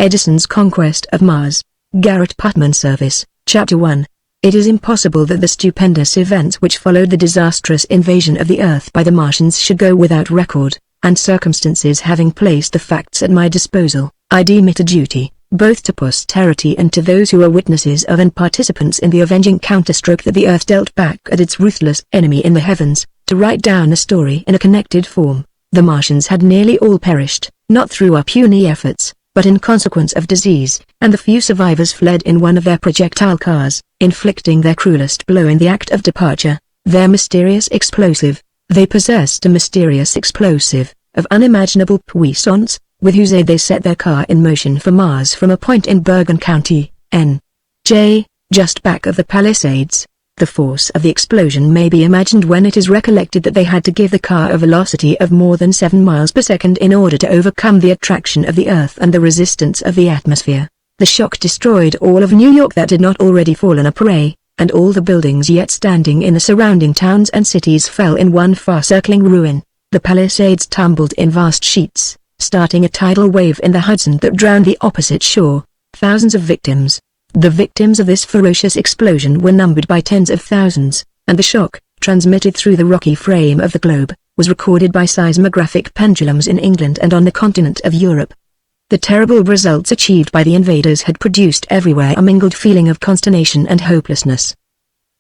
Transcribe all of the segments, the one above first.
Edison's Conquest of Mars. Garrett Putman Serviss, Chapter 1. It is impossible that the stupendous events which followed the disastrous invasion of the Earth by the Martians should go without record, and circumstances having placed the facts at my disposal, I deem it a duty, both to posterity and to those who are witnesses of and participants in the avenging counterstroke that the Earth dealt back at its ruthless enemy in the heavens, to write down a story in a connected form. The Martians had nearly all perished, not through our puny efforts, but in consequence of disease, and the few survivors fled in one of their projectile cars, inflicting their cruelest blow in the act of departure, their mysterious explosive. They possessed a mysterious explosive, of unimaginable puissance, with whose aid they set their car in motion for Mars from a point in Bergen County, N.J., just back of the Palisades. The force of the explosion may be imagined when it is recollected that they had to give the car a velocity of more than 7 miles per second in order to overcome the attraction of the Earth and the resistance of the atmosphere. The shock destroyed all of New York that had not already fallen a prey, and all the buildings yet standing in the surrounding towns and cities fell in one far-circling ruin. The Palisades tumbled in vast sheets, starting a tidal wave in the Hudson that drowned the opposite shore. Thousands of victims. The victims of this ferocious explosion were numbered by tens of thousands, and the shock, transmitted through the rocky frame of the globe, was recorded by seismographic pendulums in England and on the continent of Europe. The terrible results achieved by the invaders had produced everywhere a mingled feeling of consternation and hopelessness.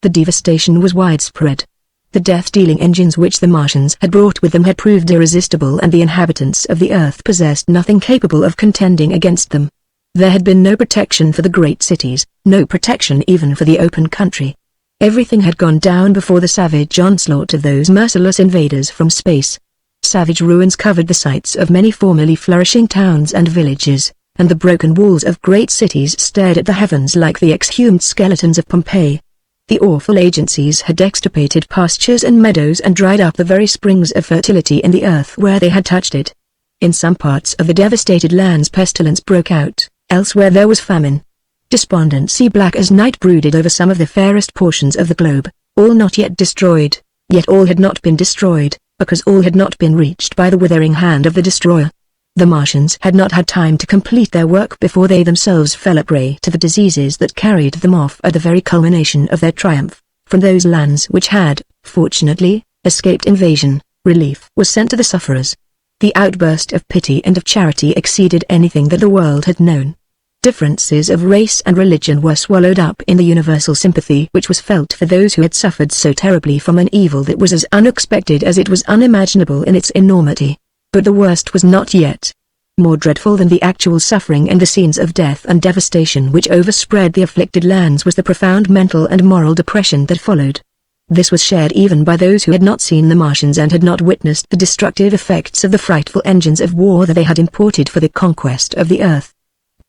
The devastation was widespread. The death-dealing engines which the Martians had brought with them had proved irresistible, and the inhabitants of the Earth possessed nothing capable of contending against them. There had been no protection for the great cities, no protection even for the open country. Everything had gone down before the savage onslaught of those merciless invaders from space. Savage ruins covered the sites of many formerly flourishing towns and villages, and the broken walls of great cities stared at the heavens like the exhumed skeletons of Pompeii. The awful agencies had extirpated pastures and meadows and dried up the very springs of fertility in the earth where they had touched it. In some parts of the devastated lands pestilence broke out. Elsewhere there was famine. Despondency black as night brooded over some of the fairest portions of the globe, all not yet destroyed, yet all had not been destroyed, because all had not been reached by the withering hand of the destroyer. The Martians had not had time to complete their work before they themselves fell a prey to the diseases that carried them off at the very culmination of their triumph. From those lands which had, fortunately, escaped invasion, relief was sent to the sufferers. The outburst of pity and of charity exceeded anything that the world had known. Differences of race and religion were swallowed up in the universal sympathy which was felt for those who had suffered so terribly from an evil that was as unexpected as it was unimaginable in its enormity. But the worst was not yet. More dreadful than the actual suffering and the scenes of death and devastation which overspread the afflicted lands was the profound mental and moral depression that followed. This was shared even by those who had not seen the Martians and had not witnessed the destructive effects of the frightful engines of war that they had imported for the conquest of the Earth.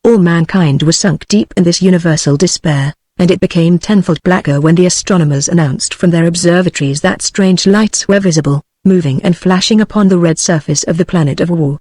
All mankind was sunk deep in this universal despair, and it became tenfold blacker when the astronomers announced from their observatories that strange lights were visible, moving and flashing upon the red surface of the planet of war.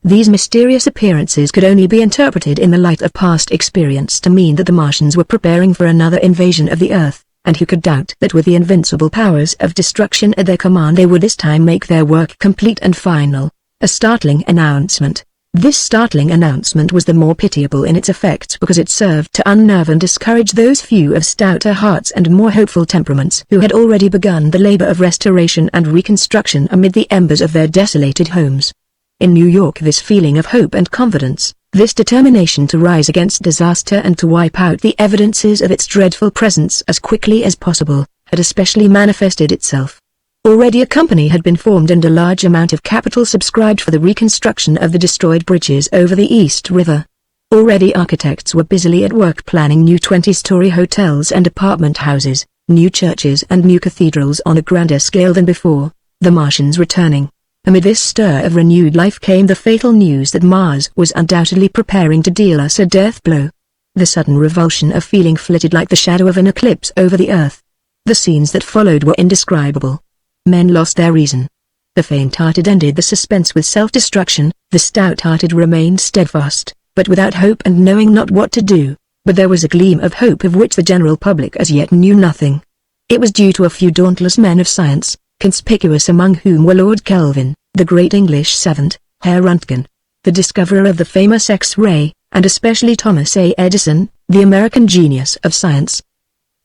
These mysterious appearances could only be interpreted in the light of past experience to mean that the Martians were preparing for another invasion of the Earth, and who could doubt that with the invincible powers of destruction at their command they would this time make their work complete and final. A startling announcement. This startling announcement was the more pitiable in its effects because it served to unnerve and discourage those few of stouter hearts and more hopeful temperaments who had already begun the labor of restoration and reconstruction amid the embers of their desolated homes. In New York this feeling of hope and confidence, this determination to rise against disaster and to wipe out the evidences of its dreadful presence as quickly as possible, had especially manifested itself. Already a company had been formed and a large amount of capital subscribed for the reconstruction of the destroyed bridges over the East River. Already architects were busily at work planning new 20-story hotels and apartment houses, new churches and new cathedrals on a grander scale than before. The Martians returning. Amid this stir of renewed life came the fatal news that Mars was undoubtedly preparing to deal us a death blow. The sudden revulsion of feeling flitted like the shadow of an eclipse over the Earth. The scenes that followed were indescribable. Men lost their reason. The faint-hearted ended the suspense with self-destruction, the stout-hearted remained steadfast, but without hope and knowing not what to do. But there was a gleam of hope of which the general public as yet knew nothing. It was due to a few dauntless men of science, conspicuous among whom were Lord Kelvin, the great English savant, Herr Röntgen, the discoverer of the famous X-ray, and especially Thomas A. Edison, the American genius of science.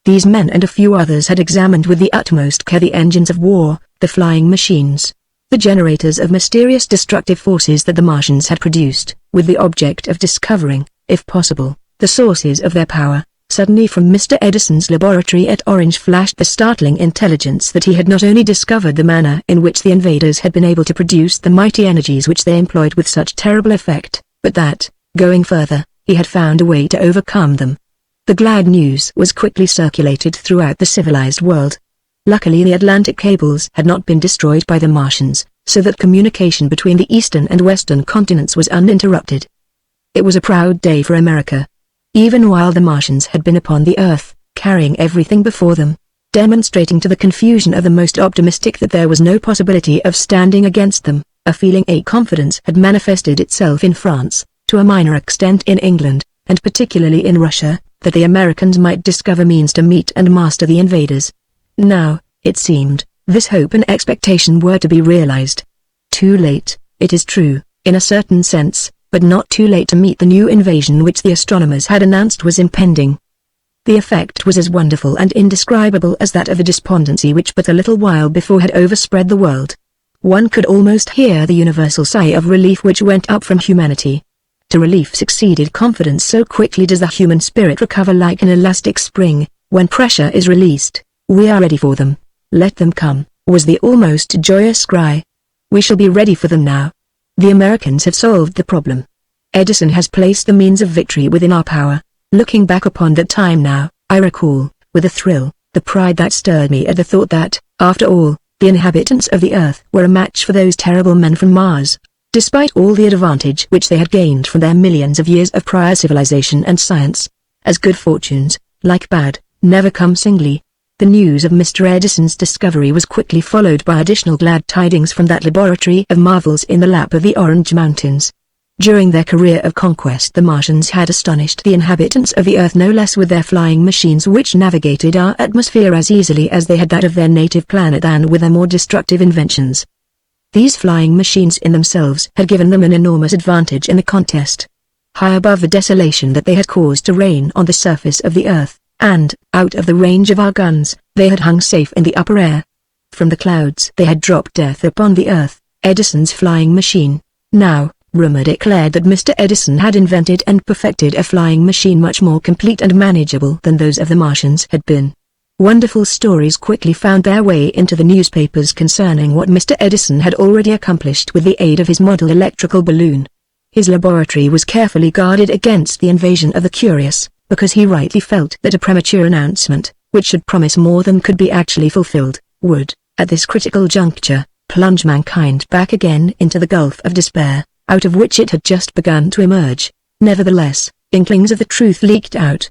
These men and a few others had examined with the utmost care the engines of war, the flying machines, the generators of mysterious destructive forces that the Martians had produced, with the object of discovering, if possible, the sources of their power. Suddenly from Mr. Edison's laboratory at Orange flashed the startling intelligence that he had not only discovered the manner in which the invaders had been able to produce the mighty energies which they employed with such terrible effect, but that, going further, he had found a way to overcome them. The glad news was quickly circulated throughout the civilized world. Luckily the Atlantic cables had not been destroyed by the Martians, so that communication between the eastern and western continents was uninterrupted. It was a proud day for America. Even while the Martians had been upon the Earth, carrying everything before them, demonstrating to the confusion of the most optimistic that there was no possibility of standing against them, a confidence had manifested itself in France, to a minor extent in England, and particularly in Russia, that the Americans might discover means to meet and master the invaders. Now, it seemed, this hope and expectation were to be realized. Too late, it is true, in a certain sense, but not too late to meet the new invasion which the astronomers had announced was impending. The effect was as wonderful and indescribable as that of the despondency which but a little while before had overspread the world. One could almost hear the universal sigh of relief which went up from humanity. To relief succeeded confidence. So quickly does the human spirit recover like an elastic spring. When pressure is released, we are ready for them. Let them come, was the almost joyous cry. We shall be ready for them now. The Americans have solved the problem. Edison has placed the means of victory within our power. Looking back upon that time now, I recall, with a thrill, the pride that stirred me at the thought that, after all, the inhabitants of the Earth were a match for those terrible men from Mars. Despite all the advantage which they had gained from their millions of years of prior civilization and science, as good fortunes, like bad, never come singly, the news of Mr. Edison's discovery was quickly followed by additional glad tidings from that laboratory of marvels in the lap of the Orange Mountains. During their career of conquest the Martians had astonished the inhabitants of the Earth no less with their flying machines which navigated our atmosphere as easily as they had that of their native planet than with their more destructive inventions. These flying machines in themselves had given them an enormous advantage in the contest. High above the desolation that they had caused to reign on the surface of the Earth, and, out of the range of our guns, they had hung safe in the upper air. From the clouds they had dropped death upon the Earth. Edison's flying machine. Now, rumor declared that Mr. Edison had invented and perfected a flying machine much more complete and manageable than those of the Martians had been. Wonderful stories quickly found their way into the newspapers concerning what Mr. Edison had already accomplished with the aid of his model electrical balloon. His laboratory was carefully guarded against the invasion of the curious, because he rightly felt that a premature announcement, which should promise more than could be actually fulfilled, would, at this critical juncture, plunge mankind back again into the gulf of despair, out of which it had just begun to emerge. Nevertheless, inklings of the truth leaked out.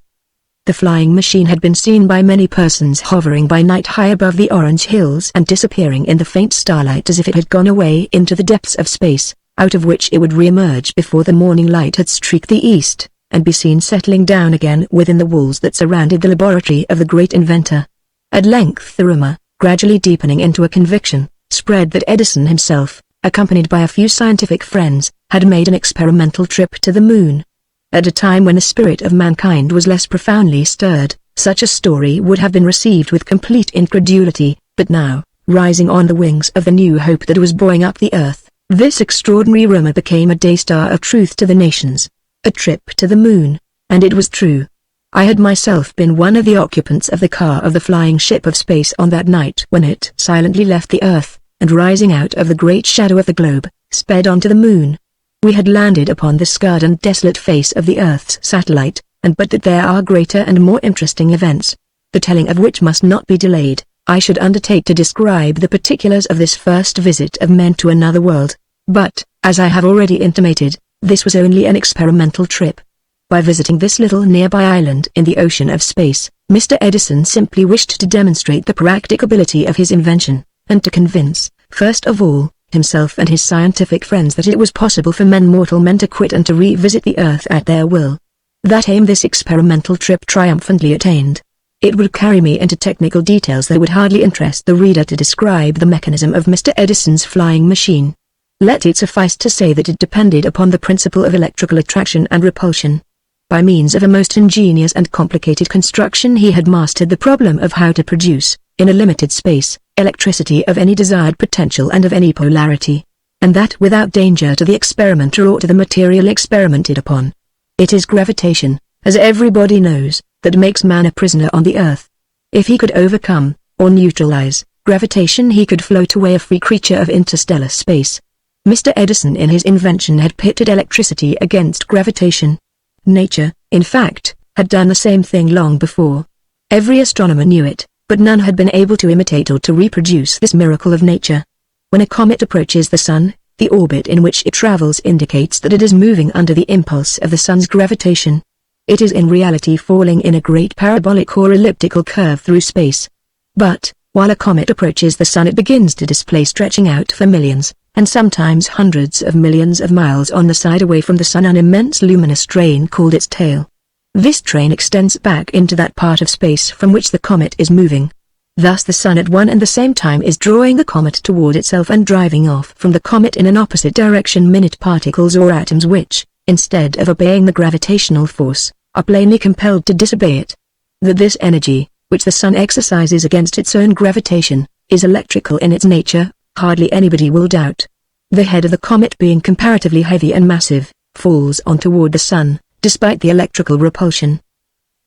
The flying machine had been seen by many persons hovering by night high above the Orange Hills and disappearing in the faint starlight as if it had gone away into the depths of space, out of which it would re-emerge before the morning light had streaked the east, and be seen settling down again within the walls that surrounded the laboratory of the great inventor. At length the rumor, gradually deepening into a conviction, spread that Edison himself, accompanied by a few scientific friends, had made an experimental trip to the moon. At a time when the spirit of mankind was less profoundly stirred, such a story would have been received with complete incredulity, but now, rising on the wings of the new hope that was buoying up the Earth, this extraordinary rumor became a day-star of truth to the nations. A trip to the moon, and it was true. I had myself been one of the occupants of the car of the flying ship of space on that night when it silently left the Earth, and rising out of the great shadow of the globe, sped on to the moon. We had landed upon the scarred and desolate face of the Earth's satellite, and but that there are greater and more interesting events, the telling of which must not be delayed, I should undertake to describe the particulars of this first visit of men to another world. But, as I have already intimated, this was only an experimental trip. By visiting this little nearby island in the ocean of space, Mr. Edison simply wished to demonstrate the practicability of his invention, and to convince, first of all, himself and his scientific friends that it was possible for mortal men to quit and to revisit the Earth at their will. That aim this experimental trip triumphantly attained. It would carry me into technical details that would hardly interest the reader to describe the mechanism of Mr. Edison's flying machine. Let it suffice to say that it depended upon the principle of electrical attraction and repulsion. By means of a most ingenious and complicated construction he had mastered the problem of how to produce, in a limited space, electricity of any desired potential and of any polarity. And that without danger to the experimenter or to the material experimented upon. It is gravitation, as everybody knows, that makes man a prisoner on the earth. If he could overcome, or neutralize, gravitation he could float away a free creature of interstellar space. Mr. Edison in his invention had pitted electricity against gravitation. Nature, in fact, had done the same thing long before. Every astronomer knew it, but none had been able to imitate or to reproduce this miracle of nature. When a comet approaches the sun, the orbit in which it travels indicates that it is moving under the impulse of the sun's gravitation. It is in reality falling in a great parabolic or elliptical curve through space. But, while a comet approaches the sun it begins to displace, stretching out for millions, and sometimes hundreds of millions of miles on the side away from the sun, an immense luminous train called its tail. This train extends back into that part of space from which the comet is moving. Thus the sun at one and the same time is drawing the comet toward itself and driving off from the comet in an opposite direction minute particles or atoms which, instead of obeying the gravitational force, are plainly compelled to disobey it. That this energy, which the sun exercises against its own gravitation, is electrical in its nature, hardly anybody will doubt. The head of the comet, being comparatively heavy and massive, falls on toward the sun, despite the electrical repulsion.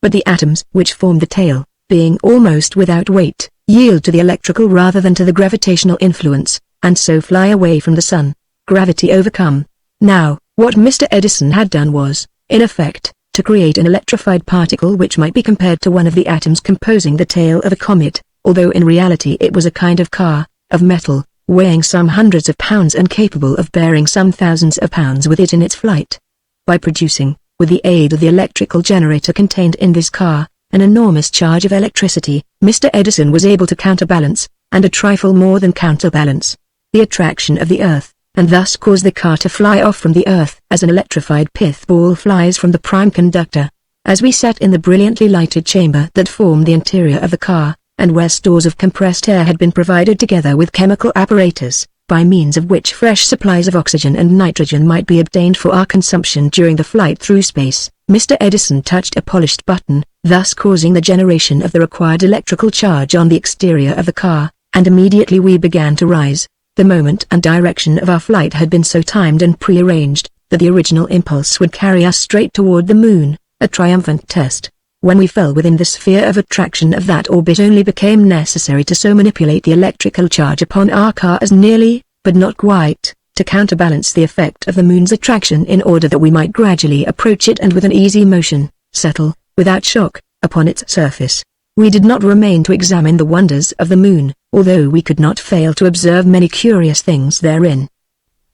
But the atoms which form the tail, being almost without weight, yield to the electrical rather than to the gravitational influence, and so fly away from the sun. Gravity overcome. Now, what Mr. Edison had done was, in effect, to create an electrified particle which might be compared to one of the atoms composing the tail of a comet, although in reality it was a kind of car, of metal, weighing some hundreds of pounds and capable of bearing some thousands of pounds with it in its flight. By producing, with the aid of the electrical generator contained in this car, an enormous charge of electricity, Mr. Edison was able to counterbalance, and a trifle more than counterbalance, the attraction of the earth, and thus cause the car to fly off from the earth as an electrified pith ball flies from the prime conductor. As we sat in the brilliantly lighted chamber that formed the interior of the car, and where stores of compressed air had been provided together with chemical apparatus, by means of which fresh supplies of oxygen and nitrogen might be obtained for our consumption during the flight through space, Mr. Edison touched a polished button, thus causing the generation of the required electrical charge on the exterior of the car, and immediately we began to rise. The moment and direction of our flight had been so timed and prearranged, that the original impulse would carry us straight toward the moon, a triumphant test. When we fell within the sphere of attraction of that orbit, only became necessary to so manipulate the electrical charge upon our car as nearly, but not quite, to counterbalance the effect of the moon's attraction in order that we might gradually approach it and with an easy motion, settle, without shock, upon its surface. We did not remain to examine the wonders of the moon, although we could not fail to observe many curious things therein.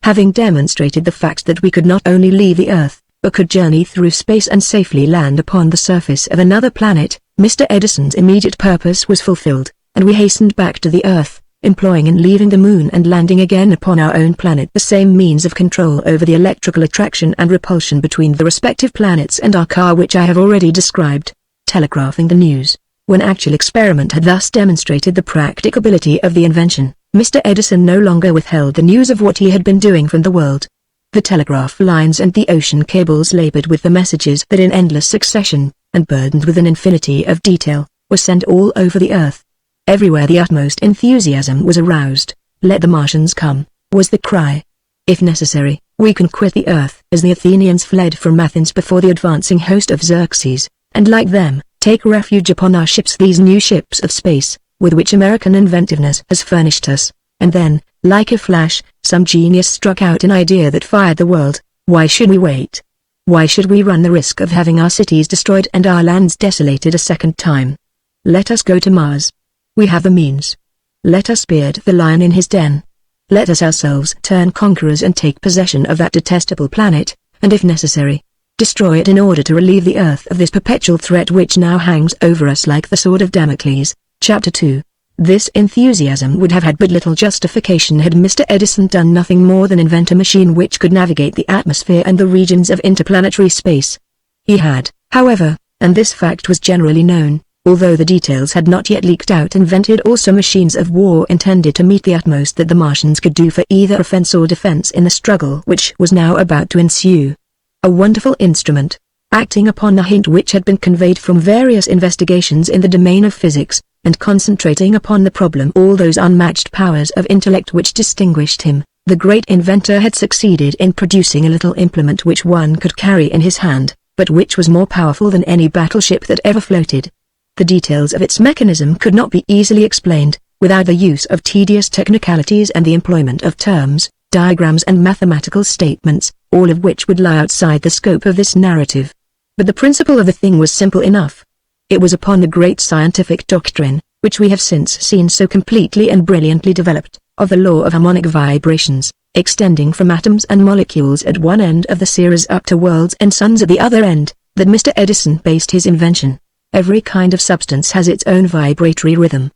Having demonstrated the fact that we could not only leave the earth, but could journey through space and safely land upon the surface of another planet, Mr. Edison's immediate purpose was fulfilled, and we hastened back to the earth, employing in leaving the moon and landing again upon our own planet the same means of control over the electrical attraction and repulsion between the respective planets and our car which I have already described, telegraphing the news. When actual experiment had thus demonstrated the practicability of the invention, Mr. Edison no longer withheld the news of what he had been doing from the world. The telegraph lines and the ocean cables labored with the messages that in endless succession, and burdened with an infinity of detail, were sent all over the earth. Everywhere the utmost enthusiasm was aroused. "Let the Martians come," was the cry. "If necessary, we can quit the earth," as the Athenians fled from Athens before the advancing host of Xerxes, and like them, take refuge upon our ships, these new ships of space, with which American inventiveness has furnished us. And then, like a flash, some genius struck out an idea that fired the world. Why should we wait? Why should we run the risk of having our cities destroyed and our lands desolated a second time? Let us go to Mars. We have the means. Let us beard the lion in his den. Let us ourselves turn conquerors and take possession of that detestable planet, and if necessary, destroy it in order to relieve the earth of this perpetual threat which now hangs over us like the sword of Damocles. Chapter 2. This enthusiasm would have had but little justification had Mr. Edison done nothing more than invent a machine which could navigate the atmosphere and the regions of interplanetary space. He had, however, and this fact was generally known, although the details had not yet leaked out, invented also machines of war intended to meet the utmost that the Martians could do for either offense or defense in the struggle which was now about to ensue. A wonderful instrument, acting upon a hint which had been conveyed from various investigations in the domain of physics, and concentrating upon the problem all those unmatched powers of intellect which distinguished him, the great inventor had succeeded in producing a little implement which one could carry in his hand, but which was more powerful than any battleship that ever floated. The details of its mechanism could not be easily explained, without the use of tedious technicalities and the employment of terms, diagrams and mathematical statements, all of which would lie outside the scope of this narrative. But the principle of the thing was simple enough. It was upon the great scientific doctrine, which we have since seen so completely and brilliantly developed, of the law of harmonic vibrations, extending from atoms and molecules at one end of the series up to worlds and suns at the other end, that Mr. Edison based his invention. Every kind of substance has its own vibratory rhythm.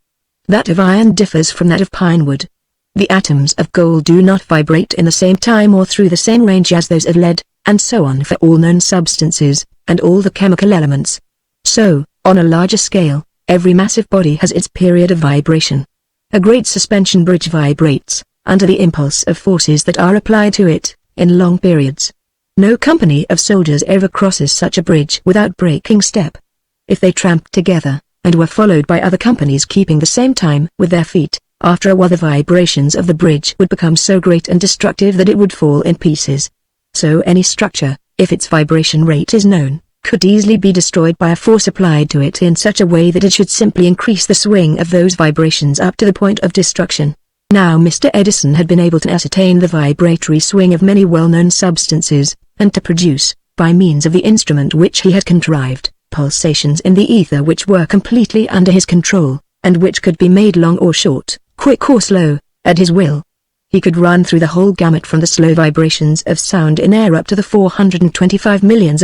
That of iron differs from that of pine wood. The atoms of gold do not vibrate in the same time or through the same range as those of lead, and so on for all known substances, and all the chemical elements. So, on a larger scale, every massive body has its period of vibration. A great suspension bridge vibrates, under the impulse of forces that are applied to it, in long periods. No company of soldiers ever crosses such a bridge without breaking step. If they tramped together, and were followed by other companies keeping the same time with their feet, after a while the vibrations of the bridge would become so great and destructive that it would fall in pieces. So any structure, if its vibration rate is known, could easily be destroyed by a force applied to it in such a way that it should simply increase the swing of those vibrations up to the point of destruction. Now Mr. Edison had been able to ascertain the vibratory swing of many well-known substances, and to produce, by means of the instrument which he had contrived, pulsations in the ether which were completely under his control, and which could be made long or short, quick or slow, at his will. He could run through the whole gamut from the slow vibrations of sound in air up to the 425 millions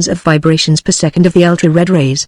of vibrations per second of the ultra-red rays.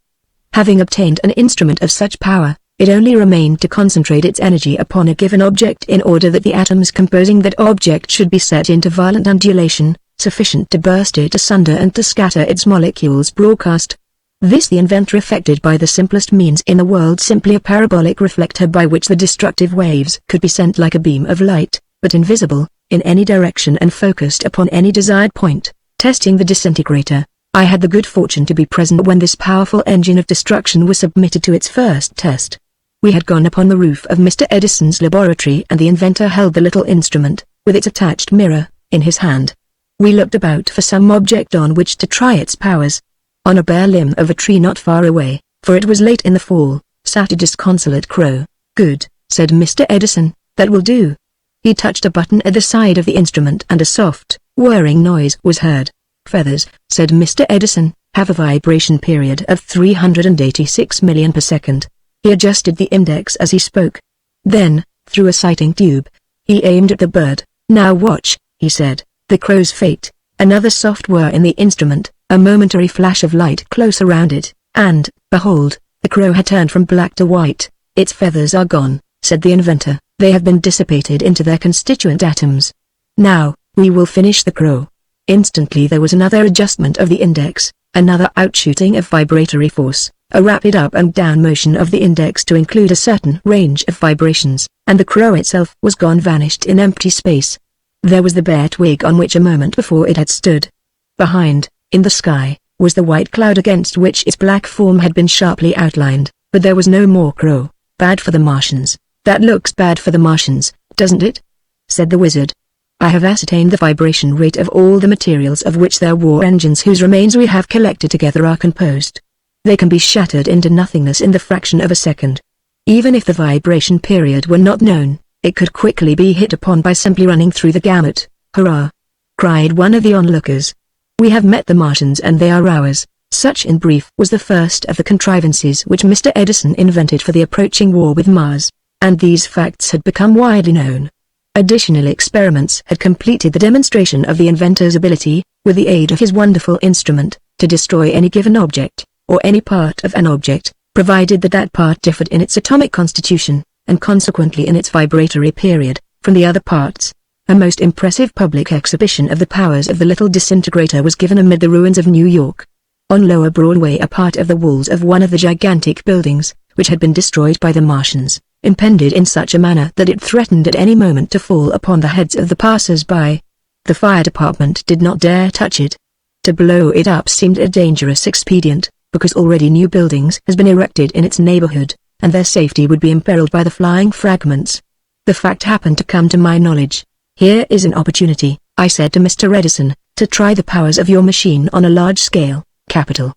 Having obtained an instrument of such power, it only remained to concentrate its energy upon a given object in order that the atoms composing that object should be set into violent undulation, sufficient to burst it asunder and to scatter its molecules broadcast. This the inventor effected by the simplest means in the world, simply a parabolic reflector by which the destructive waves could be sent like a beam of light, but invisible, in any direction and focused upon any desired point. Testing the disintegrator, I had the good fortune to be present when this powerful engine of destruction was submitted to its first test. We had gone upon the roof of Mr. Edison's laboratory and the inventor held the little instrument, with its attached mirror, in his hand. We looked about for some object on which to try its powers. On a bare limb of a tree not far away, for it was late in the fall, sat a disconsolate crow. "Good," said Mr. Edison, "that will do." He touched a button at the side of the instrument and a soft, whirring noise was heard. "Feathers," said Mr. Edison, "have a vibration period of 386 million per second. He adjusted the index as he spoke. Then, through a sighting tube, he aimed at the bird. "Now watch," he said, "the crow's fate." Another soft whir in the instrument, a momentary flash of light close around it, and, behold, the crow had turned from black to white. "Its feathers are gone," said the inventor. "They have been dissipated into their constituent atoms. Now, we will finish the crow." Instantly there was another adjustment of the index, another outshooting of vibratory force, a rapid up and down motion of the index to include a certain range of vibrations, and the crow itself was gone, vanished in empty space. There was the bare twig on which a moment before it had stood. Behind, in the sky, was the white cloud against which its black form had been sharply outlined, but there was no more crow. "Bad for the Martians." "That looks bad for the Martians, doesn't it?" said the wizard. "I have ascertained the vibration rate of all the materials of which their war engines whose remains we have collected together are composed. They can be shattered into nothingness in the fraction of a second. Even if the vibration period were not known, it could quickly be hit upon by simply running through the gamut." "Hurrah!" cried one of the onlookers. "We have met the Martians and they are ours." Such in brief was the first of the contrivances which Mr. Edison invented for the approaching war with Mars, and these facts had become widely known. Additional experiments had completed the demonstration of the inventor's ability, with the aid of his wonderful instrument, to destroy any given object, or any part of an object, provided that that part differed in its atomic constitution, and consequently in its vibratory period, from the other parts. A most impressive public exhibition of the powers of the little disintegrator was given amid the ruins of New York. On Lower Broadway, a part of the walls of one of the gigantic buildings, which had been destroyed by the Martians, impended in such a manner that it threatened at any moment to fall upon the heads of the passers-by. The fire department did not dare touch it. To blow it up seemed a dangerous expedient, because already new buildings has been erected in its neighborhood, and their safety would be imperiled by the flying fragments. The fact happened to come to my knowledge. "Here is an opportunity," I said to Mr. Edison, "to try the powers of your machine on a large scale, capital."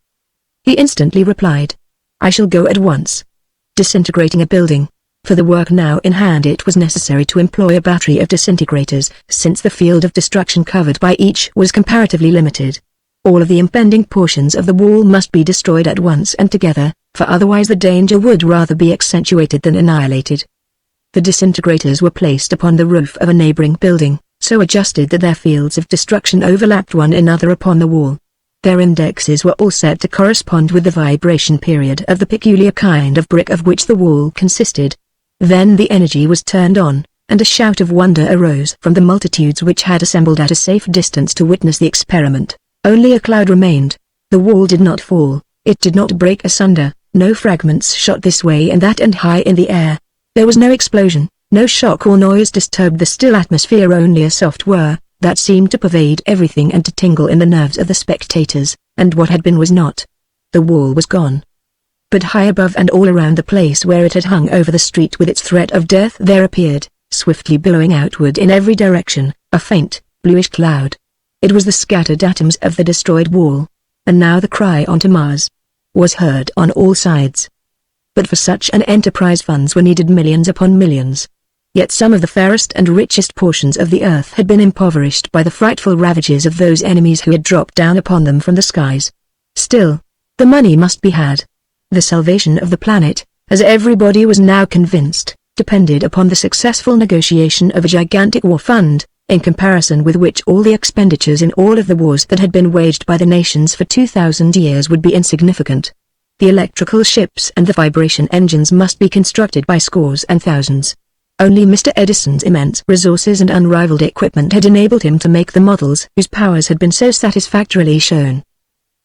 He instantly replied, "I shall go at once." Disintegrating a building. For the work now in hand it was necessary to employ a battery of disintegrators, since the field of destruction covered by each was comparatively limited. All of the impending portions of the wall must be destroyed at once and together, for otherwise the danger would rather be accentuated than annihilated. The disintegrators were placed upon the roof of a neighboring building, so adjusted that their fields of destruction overlapped one another upon the wall. Their indexes were all set to correspond with the vibration period of the peculiar kind of brick of which the wall consisted. Then the energy was turned on, and a shout of wonder arose from the multitudes which had assembled at a safe distance to witness the experiment. Only a cloud remained. The wall did not fall, it did not break asunder, no fragments shot this way and that and high in the air. There was no explosion, no shock or noise disturbed the still atmosphere, only a soft whir that seemed to pervade everything and to tingle in the nerves of the spectators, and what had been was not. The wall was gone. But high above and all around the place where it had hung over the street with its threat of death there appeared, swiftly billowing outward in every direction, a faint, bluish cloud. It was the scattered atoms of the destroyed wall. And now the cry "On to Mars!" was heard on all sides. But for such an enterprise funds were needed, millions upon millions. Yet some of the fairest and richest portions of the earth had been impoverished by the frightful ravages of those enemies who had dropped down upon them from the skies. Still, the money must be had. The salvation of the planet, as everybody was now convinced, depended upon the successful negotiation of a gigantic war fund, in comparison with which all the expenditures in all of the wars that had been waged by the nations for 2,000 years would be insignificant. The electrical ships and the vibration engines must be constructed by scores and thousands. Only Mr. Edison's immense resources and unrivaled equipment had enabled him to make the models whose powers had been so satisfactorily shown.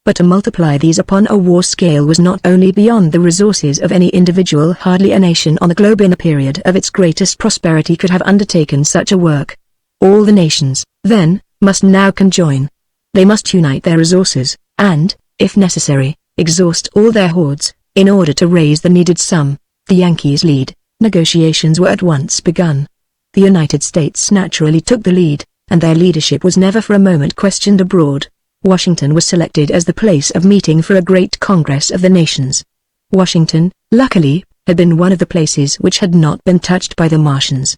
But to multiply these upon a war scale was not only beyond the resources of any individual. Hardly a nation on the globe in a period of its greatest prosperity could have undertaken such a work. All the nations, then, must now conjoin. They must unite their resources, and, if necessary, exhaust all their hoards, in order to raise the needed sum. The Yankees lead. Negotiations were at once begun. The United States naturally took the lead, and their leadership was never for a moment questioned abroad. Washington was selected as the place of meeting for a great Congress of the nations. Washington, luckily, had been one of the places which had not been touched by the Martians.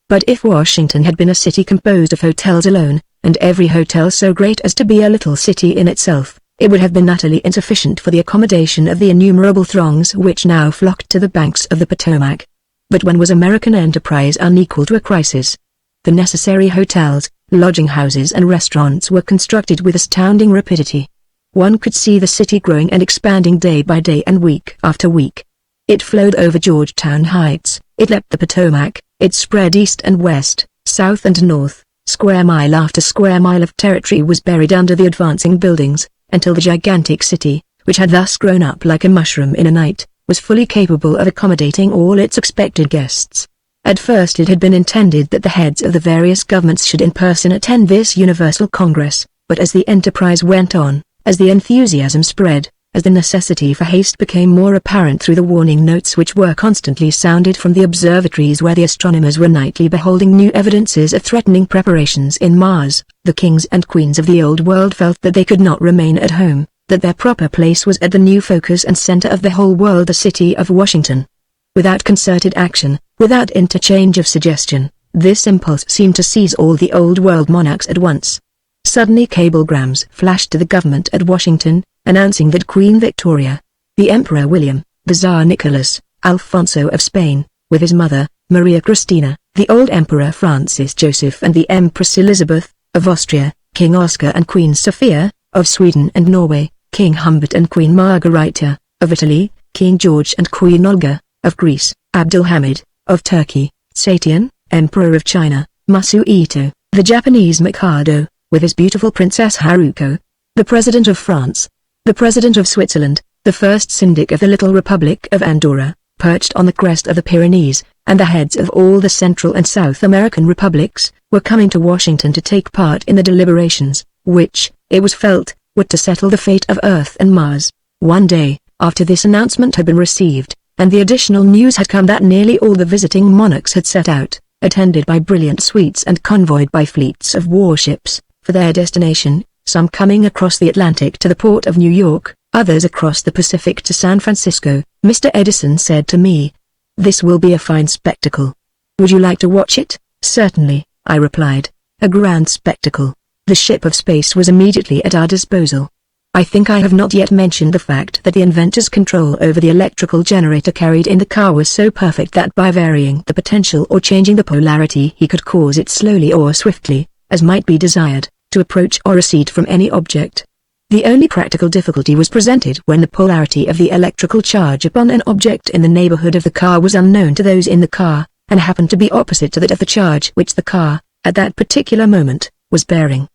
But if Washington had been a city composed of hotels alone, and every hotel so great as to be a little city in itself, it would have been utterly insufficient for the accommodation of the innumerable throngs which now flocked to the banks of the Potomac. But when was American enterprise unequal to a crisis? The necessary hotels, lodging houses and restaurants were constructed with astounding rapidity. One could see the city growing and expanding day by day and week after week. It flowed over Georgetown Heights, it leapt the Potomac, it spread east and west, south and north. Square mile after square mile of territory was buried under the advancing buildings, until the gigantic city, which had thus grown up like a mushroom in a night, was fully capable of accommodating all its expected guests. At first it had been intended that the heads of the various governments should in person attend this Universal Congress, but as the enterprise went on, as the enthusiasm spread, as the necessity for haste became more apparent through the warning notes which were constantly sounded from the observatories where the astronomers were nightly beholding new evidences of threatening preparations in Mars, the kings and queens of the old world felt that they could not remain at home, that their proper place was at the new focus and center of the whole world, the city of Washington. Without concerted action, without interchange of suggestion, this impulse seemed to seize all the old world monarchs at once. Suddenly cablegrams flashed to the government at Washington, announcing that Queen Victoria, the Emperor William, the Tsar Nicholas, Alfonso of Spain, with his mother, Maria Cristina, the old Emperor Francis Joseph and the Empress Elizabeth, of Austria, King Oscar and Queen Sophia, of Sweden and Norway, King Humbert and Queen Margarita, of Italy, King George and Queen Olga, of Greece, Abdulhamid, of Turkey, Satian, Emperor of China, Masuito, the Japanese Mikado, with his beautiful Princess Haruko, the President of France, The President of Switzerland, the first syndic of the little Republic of Andorra, perched on the crest of the Pyrenees, and the heads of all the Central and South American republics, were coming to Washington to take part in the deliberations, which, it was felt, were to settle the fate of Earth and Mars. One day, after this announcement had been received, and the additional news had come that nearly all the visiting monarchs had set out, attended by brilliant suites and convoyed by fleets of warships, for their destination, some coming across the Atlantic to the port of New York, others across the Pacific to San Francisco, Mr. Edison said to me, "This will be a fine spectacle. Would you like to watch it?" "Certainly," I replied. A grand spectacle. The ship of space was immediately at our disposal. I think I have not yet mentioned the fact that the inventor's control over the electrical generator carried in the car was so perfect that by varying the potential or changing the polarity he could cause it slowly or swiftly, as might be desired, to approach or recede from any object. The only practical difficulty was presented when the polarity of the electrical charge upon an object in the neighborhood of the car was unknown to those in the car, and happened to be opposite to that of the charge which the car, at that particular moment, was bearing.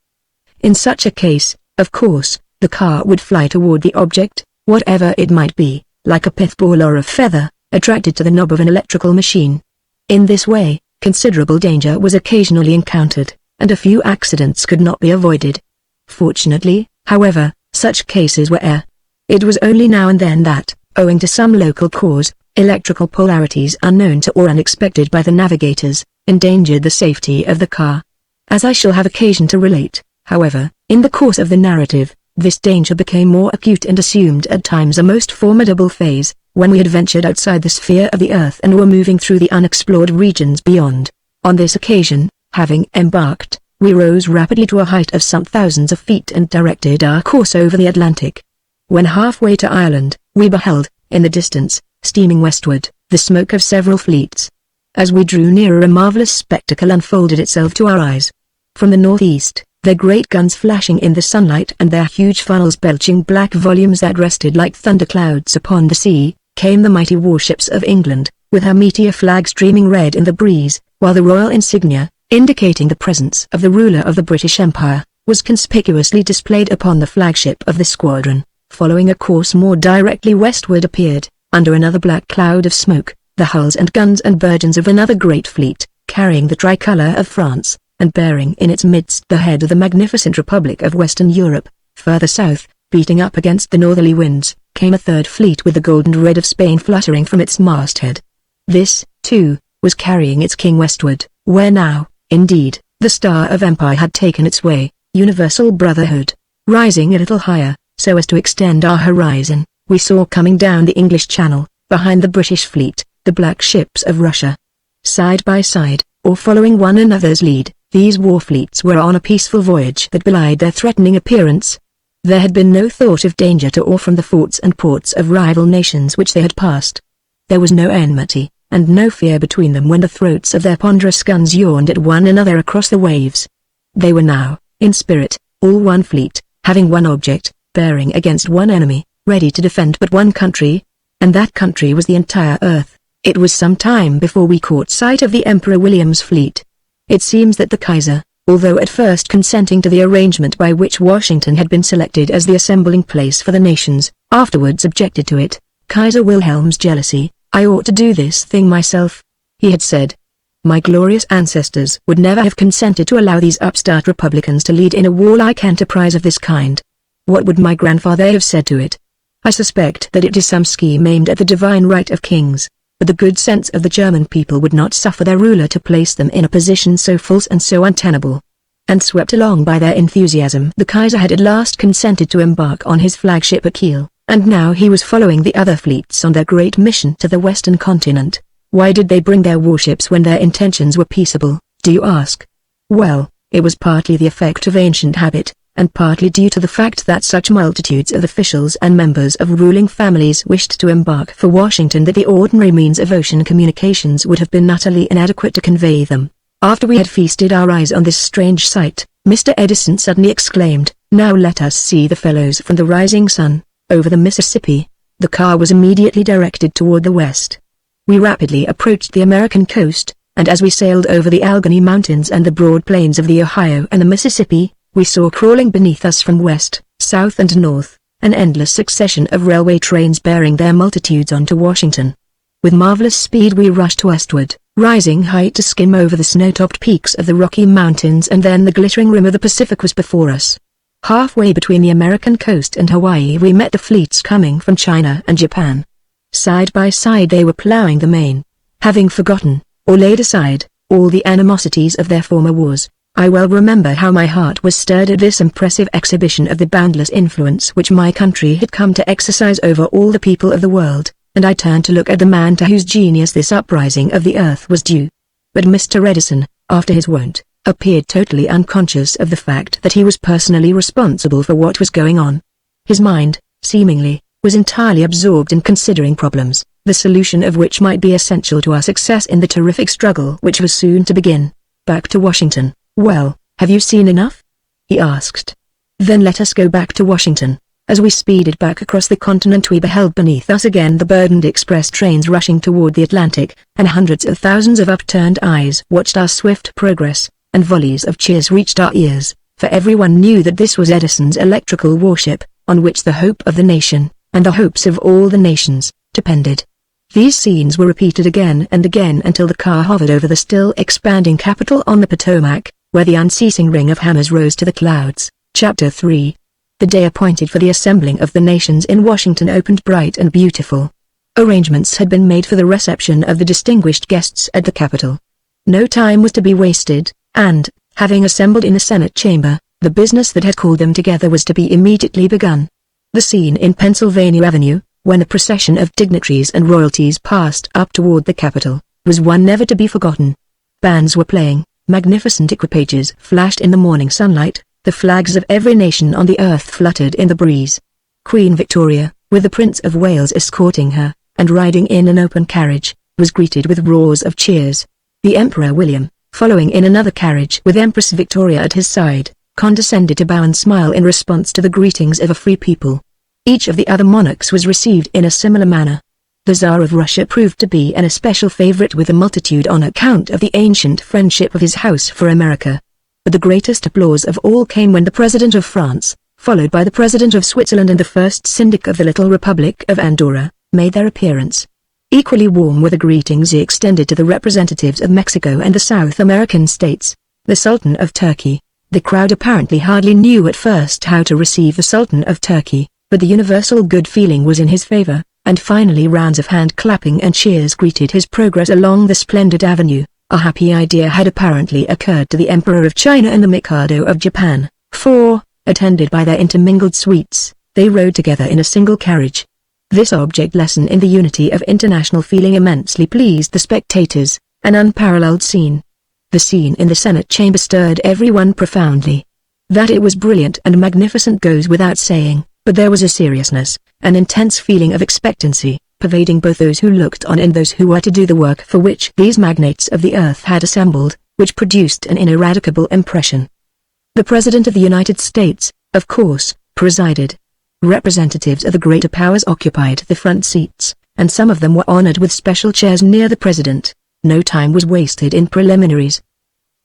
In such a case, of course, the car would fly toward the object, whatever it might be, like a pithball or a feather, attracted to the knob of an electrical machine. In this way, considerable danger was occasionally encountered, and a few accidents could not be avoided. Fortunately, however, such cases were rare. It was only now and then that, owing to some local cause, electrical polarities unknown to or unexpected by the navigators, endangered the safety of the car. As I shall have occasion to relate, however, in the course of the narrative, this danger became more acute and assumed at times a most formidable phase, when we had ventured outside the sphere of the earth and were moving through the unexplored regions beyond. On this occasion, having embarked, we rose rapidly to a height of some thousands of feet and directed our course over the Atlantic. When halfway to Ireland, we beheld, in the distance, steaming westward, the smoke of several fleets. As we drew nearer, a marvelous spectacle unfolded itself to our eyes. From the northeast, their great guns flashing in the sunlight and their huge funnels belching black volumes that rested like thunderclouds upon the sea, came the mighty warships of England, with her meteor flag streaming red in the breeze, while the royal insignia, indicating the presence of the ruler of the British Empire, was conspicuously displayed upon the flagship of the squadron. Following a course more directly westward appeared, under another black cloud of smoke, the hulls and guns and burgeons of another great fleet, carrying the tricolour of France, and bearing in its midst the head of the magnificent Republic of Western Europe. Further south, beating up against the northerly winds, came a third fleet with the golden red of Spain fluttering from its masthead. This, too, was carrying its king westward, where now, indeed, the star of empire had taken its way, universal brotherhood. Rising a little higher, so as to extend our horizon, we saw coming down the English Channel, behind the British fleet, the black ships of Russia. Side by side, or following one another's lead, these war fleets were on a peaceful voyage that belied their threatening appearance. There had been no thought of danger to or from the forts and ports of rival nations which they had passed. There was no enmity, and no fear between them when the throats of their ponderous guns yawned at one another across the waves. They were now, in spirit, all one fleet, having one object, bearing against one enemy, ready to defend but one country, and that country was the entire earth. It was some time before we caught sight of the Emperor William's fleet. It seems that the Kaiser, although at first consenting to the arrangement by which Washington had been selected as the assembling place for the nations, afterwards objected to it. Kaiser Wilhelm's jealousy, "I ought to do this thing myself," he had said. "My glorious ancestors would never have consented to allow these upstart Republicans to lead in a warlike enterprise of this kind. What would my grandfather have said to it? I suspect that it is some scheme aimed at the divine right of kings, but the good sense of the German people would not suffer their ruler to place them in a position so false and so untenable." And swept along by their enthusiasm, the Kaiser had at last consented to embark on his flagship at Kiel, and now he was following the other fleets on their great mission to the western continent. Why did they bring their warships when their intentions were peaceable, do you ask? Well, it was partly the effect of ancient habit, and partly due to the fact that such multitudes of officials and members of ruling families wished to embark for Washington that the ordinary means of ocean communications would have been utterly inadequate to convey them. After we had feasted our eyes on this strange sight, Mr. Edison suddenly exclaimed, "Now let us see the fellows from the rising sun, over the Mississippi." The car was immediately directed toward the west. We rapidly approached the American coast, and as we sailed over the Allegheny Mountains and the broad plains of the Ohio and the Mississippi, we saw crawling beneath us from west, south and north, an endless succession of railway trains bearing their multitudes on to Washington. With marvelous speed we rushed westward, rising high to skim over the snow-topped peaks of the Rocky Mountains, and then the glittering rim of the Pacific was before us. Halfway between the American coast and Hawaii we met the fleets coming from China and Japan. Side by side they were plowing the main. Having forgotten, or laid aside, all the animosities of their former wars, I well remember how my heart was stirred at this impressive exhibition of the boundless influence which my country had come to exercise over all the people of the world, and I turned to look at the man to whose genius this uprising of the earth was due. But Mr. Edison, after his wont, appeared totally unconscious of the fact that he was personally responsible for what was going on. His mind, seemingly, was entirely absorbed in considering problems, the solution of which might be essential to our success in the terrific struggle which was soon to begin. Back to Washington. Well, have you seen enough? He asked. Then let us go back to Washington. As we speeded back across the continent we beheld beneath us again the burdened express trains rushing toward the Atlantic, and hundreds of thousands of upturned eyes watched our swift progress, and volleys of cheers reached our ears, for everyone knew that this was Edison's electrical warship, on which the hope of the nation, and the hopes of all the nations, depended. These scenes were repeated again and again until the car hovered over the still expanding Capitol on the Potomac, where the unceasing ring of hammers rose to the clouds. Chapter 3. The day appointed for the assembling of the nations in Washington opened bright and beautiful. Arrangements had been made for the reception of the distinguished guests at the Capitol. No time was to be wasted, and, having assembled in the Senate chamber, the business that had called them together was to be immediately begun. The scene in Pennsylvania Avenue, when the procession of dignitaries and royalties passed up toward the Capitol, was one never to be forgotten. Bands were playing, magnificent equipages flashed in the morning sunlight, the flags of every nation on the earth fluttered in the breeze. Queen Victoria, with the Prince of Wales escorting her, and riding in an open carriage, was greeted with roars of cheers. The Emperor William, following in another carriage with Empress Victoria at his side, condescended to bow and smile in response to the greetings of a free people. Each of the other monarchs was received in a similar manner. The Tsar of Russia proved to be an especial favorite with the multitude on account of the ancient friendship of his house for America. But the greatest applause of all came when the President of France, followed by the President of Switzerland and the first Syndic of the little Republic of Andorra, made their appearance. Equally warm were the greetings he extended to the representatives of Mexico and the South American states. The Sultan of Turkey. The crowd apparently hardly knew at first how to receive the Sultan of Turkey, but the universal good feeling was in his favor, and finally rounds of hand-clapping and cheers greeted his progress along the splendid avenue. A happy idea had apparently occurred to the Emperor of China and the Mikado of Japan, for, attended by their intermingled suites, they rode together in a single carriage. This object lesson in the unity of international feeling immensely pleased the spectators, an unparalleled scene. The scene in the Senate chamber stirred everyone profoundly. That it was brilliant and magnificent goes without saying, but there was a seriousness, an intense feeling of expectancy, pervading both those who looked on and those who were to do the work for which these magnates of the earth had assembled, which produced an ineradicable impression. The President of the United States, of course, presided. Representatives of the greater powers occupied the front seats, and some of them were honored with special chairs near the President. No time was wasted in preliminaries.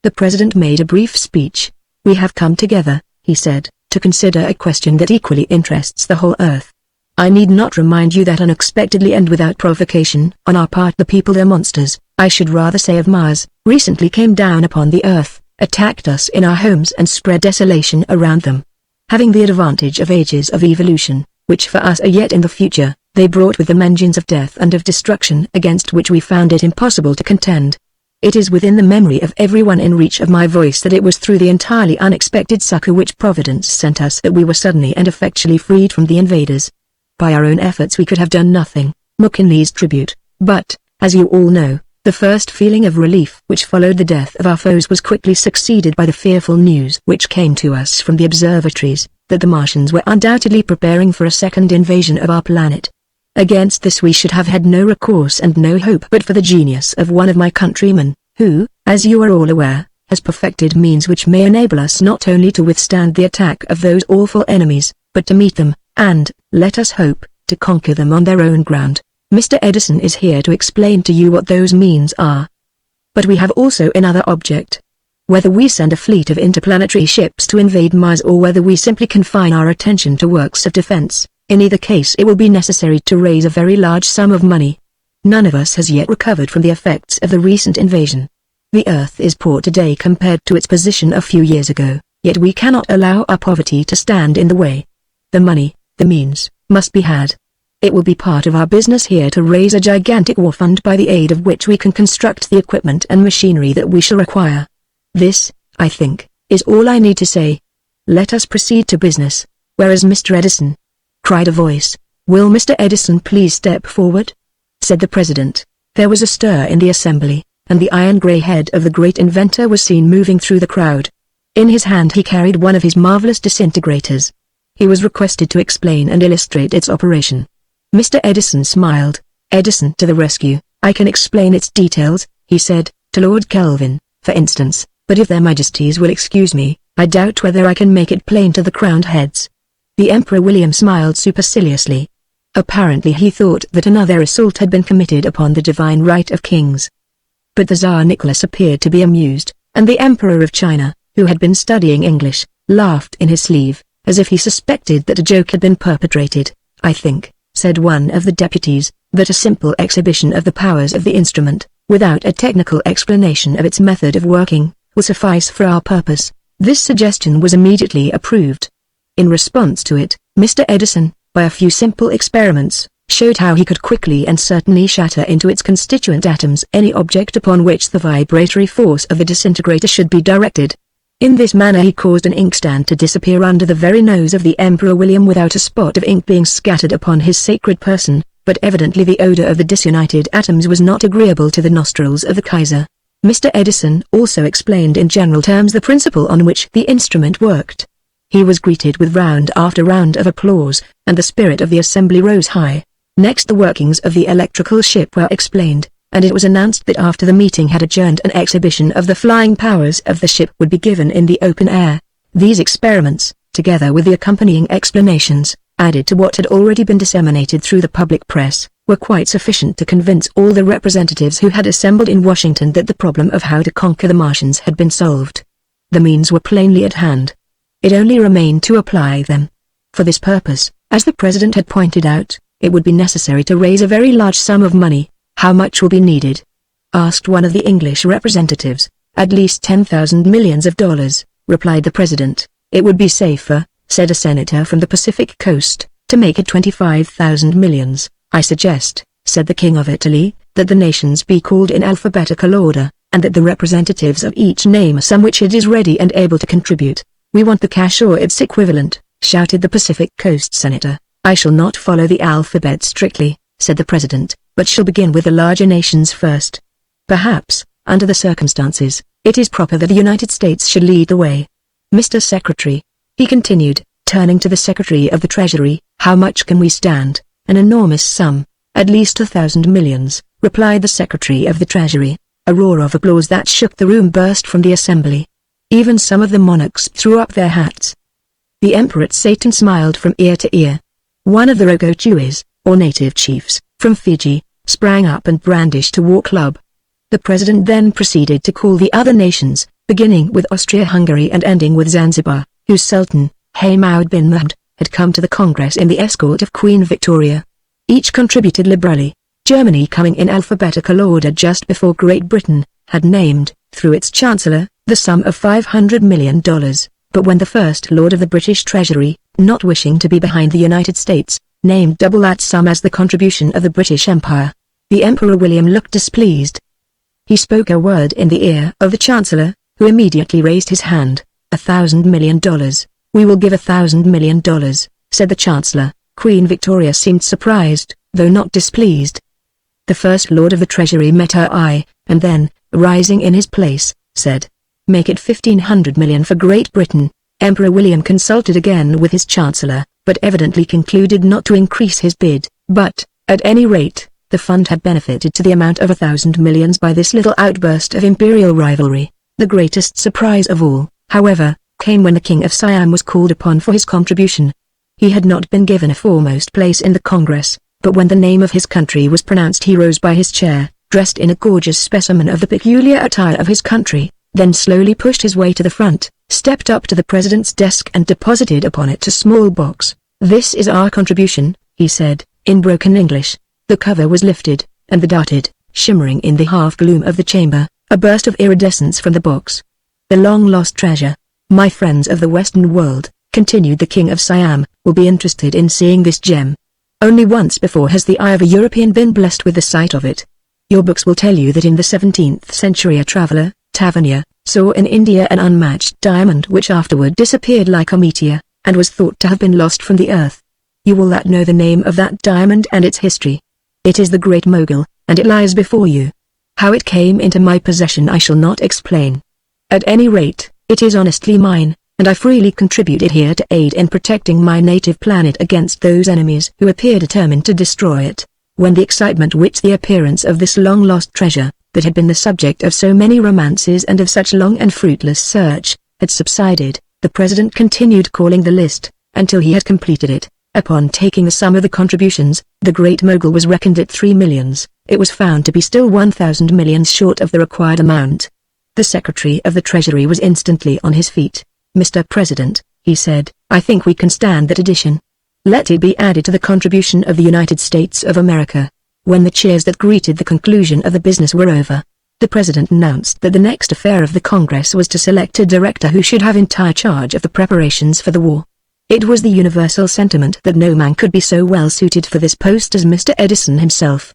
The President made a brief speech. "We have come together," he said, "to consider a question that equally interests the whole earth. I need not remind you that unexpectedly and without provocation on our part the people are monsters, I should rather say of Mars, recently came down upon the earth, attacked us in our homes and spread desolation around them. Having the advantage of ages of evolution, which for us are yet in the future, they brought with them engines of death and of destruction against which we found it impossible to contend. It is within the memory of everyone in reach of my voice that it was through the entirely unexpected succor which Providence sent us that we were suddenly and effectually freed from the invaders. By our own efforts we could have done nothing, McKinley's tribute, but, as you all know, the first feeling of relief which followed the death of our foes was quickly succeeded by the fearful news which came to us from the observatories, that the Martians were undoubtedly preparing for a second invasion of our planet. Against this we should have had no recourse and no hope but for the genius of one of my countrymen, who, as you are all aware, has perfected means which may enable us not only to withstand the attack of those awful enemies, but to meet them, and, let us hope, to conquer them on their own ground. Mr. Edison is here to explain to you what those means are. But we have also another object. Whether we send a fleet of interplanetary ships to invade Mars or whether we simply confine our attention to works of defense, In either case it will be necessary to raise a very large sum of money. None of us has yet recovered from the effects of the recent invasion. The earth is poor today compared to its position a few years ago, yet we cannot allow our poverty to stand in the way. The money, the means, must be had. It will be part of our business here to raise a gigantic war fund by the aid of which we can construct the equipment and machinery that we shall require. This, I think, is all I need to say. Let us proceed to business. Where is Mr. Edison? Cried a voice. Will Mr. Edison please step forward? Said the president. There was a stir in the assembly, and the iron-gray head of the great inventor was seen moving through the crowd. In his hand he carried one of his marvelous disintegrators. He was requested to explain and illustrate its operation. Mr. Edison smiled. Edison to the rescue. I can explain its details, he said, to Lord Kelvin, for instance, but if their majesties will excuse me, I doubt whether I can make it plain to the crowned heads. The Emperor William smiled superciliously. Apparently he thought that another assault had been committed upon the divine right of kings. But the Tsar Nicholas appeared to be amused, and the Emperor of China, who had been studying English, laughed in his sleeve, as if he suspected that a joke had been perpetrated. I think, said one of the deputies, that a simple exhibition of the powers of the instrument, without a technical explanation of its method of working, will suffice for our purpose. This suggestion was immediately approved. In response to it, Mr. Edison, by a few simple experiments, showed how he could quickly and certainly shatter into its constituent atoms any object upon which the vibratory force of the disintegrator should be directed. In this manner he caused an inkstand to disappear under the very nose of the Emperor William without a spot of ink being scattered upon his sacred person, but evidently the odor of the disunited atoms was not agreeable to the nostrils of the Kaiser. Mr. Edison also explained in general terms the principle on which the instrument worked. He was greeted with round after round of applause, and the spirit of the assembly rose high. Next the workings of the electrical ship were explained, and it was announced that after the meeting had adjourned an exhibition of the flying powers of the ship would be given in the open air. These experiments, together with the accompanying explanations, added to what had already been disseminated through the public press, were quite sufficient to convince all the representatives who had assembled in Washington that the problem of how to conquer the Martians had been solved. The means were plainly at hand. It only remained to apply them. For this purpose, as the president had pointed out, it would be necessary to raise a very large sum of money. How much will be needed? Asked one of the English representatives. At least 10,000 millions of dollars, replied the president. It would be safer, said a senator from the Pacific coast, to make it 25,000 millions. I suggest, said the King of Italy, that the nations be called in alphabetical order, and that the representatives of each name a sum which it is ready and able to contribute. We want the cash or its equivalent, shouted the Pacific Coast senator. I shall not follow the alphabet strictly, said the president, but shall begin with the larger nations first. Perhaps, under the circumstances, it is proper that the United States should lead the way. Mr. Secretary, he continued, turning to the Secretary of the Treasury, how much can we stand? An enormous sum, at least 1,000 millions, replied the Secretary of the Treasury. A roar of applause that shook the room burst from the assembly. Even some of the monarchs threw up their hats. The Emperor Satan smiled from ear to ear. One of the Rogochuis, or native chiefs, from Fiji, sprang up and brandished a war club. The president then proceeded to call the other nations, beginning with Austria-Hungary and ending with Zanzibar, whose Sultan, Hamoud bin Mahmud, had come to the Congress in the escort of Queen Victoria. Each contributed liberally. Germany, coming in alphabetical order just before Great Britain, had named, through its Chancellor, the sum of $500 million, but when the First Lord of the British Treasury, not wishing to be behind the United States, named double that sum as the contribution of the British Empire, the Emperor William looked displeased. He spoke a word in the ear of the Chancellor, who immediately raised his hand. $1,000 million. We will give $1,000 million, said the Chancellor. Queen Victoria seemed surprised, though not displeased. The First Lord of the Treasury met her eye, and then, rising in his place, said, make it 1,500 million for Great Britain. Emperor William consulted again with his Chancellor, but evidently concluded not to increase his bid. But, at any rate, the fund had benefited to the amount of 1,000 millions by this little outburst of imperial rivalry. The greatest surprise of all, however, came when the King of Siam was called upon for his contribution. He had not been given a foremost place in the Congress, but when the name of his country was pronounced he rose by his chair, dressed in a gorgeous specimen of the peculiar attire of his country, then slowly pushed his way to the front, stepped up to the president's desk and deposited upon it a small box. "This is our contribution," he said, in broken English. The cover was lifted, and there darted, shimmering in the half-gloom of the chamber, a burst of iridescence from the box. "The long-lost treasure. My friends of the Western world," continued the King of Siam, "will be interested in seeing this gem. Only once before has the eye of a European been blessed with the sight of it. Your books will tell you that in the 17th century a traveler, Tavernier, saw in India an unmatched diamond which afterward disappeared like a meteor, and was thought to have been lost from the earth. You will know the name of that diamond and its history. It is the Great Mogul, and it lies before you. How it came into my possession I shall not explain. At any rate, it is honestly mine, and I freely contribute it here to aid in protecting my native planet against those enemies who appear determined to destroy it." When the excitement which the appearance of this long-lost treasure, that had been the subject of so many romances and of such long and fruitless search, had subsided, the President continued calling the list, until he had completed it. Upon taking the sum of the contributions, the Great Mogul was reckoned at 3 millions. It was found to be still 1,000 millions short of the required amount. The Secretary of the Treasury was instantly on his feet. "Mr. President," he said, "I think we can stand that addition. Let it be added to the contribution of the United States of America." When the cheers that greeted the conclusion of the business were over, the President announced that the next affair of the Congress was to select a director who should have entire charge of the preparations for the war. It was the universal sentiment that no man could be so well suited for this post as Mr. Edison himself.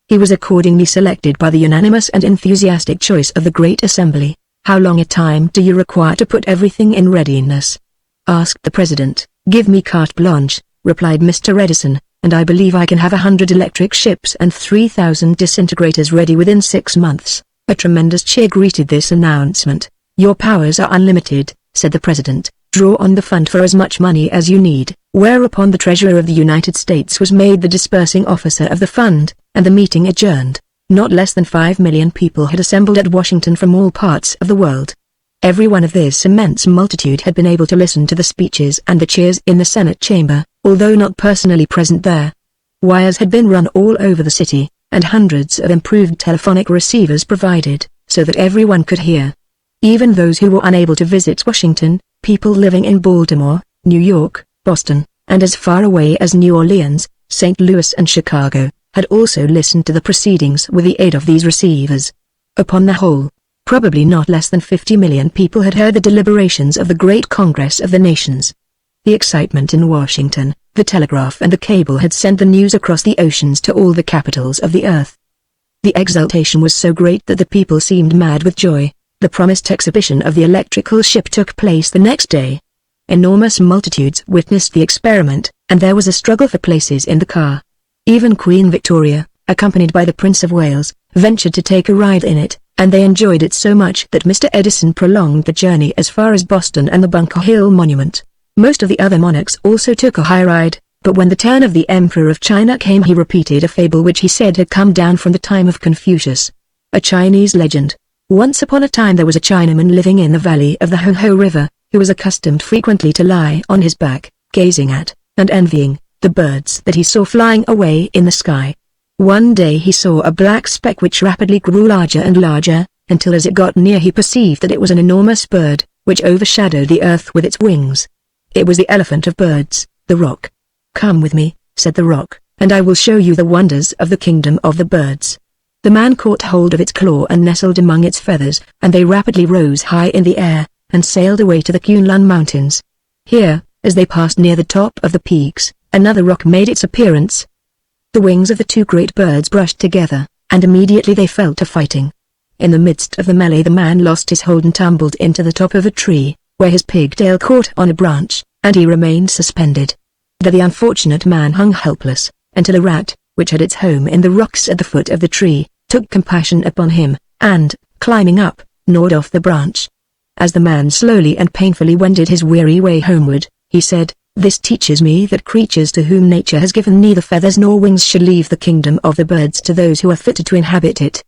He was accordingly selected by the unanimous and enthusiastic choice of the Great Assembly. "How long a time do you require to put everything in readiness?" asked the President. "Give me carte blanche," replied Mr. Edison, "and I believe I can have 100 electric ships and 3,000 disintegrators ready within 6 months. A tremendous cheer greeted this announcement. "Your powers are unlimited," said the President. "Draw on the fund for as much money as you need," whereupon the Treasurer of the United States was made the dispersing officer of the fund, and the meeting adjourned. Not less than 5 million people had assembled at Washington from all parts of the world. Every one of this immense multitude had been able to listen to the speeches and the cheers in the Senate chamber, although not personally present there. Wires had been run all over the city, and hundreds of improved telephonic receivers provided, so that everyone could hear. Even those who were unable to visit Washington, people living in Baltimore, New York, Boston, and as far away as New Orleans, St. Louis and Chicago, had also listened to the proceedings with the aid of these receivers. Upon the whole, probably not less than 50 million people had heard the deliberations of the Great Congress of the Nations. The excitement in Washington, the telegraph and the cable had sent the news across the oceans to all the capitals of the earth. The exultation was so great that the people seemed mad with joy. The promised exhibition of the electrical ship took place the next day. Enormous multitudes witnessed the experiment, and there was a struggle for places in the car. Even Queen Victoria, accompanied by the Prince of Wales, ventured to take a ride in it, and they enjoyed it so much that Mr. Edison prolonged the journey as far as Boston and the Bunker Hill Monument. Most of the other monarchs also took a high ride, but when the turn of the Emperor of China came he repeated a fable which he said had come down from the time of Confucius. A Chinese legend. Once upon a time there was a Chinaman living in the valley of the Ho-Ho River, who was accustomed frequently to lie on his back, gazing at, and envying, the birds that he saw flying away in the sky. One day he saw a black speck which rapidly grew larger and larger, until as it got near he perceived that it was an enormous bird, which overshadowed the earth with its wings. It was the elephant of birds, the roc. "Come with me," said the roc, "and I will show you the wonders of the kingdom of the birds." The man caught hold of its claw and nestled among its feathers, and they rapidly rose high in the air, and sailed away to the Kunlun Mountains. Here, as they passed near the top of the peaks, another roc made its appearance. The wings of the two great birds brushed together, and immediately they fell to fighting. In the midst of the melee the man lost his hold and tumbled into the top of a tree, where his pigtail caught on a branch, and he remained suspended. There the unfortunate man hung helpless, until a rat, which had its home in the rocks at the foot of the tree, took compassion upon him, and, climbing up, gnawed off the branch. As the man slowly and painfully wended his weary way homeward, he said, "This teaches me that creatures to whom nature has given neither feathers nor wings should leave the kingdom of the birds to those who are fitted to inhabit it."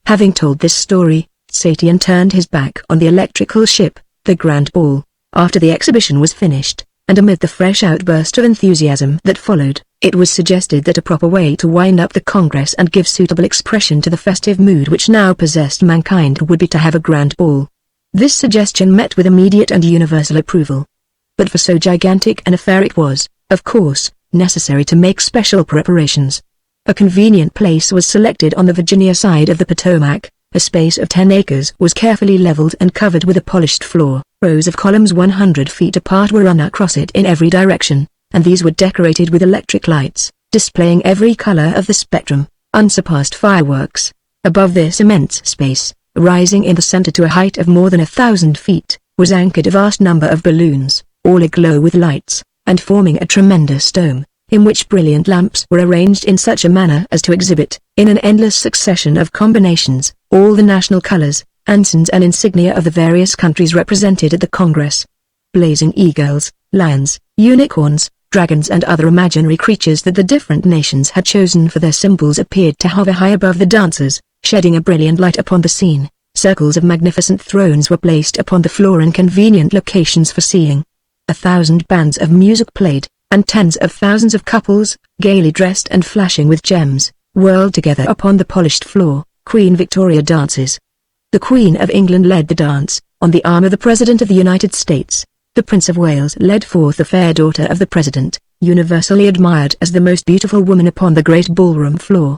Having told this story, Satian turned his back on the electrical ship, the Grand Ball, after the exhibition was finished, and amid the fresh outburst of enthusiasm that followed, it was suggested that a proper way to wind up the Congress and give suitable expression to the festive mood which now possessed mankind would be to have a Grand Ball. This suggestion met with immediate and universal approval. But for so gigantic an affair it was, of course, necessary to make special preparations. A convenient place was selected on the Virginia side of the Potomac. A space of 10 acres was carefully leveled and covered with a polished floor. Rows of columns 100 feet apart were run across it in every direction, and these were decorated with electric lights, displaying every color of the spectrum, unsurpassed fireworks. Above this immense space, rising in the center to a height of more than 1,000 feet, was anchored a vast number of balloons, all aglow with lights, and forming a tremendous dome, in which brilliant lamps were arranged in such a manner as to exhibit, in an endless succession of combinations, all the national colors, ensigns and insignia of the various countries represented at the Congress. Blazing eagles, lions, unicorns, dragons and other imaginary creatures that the different nations had chosen for their symbols appeared to hover high above the dancers, shedding a brilliant light upon the scene. Circles of magnificent thrones were placed upon the floor in convenient locations for seeing. 1,000 bands of music played, and tens of thousands of couples, gaily dressed and flashing with gems, whirled together upon the polished floor. Queen Victoria dances. The Queen of England led the dance, on the arm of the President of the United States. The Prince of Wales led forth the fair daughter of the President, universally admired as the most beautiful woman upon the great ballroom floor.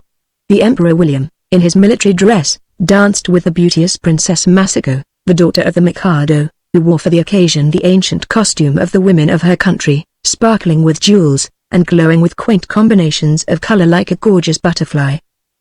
The Emperor William, in his military dress, danced with the beauteous Princess Masako, the daughter of the Mikado, who wore for the occasion the ancient costume of the women of her country, sparkling with jewels, and glowing with quaint combinations of color like a gorgeous butterfly.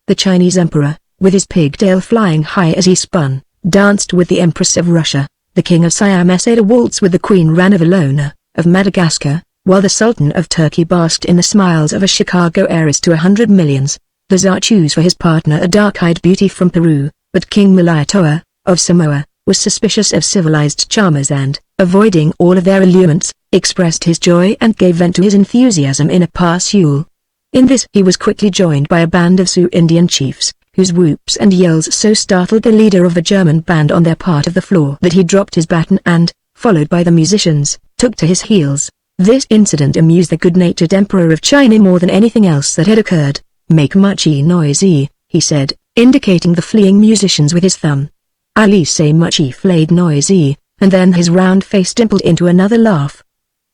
The Chinese Emperor, with his pigtail flying high as he spun, danced with the Empress of Russia. The King of Siam essayed a waltz with the Queen Ranavalona, of Madagascar, while the Sultan of Turkey basked in the smiles of a Chicago heiress to 100 millions. The Tsar chose for his partner a dark-eyed beauty from Peru, but King Malaiatoa, of Samoa, was suspicious of civilized charmers and, avoiding all of their allurements, expressed his joy and gave vent to his enthusiasm in a pas-seul. In this he was quickly joined by a band of Sioux Indian chiefs, whose whoops and yells so startled the leader of the German band on their part of the floor that he dropped his baton and, followed by the musicians, took to his heels. This incident amused the good-natured Emperor of China more than anything else that had occurred. "Make muchy noisy," he said, indicating the fleeing musicians with his thumb. Ali say muchy flayed noisy, and then his round face dimpled into another laugh.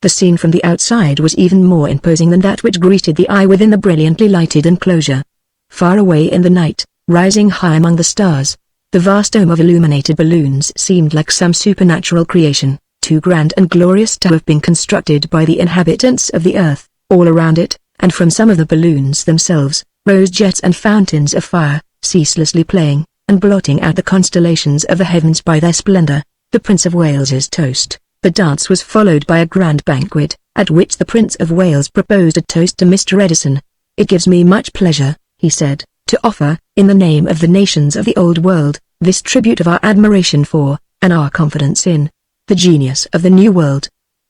The scene from the outside was even more imposing than that which greeted the eye within the brilliantly lighted enclosure. Far away in the night, rising high among the stars, the vast dome of illuminated balloons seemed like some supernatural creation, too grand and glorious to have been constructed by the inhabitants of the earth. All around it, and from some of the balloons themselves, rose jets and fountains of fire, ceaselessly playing, and blotting out the constellations of the heavens by their splendor. The Prince of Wales's toast. The dance was followed by a grand banquet, at which the Prince of Wales proposed a toast to Mr. Edison. "It gives me much pleasure," he said, "to offer, in the name of the nations of the Old World, this tribute of our admiration for, and our confidence in, the genius of the New World.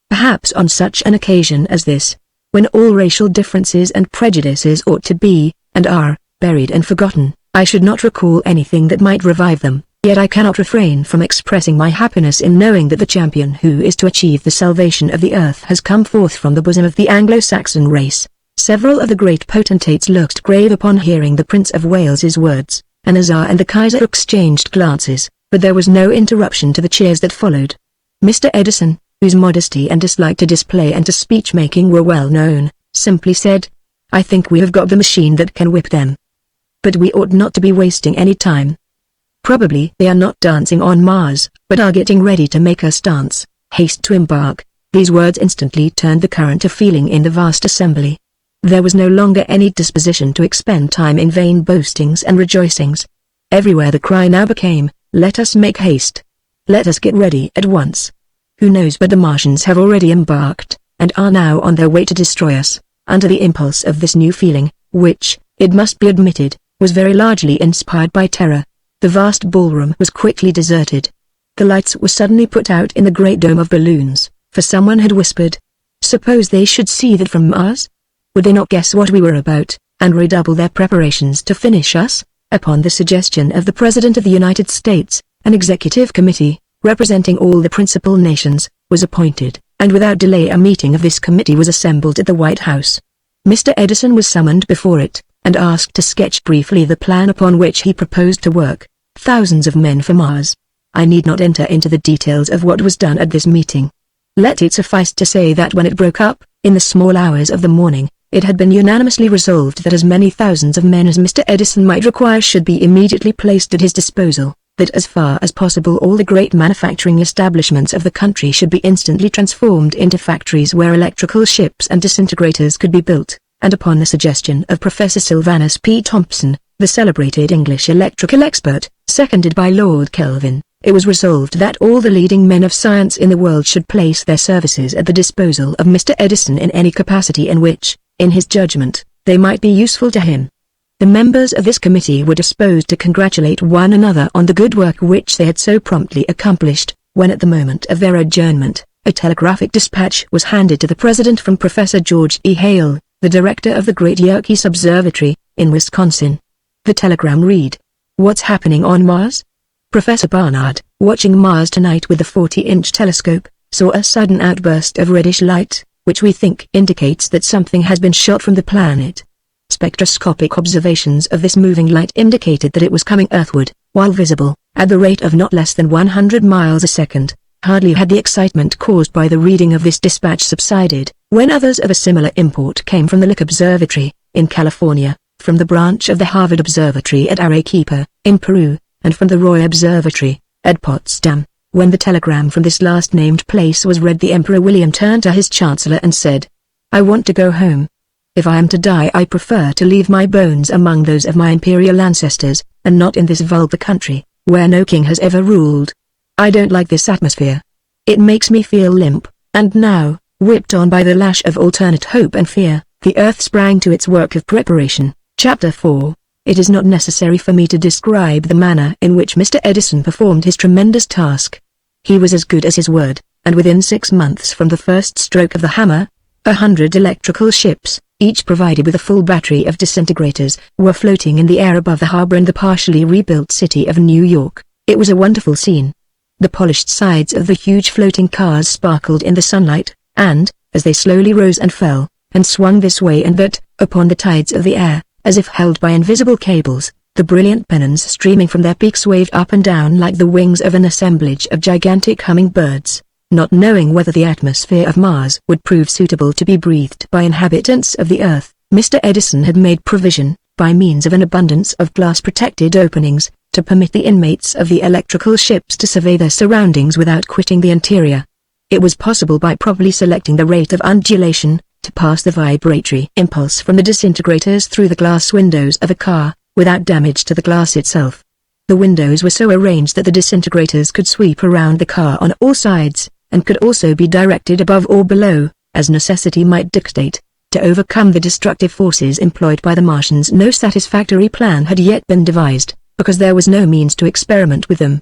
Perhaps on such an occasion as this, when all racial differences and prejudices ought to be, and are, buried and forgotten, I should not recall anything that might revive them, yet I cannot refrain from expressing my happiness in knowing that the champion who is to achieve the salvation of the earth has come forth from the bosom of the Anglo-Saxon race." Several of the great potentates looked grave upon hearing the Prince of Wales's words, and the Tsar and the Kaiser exchanged glances, but there was no interruption to the cheers that followed. Mr. Edison, whose modesty and dislike to display and to speech-making were well known, simply said, "I think we have got the machine that can whip them. But we ought not to be wasting any time. Probably they are not dancing on Mars, but are getting ready to make us dance. Haste to embark." These words instantly turned the current of feeling in the vast assembly. There was no longer any disposition to expend time in vain boastings and rejoicings. Everywhere the cry now became, "Let us make haste. Let us get ready at once. Who knows but the Martians have already embarked, and are now on their way to destroy us." Under the impulse of this new feeling, which, it must be admitted, was very largely inspired by terror, the vast ballroom was quickly deserted. The lights were suddenly put out in the great dome of balloons, for someone had whispered, "Suppose they should see that from Mars? Would they not guess what we were about, and redouble their preparations to finish us?" Upon the suggestion of the President of the United States, an executive committee, representing all the principal nations, was appointed, and without delay a meeting of this committee was assembled at the White House. Mr. Edison was summoned before it, and asked to sketch briefly the plan upon which he proposed to work. Thousands of men for Mars. I need not enter into the details of what was done at this meeting. Let it suffice to say that when it broke up, In the small hours of the morning, it had been unanimously resolved that as many thousands of men as Mr. Edison might require should be immediately placed at his disposal, that as far as possible all the great manufacturing establishments of the country should be instantly transformed into factories where electrical ships and disintegrators could be built, and upon the suggestion of Professor Sylvanus P. Thompson, the celebrated English electrical expert, seconded by Lord Kelvin, it was resolved that all the leading men of science in the world should place their services at the disposal of Mr. Edison in any capacity in which, in his judgment, they might be useful to him. The members of this committee were disposed to congratulate one another on the good work which they had so promptly accomplished, when at the moment of their adjournment, a telegraphic dispatch was handed to the president from Professor George E. Hale, the director of the Great Yerkes Observatory, in Wisconsin. The telegram read, "What's happening on Mars? Professor Barnard, watching Mars tonight with the 40-inch telescope, saw a sudden outburst of reddish light, which we think indicates that something has been shot from the planet. Spectroscopic observations of this moving light indicated that it was coming earthward, while visible, at the rate of not less than 100 miles a second. Hardly had the excitement caused by the reading of this dispatch subsided, when others of a similar import came from the Lick Observatory, in California, from the branch of the Harvard Observatory at Arequipa, in Peru, and from the Roy Observatory, at Potsdam. When the telegram from this last-named place was read, the Emperor William turned to his Chancellor and said, "I want to go home. If I am to die, I prefer to leave my bones among those of my imperial ancestors, and not in this vulgar country, where no king has ever ruled. I don't like this atmosphere. It makes me feel limp." And now, whipped on by the lash of alternate hope and fear, the earth sprang to its work of preparation. Chapter 4. It is not necessary for me to describe the manner in which Mr. Edison performed his tremendous task. He was as good as his word, and within 6 months from the first stroke of the hammer, 100 electrical ships, each provided with a full battery of disintegrators, were floating in the air above the harbor in the partially rebuilt city of New York. It was a wonderful scene. The polished sides of the huge floating cars sparkled in the sunlight, and, as they slowly rose and fell, and swung this way and that, upon the tides of the air, as if held by invisible cables, the brilliant pennons streaming from their peaks waved up and down like the wings of an assemblage of gigantic humming-birds. Not knowing whether the atmosphere of Mars would prove suitable to be breathed by inhabitants of the Earth, Mr. Edison had made provision, by means of an abundance of glass-protected openings, to permit the inmates of the electrical ships to survey their surroundings without quitting the interior. It was possible, by properly selecting the rate of undulation, to pass the vibratory impulse from the disintegrators through the glass windows of a car, without damage to the glass itself. The windows were so arranged that the disintegrators could sweep around the car on all sides, and could also be directed above or below, as necessity might dictate. To overcome the destructive forces employed by the Martians, no satisfactory plan had yet been devised, because there was no means to experiment with them.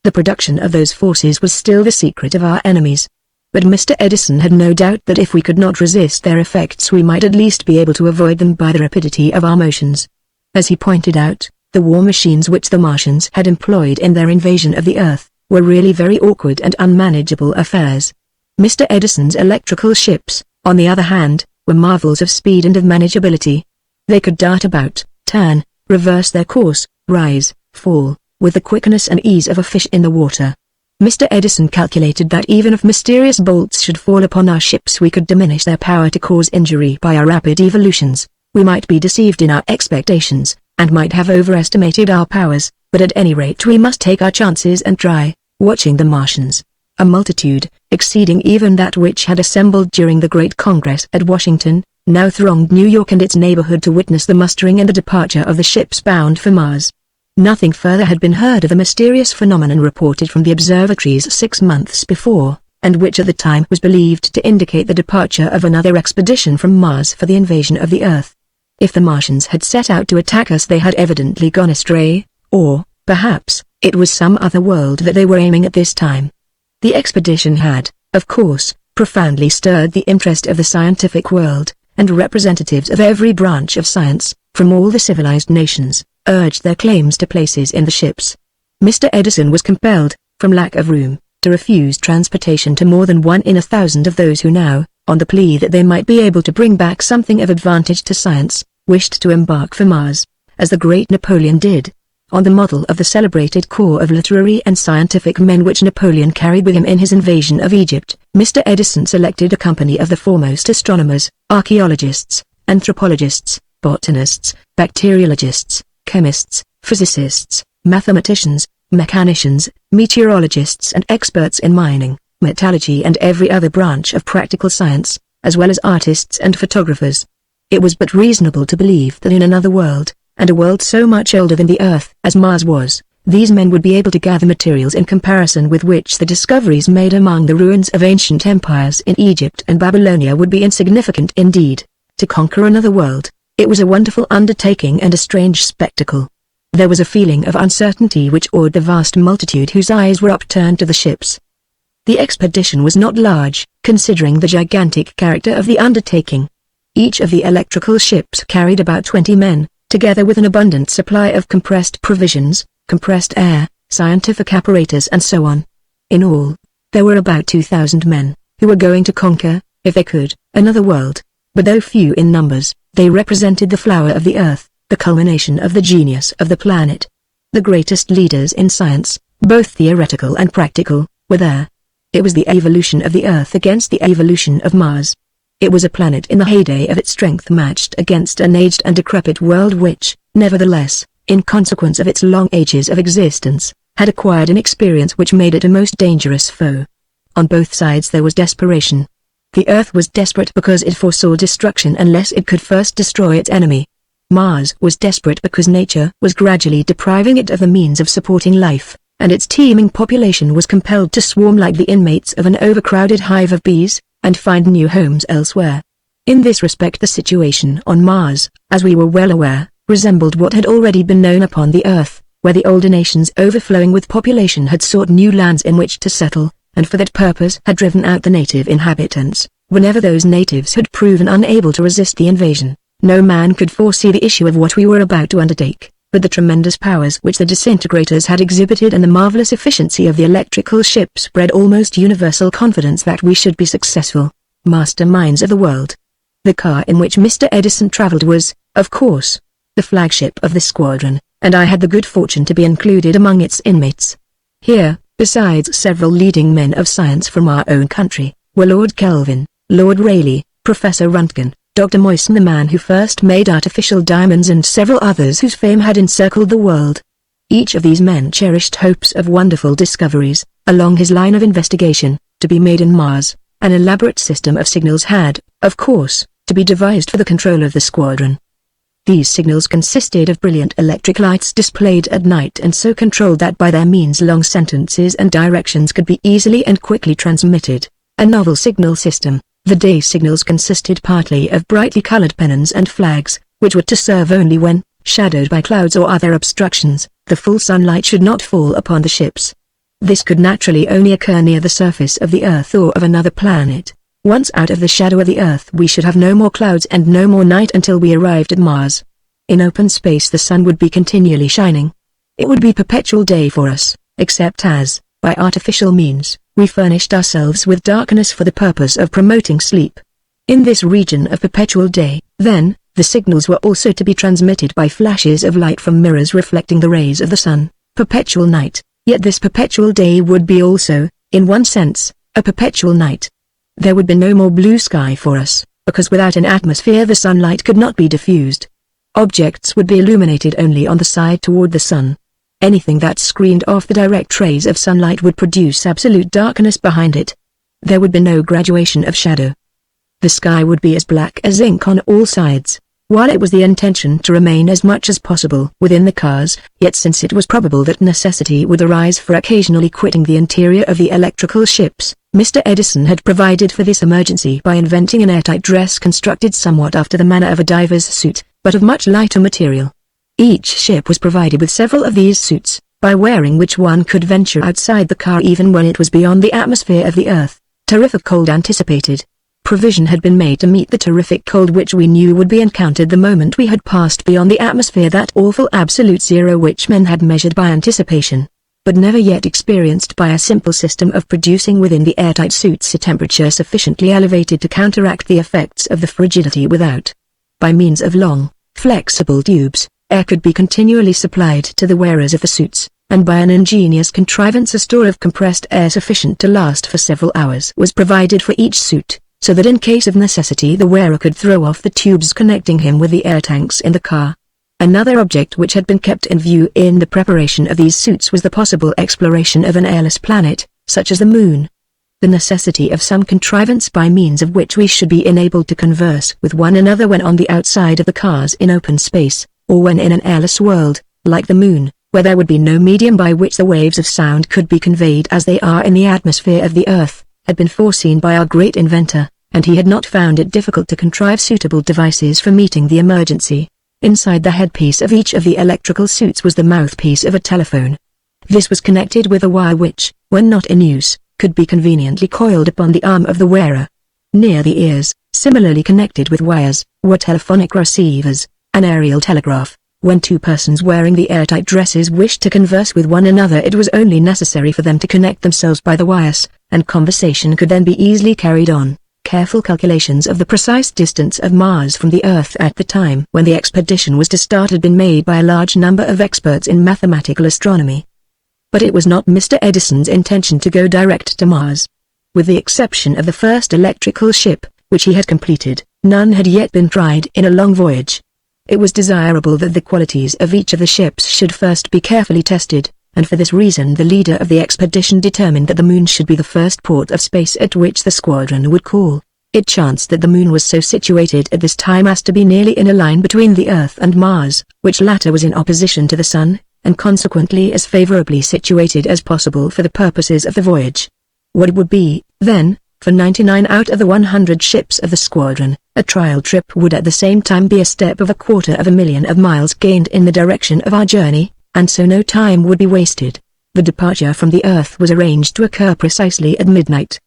The production of those forces was still the secret of our enemies. But Mr. Edison had no doubt that if we could not resist their effects, we might at least be able to avoid them by the rapidity of our motions. As he pointed out, the war machines which the Martians had employed in their invasion of the Earth were really very awkward and unmanageable affairs. Mr. Edison's electrical ships, on the other hand, were marvels of speed and of manageability. They could dart about, turn, reverse their course, rise, fall, with the quickness and ease of a fish in the water. Mr. Edison calculated that even if mysterious bolts should fall upon our ships, we could diminish their power to cause injury by our rapid evolutions. We might be deceived in our expectations, and might have overestimated our powers, but at any rate we must take our chances and try. Watching the Martians, a multitude, exceeding even that which had assembled during the great Congress at Washington, now thronged New York and its neighborhood to witness the mustering and the departure of the ships bound for Mars. Nothing further had been heard of the mysterious phenomenon reported from the observatories 6 months before, and which at the time was believed to indicate the departure of another expedition from Mars for the invasion of the Earth. If the Martians had set out to attack us, they had evidently gone astray, or, perhaps, it was some other world that they were aiming at this time. The expedition had, of course, profoundly stirred the interest of the scientific world, and representatives of every branch of science, from all the civilized nations, urged their claims to places in the ships. Mr. Edison was compelled, from lack of room, to refuse transportation to more than 1 in 1,000 of those who now, on the plea that they might be able to bring back something of advantage to science, wished to embark for Mars, as the great Napoleon did. on the model of the celebrated corps of literary and scientific men which Napoleon carried with him in his invasion of Egypt. Mr. Edison selected a company of the foremost astronomers, archaeologists, anthropologists, botanists, bacteriologists, chemists, physicists, mathematicians, mechanicians, meteorologists and experts in mining, metallurgy and every other branch of practical science, as well as artists and photographers. It was but reasonable to believe that in another world, and a world so much older than the Earth as Mars was, these men would be able to gather materials in comparison with which the discoveries made among the ruins of ancient empires in Egypt and Babylonia would be insignificant indeed. To conquer another world, it was a wonderful undertaking and a strange spectacle. There was a feeling of uncertainty which awed the vast multitude whose eyes were upturned to the ships. The expedition was not large, considering the gigantic character of the undertaking. Each of the electrical ships carried about 20 men, together with an abundant supply of compressed provisions, compressed air, scientific apparatus and so on. In all, there were about 2,000 men, who were going to conquer, if they could, another world. But though few in numbers, they represented the flower of the earth, the culmination of the genius of the planet. The greatest leaders in science, both theoretical and practical, were there. It was the evolution of the earth against the evolution of Mars. It was a planet in the heyday of its strength matched against an aged and decrepit world which, nevertheless, in consequence of its long ages of existence, had acquired an experience which made it a most dangerous foe. On both sides there was desperation. The Earth was desperate because it foresaw destruction unless it could first destroy its enemy. Mars was desperate because nature was gradually depriving it of the means of supporting life, and its teeming population was compelled to swarm like the inmates of an overcrowded hive of bees, and find new homes elsewhere. In this respect the situation on Mars, as we were well aware, resembled what had already been known upon the Earth, where the older nations overflowing with population had sought new lands in which to settle, and for that purpose had driven out the native inhabitants. Whenever those natives had proven unable to resist the invasion, no man could foresee the issue of what we were about to undertake, but the tremendous powers which the disintegrators had exhibited and the marvelous efficiency of the electrical ships bred almost universal confidence that we should be successful, masterminds of the world. The car in which Mr. Edison traveled was, of course, the flagship of the squadron, and I had the good fortune to be included among its inmates. Here, besides several leading men of science from our own country, were Lord Kelvin, Lord Rayleigh, Professor Röntgen, Dr. Moissan the man who first made artificial diamonds and several others whose fame had encircled the world. Each of these men cherished hopes of wonderful discoveries, along his line of investigation, to be made in Mars. An elaborate system of signals had, of course, to be devised for the control of the squadron. These signals consisted of brilliant electric lights displayed at night and so controlled that by their means long sentences and directions could be easily and quickly transmitted. A novel signal system. The day signals consisted partly of brightly colored pennons and flags, which were to serve only when, shadowed by clouds or other obstructions, the full sunlight should not fall upon the ships. This could naturally only occur near the surface of the Earth or of another planet. Once out of the shadow of the Earth we should have no more clouds and no more night until we arrived at Mars. In open space the sun would be continually shining. It would be perpetual day for us, except as, by artificial means, we furnished ourselves with darkness for the purpose of promoting sleep. In this region of perpetual day, then, the signals were also to be transmitted by flashes of light from mirrors reflecting the rays of the sun. Perpetual night, yet this perpetual day would be also, in one sense, a perpetual night. There would be no more blue sky for us, because without an atmosphere the sunlight could not be diffused. Objects would be illuminated only on the side toward the sun. Anything that screened off the direct rays of sunlight would produce absolute darkness behind it. There would be no graduation of shadow. The sky would be as black as ink on all sides. While it was the intention to remain as much as possible within the cars, yet since it was probable that necessity would arise for occasionally quitting the interior of the electrical ships, Mr. Edison had provided for this emergency by inventing an airtight dress constructed somewhat after the manner of a diver's suit, but of much lighter material. Each ship was provided with several of these suits, by wearing which one could venture outside the car even when it was beyond the atmosphere of the Earth. Terrific cold anticipated. Provision had been made to meet the terrific cold which we knew would be encountered the moment we had passed beyond the atmosphere, that awful absolute zero which men had measured by anticipation, but never yet experienced by a simple system of producing within the airtight suits a temperature sufficiently elevated to counteract the effects of the frigidity without. By means of long, flexible tubes, air could be continually supplied to the wearers of the suits, and by an ingenious contrivance a store of compressed air sufficient to last for several hours was provided for each suit, so that in case of necessity the wearer could throw off the tubes connecting him with the air tanks in the car. Another object which had been kept in view in the preparation of these suits was the possible exploration of an airless planet, such as the Moon. The necessity of some contrivance by means of which we should be enabled to converse with one another when on the outside of the cars in open space, or when in an airless world, like the Moon, where there would be no medium by which the waves of sound could be conveyed as they are in the atmosphere of the Earth, had been foreseen by our great inventor, and he had not found it difficult to contrive suitable devices for meeting the emergency. Inside the headpiece of each of the electrical suits was the mouthpiece of a telephone. This was connected with a wire which, when not in use, could be conveniently coiled upon the arm of the wearer. Near the ears, similarly connected with wires, were telephonic receivers, an aerial telegraph. When two persons wearing the airtight dresses wished to converse with one another it was only necessary for them to connect themselves by the wires, and conversation could then be easily carried on. Careful calculations of the precise distance of Mars from the Earth at the time when the expedition was to start had been made by a large number of experts in mathematical astronomy. But it was not Mr. Edison's intention to go direct to Mars. With the exception of the first electrical ship, which he had completed, none had yet been tried in a long voyage. It was desirable that the qualities of each of the ships should first be carefully tested, and for this reason the leader of the expedition determined that the Moon should be the first port of space at which the squadron would call. It chanced that the Moon was so situated at this time as to be nearly in a line between the Earth and Mars, which latter was in opposition to the Sun, and consequently as favorably situated as possible for the purposes of the voyage. What it would be, then, for 99 out of the 100 ships of the squadron, a trial trip would at the same time be a step of 250,000 of miles gained in the direction of our journey, and so no time would be wasted. The departure from the Earth was arranged to occur precisely at midnight.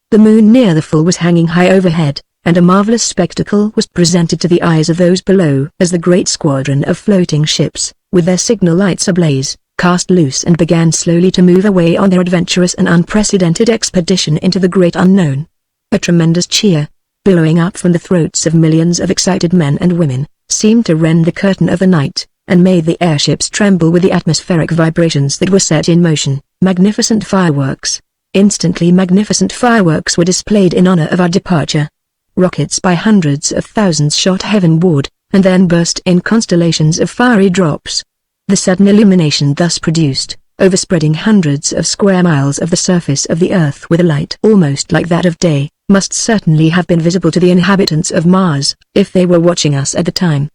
The Moon near the full was hanging high overhead, and a marvelous spectacle was presented to the eyes of those below as the great squadron of floating ships, with their signal lights ablaze, cast loose and began slowly to move away on their adventurous and unprecedented expedition into the great unknown. A tremendous cheer, billowing up from the throats of millions of excited men and women, seemed to rend the curtain of the night, and made the airships tremble with the atmospheric vibrations that were set in motion. Magnificent fireworks. Instantly magnificent fireworks were displayed in honor of our departure. Rockets by hundreds of thousands shot heavenward, and then burst in constellations of fiery drops. The sudden illumination thus produced, overspreading hundreds of square miles of the surface of the Earth with a light almost like that of day, must certainly have been visible to the inhabitants of Mars, if they were watching us at the time.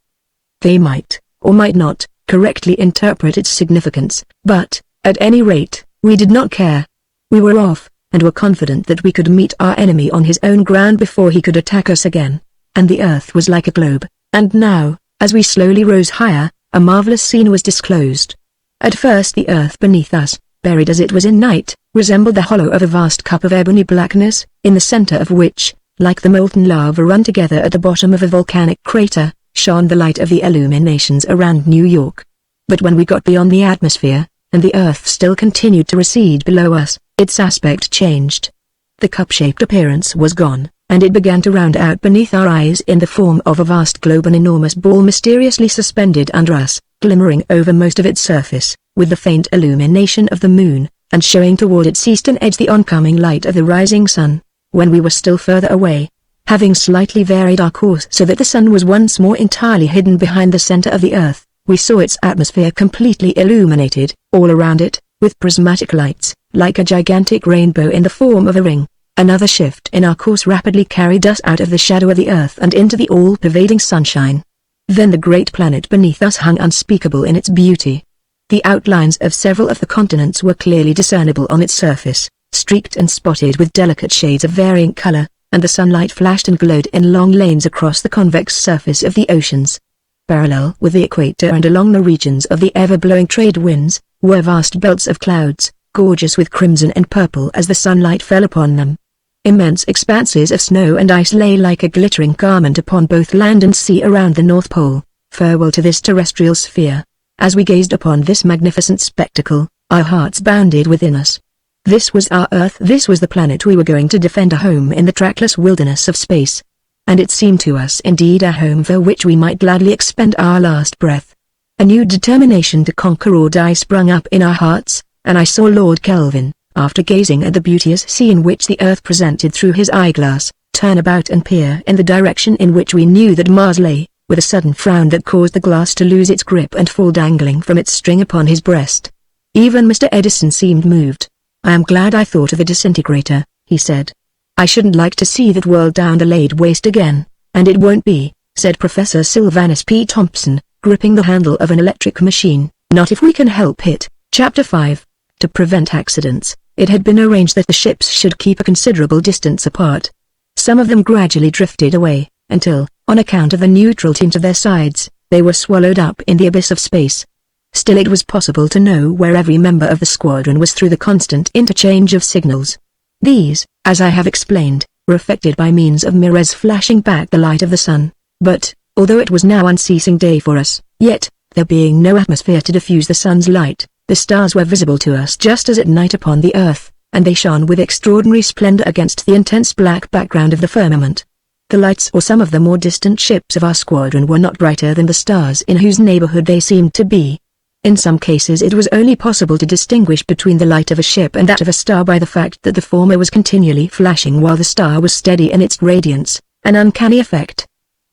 They might, or might not, correctly interpret its significance, but, at any rate, we did not care. We were off, and were confident that we could meet our enemy on his own ground before he could attack us again. And the Earth was like a globe, and now, as we slowly rose higher, a marvelous scene was disclosed. At first the Earth beneath us, buried as it was in night, resembled the hollow of a vast cup of ebony blackness, in the center of which, like the molten lava run together at the bottom of a volcanic crater, shone the light of the illuminations around New York. But when we got beyond the atmosphere, and the Earth still continued to recede below us, its aspect changed. The cup-shaped appearance was gone, and it began to round out beneath our eyes in the form of a vast globe, an enormous ball mysteriously suspended under us, glimmering over most of its surface, with the faint illumination of the Moon, and showing toward its eastern edge the oncoming light of the rising sun. When we were still further away, having slightly varied our course so that the sun was once more entirely hidden behind the center of the Earth, we saw its atmosphere completely illuminated, all around it, with prismatic lights, like a gigantic rainbow in the form of a ring. Another shift in our course rapidly carried us out of the shadow of the Earth and into the all-pervading sunshine. Then the great planet beneath us hung unspeakable in its beauty. The outlines of several of the continents were clearly discernible on its surface, streaked and spotted with delicate shades of varying color, and the sunlight flashed and glowed in long lanes across the convex surface of the oceans. Parallel with the equator and along the regions of the ever-blowing trade winds, were vast belts of clouds, gorgeous with crimson and purple as the sunlight fell upon them. Immense expanses of snow and ice lay like a glittering garment upon both land and sea around the North Pole. Farewell to this terrestrial sphere. As we gazed upon this magnificent spectacle, our hearts bounded within us. This was our Earth, this was the planet we were going to defend, a home in the trackless wilderness of space. And it seemed to us indeed a home for which we might gladly expend our last breath. A new determination to conquer or die sprung up in our hearts, and I saw Lord Kelvin, after gazing at the beauteous scene which the Earth presented through his eyeglass, turn about and peer in the direction in which we knew that Mars lay, with a sudden frown that caused the glass to lose its grip and fall dangling from its string upon his breast. Even Mr. Edison seemed moved. "I am glad I thought of the disintegrator," he said. "I shouldn't like to see that world down the laid waste again, and it won't be," said Professor Sylvanus P. Thompson, gripping the handle of an electric machine, "not if we can help it." Chapter 5. To prevent accidents, it had been arranged that the ships should keep a considerable distance apart. Some of them gradually drifted away, until, on account of the neutral tint of their sides, they were swallowed up in the abyss of space. Still it was possible to know where every member of the squadron was through the constant interchange of signals. These, as I have explained, were affected by means of mirrors flashing back the light of the sun. But, although it was now unceasing day for us, yet, there being no atmosphere to diffuse the sun's light, the stars were visible to us just as at night upon the earth, and they shone with extraordinary splendor against the intense black background of the firmament. The lights or some of the more distant ships of our squadron were not brighter than the stars in whose neighborhood they seemed to be. In some cases it was only possible to distinguish between the light of a ship and that of a star by the fact that the former was continually flashing while the star was steady in its radiance, an uncanny effect.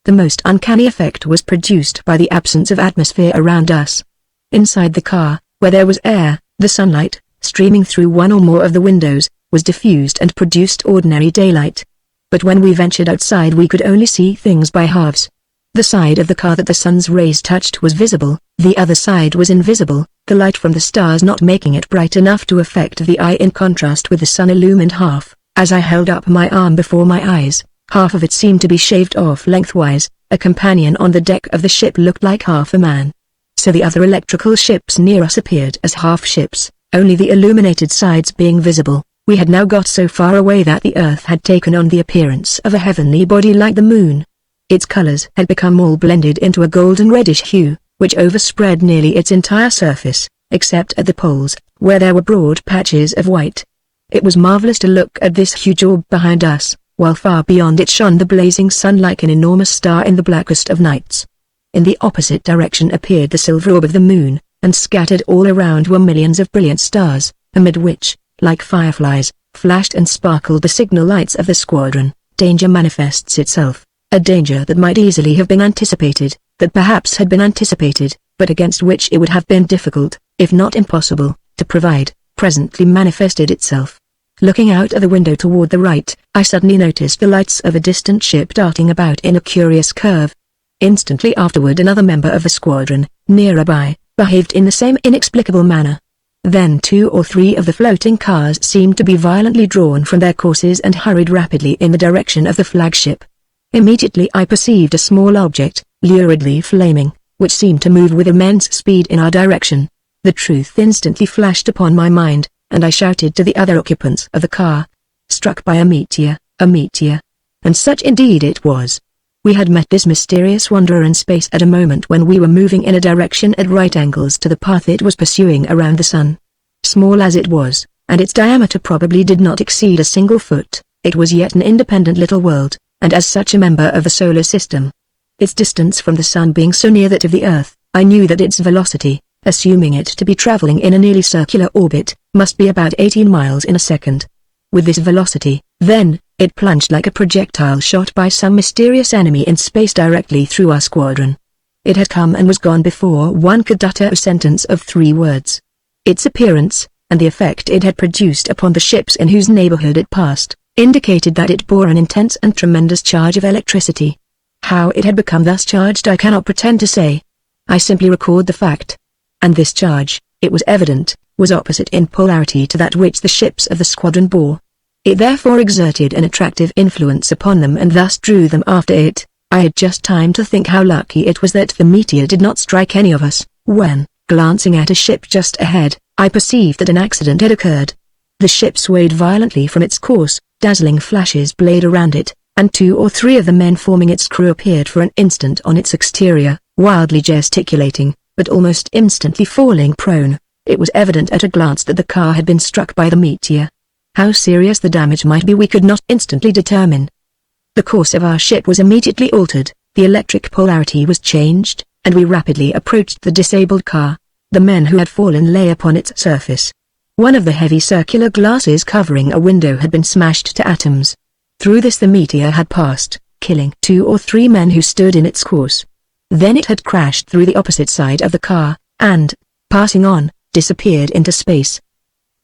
The most uncanny effect was produced by the absence of atmosphere around us. Inside the car, where there was air, the sunlight, streaming through one or more of the windows, was diffused and produced ordinary daylight. But when we ventured outside we could only see things by halves. The side of the car that the sun's rays touched was visible, the other side was invisible, the light from the stars not making it bright enough to affect the eye in contrast with the sun illumined half. As I held up my arm before my eyes, half of it seemed to be shaved off lengthwise. A companion on the deck of the ship looked like half a man. So the other electrical ships near us appeared as half ships, only the illuminated sides being visible. We had now got so far away that the earth had taken on the appearance of a heavenly body like the moon. Its colors had become all blended into a golden reddish hue, which overspread nearly its entire surface, except at the poles, where there were broad patches of white. It was marvelous to look at this huge orb behind us, while far beyond it shone the blazing sun like an enormous star in the blackest of nights. In the opposite direction appeared the silver orb of the moon, and scattered all around were millions of brilliant stars, amid which, like fireflies, flashed and sparkled the signal lights of the squadron. Danger manifests itself. A danger that might easily have been anticipated, that perhaps had been anticipated, but against which it would have been difficult, if not impossible, to provide, presently manifested itself. Looking out of the window toward the right, I suddenly noticed the lights of a distant ship darting about in a curious curve. Instantly afterward another member of the squadron, nearer by, behaved in the same inexplicable manner. Then 2 or 3 of the floating cars seemed to be violently drawn from their courses and hurried rapidly in the direction of the flagship. Immediately I perceived a small object, luridly flaming, which seemed to move with immense speed in our direction. The truth instantly flashed upon my mind, and I shouted to the other occupants of the car. Struck by a meteor, a meteor. And such indeed it was. We had met this mysterious wanderer in space at a moment when we were moving in a direction at right angles to the path it was pursuing around the sun. Small as it was, and its diameter probably did not exceed a single foot, it was yet an independent little world, and as such a member of the solar system. Its distance from the sun being so near that of the earth, I knew that its velocity, assuming it to be traveling in a nearly circular orbit, must be about 18 miles in a second. With this velocity, then, it plunged like a projectile shot by some mysterious enemy in space directly through our squadron. It had come and was gone before one could utter a sentence of 3 words. Its appearance, and the effect it had produced upon the ships in whose neighborhood it passed, indicated that it bore an intense and tremendous charge of electricity. How it had become thus charged I cannot pretend to say. I simply record the fact. And this charge, it was evident, was opposite in polarity to that which the ships of the squadron bore. It therefore exerted an attractive influence upon them and thus drew them after it. I had just time to think how lucky it was that the meteor did not strike any of us, when, glancing at a ship just ahead, I perceived that an accident had occurred. The ship swayed violently from its course, dazzling flashes blazed around it, and 2 or 3 of the men forming its crew appeared for an instant on its exterior, wildly gesticulating, but almost instantly falling prone. It was evident at a glance that the car had been struck by the meteor. How serious the damage might be we could not instantly determine. The course of our ship was immediately altered, the electric polarity was changed, and we rapidly approached the disabled car. The men who had fallen lay upon its surface. One of the heavy circular glasses covering a window had been smashed to atoms. Through this the meteor had passed, killing 2 or 3 men who stood in its course. Then it had crashed through the opposite side of the car, and, passing on, disappeared into space.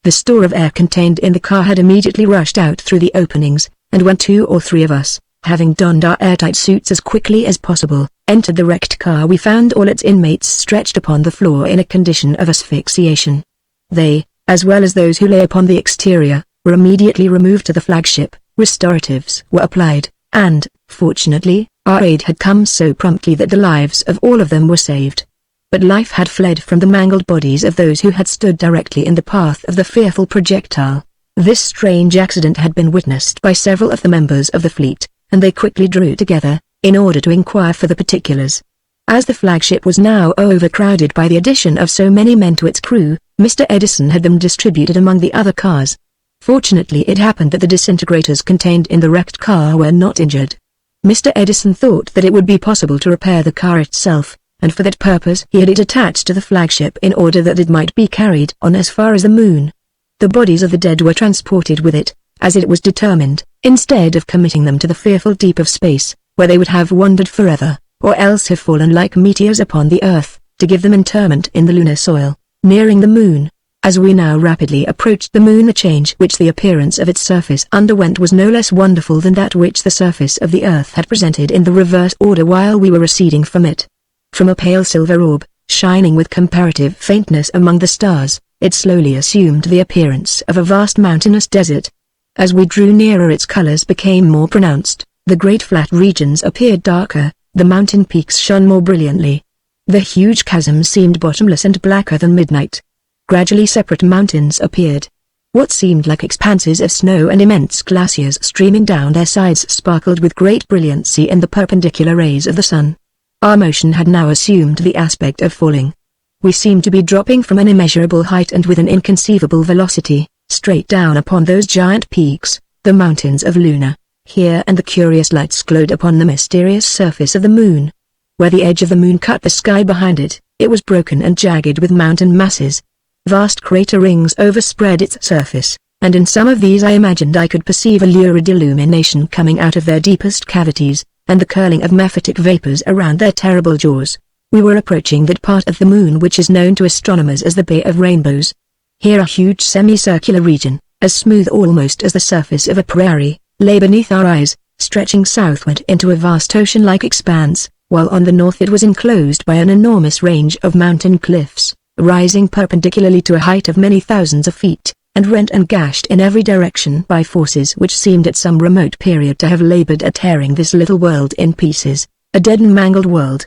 The store of air contained in the car had immediately rushed out through the openings, and when 2 or 3 of us, having donned our airtight suits as quickly as possible, entered the wrecked car, we found all its inmates stretched upon the floor in a condition of asphyxiation. They, as well as those who lay upon the exterior, were immediately removed to the flagship. Restoratives were applied, and, fortunately, our aid had come so promptly that the lives of all of them were saved. But life had fled from the mangled bodies of those who had stood directly in the path of the fearful projectile. This strange accident had been witnessed by several of the members of the fleet, and they quickly drew together, in order to inquire for the particulars. As the flagship was now overcrowded by the addition of so many men to its crew, Mr. Edison had them distributed among the other cars. Fortunately it happened that the disintegrators contained in the wrecked car were not injured. Mr. Edison thought that it would be possible to repair the car itself, and for that purpose he had it attached to the flagship in order that it might be carried on as far as the moon. The bodies of the dead were transported with it, as it was determined, instead of committing them to the fearful deep of space, where they would have wandered forever, or else have fallen like meteors upon the earth, to give them interment in the lunar soil, nearing the moon. As we now rapidly approached the moon, the change which the appearance of its surface underwent was no less wonderful than that which the surface of the earth had presented in the reverse order while we were receding from it. From a pale silver orb, shining with comparative faintness among the stars, it slowly assumed the appearance of a vast mountainous desert. As we drew nearer, its colors became more pronounced, the great flat regions appeared darker, the mountain peaks shone more brilliantly. The huge chasms seemed bottomless and blacker than midnight. Gradually separate mountains appeared. What seemed like expanses of snow and immense glaciers streaming down their sides sparkled with great brilliancy in the perpendicular rays of the sun. Our motion had now assumed the aspect of falling. We seemed to be dropping from an immeasurable height and with an inconceivable velocity, straight down upon those giant peaks, the mountains of Luna. Here and the curious lights glowed upon the mysterious surface of the moon. Where the edge of the moon cut the sky behind it, it was broken and jagged with mountain masses. Vast crater rings overspread its surface, and in some of these I imagined I could perceive a lurid illumination coming out of their deepest cavities, and the curling of mephitic vapors around their terrible jaws. We were approaching that part of the moon which is known to astronomers as the Bay of Rainbows. Here a huge semicircular region, as smooth almost as the surface of a prairie, lay beneath our eyes, stretching southward into a vast ocean-like expanse, while on the north it was enclosed by an enormous range of mountain cliffs, rising perpendicularly to a height of many thousands of feet, and rent and gashed in every direction by forces which seemed at some remote period to have labored at tearing this little world in pieces, a dead and mangled world.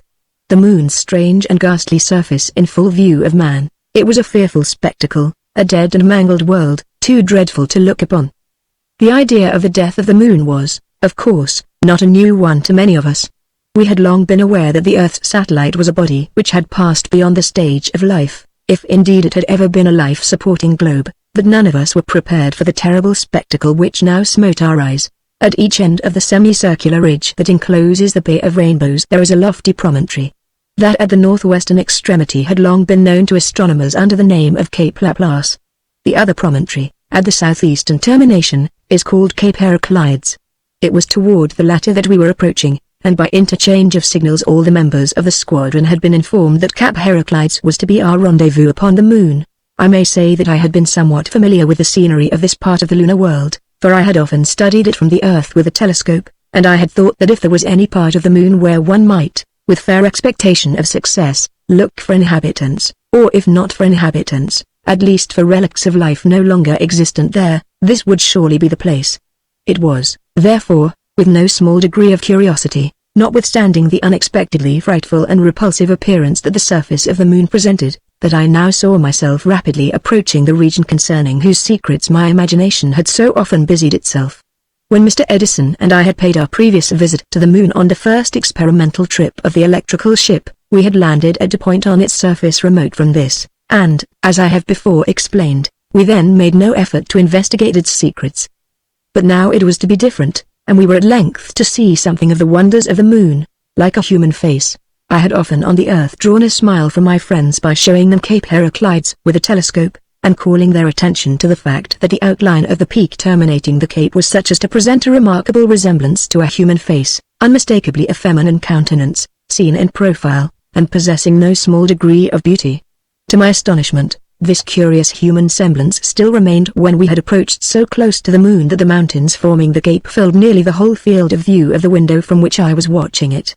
The moon's strange and ghastly surface in full view of man, it was a fearful spectacle, a dead and mangled world, too dreadful to look upon. The idea of the death of the moon was, of course, not a new one to many of us. We had long been aware that the Earth's satellite was a body which had passed beyond the stage of life, if indeed it had ever been a life-supporting globe, but none of us were prepared for the terrible spectacle which now smote our eyes. At each end of the semicircular ridge that encloses the Bay of Rainbows there is a lofty promontory. That at the northwestern extremity had long been known to astronomers under the name of Cape Laplace. The other promontory, at the southeastern termination, is called Cape Heraclides. It was toward the latter that we were approaching, and by interchange of signals all the members of the squadron had been informed that Cape Heraclides was to be our rendezvous upon the moon. I may say that I had been somewhat familiar with the scenery of this part of the lunar world, for I had often studied it from the earth with a telescope, and I had thought that if there was any part of the moon where one might, with fair expectation of success, look for inhabitants, or if not for inhabitants, at least for relics of life no longer existent there, this would surely be the place. It was, therefore, with no small degree of curiosity, notwithstanding the unexpectedly frightful and repulsive appearance that the surface of the moon presented, that I now saw myself rapidly approaching the region concerning whose secrets my imagination had so often busied itself. When Mr. Edison and I had paid our previous visit to the moon on the first experimental trip of the electrical ship, we had landed at a point on its surface remote from this, and, as I have before explained, we then made no effort to investigate its secrets. But now it was to be different, and we were at length to see something of the wonders of the moon, like a human face. I had often on the earth drawn a smile from my friends by showing them Cape Heraclides with a telescope, and calling their attention to the fact that the outline of the peak terminating the cape was such as to present a remarkable resemblance to a human face, unmistakably a feminine countenance, seen in profile, and possessing no small degree of beauty. To my astonishment, this curious human semblance still remained when we had approached so close to the moon that the mountains forming the cape filled nearly the whole field of view of the window from which I was watching it.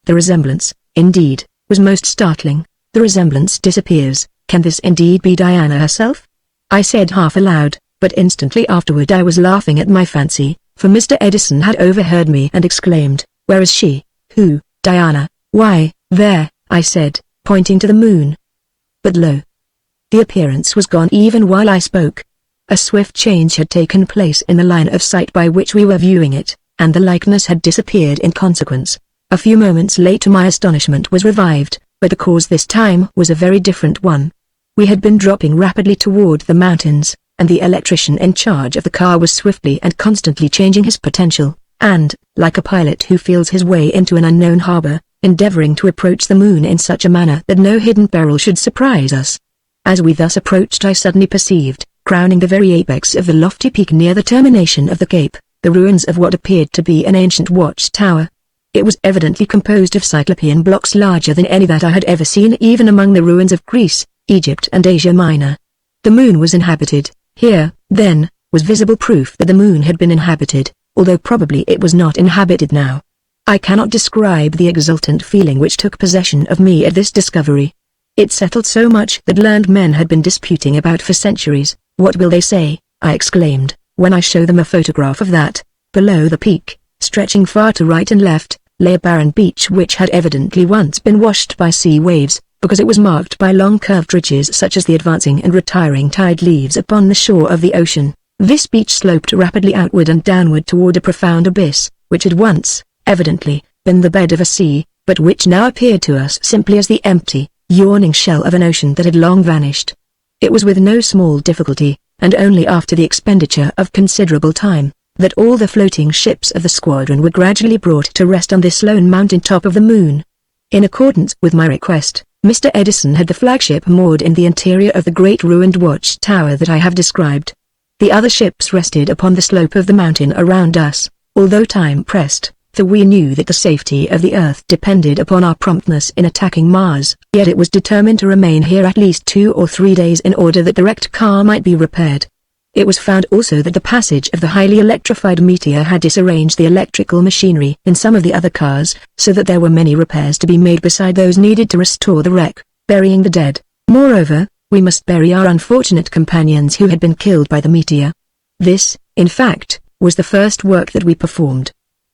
The resemblance, indeed, was most startling. The resemblance disappears. Can this indeed be Diana herself? I said half aloud, but instantly afterward I was laughing at my fancy, for Mr. Edison had overheard me and exclaimed, "Where is she? Who, Diana?" "Why, there," I said, pointing to the moon. But lo! The appearance was gone even while I spoke. A swift change had taken place in the line of sight by which we were viewing it, and the likeness had disappeared in consequence. A few moments later my astonishment was revived, but the cause this time was a very different one. We had been dropping rapidly toward the mountains, and the electrician in charge of the car was swiftly and constantly changing his potential, and, like a pilot who feels his way into an unknown harbor, endeavoring to approach the moon in such a manner that no hidden peril should surprise us. As we thus approached I suddenly perceived, crowning the very apex of the lofty peak near the termination of the cape, the ruins of what appeared to be an ancient watch-tower. It was evidently composed of cyclopean blocks larger than any that I had ever seen even among the ruins of Greece, Egypt and Asia Minor. The moon was inhabited. Here, then, was visible proof that the moon had been inhabited, although probably it was not inhabited now. I cannot describe the exultant feeling which took possession of me at this discovery. It settled so much that learned men had been disputing about for centuries. "What will they say?" I exclaimed, when I showed them a photograph of that. Below the peak, stretching far to right and left, lay a barren beach which had evidently once been washed by sea waves, because it was marked by long curved ridges such as the advancing and retiring tide leaves upon the shore of the ocean. This beach sloped rapidly outward and downward toward a profound abyss, which had once, evidently, been the bed of a sea, but which now appeared to us simply as the empty, yawning shell of an ocean that had long vanished. It was with no small difficulty, and only after the expenditure of considerable time, that all the floating ships of the squadron were gradually brought to rest on this lone mountain top of the moon. In accordance with my request, Mr. Edison had the flagship moored in the interior of the great ruined watch tower that I have described. The other ships rested upon the slope of the mountain around us, although time pressed, for we knew that the safety of the Earth depended upon our promptness in attacking Mars, yet it was determined to remain here at least 2 or 3 days in order that the wrecked car might be repaired. It was found also that the passage of the highly electrified meteor had disarranged the electrical machinery in some of the other cars, so that there were many repairs to be made beside those needed to restore the wreck, burying the dead. Moreover, we must bury our unfortunate companions who had been killed by the meteor. This, in fact, was the first work that we performed.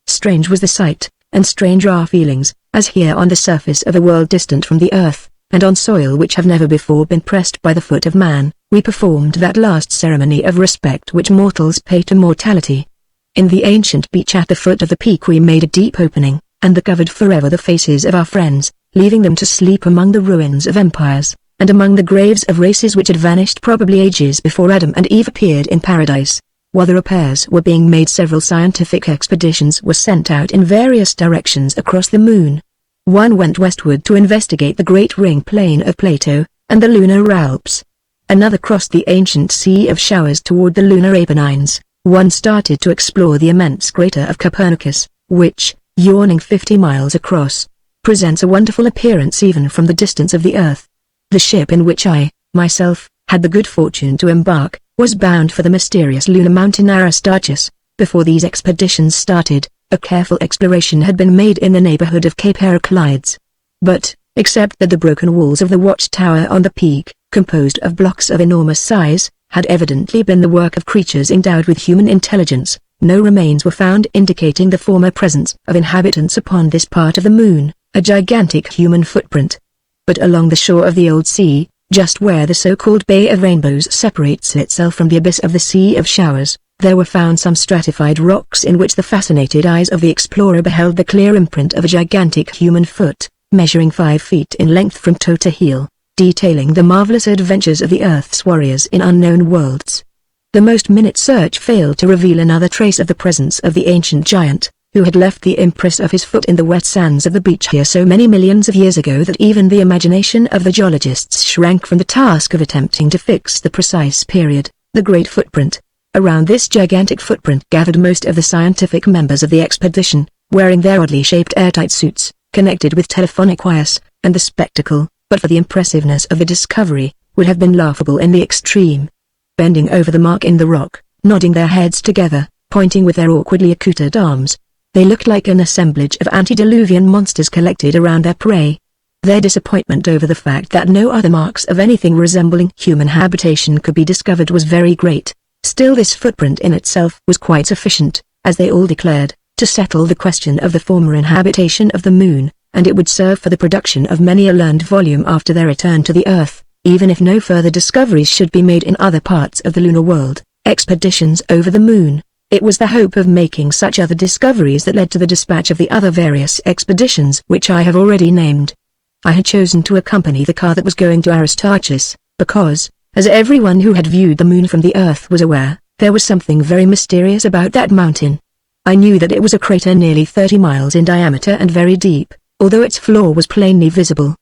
Strange was the sight, and strange our feelings, as here on the surface of a world distant from the earth, and on soil which have never before been pressed by the foot of man, we performed that last ceremony of respect which mortals pay to mortality. In the ancient beach at the foot of the peak we made a deep opening, and covered forever the faces of our friends, leaving them to sleep among the ruins of empires, and among the graves of races which had vanished probably ages before Adam and Eve appeared in paradise. While the repairs were being made, several scientific expeditions were sent out in various directions across the moon. One went westward to investigate the great ring plain of Plato, and the lunar Alps. Another crossed the ancient Sea of Showers toward the lunar Apennines. One started to explore the immense crater of Copernicus, which, yawning 50 miles across, presents a wonderful appearance even from the distance of the Earth. The ship in which I, myself, had the good fortune to embark, was bound for the mysterious lunar mountain Aristarchus. Before these expeditions started, a careful exploration had been made in the neighborhood of Cape Heraclides. But, except that the broken walls of the watchtower on the peak, composed of blocks of enormous size, had evidently been the work of creatures endowed with human intelligence, no remains were found indicating the former presence of inhabitants upon this part of the moon, a gigantic human footprint. But along the shore of the old sea, just where the so-called Bay of Rainbows separates itself from the abyss of the Sea of Showers, there were found some stratified rocks in which the fascinated eyes of the explorer beheld the clear imprint of a gigantic human foot, measuring 5 feet in length from toe to heel, detailing the marvelous adventures of the Earth's warriors in unknown worlds. The most minute search failed to reveal another trace of the presence of the ancient giant, who had left the impress of his foot in the wet sands of the beach here so many millions of years ago that even the imagination of the geologists shrank from the task of attempting to fix the precise period. The great footprint. Around this gigantic footprint gathered most of the scientific members of the expedition, wearing their oddly shaped airtight suits, connected with telephonic wires, and the spectacle, but for the impressiveness of the discovery, would have been laughable in the extreme. Bending over the mark in the rock, nodding their heads together, pointing with their awkwardly accoutered arms, they looked like an assemblage of antediluvian monsters collected around their prey. Their disappointment over the fact that no other marks of anything resembling human habitation could be discovered was very great. Still, this footprint in itself was quite sufficient, as they all declared, to settle the question of the former inhabitation of the moon, and it would serve for the production of many a learned volume after their return to the Earth, even if no further discoveries should be made in other parts of the lunar world. Expeditions over the moon. It was the hope of making such other discoveries that led to the dispatch of the other various expeditions which I have already named. I had chosen to accompany the car that was going to Aristarchus, because, as everyone who had viewed the moon from the Earth was aware, there was something very mysterious about that mountain. I knew that it was a crater nearly 30 miles in diameter and very deep, although its floor was plainly visible.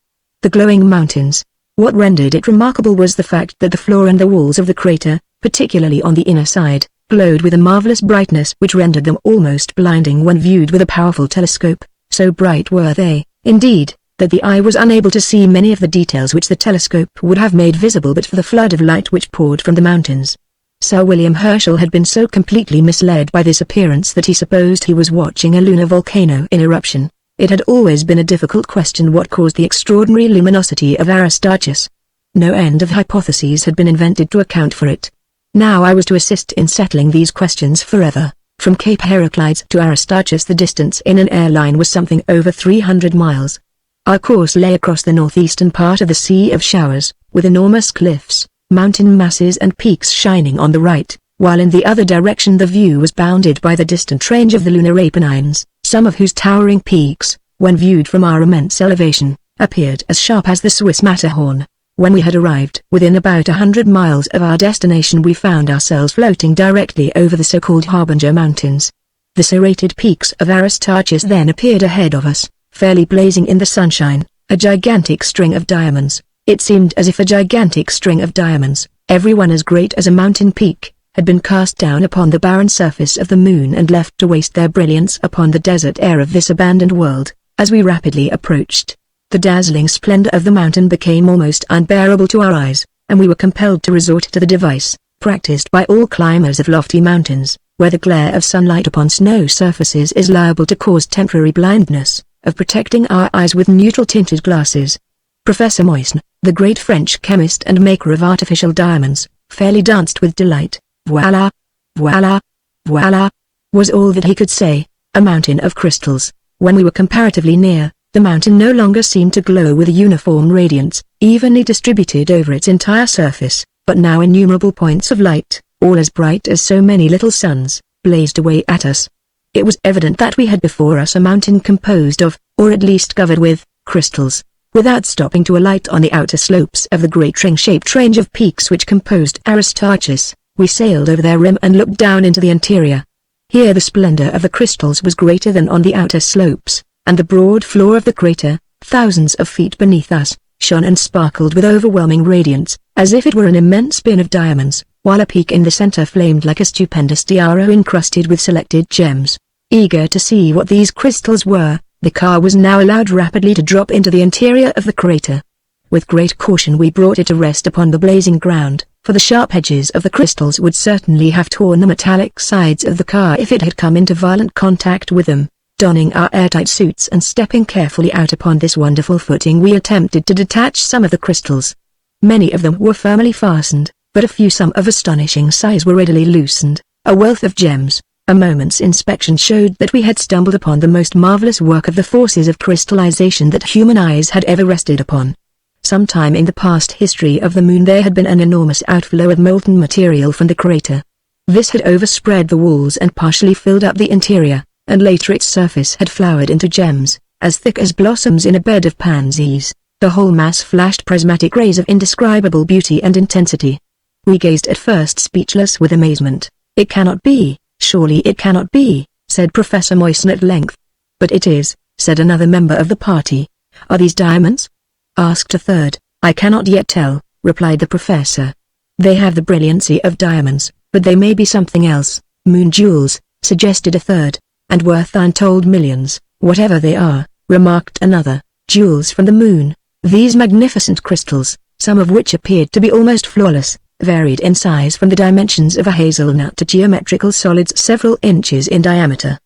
The glowing mountains. What rendered it remarkable was the fact that the floor and the walls of the crater, particularly on the inner side, glowed with a marvelous brightness which rendered them almost blinding when viewed with a powerful telescope. So bright were they, indeed, that the eye was unable to see many of the details which the telescope would have made visible but for the flood of light which poured from the mountains. Sir William Herschel had been so completely misled by this appearance that he supposed he was watching a lunar volcano in eruption. It had always been a difficult question what caused the extraordinary luminosity of Aristarchus. No end of hypotheses had been invented to account for it. Now I was to assist in settling these questions forever. From Cape Heraclides to Aristarchus the distance in an airline was something over 300 miles. Our course lay across the northeastern part of the Sea of Showers, with enormous cliffs, mountain masses and peaks shining on the right, while in the other direction the view was bounded by the distant range of the lunar Apennines, some of whose towering peaks, when viewed from our immense elevation, appeared as sharp as the Swiss Matterhorn. When we had arrived within about 100 miles of our destination we found ourselves floating directly over the so-called Harbinger Mountains. The serrated peaks of Aristarchus then appeared ahead of us, fairly blazing in the sunshine, a gigantic string of diamonds. It seemed as if a gigantic string of diamonds, every one as great as a mountain peak, had been cast down upon the barren surface of the moon and left to waste their brilliance upon the desert air of this abandoned world. As we rapidly approached, the dazzling splendor of the mountain became almost unbearable to our eyes, and we were compelled to resort to the device, practiced by all climbers of lofty mountains, where the glare of sunlight upon snow surfaces is liable to cause temporary blindness, of protecting our eyes with neutral-tinted glasses. Professor Moisne, the great French chemist and maker of artificial diamonds, fairly danced with delight. Voila! Voila! Voila! Was all that he could say. A mountain of crystals. When we were comparatively near, the mountain no longer seemed to glow with a uniform radiance, evenly distributed over its entire surface, but now innumerable points of light, all as bright as so many little suns, blazed away at us. It was evident that we had before us a mountain composed of, or at least covered with, crystals. Without stopping to alight on the outer slopes of the great ring-shaped range of peaks which composed Aristarchus, we sailed over their rim and looked down into the interior. Here the splendor of the crystals was greater than on the outer slopes, and the broad floor of the crater, thousands of feet beneath us, shone and sparkled with overwhelming radiance, as if it were an immense bin of diamonds, while a peak in the center flamed like a stupendous tiara encrusted with selected gems. Eager to see what these crystals were, the car was now allowed rapidly to drop into the interior of the crater. With great caution we brought it to rest upon the blazing ground, for the sharp edges of the crystals would certainly have torn the metallic sides of the car if it had come into violent contact with them. Donning our airtight suits and stepping carefully out upon this wonderful footing we attempted to detach some of the crystals. Many of them were firmly fastened, but a few some of astonishing size were readily loosened. A wealth of gems. A moment's inspection showed that we had stumbled upon the most marvelous work of the forces of crystallization that human eyes had ever rested upon. Sometime in the past history of the moon there had been an enormous outflow of molten material from the crater. This had overspread the walls and partially filled up the interior, and later its surface had flowered into gems, as thick as blossoms in a bed of pansies. The whole mass flashed prismatic rays of indescribable beauty and intensity. We gazed at first speechless with amazement. It cannot be, surely it cannot be, said Professor Moyson at length. "But it is," said another member of the party. "Are these diamonds?" asked a third. "I cannot yet tell," replied the professor. "They have the brilliancy of diamonds, but they may be something else." "Moon jewels," suggested a third. "And worth untold millions, whatever they are," remarked another. "Jewels from the moon." These magnificent crystals, some of which appeared to be almost flawless, varied in size from the dimensions of a hazelnut to geometrical solids several inches in diameter.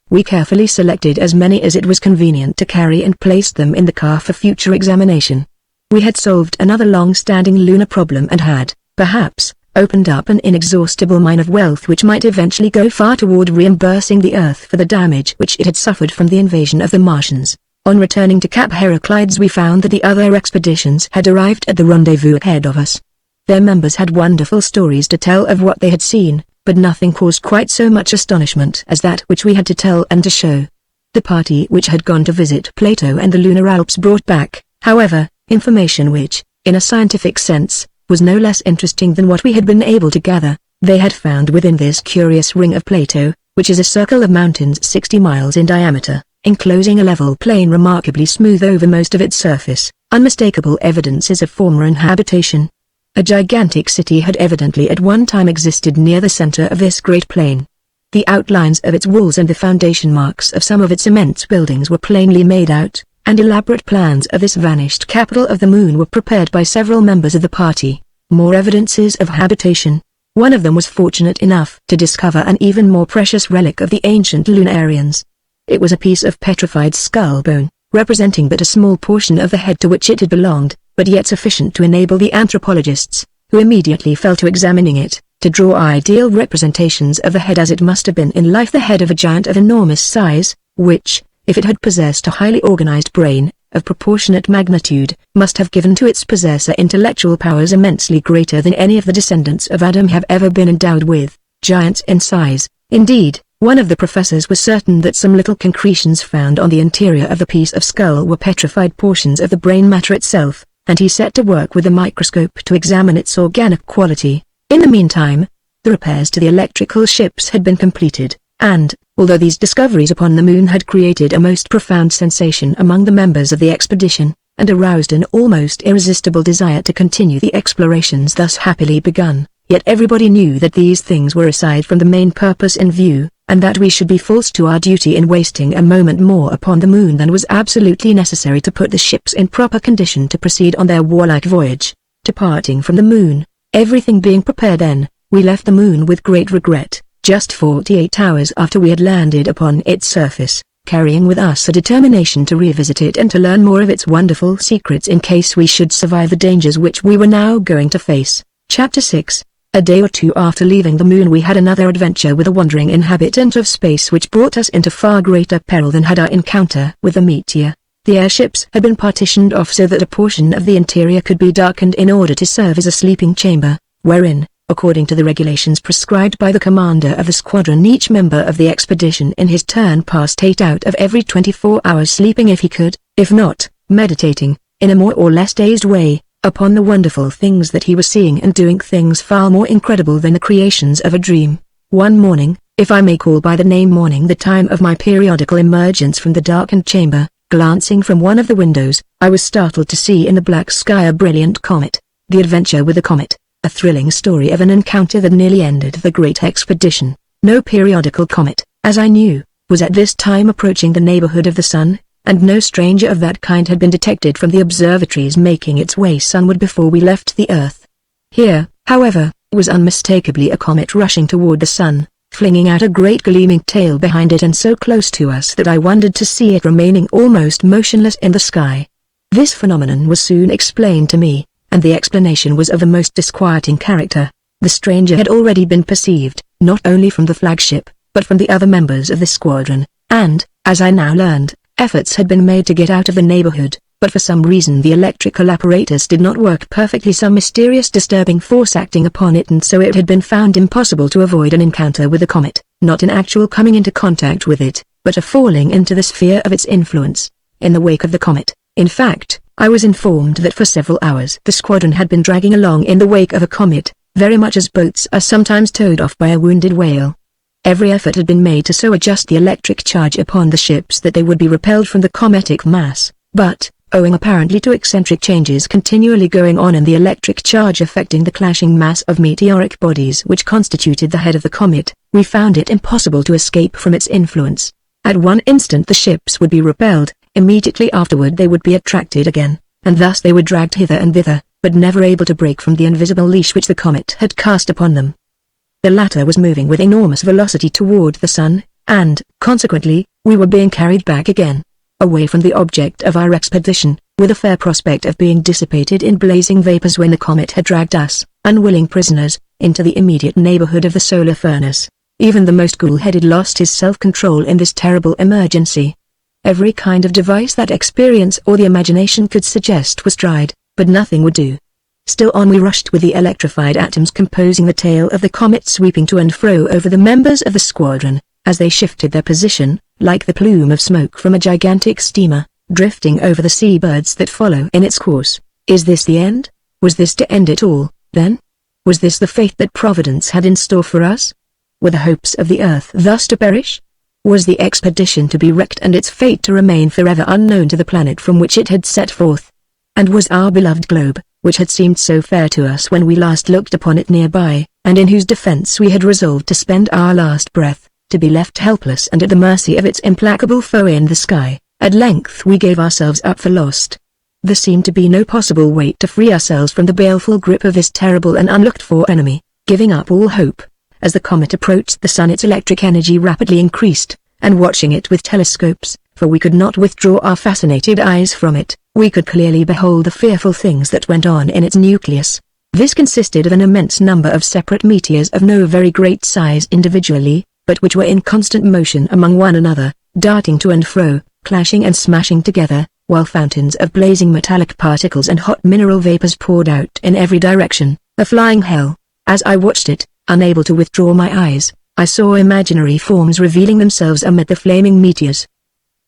We carefully selected as many as it was convenient to carry and placed them in the car for future examination. We had solved another long-standing lunar problem and had, perhaps, opened up an inexhaustible mine of wealth which might eventually go far toward reimbursing the Earth for the damage which it had suffered from the invasion of the Martians. On returning to Cap Heraclides we found that the other expeditions had arrived at the rendezvous ahead of us. Their members had wonderful stories to tell of what they had seen, but nothing caused quite so much astonishment as that which we had to tell and to show. The party which had gone to visit Plato and the Lunar Alps brought back, however, information which, in a scientific sense, was no less interesting than what we had been able to gather. They had found within this curious ring of Plato, which is a circle of mountains 60 miles in diameter, enclosing a level plain remarkably smooth over most of its surface, unmistakable evidences of former inhabitation. A gigantic city had evidently at one time existed near the center of this great plain. The outlines of its walls and the foundation marks of some of its immense buildings were plainly made out, and elaborate plans of this vanished capital of the moon were prepared by several members of the party. More evidences of habitation. One of them was fortunate enough to discover an even more precious relic of the ancient Lunarians. It was a piece of petrified skull bone, representing but a small portion of the head to which it had belonged, but yet sufficient to enable the anthropologists, who immediately fell to examining it, to draw ideal representations of the head as it must have been in life the head of a giant of enormous size, which, if it had possessed a highly organized brain, of proportionate magnitude, must have given to its possessor intellectual powers immensely greater than any of the descendants of Adam have ever been endowed with. Giants in size, indeed. One of the professors was certain that some little concretions found on the interior of the piece of skull were petrified portions of the brain matter itself, and he set to work with a microscope to examine its organic quality. In the meantime, the repairs to the electrical ships had been completed, and, although these discoveries upon the moon had created a most profound sensation among the members of the expedition, and aroused an almost irresistible desire to continue the explorations thus happily begun, yet everybody knew that these things were aside from the main purpose in view, and that we should be false to our duty in wasting a moment more upon the moon than was absolutely necessary to put the ships in proper condition to proceed on their warlike voyage. Departing from the moon, everything being prepared then, we left the moon with great regret, just 48 hours after we had landed upon its surface, carrying with us a determination to revisit it and to learn more of its wonderful secrets in case we should survive the dangers which we were now going to face. Chapter 6. A day or two after leaving the moon we had another adventure with a wandering inhabitant of space which brought us into far greater peril than had our encounter with the meteor. The airships had been partitioned off so that a portion of the interior could be darkened in order to serve as a sleeping chamber, wherein, according to the regulations prescribed by the commander of the squadron, each member of the expedition in his turn passed 8 out of every 24 hours sleeping if he could, if not, meditating, in a more or less dazed way, upon the wonderful things that he was seeing and doing, things far more incredible than the creations of a dream. One morning, if I may call by the name morning the time of my periodical emergence from the darkened chamber, glancing from one of the windows, I was startled to see in the black sky a brilliant comet. The Adventure with the Comet, a thrilling story of an encounter that nearly ended the great expedition. No periodical comet, as I knew, was at this time approaching the neighborhood of the sun, and no stranger of that kind had been detected from the observatories making its way sunward before we left the earth. Here, however, was unmistakably a comet rushing toward the sun, flinging out a great gleaming tail behind it and so close to us that I wondered to see it remaining almost motionless in the sky. This phenomenon was soon explained to me, and the explanation was of the most disquieting character. The stranger had already been perceived, not only from the flagship, but from the other members of the squadron, and, as I now learned, efforts had been made to get out of the neighborhood, but for some reason the electrical apparatus did not work perfectly, some mysterious disturbing force acting upon it, and so it had been found impossible to avoid an encounter with the comet, not in actual coming into contact with it, but a falling into the sphere of its influence, in the wake of the comet. In fact, I was informed that for several hours the squadron had been dragging along in the wake of a comet, very much as boats are sometimes towed off by a wounded whale. Every effort had been made to so adjust the electric charge upon the ships that they would be repelled from the cometic mass, but, owing apparently to eccentric changes continually going on in the electric charge affecting the clashing mass of meteoric bodies which constituted the head of the comet, we found it impossible to escape from its influence. At one instant the ships would be repelled, immediately afterward they would be attracted again, and thus they were dragged hither and thither, but never able to break from the invisible leash which the comet had cast upon them. The latter was moving with enormous velocity toward the sun, and, consequently, we were being carried back again, away from the object of our expedition, with a fair prospect of being dissipated in blazing vapors when the comet had dragged us, unwilling prisoners, into the immediate neighborhood of the solar furnace. Even the most cool-headed lost his self-control in this terrible emergency. Every kind of device that experience or the imagination could suggest was tried, but nothing would do. Still on we rushed with the electrified atoms composing the tail of the comet sweeping to and fro over the members of the squadron, as they shifted their position, like the plume of smoke from a gigantic steamer, drifting over the seabirds that follow in its course. Is this the end? Was this to end it all, then? Was this the fate that Providence had in store for us? Were the hopes of the earth thus to perish? Was the expedition to be wrecked and its fate to remain forever unknown to the planet from which it had set forth? And was our beloved globe, which had seemed so fair to us when we last looked upon it nearby, and in whose defense we had resolved to spend our last breath, to be left helpless and at the mercy of its implacable foe in the sky? At length we gave ourselves up for lost. There seemed to be no possible way to free ourselves from the baleful grip of this terrible and unlooked-for enemy. Giving up all hope, as the comet approached the sun its electric energy rapidly increased, and watching it with telescopes, for we could not withdraw our fascinated eyes from it, we could clearly behold the fearful things that went on in its nucleus. This consisted of an immense number of separate meteors of no very great size individually, but which were in constant motion among one another, darting to and fro, clashing and smashing together, while fountains of blazing metallic particles and hot mineral vapors poured out in every direction, a flying hell. As I watched it, unable to withdraw my eyes, I saw imaginary forms revealing themselves amid the flaming meteors.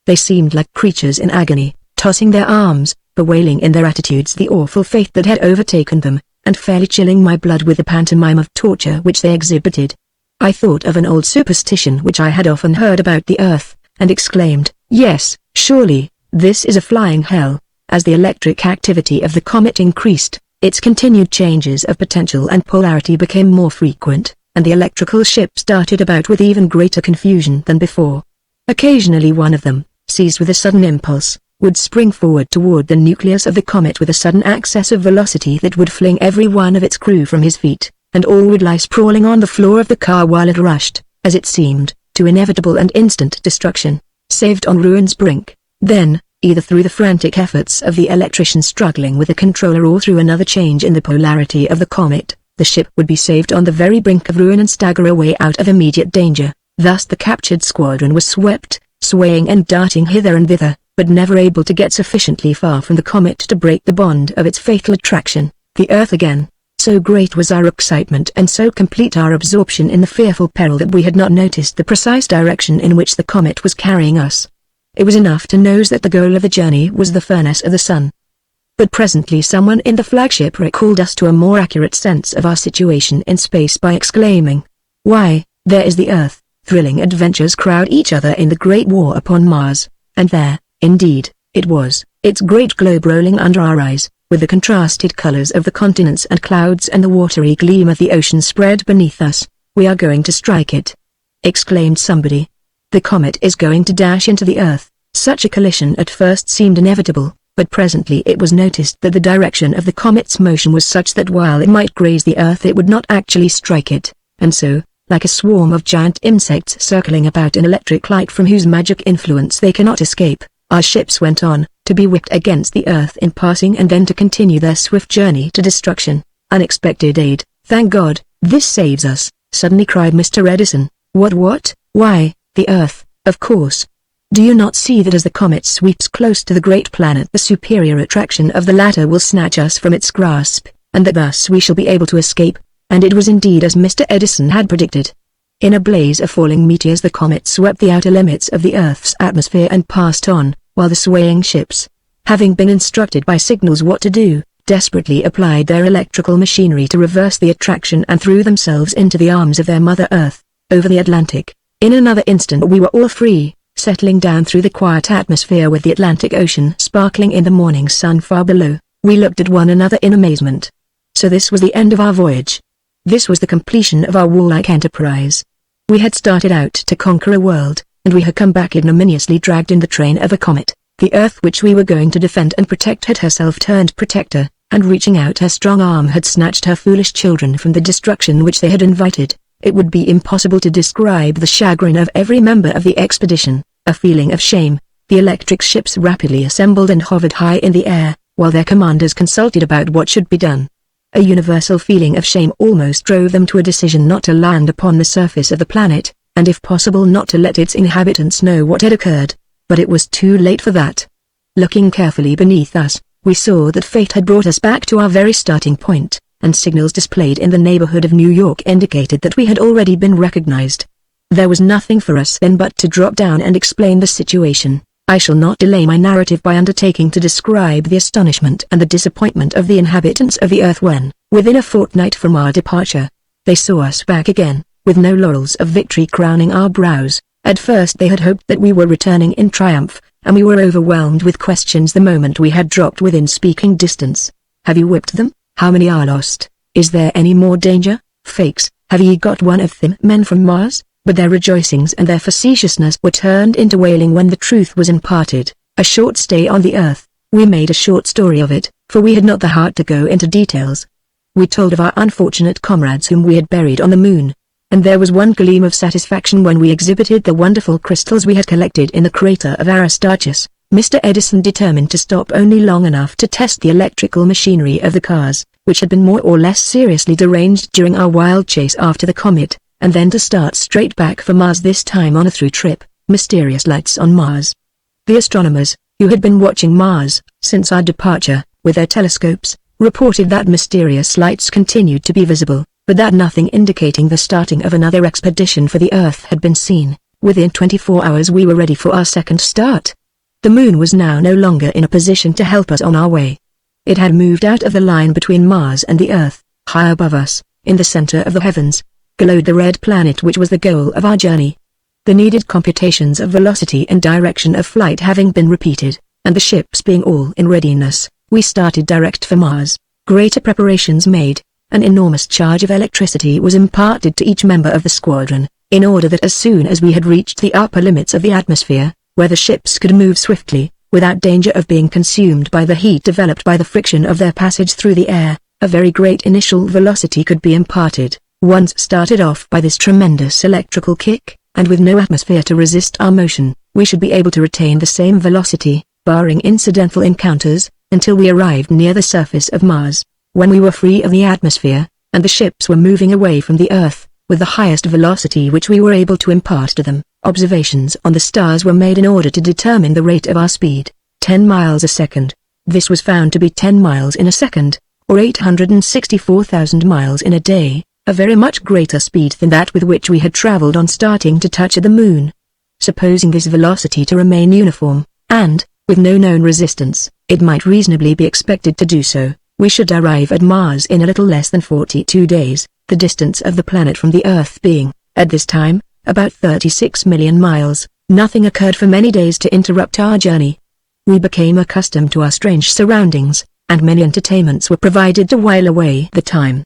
They seemed like creatures in agony, tossing their arms, bewailing in their attitudes the awful fate that had overtaken them, and fairly chilling my blood with the pantomime of torture which they exhibited. I thought of an old superstition which I had often heard about the earth, and exclaimed, "Yes, surely, this is a flying hell." As the electric activity of the comet increased, its continued changes of potential and polarity became more frequent, and the electrical ships darted about with even greater confusion than before. Occasionally one of them, seized with a sudden impulse, would spring forward toward the nucleus of the comet with a sudden access of velocity that would fling every one of its crew from his feet, and all would lie sprawling on the floor of the car while it rushed, as it seemed, to inevitable and instant destruction, saved on ruin's brink. Then, either through the frantic efforts of the electrician struggling with the controller or through another change in the polarity of the comet, the ship would be saved on the very brink of ruin and stagger away out of immediate danger. Thus the captured squadron was swept, swaying and darting hither and thither, but never able to get sufficiently far from the comet to break the bond of its fatal attraction, the earth again. So great was our excitement and so complete our absorption in the fearful peril that we had not noticed the precise direction in which the comet was carrying us. It was enough to know that the goal of the journey was the furnace of the sun. But presently someone in the flagship recalled us to a more accurate sense of our situation in space by exclaiming, "Why, there is the Earth!" Thrilling adventures crowd each other in the great war upon Mars, and there, indeed, it was, its great globe rolling under our eyes, with the contrasted colors of the continents and clouds and the watery gleam of the ocean spread beneath us. "We are going to strike it!" exclaimed somebody. "The comet is going to dash into the Earth." Such a collision at first seemed inevitable, but presently it was noticed that the direction of the comet's motion was such that while it might graze the Earth it would not actually strike it, and so, like a swarm of giant insects circling about an electric light from whose magic influence they cannot escape, our ships went on, to be whipped against the Earth in passing and then to continue their swift journey to destruction. Unexpected aid, thank God, this saves us, suddenly cried Mr. Edison. What? Why, the Earth, of course. Do you not see that as the comet sweeps close to the great planet the superior attraction of the latter will snatch us from its grasp, and that thus we shall be able to escape? And it was indeed as Mr. Edison had predicted. In a blaze of falling meteors the comet swept the outer limits of the Earth's atmosphere and passed on, while the swaying ships, having been instructed by signals what to do, desperately applied their electrical machinery to reverse the attraction and threw themselves into the arms of their Mother Earth. over the Atlantic. In another instant we were all free, settling down through the quiet atmosphere with the Atlantic Ocean sparkling in the morning sun far below. We looked at one another in amazement. So this was the end of our voyage. This was the completion of our warlike enterprise. We had started out to conquer a world, and we had come back ignominiously dragged in the train of a comet. The Earth which we were going to defend and protect had herself turned protector, and reaching out her strong arm had snatched her foolish children from the destruction which they had invited. It would be impossible to describe the chagrin of every member of the expedition, a feeling of shame. The electric ships rapidly assembled and hovered high in the air, while their commanders consulted about what should be done. A universal feeling of shame almost drove them to a decision not to land upon the surface of the planet, and if possible not to let its inhabitants know what had occurred. But it was too late for that. Looking carefully beneath us, we saw that fate had brought us back to our very starting point, and signals displayed in the neighborhood of New York indicated that we had already been recognized. There was nothing for us then but to drop down and explain the situation. I shall not delay my narrative by undertaking to describe the astonishment and the disappointment of the inhabitants of the Earth when, within a fortnight from our departure, they saw us back again, with no laurels of victory crowning our brows. At first they had hoped that we were returning in triumph, and we were overwhelmed with questions the moment we had dropped within speaking distance. Have you whipped them? How many are lost? Is there any more danger? Fakes, have ye got one of them men from Mars? But their rejoicings and their facetiousness were turned into wailing when the truth was imparted. A short stay on the Earth, we made a short story of it, for we had not the heart to go into details. We told of our unfortunate comrades whom we had buried on the moon. And there was one gleam of satisfaction when we exhibited the wonderful crystals we had collected in the crater of Aristarchus. Mr. Edison determined to stop only long enough to test the electrical machinery of the cars, which had been more or less seriously deranged during our wild chase after the comet, and then to start straight back for Mars, this time on a through trip. Mysterious lights on Mars. The astronomers, who had been watching Mars since our departure, with their telescopes, reported that mysterious lights continued to be visible, but that nothing indicating the starting of another expedition for the Earth had been seen. Within 24 hours we were ready for our second start. The moon was now no longer in a position to help us on our way. It had moved out of the line between Mars and the Earth. High above us, in the center of the heavens, glowed the red planet which was the goal of our journey. The needed computations of velocity and direction of flight having been repeated, and the ships being all in readiness, we started direct for Mars. Greater preparations made. An enormous charge of electricity was imparted to each member of the squadron, in order that as soon as we had reached the upper limits of the atmosphere, where the ships could move swiftly, without danger of being consumed by the heat developed by the friction of their passage through the air, a very great initial velocity could be imparted. Once started off by this tremendous electrical kick, and with no atmosphere to resist our motion, we should be able to retain the same velocity, barring incidental encounters, until we arrived near the surface of Mars. When we were free of the atmosphere, and the ships were moving away from the Earth, with the highest velocity which we were able to impart to them, observations on the stars were made in order to determine the rate of our speed. 10 miles a second. This was found to be 10 miles in a second, or 864,000 miles in a day, a very much greater speed than that with which we had traveled on starting to touch the moon. Supposing this velocity to remain uniform, and, with no known resistance, it might reasonably be expected to do so, we should arrive at Mars in a little less than 42 days, the distance of the planet from the Earth being, at this time, about 36 million miles. Nothing occurred for many days to interrupt our journey. We became accustomed to our strange surroundings, and many entertainments were provided to while away the time.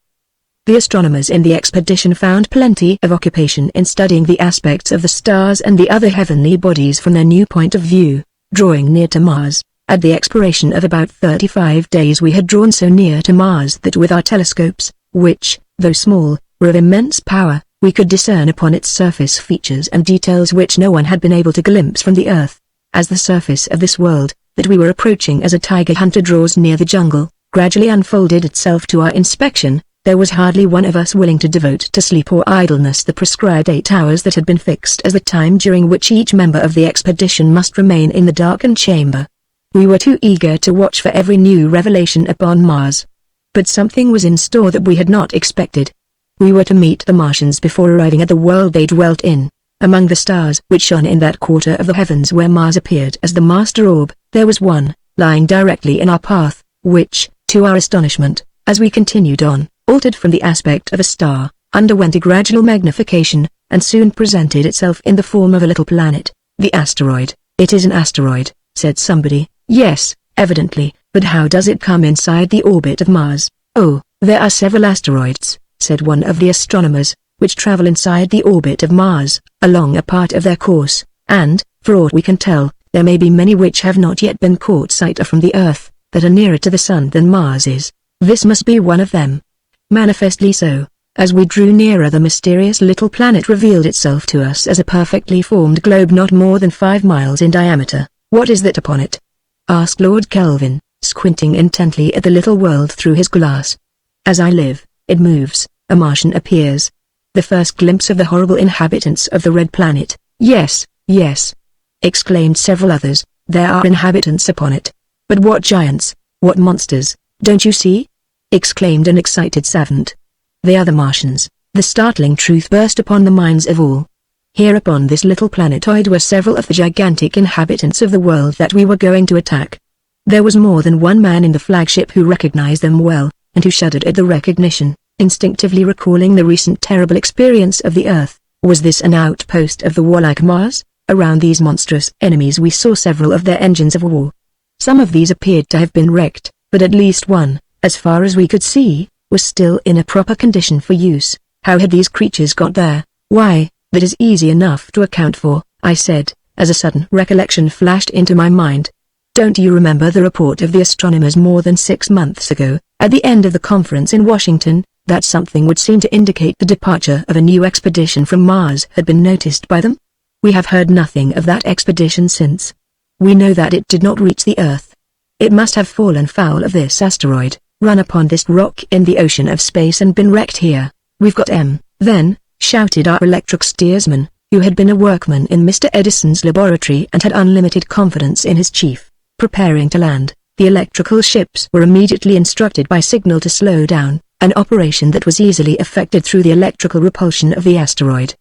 The astronomers in the expedition found plenty of occupation in studying the aspects of the stars and the other heavenly bodies from their new point of view. Drawing near to Mars, at the expiration of about 35 days we had drawn so near to Mars that with our telescopes, which, though small, were of immense power, we could discern upon its surface features and details which no one had been able to glimpse from the Earth. As the surface of this world, that we were approaching as a tiger hunter draws near the jungle, gradually unfolded itself to our inspection, there was hardly one of us willing to devote to sleep or idleness the prescribed 8 hours that had been fixed as the time during which each member of the expedition must remain in the darkened chamber. We were too eager to watch for every new revelation upon Mars. But something was in store that we had not expected. We were to meet the Martians before arriving at the world they dwelt in. Among the stars which shone in that quarter of the heavens where Mars appeared as the master orb, there was one, lying directly in our path, which, to our astonishment, as we continued on, altered from the aspect of a star, underwent a gradual magnification, and soon presented itself in the form of a little planet. The asteroid. It is an asteroid, said somebody. Yes, evidently, but how does it come inside the orbit of Mars? Oh, there are several asteroids, said one of the astronomers, which travel inside the orbit of Mars, along a part of their course, and, for aught we can tell, there may be many which have not yet been caught sight of from the Earth, that are nearer to the Sun than Mars is. This must be one of them. Manifestly so. As we drew nearer, the mysterious little planet revealed itself to us as a perfectly formed globe not more than 5 miles in diameter. What is that upon it? Asked Lord Kelvin, squinting intently at the little world through his glass. As I live, it moves, a Martian appears. The first glimpse of the horrible inhabitants of the Red Planet. Yes, yes, exclaimed several others, there are inhabitants upon it. But what giants, what monsters, don't you see? Exclaimed an excited savant. They are the Martians. The startling truth burst upon the minds of all. Here upon this little planetoid were several of the gigantic inhabitants of the world that we were going to attack. There was more than one man in the flagship who recognized them well, and who shuddered at the recognition, instinctively recalling the recent terrible experience of the Earth. Was this an outpost of the warlike Mars? Around these monstrous enemies we saw several of their engines of war. Some of these appeared to have been wrecked, but at least one, as far as we could see, was still in a proper condition for use. How had these creatures got there? Why, that is easy enough to account for, I said, as a sudden recollection flashed into my mind. Don't you remember the report of the astronomers more than 6 months ago, at the end of the conference in Washington, that something would seem to indicate the departure of a new expedition from Mars had been noticed by them? We have heard nothing of that expedition since. We know that it did not reach the Earth. It must have fallen foul of this asteroid, run upon this rock in the ocean of space and been wrecked here. We've got then, shouted our electric steersman, who had been a workman in Mr. Edison's laboratory and had unlimited confidence in his chief. Preparing to land, the electrical ships were immediately instructed by signal to slow down, an operation that was easily effected through the electrical repulsion of the asteroid.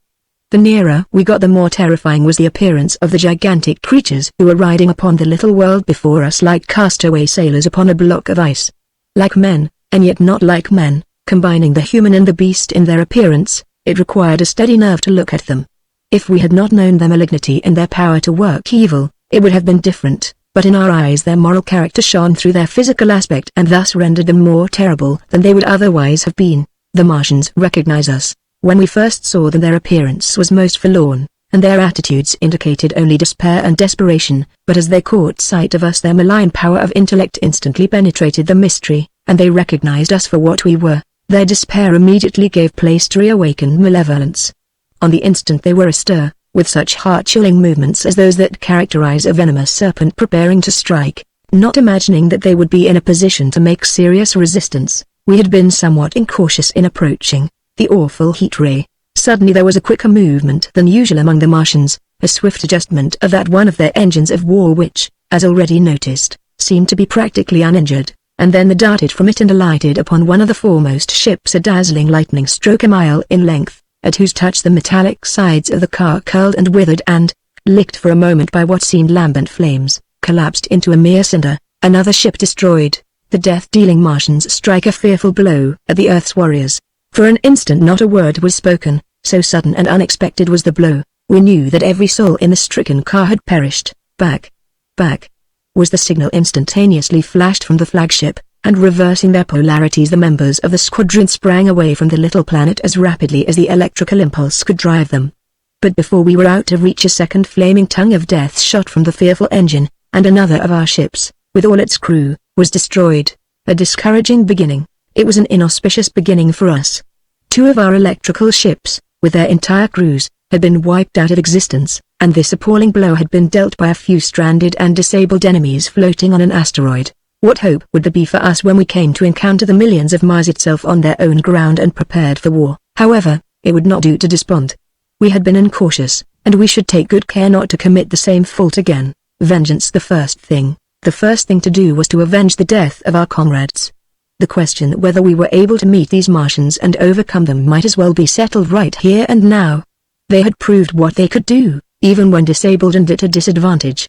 The nearer we got, the more terrifying was the appearance of the gigantic creatures who were riding upon the little world before us like castaway sailors upon a block of ice. Like men, and yet not like men, combining the human and the beast in their appearance, it required a steady nerve to look at them. If we had not known their malignity and their power to work evil, it would have been different, but in our eyes their moral character shone through their physical aspect and thus rendered them more terrible than they would otherwise have been. The Martians recognize us. When we first saw them their appearance was most forlorn, and their attitudes indicated only despair and desperation, but as they caught sight of us their malign power of intellect instantly penetrated the mystery, and they recognized us for what we were. Their despair immediately gave place to reawakened malevolence. On the instant they were astir, with such heart-chilling movements as those that characterize a venomous serpent preparing to strike. Not imagining that they would be in a position to make serious resistance, we had been somewhat incautious in approaching the awful heat ray. Suddenly there was a quicker movement than usual among the Martians, a swift adjustment of that one of their engines of war which, as already noticed, seemed to be practically uninjured, and then they darted from it and alighted upon one of the foremost ships, a dazzling lightning stroke a mile in length, at whose touch the metallic sides of the car curled and withered and, licked for a moment by what seemed lambent flames, collapsed into a mere cinder. Another ship destroyed. The death-dealing Martians strike a fearful blow at the Earth's warriors. For an instant not a word was spoken, so sudden and unexpected was the blow. We knew that every soul in the stricken car had perished. Back, back, was the signal instantaneously flashed from the flagship, and reversing their polarities the members of the squadron sprang away from the little planet as rapidly as the electrical impulse could drive them. But before we were out of reach a second flaming tongue of death shot from the fearful engine, and another of our ships, with all its crew, was destroyed. A discouraging beginning. It was an inauspicious beginning for us. 2 of our electrical ships, with their entire crews, had been wiped out of existence, and this appalling blow had been dealt by a few stranded and disabled enemies floating on an asteroid. What hope would there be for us when we came to encounter the millions of Mars itself on their own ground and prepared for war? However, it would not do to despond. We had been incautious, and we should take good care not to commit the same fault again. Vengeance the first thing. The first thing to do was to avenge the death of our comrades. The question whether we were able to meet these Martians and overcome them might as well be settled right here and now. They had proved what they could do, even when disabled and at a disadvantage.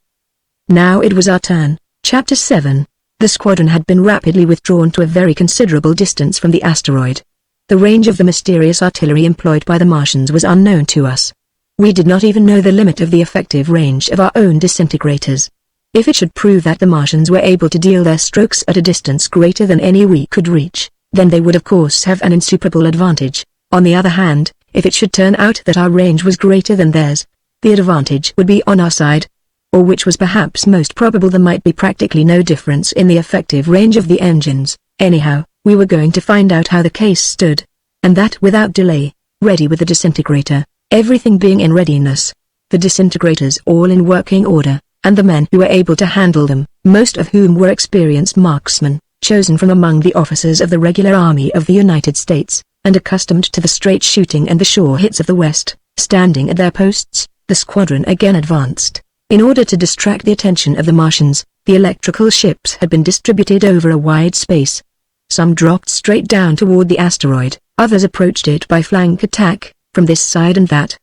Now it was our turn. Chapter 7. The squadron had been rapidly withdrawn to a very considerable distance from the asteroid. The range of the mysterious artillery employed by the Martians was unknown to us. We did not even know the limit of the effective range of our own disintegrators. If it should prove that the Martians were able to deal their strokes at a distance greater than any we could reach, then they would of course have an insuperable advantage. On the other hand, if it should turn out that our range was greater than theirs, the advantage would be on our side. Or which was perhaps most probable, there might be practically no difference in the effective range of the engines. Anyhow, we were going to find out how the case stood. And that without delay, ready with the disintegrator, everything being in readiness. The disintegrators all in working order, and the men who were able to handle them, most of whom were experienced marksmen, chosen from among the officers of the regular army of the United States, and accustomed to the straight shooting and the sure hits of the West, standing at their posts, the squadron again advanced. In order to distract the attention of the Martians, the electrical ships had been distributed over a wide space. Some dropped straight down toward the asteroid, others approached it by flank attack, from this side and that.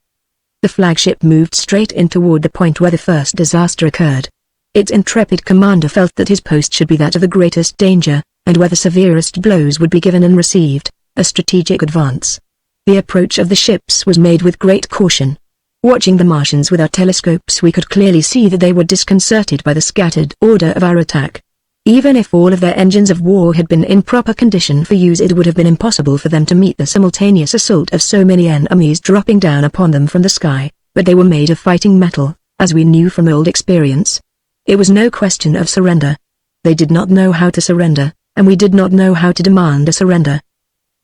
The flagship moved straight in toward the point where the first disaster occurred. Its intrepid commander felt that his post should be that of the greatest danger, and where the severest blows would be given and received, a strategic advance. The approach of the ships was made with great caution. Watching the Martians with our telescopes, we could clearly see that they were disconcerted by the scattered order of our attack. Even if all of their engines of war had been in proper condition for use, it would have been impossible for them to meet the simultaneous assault of so many enemies dropping down upon them from the sky, but they were made of fighting metal, as we knew from old experience. It was no question of surrender. They did not know how to surrender, and we did not know how to demand a surrender.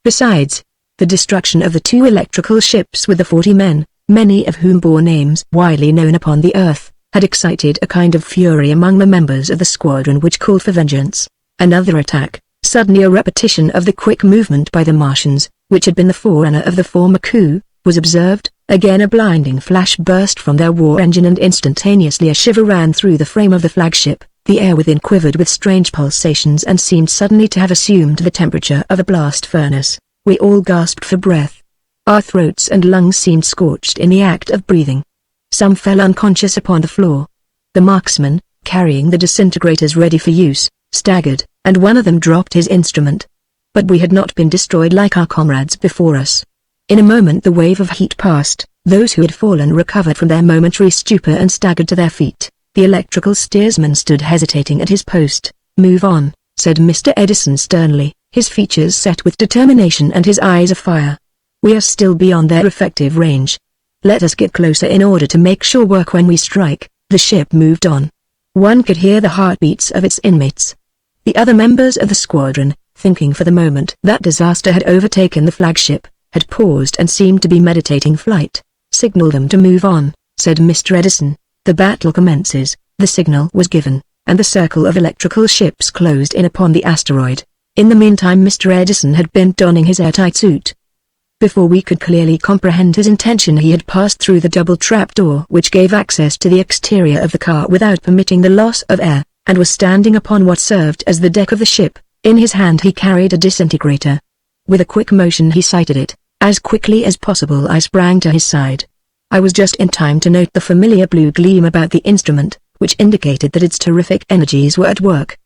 Besides, the destruction of the two electrical ships with the 40 men, many of whom bore names widely known upon the Earth, had excited a kind of fury among the members of the squadron which called for vengeance. Another attack, suddenly a repetition of the quick movement by the Martians, which had been the forerunner of the former coup, was observed. Again a blinding flash burst from their war engine, and instantaneously a shiver ran through the frame of the flagship. The air within quivered with strange pulsations and seemed suddenly to have assumed the temperature of a blast furnace. We all gasped for breath. Our throats and lungs seemed scorched in the act of breathing. Some fell unconscious upon the floor. The marksman, carrying the disintegrators ready for use, staggered, and one of them dropped his instrument. But we had not been destroyed like our comrades before us. In a moment the wave of heat passed. Those who had fallen recovered from their momentary stupor and staggered to their feet. The electrical steersman stood hesitating at his post. "Move on," said Mr. Edison sternly, his features set with determination and his eyes afire. "We are still beyond their effective range. Let us get closer in order to make sure work when we strike." The ship moved on. One could hear the heartbeats of its inmates. The other members of the squadron, thinking for the moment that disaster had overtaken the flagship, had paused and seemed to be meditating flight. "Signal them to move on," said Mr. Edison. "The battle commences." The signal was given, and the circle of electrical ships closed in upon the asteroid. In the meantime Mr. Edison had been donning his airtight suit. Before we could clearly comprehend his intention, he had passed through the double trapdoor which gave access to the exterior of the car without permitting the loss of air, and was standing upon what served as the deck of the ship. In his hand he carried a disintegrator. With a quick motion he sighted it. As quickly as possible I sprang to his side. I was just in time to note the familiar blue gleam about the instrument, which indicated that its terrific energies were at work.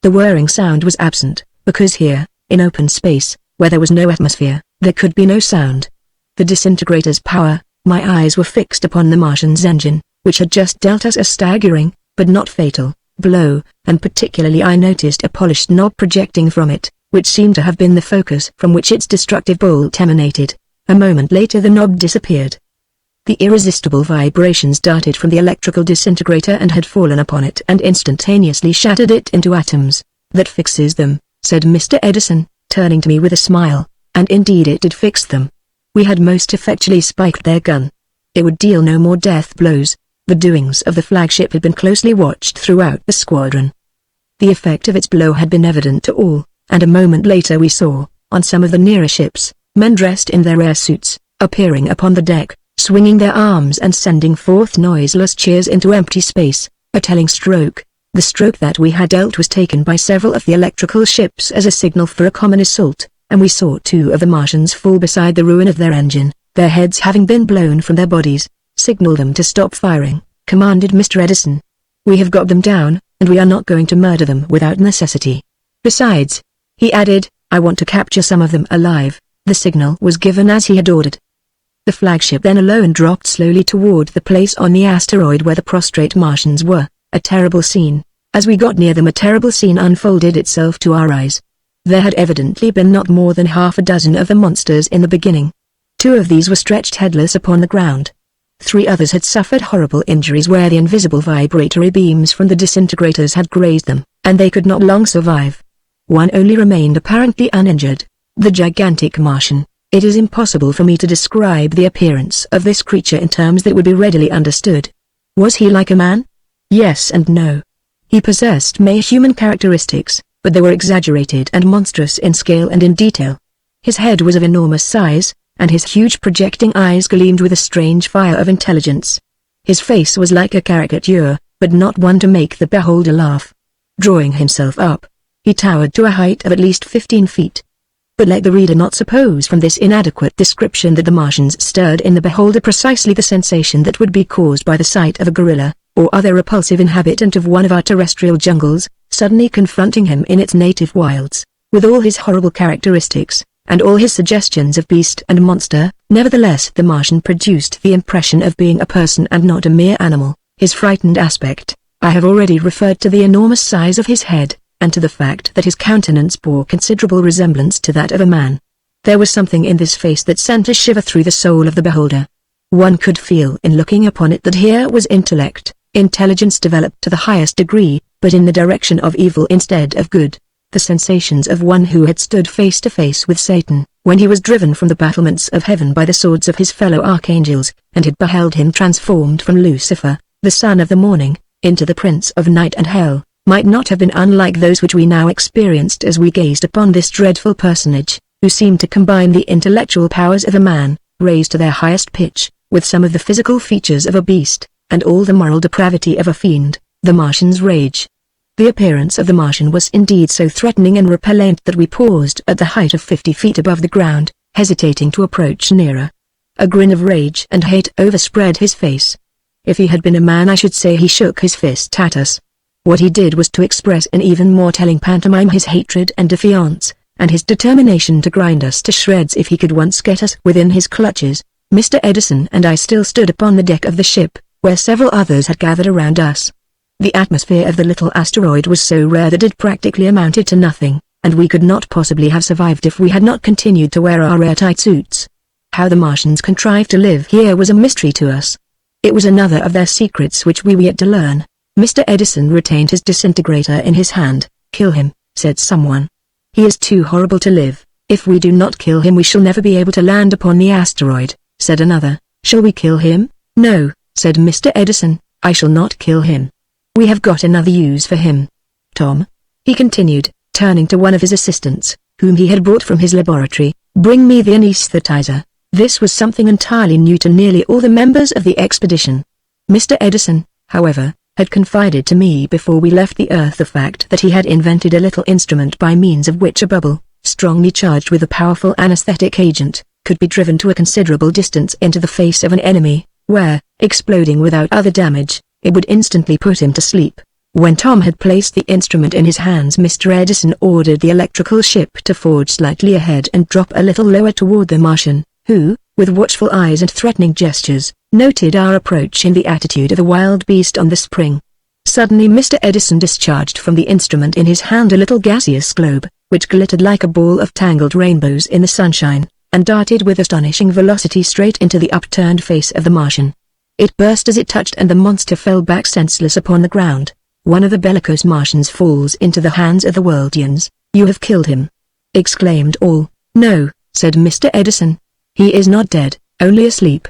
The whirring sound was absent, because here, in open space, where there was no atmosphere, there could be no sound. The disintegrator's power, my eyes were fixed upon the Martian's engine, which had just dealt us a staggering, but not fatal, blow, and particularly I noticed a polished knob projecting from it, which seemed to have been the focus from which its destructive bolt emanated. A moment later the knob disappeared. The irresistible vibrations darted from the electrical disintegrator and had fallen upon it and instantaneously shattered it into atoms. "That fixes them," said Mr. Edison, turning to me with a smile, and indeed it did fix them. We had most effectually spiked their gun. It would deal no more death blows. The doings of the flagship had been closely watched throughout the squadron. The effect of its blow had been evident to all, and a moment later we saw, on some of the nearer ships, men dressed in their air suits, appearing upon the deck, swinging their arms and sending forth noiseless cheers into empty space. A telling stroke. The stroke that we had dealt was taken by several of the electrical ships as a signal for a common assault, and we saw two of the Martians fall beside the ruin of their engine, their heads having been blown from their bodies. "Signal them to stop firing," commanded Mr. Edison. "We have got them down, and we are not going to murder them without necessity. Besides," he added, "I want to capture some of them alive. The signal was given as he had ordered. The flagship then alone dropped slowly toward the place on the asteroid where the prostrate Martians were. A terrible scene. As we got near them, a terrible scene unfolded itself to our eyes. There had evidently been not more than half a dozen of the monsters in the beginning. 2 of these were stretched headless upon the ground. 3 others had suffered horrible injuries where the invisible vibratory beams from the disintegrators had grazed them, and they could not long survive. 1 only remained apparently uninjured. The gigantic Martian. It is impossible for me to describe the appearance of this creature in terms that would be readily understood. Was he like a man? Yes and no. He possessed many human characteristics, but they were exaggerated and monstrous in scale and in detail. His head was of enormous size, and his huge projecting eyes gleamed with a strange fire of intelligence. His face was like a caricature, but not one to make the beholder laugh. Drawing himself up, he towered to a height of at least 15 feet. But let the reader not suppose from this inadequate description that the Martians stirred in the beholder precisely the sensation that would be caused by the sight of a gorilla, or other repulsive inhabitant of one of our terrestrial jungles, suddenly confronting him in its native wilds, with all his horrible characteristics, and all his suggestions of beast and monster. Nevertheless, the Martian produced the impression of being a person and not a mere animal. His frightened aspect. I have already referred to the enormous size of his head, and to the fact that his countenance bore considerable resemblance to that of a man. There was something in this face that sent a shiver through the soul of the beholder. One could feel in looking upon it that here was intelligence developed to the highest degree, but in the direction of evil instead of good. The sensations of one who had stood face to face with Satan, when he was driven from the battlements of heaven by the swords of his fellow archangels, and had beheld him transformed from Lucifer, the son of the morning, into the prince of night and hell, might not have been unlike those which we now experienced as we gazed upon this dreadful personage, who seemed to combine the intellectual powers of a man, raised to their highest pitch, with some of the physical features of a beast, and all the moral depravity of a fiend. The Martian's rage. The appearance of the Martian was indeed so threatening and repellent that we paused at the height of 50 feet above the ground, hesitating to approach nearer. A grin of rage and hate overspread his face. If he had been a man, I should say he shook his fist at us. What he did was to express in even more telling pantomime his hatred and defiance, and his determination to grind us to shreds if he could once get us within his clutches. Mr. Edison and I still stood upon the deck of the ship, where several others had gathered around us. The atmosphere of the little asteroid was so rare that it practically amounted to nothing, and we could not possibly have survived if we had not continued to wear our airtight suits. How the Martians contrived to live here was a mystery to us. It was another of their secrets which we were yet to learn. Mr. Edison retained his disintegrator in his hand. "Kill him," said someone. "He is too horrible to live. If we do not kill him we shall never be able to land upon the asteroid," said another. "Shall we kill him?" "No," said Mr. Edison, "I shall not kill him. We have got another use for him. Tom," he continued, turning to one of his assistants, whom he had brought from his laboratory, "bring me the anesthetizer." This was something entirely new to nearly all the members of the expedition. Mr. Edison, however, had confided to me before we left the Earth the fact that he had invented a little instrument by means of which a bubble, strongly charged with a powerful anesthetic agent, could be driven to a considerable distance into the face of an enemy, where, exploding without other damage, it would instantly put him to sleep. When Tom had placed the instrument in his hands, Mr. Edison ordered the electrical ship to forge slightly ahead and drop a little lower toward the Martian, who, with watchful eyes and threatening gestures, noted our approach in the attitude of a wild beast on the spring. Suddenly Mr. Edison discharged from the instrument in his hand a little gaseous globe, which glittered like a ball of tangled rainbows in the sunshine, and darted with astonishing velocity straight into the upturned face of the Martian. It burst as it touched and the monster fell back senseless upon the ground. "One of the bellicose Martians falls into the hands of the Worldians. You have killed him," exclaimed all. "No," said Mr. Edison. "He is not dead, only asleep.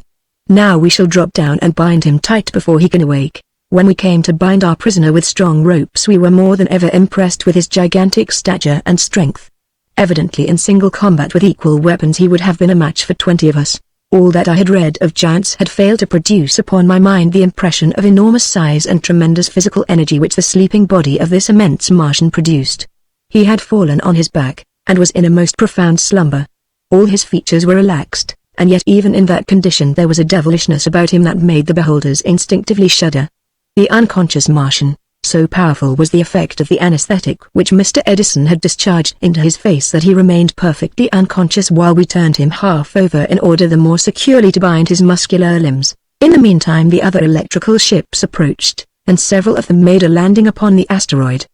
Now we shall drop down and bind him tight before he can awake." When we came to bind our prisoner with strong ropes we were more than ever impressed with his gigantic stature and strength. Evidently in single combat with equal weapons he would have been a match for 20 of us. All that I had read of giants had failed to produce upon my mind the impression of enormous size and tremendous physical energy which the sleeping body of this immense Martian produced. He had fallen on his back, and was in a most profound slumber. All his features were relaxed, and yet even in that condition there was a devilishness about him that made the beholders instinctively shudder. The unconscious Martian, So powerful was the effect of the anesthetic which Mr. Edison had discharged into his face that he remained perfectly unconscious while we turned him half over in order the more securely to bind his muscular limbs. In the meantime the other electrical ships approached, and several of them made a landing upon the asteroid.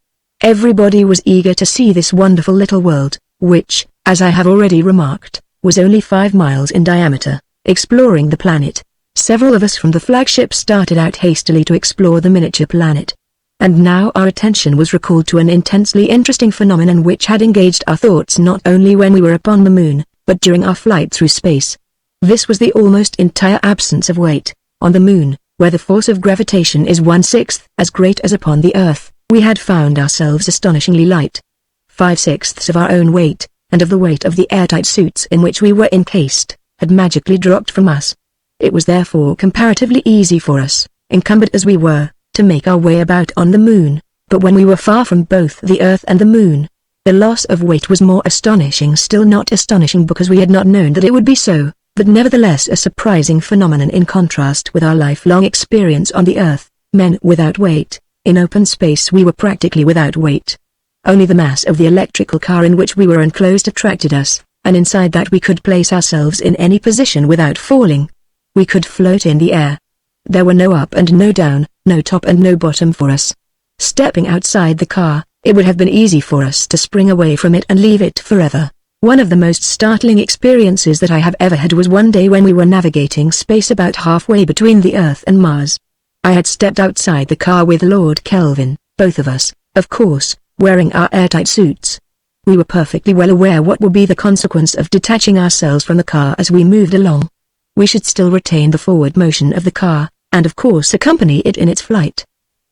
Everybody was eager to see this wonderful little world, which, as I have already remarked, was only 5 miles in diameter, exploring the planet. Several of us from the flagship started out hastily to explore the miniature planet. And now our attention was recalled to an intensely interesting phenomenon which had engaged our thoughts not only when we were upon the moon, but during our flight through space. This was the almost entire absence of weight. On the moon, where the force of gravitation is 1/6 as great as upon the Earth, we had found ourselves astonishingly light. 5/6 of our own weight, and of the weight of the airtight suits in which we were encased, had magically dropped from us. It was therefore comparatively easy for us, encumbered as we were, to make our way about on the moon, but when we were far from both the Earth and the moon, the loss of weight was more astonishing, still not astonishing because we had not known that it would be so, but nevertheless a surprising phenomenon in contrast with our lifelong experience on the Earth, men without weight. In open space we were practically without weight. Only the mass of the electrical car in which we were enclosed attracted us, and inside that we could place ourselves in any position without falling. We could float in the air. There were no up and no down, no top and no bottom for us. Stepping outside the car, it would have been easy for us to spring away from it and leave it forever. One of the most startling experiences that I have ever had was one day when we were navigating space about halfway between the Earth and Mars. I had stepped outside the car with Lord Kelvin, both of us, of course, wearing our airtight suits. We were perfectly well aware what would be the consequence of detaching ourselves from the car as we moved along. We should still retain the forward motion of the car, and of course accompany it in its flight.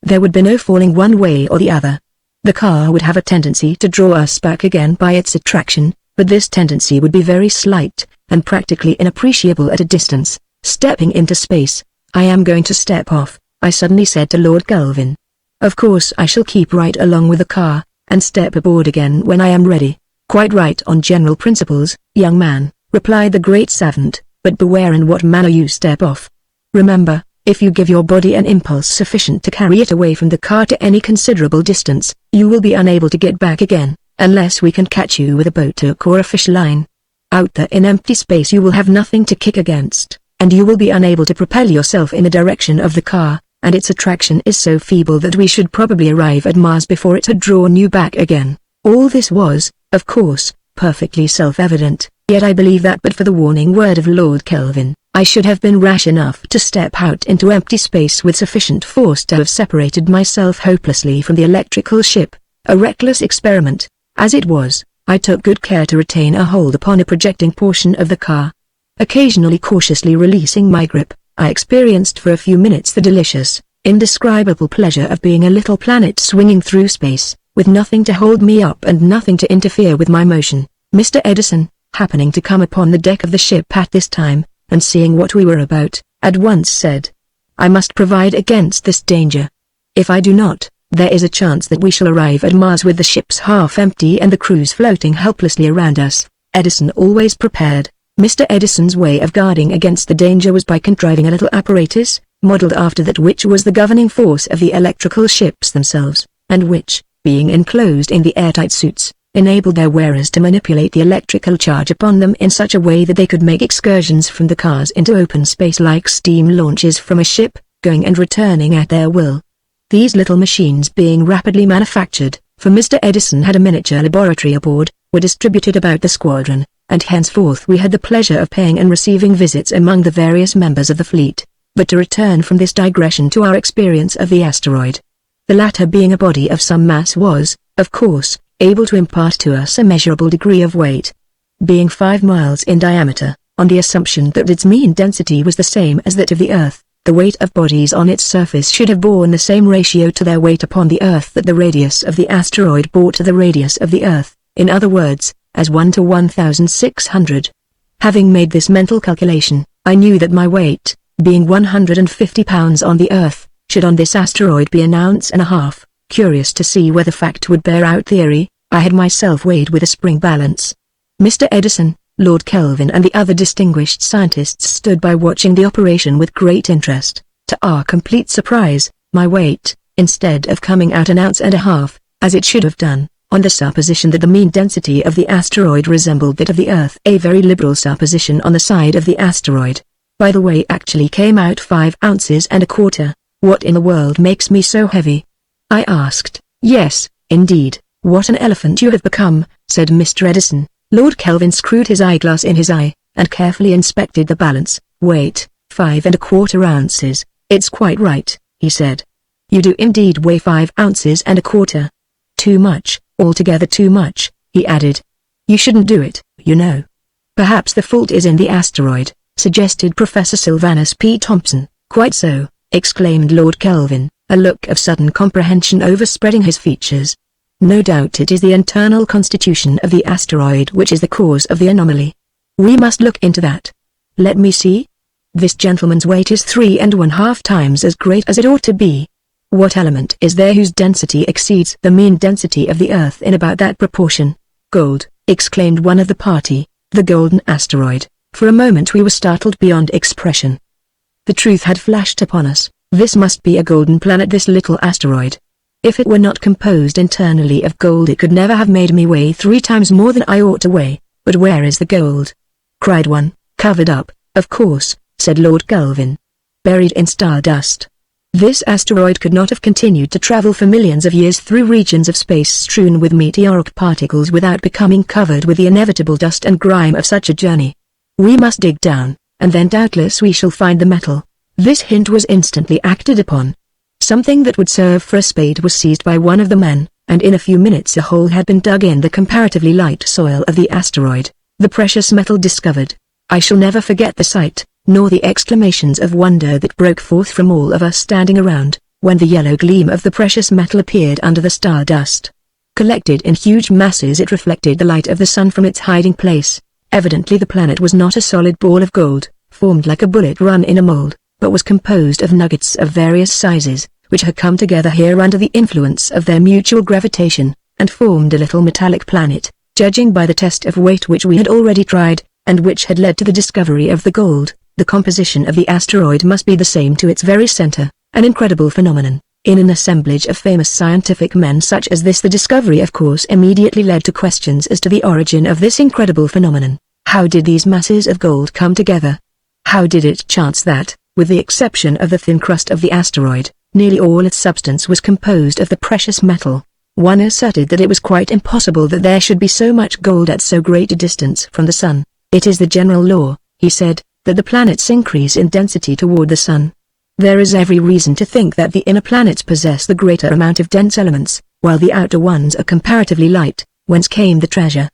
There would be no falling one way or the other. The car would have a tendency to draw us back again by its attraction, but this tendency would be very slight, and practically inappreciable at a distance. Stepping into space, I am going to step off, I suddenly said to Lord Kelvin. Of course I shall keep right along with the car, and step aboard again when I am ready. Quite right on general principles, young man, replied the great savant, but beware in what manner you step off. Remember, if you give your body an impulse sufficient to carry it away from the car to any considerable distance, you will be unable to get back again, unless we can catch you with a boat hook or a fish line. Out there in empty space you will have nothing to kick against, and you will be unable to propel yourself in the direction of the car, and its attraction is so feeble that we should probably arrive at Mars before it had drawn you back again. All this was, of course, perfectly self-evident, yet I believe that but for the warning word of Lord Kelvin, I should have been rash enough to step out into empty space with sufficient force to have separated myself hopelessly from the electrical ship. A reckless experiment. As it was, I took good care to retain a hold upon a projecting portion of the car. Occasionally cautiously releasing my grip, I experienced for a few minutes the delicious, indescribable pleasure of being a little planet swinging through space, with nothing to hold me up and nothing to interfere with my motion. Mr. Edison, happening to come upon the deck of the ship at this time, and seeing what we were about, at once said, "I must provide against this danger. If I do not, there is a chance that we shall arrive at Mars with the ships half empty and the crews floating helplessly around us." Edison always prepared. Mr. Edison's way of guarding against the danger was by contriving a little apparatus, modeled after that which was the governing force of the electrical ships themselves, and which, being enclosed in the airtight suits, enabled their wearers to manipulate the electrical charge upon them in such a way that they could make excursions from the cars into open space like steam launches from a ship, going and returning at their will. These little machines being rapidly manufactured, for Mr. Edison had a miniature laboratory aboard, were distributed about the squadron, and henceforth we had the pleasure of paying and receiving visits among the various members of the fleet. But to return from this digression to our experience of the asteroid. The latter being a body of some mass was, of course, able to impart to us a measurable degree of weight. Being 5 miles in diameter, on the assumption that its mean density was the same as that of the Earth, the weight of bodies on its surface should have borne the same ratio to their weight upon the Earth that the radius of the asteroid bore to the radius of the Earth, in other words, as 1 to 1,600. Having made this mental calculation, I knew that my weight, being 150 pounds on the Earth, should on this asteroid be an ounce and a half. Curious to see whether fact would bear out theory, I had myself weighed with a spring balance. Mr. Edison, Lord Kelvin and the other distinguished scientists stood by watching the operation with great interest. To our complete surprise, my weight, instead of coming out 1.5 ounces, as it should have done, on the supposition that the mean density of the asteroid resembled that of the Earth. A very liberal supposition on the side of the asteroid. By the way, actually came out 5.25 ounces. What in the world makes me so heavy? I asked. Yes, indeed, what an elephant you have become, said Mr. Edison. Lord Kelvin screwed his eyeglass in his eye, and carefully inspected the balance. Weight, 5.25 ounces, it's quite right, he said. You do indeed weigh 5.25 ounces. Too much, altogether too much, he added. You shouldn't do it, you know. Perhaps the fault is in the asteroid, suggested Professor Sylvanus P. Thompson. Quite so, exclaimed Lord Kelvin, a look of sudden comprehension overspreading his features. No doubt it is the internal constitution of the asteroid which is the cause of the anomaly. We must look into that. Let me see. This gentleman's weight is 3.5 times as great as it ought to be. What element is there whose density exceeds the mean density of the Earth in about that proportion? Gold, exclaimed one of the party, the golden asteroid. For a moment we were startled beyond expression. The truth had flashed upon us. This must be a golden planet, this little asteroid. If it were not composed internally of gold it could never have made me weigh 3 times more than I ought to weigh. But where is the gold? Cried one. Covered up, of course, said Lord Kelvin. Buried in stardust. This asteroid could not have continued to travel for millions of years through regions of space strewn with meteoric particles without becoming covered with the inevitable dust and grime of such a journey. We must dig down, and then doubtless we shall find the metal. This hint was instantly acted upon. Something that would serve for a spade was seized by one of the men, and in a few minutes a hole had been dug in the comparatively light soil of the asteroid, the precious metal discovered. I shall never forget the sight, nor the exclamations of wonder that broke forth from all of us standing around, when the yellow gleam of the precious metal appeared under the stardust. Collected in huge masses it reflected the light of the sun from its hiding place. Evidently the planet was not a solid ball of gold, formed like a bullet run in a mold, but was composed of nuggets of various sizes, which had come together here under the influence of their mutual gravitation, and formed a little metallic planet, judging by the test of weight which we had already tried, and which had led to the discovery of the gold. The composition of the asteroid must be the same to its very center, an incredible phenomenon. In an assemblage of famous scientific men such as this the discovery of course immediately led to questions as to the origin of this incredible phenomenon. How did these masses of gold come together? How did it chance that, with the exception of the thin crust of the asteroid, nearly all its substance was composed of the precious metal? One asserted that it was quite impossible that there should be so much gold at so great a distance from the sun. It is the general law, he said, that the planets increase in density toward the sun. There is every reason to think that the inner planets possess the greater amount of dense elements, while the outer ones are comparatively light. Whence came the treasure?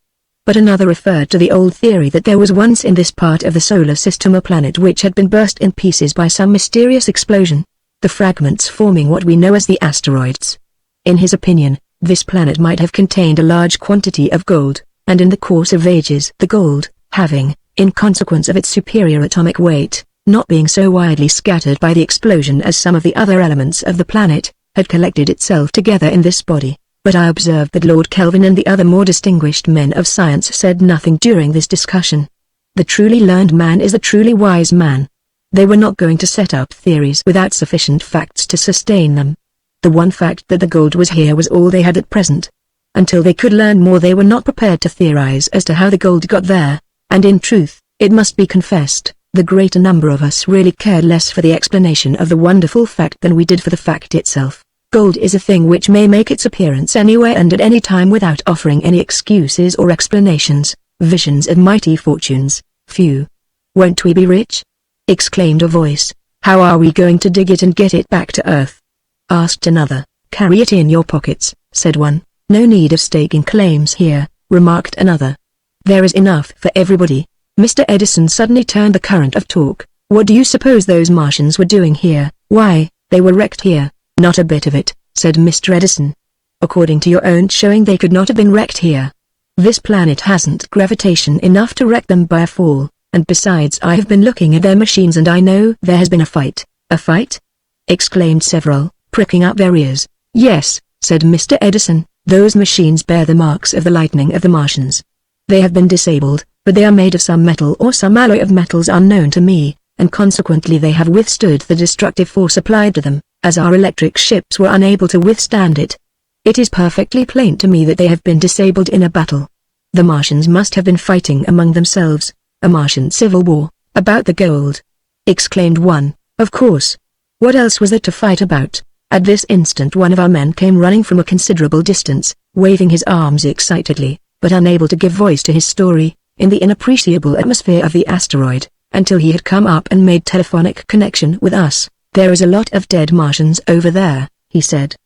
But another referred to the old theory that there was once in this part of the solar system a planet which had been burst in pieces by some mysterious explosion, the fragments forming what we know as the asteroids. In his opinion, this planet might have contained a large quantity of gold, and in the course of ages the gold, having, in consequence of its superior atomic weight, not being so widely scattered by the explosion as some of the other elements of the planet, had collected itself together in this body. But I observed that Lord Kelvin and the other more distinguished men of science said nothing during this discussion. The truly learned man is the truly wise man. They were not going to set up theories without sufficient facts to sustain them. The one fact that the gold was here was all they had at present. Until they could learn more they were not prepared to theorize as to how the gold got there, and in truth, it must be confessed, the greater number of us really cared less for the explanation of the wonderful fact than we did for the fact itself. Gold is a thing which may make its appearance anywhere and at any time without offering any excuses or explanations. Visions of mighty fortunes, few. Won't we be rich? Exclaimed a voice. How are we going to dig it and get it back to earth? Asked another. Carry it in your pockets, said one. No need of staking claims here, remarked another. There is enough for everybody. Mr. Edison suddenly turned the current of talk. What do you suppose those Martians were doing here? Why, they were wrecked here. Not a bit of it, said Mr. Edison. According to your own showing they could not have been wrecked here. This planet hasn't gravitation enough to wreck them by a fall, and besides I have been looking at their machines and I know there has been a fight. A fight? Exclaimed several, pricking up their ears. Yes, said Mr. Edison, those machines bear the marks of the lightning of the Martians. They have been disabled, but they are made of some metal or some alloy of metals unknown to me, and consequently they have withstood the destructive force applied to them. as our electric ships were unable to withstand it. It is perfectly plain to me that they have been disabled in a battle. The Martians must have been fighting among themselves, a Martian civil war, about the gold," exclaimed one. "Of course. What else was there to fight about?" At this instant one of our men came running from a considerable distance, waving his arms excitedly, but unable to give voice to his story, in the inappreciable atmosphere of the asteroid, until he had come up and made telephonic connection with us. "There is a lot of dead Martians over there," he said.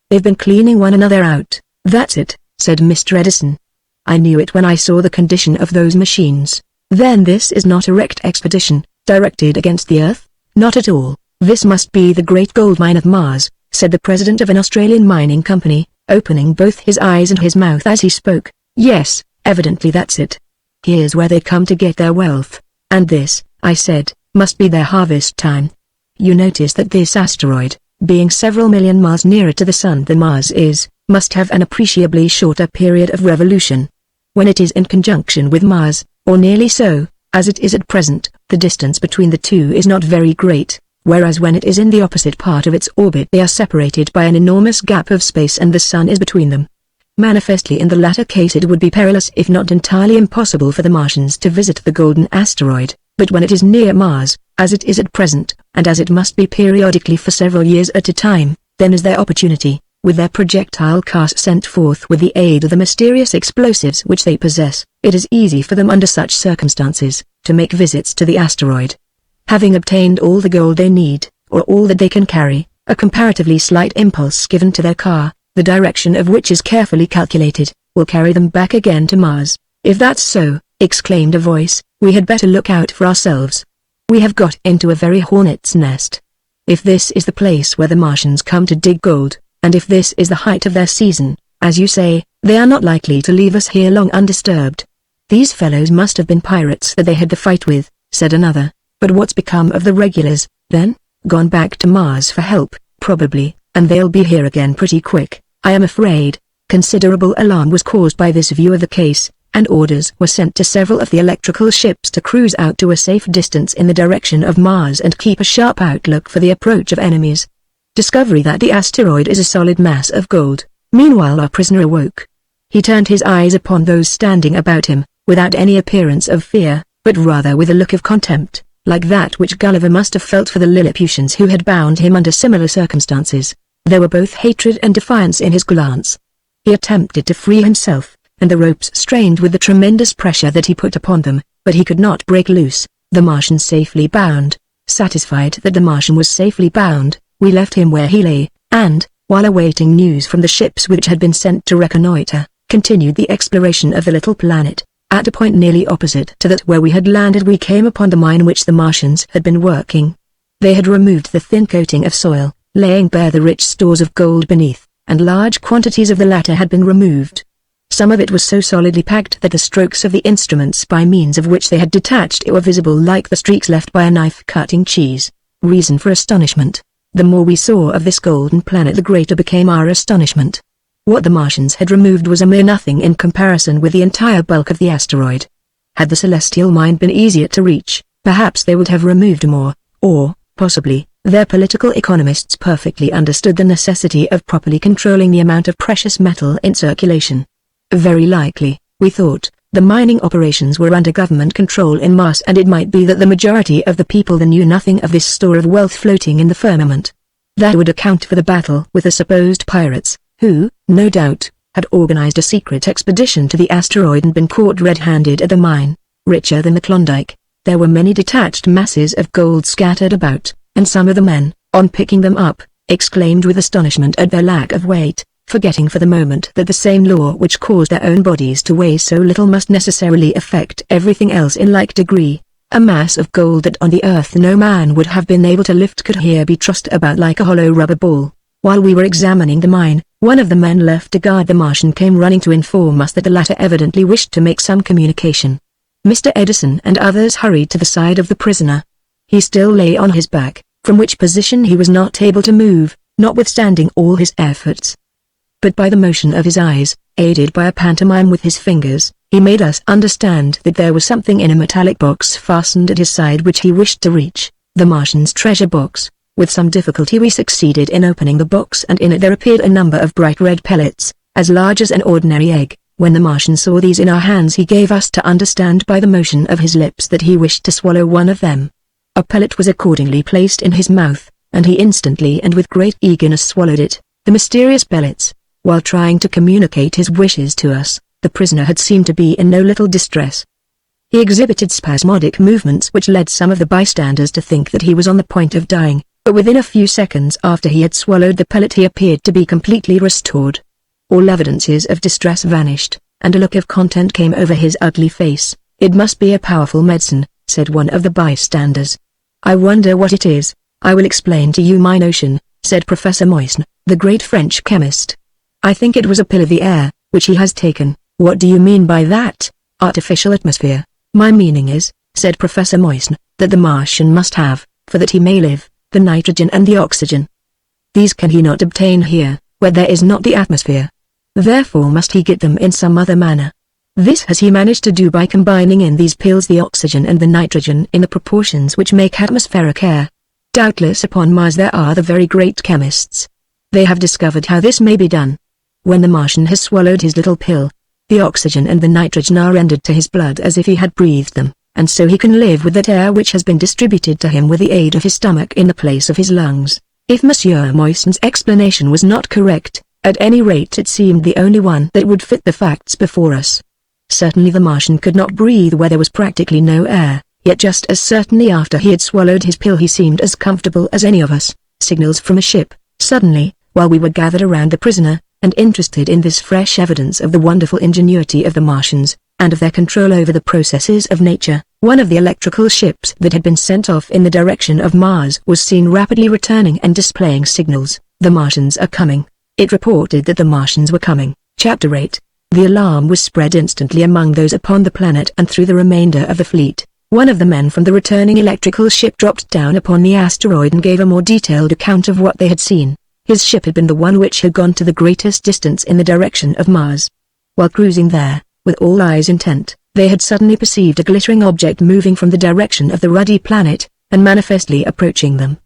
"They've been cleaning one another out." "That's it," said Mr. Edison. "I knew it when I saw the condition of those machines." "Then this is not a wrecked expedition, directed against the Earth?" "Not at all. This must be the great gold mine of Mars," said the president of an Australian mining company, opening both his eyes and his mouth as he spoke. "Yes, evidently that's it. Here's where they come to get their wealth. And this," I said, "must be their harvest time. You notice that this asteroid, being several million miles nearer to the Sun than Mars is, must have an appreciably shorter period of revolution. When it is in conjunction with Mars, or nearly so, as it is at present, the distance between the two is not very great, whereas when it is in the opposite part of its orbit they are separated by an enormous gap of space and the Sun is between them. Manifestly in the latter case it would be perilous if not entirely impossible for the Martians to visit the golden asteroid, but when it is near Mars, as it is at present, and as it must be periodically for several years at a time, then is their opportunity, with their projectile cars sent forth with the aid of the mysterious explosives which they possess. It is easy for them under such circumstances, to make visits to the asteroid. Having obtained all the gold they need, or all that they can carry, a comparatively slight impulse given to their car, the direction of which is carefully calculated, will carry them back again to Mars." "If that's so," exclaimed a voice, "we had better look out for ourselves. We have got into a very hornet's nest. If this is the place where the Martians come to dig gold, and if this is the height of their season, as you say, they are not likely to leave us here long undisturbed." "These fellows must have been pirates that they had to fight with," said another. "But what's become of the regulars, then? Gone back to Mars for help, probably, and they'll be here again pretty quick, I am afraid." Considerable alarm was caused by this view of the case, and orders were sent to several of the electrical ships to cruise out to a safe distance in the direction of Mars and keep a sharp outlook for the approach of enemies. Discovery that the asteroid is a solid mass of gold. Meanwhile our prisoner awoke. He turned his eyes upon those standing about him, without any appearance of fear, but rather with a look of contempt, like that which Gulliver must have felt for the Lilliputians who had bound him under similar circumstances. There were both hatred and defiance in his glance. He attempted to free himself, and the ropes strained with the tremendous pressure that he put upon them, but he could not break loose. The Martian safely bound. Satisfied that the Martian was safely bound, we left him where he lay, and, while awaiting news from the ships which had been sent to reconnoiter, continued the exploration of the little planet. At a point nearly opposite to that where we had landed we came upon the mine which the Martians had been working. They had removed the thin coating of soil, laying bare the rich stores of gold beneath, and large quantities of the latter had been removed. Some of it was so solidly packed that the strokes of the instruments by means of which they had detached it were visible like the streaks left by a knife cutting cheese. Reason for astonishment. The more we saw of this golden planet the greater became our astonishment. What the Martians had removed was a mere nothing in comparison with the entire bulk of the asteroid. Had the celestial mine been easier to reach, perhaps they would have removed more, or, possibly, their political economists perfectly understood the necessity of properly controlling the amount of precious metal in circulation. Very likely, we thought, the mining operations were under government control in Mars and it might be that the majority of the people then knew nothing of this store of wealth floating in the firmament. That would account for the battle with the supposed pirates, who, no doubt, had organized a secret expedition to the asteroid and been caught red-handed at the mine. Richer than the Klondike, there were many detached masses of gold scattered about, and some of the men, on picking them up, exclaimed with astonishment at their lack of weight, forgetting for the moment that the same law which caused their own bodies to weigh so little must necessarily affect everything else in like degree. A mass of gold that on the earth no man would have been able to lift could here be tossed about like a hollow rubber ball. While we were examining the mine, one of the men left to guard the Martian came running to inform us that the latter evidently wished to make some communication. Mr. Edison and others hurried to the side of the prisoner. He still lay on his back, from which position he was not able to move, notwithstanding all his efforts. But by the motion of his eyes, aided by a pantomime with his fingers, he made us understand that there was something in a metallic box fastened at his side which he wished to reach. The Martian's treasure box. With some difficulty we succeeded in opening the box, and in it there appeared a number of bright red pellets, as large as an ordinary egg. When the Martian saw these in our hands he gave us to understand by the motion of his lips that he wished to swallow one of them. A pellet was accordingly placed in his mouth, and he instantly and with great eagerness swallowed it. The mysterious pellets. While trying to communicate his wishes to us, the prisoner had seemed to be in no little distress. He exhibited spasmodic movements which led some of the bystanders to think that he was on the point of dying, but within a few seconds after he had swallowed the pellet he appeared to be completely restored. All evidences of distress vanished, and a look of content came over his ugly face. "It must be a powerful medicine," said one of the bystanders. "I wonder what it is." "I will explain to you my notion," said Professor Moisne, the great French chemist. "I think it was a pill of the air, which he has taken." "What do you mean by that?" "Artificial atmosphere." "My meaning is," said Professor Moisne, "that the Martian must have, for that he may live, the nitrogen and the oxygen. These can he not obtain here, where there is not the atmosphere. Therefore must he get them in some other manner. This has he managed to do by combining in these pills the oxygen and the nitrogen in the proportions which make atmospheric air. Doubtless upon Mars there are the very great chemists. They have discovered how this may be done. When the Martian has swallowed his little pill, the oxygen and the nitrogen are rendered to his blood as if he had breathed them, and so he can live with that air which has been distributed to him with the aid of his stomach in the place of his lungs." If Monsieur Moisne's explanation was not correct, at any rate it seemed the only one that would fit the facts before us. Certainly the Martian could not breathe where there was practically no air, yet just as certainly after he had swallowed his pill he seemed as comfortable as any of us. Signals from a ship. Suddenly, while we were gathered around the prisoner, and interested in this fresh evidence of the wonderful ingenuity of the Martians, and of their control over the processes of nature, one of the electrical ships that had been sent off in the direction of Mars was seen rapidly returning and displaying signals. "The Martians are coming." It reported that the Martians were coming. Chapter 8. The alarm was spread instantly among those upon the planet and through the remainder of the fleet. One of the men from the returning electrical ship dropped down upon the asteroid and gave a more detailed account of what they had seen. His ship had been the one which had gone to the greatest distance in the direction of Mars. While cruising there, with all eyes intent, they had suddenly perceived a glittering object moving from the direction of the ruddy planet, and manifestly approaching them.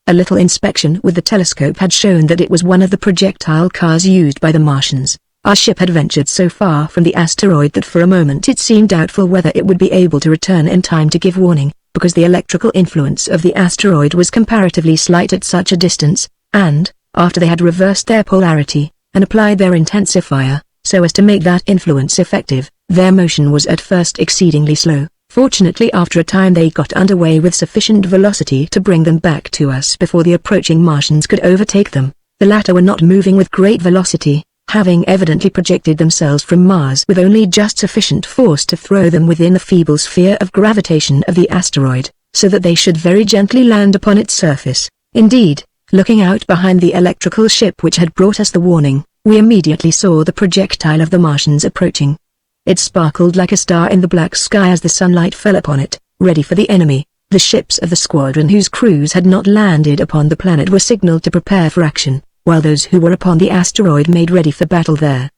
A little inspection with the telescope had shown that it was one of the projectile cars used by the Martians. Our ship had ventured so far from the asteroid that for a moment it seemed doubtful whether it would be able to return in time to give warning, because the electrical influence of the asteroid was comparatively slight at such a distance, and, after they had reversed their polarity, and applied their intensifier, so as to make that influence effective, their motion was at first exceedingly slow. Fortunately after a time they got underway with sufficient velocity to bring them back to us before the approaching Martians could overtake them. The latter were not moving with great velocity, having evidently projected themselves from Mars with only just sufficient force to throw them within the feeble sphere of gravitation of the asteroid, so that they should very gently land upon its surface. Indeed, looking out behind the electrical ship which had brought us the warning, we immediately saw the projectile of the Martians approaching. It sparkled like a star in the black sky as the sunlight fell upon it, ready for the enemy. The ships of the squadron whose crews had not landed upon the planet were signaled to prepare for action, while those who were upon the asteroid made ready for battle there.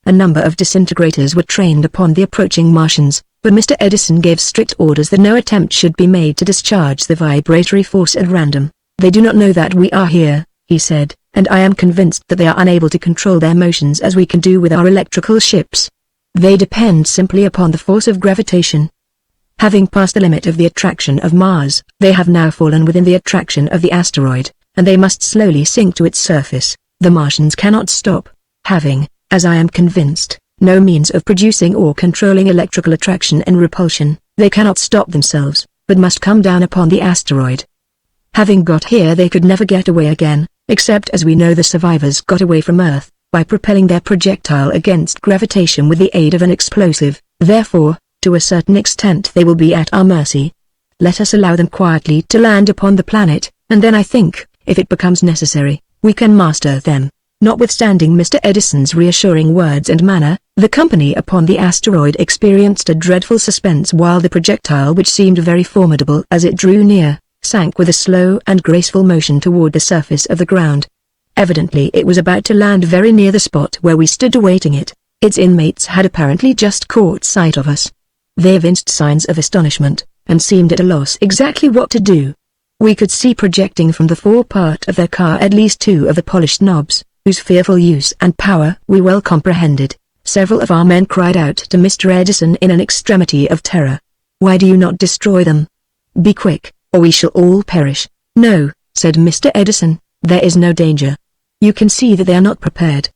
A number of disintegrators were trained upon the approaching Martians, but Mr. Edison gave strict orders that no attempt should be made to discharge the vibratory force at random. "They do not know that we are here," he said, "and I am convinced that they are unable to control their motions as we can do with our electrical ships. They depend simply upon the force of gravitation. Having passed the limit of the attraction of Mars, they have now fallen within the attraction of the asteroid, and they must slowly sink to its surface. The Martians cannot stop, having, as I am convinced, no means of producing or controlling electrical attraction and repulsion. They cannot stop themselves, but must come down upon the asteroid. Having got here they could never get away again, except as we know the survivors got away from Earth, by propelling their projectile against gravitation with the aid of an explosive. Therefore, to a certain extent they will be at our mercy. Let us allow them quietly to land upon the planet, and then I think, if it becomes necessary, we can master them." Notwithstanding Mr. Edison's reassuring words and manner, the company upon the asteroid experienced a dreadful suspense while the projectile, which seemed very formidable as it drew near, sank with a slow and graceful motion toward the surface of the ground. Evidently it was about to land very near the spot where we stood awaiting it. Its inmates had apparently just caught sight of us. They evinced signs of astonishment, and seemed at a loss exactly what to do. We could see projecting from the forepart of their car at least 2 of the polished knobs, whose fearful use and power we well comprehended. Several of our men cried out to Mr. Edison in an extremity of terror. "Why do you not destroy them? Be quick, or we shall all perish." "No," said Mr. Edison, "there is no danger. You can see that they are not prepared.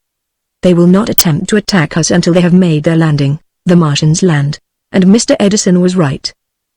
They will not attempt to attack us until they have made their landing." The Martians land. And Mr. Edison was right.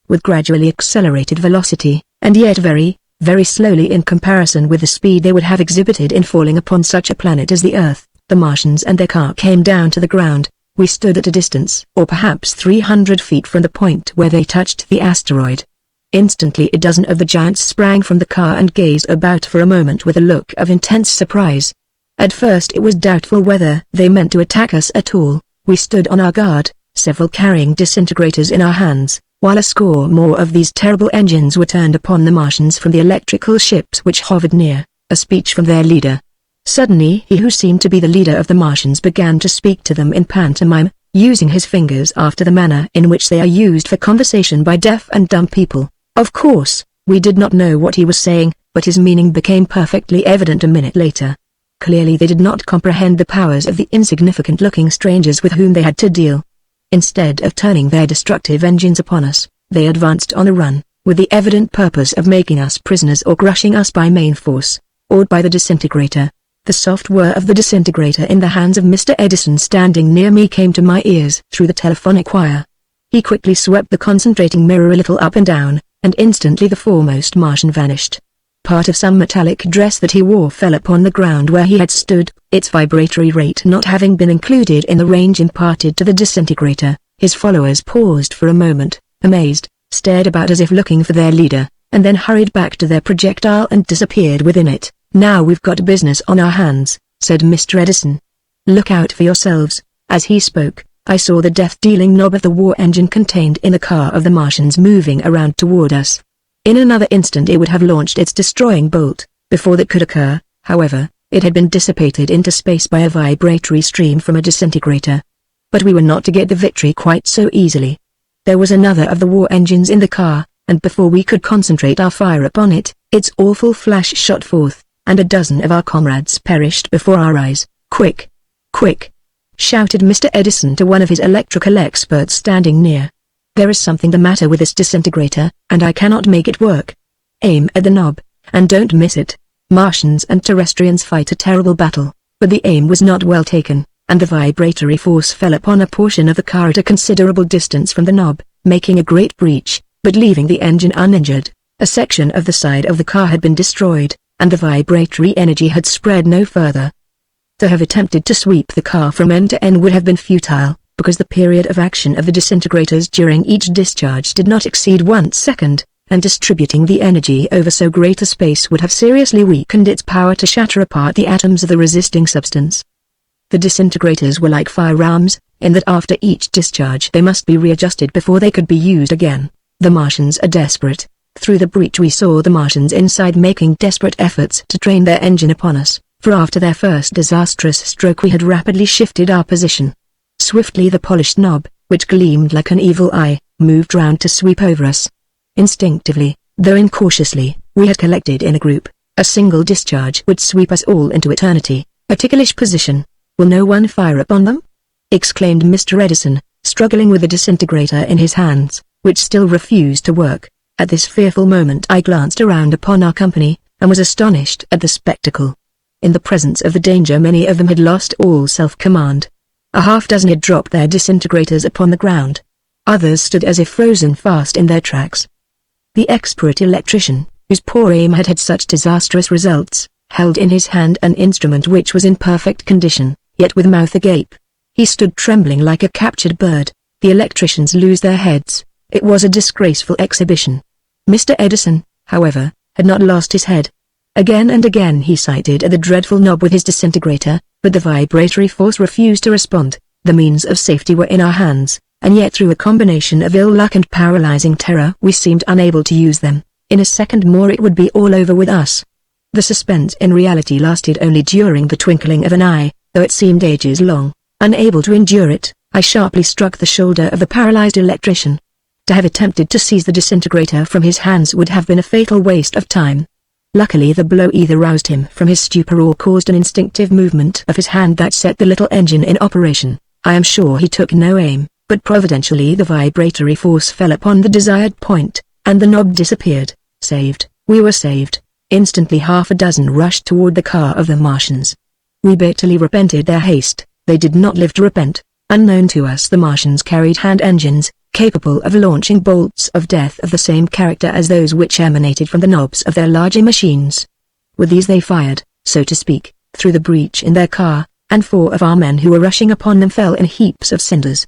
With gradually accelerated velocity, and yet very, very slowly in comparison with the speed they would have exhibited in falling upon such a planet as the Earth, the Martians and their car came down to the ground. We stood at a distance or perhaps 300 feet from the point where they touched the asteroid. Instantly a dozen of the giants sprang from the car and gazed about for a moment with a look of intense surprise. At first it was doubtful whether they meant to attack us at all. We stood on our guard, several carrying disintegrators in our hands, while a score more of these terrible engines were turned upon the Martians from the electrical ships which hovered near. A speech from their leader. Suddenly he who seemed to be the leader of the Martians began to speak to them in pantomime, using his fingers after the manner in which they are used for conversation by deaf and dumb people. Of course, we did not know what he was saying, but his meaning became perfectly evident a minute later. Clearly they did not comprehend the powers of the insignificant-looking strangers with whom they had to deal. Instead of turning their destructive engines upon us, they advanced on a run, with the evident purpose of making us prisoners or crushing us by main force, or by the disintegrator. The soft whir of the disintegrator in the hands of Mr. Edison standing near me came to my ears through the telephonic wire. He quickly swept the concentrating mirror a little up and down, and instantly the foremost Martian vanished. Part of some metallic dress that he wore fell upon the ground where he had stood, its vibratory rate not having been included in the range imparted to the disintegrator. His followers paused for a moment, amazed, stared about as if looking for their leader, and then hurried back to their projectile and disappeared within it. "Now we've got business on our hands," said Mr. Edison. "Look out for yourselves." As he spoke, I saw the death-dealing knob of the war engine contained in the car of the Martians moving around toward us. In another instant it would have launched its destroying bolt. Before that could occur, however, it had been dissipated into space by a vibratory stream from a disintegrator. But we were not to get the victory quite so easily. There was another of the war engines in the car, and before we could concentrate our fire upon it, its awful flash shot forth, and a dozen of our comrades perished before our eyes. "Quick! Quick!" shouted Mr. Edison to one of his electrical experts standing near. "There is something the matter with this disintegrator, and I cannot make it work. Aim at the knob, and don't miss it." Martians and terrestrians fight a terrible battle, but the aim was not well taken, and the vibratory force fell upon a portion of the car at a considerable distance from the knob, making a great breach, but leaving the engine uninjured. A section of the side of the car had been destroyed, and the vibratory energy had spread no further. To have attempted to sweep the car from end to end would have been futile, because the period of action of the disintegrators during each discharge did not exceed 1 second, and distributing the energy over so great a space would have seriously weakened its power to shatter apart the atoms of the resisting substance. The disintegrators were like firearms, in that after each discharge they must be readjusted before they could be used again. The Martians are desperate. Through the breach we saw the Martians inside making desperate efforts to train their engine upon us, for after their first disastrous stroke we had rapidly shifted our position. Swiftly the polished knob, which gleamed like an evil eye, moved round to sweep over us. Instinctively, though incautiously, we had collected in a group. A single discharge would sweep us all into eternity. A ticklish position. "Will no one fire upon them?" exclaimed Mr. Edison, struggling with the disintegrator in his hands, which still refused to work. At this fearful moment I glanced around upon our company, and was astonished at the spectacle. In the presence of the danger many of them had lost all self-command. A half-dozen had dropped their disintegrators upon the ground. Others stood as if frozen fast in their tracks. The expert electrician, whose poor aim had had such disastrous results, held in his hand an instrument which was in perfect condition, yet with mouth agape. He stood trembling like a captured bird. The electricians lose their heads. It was a disgraceful exhibition. Mr. Edison, however, had not lost his head. Again and again he sighted at the dreadful knob with his disintegrator, but the vibratory force refused to respond. The means of safety were in our hands, and yet through a combination of ill luck and paralyzing terror we seemed unable to use them. In a second more it would be all over with us. The suspense in reality lasted only during the twinkling of an eye, though it seemed ages long. Unable to endure it, I sharply struck the shoulder of the paralyzed electrician. To have attempted to seize the disintegrator from his hands would have been a fatal waste of time. Luckily the blow either roused him from his stupor or caused an instinctive movement of his hand that set the little engine in operation. I am sure he took no aim, but providentially the vibratory force fell upon the desired point, and the knob disappeared. Saved. We were saved. Instantly half a dozen rushed toward the car of the Martians. We bitterly repented their haste. They did not live to repent. Unknown to us the Martians carried hand engines, capable of launching bolts of death of the same character as those which emanated from the knobs of their larger machines. With these they fired, so to speak, through the breach in their car, and 4 of our men who were rushing upon them fell in heaps of cinders.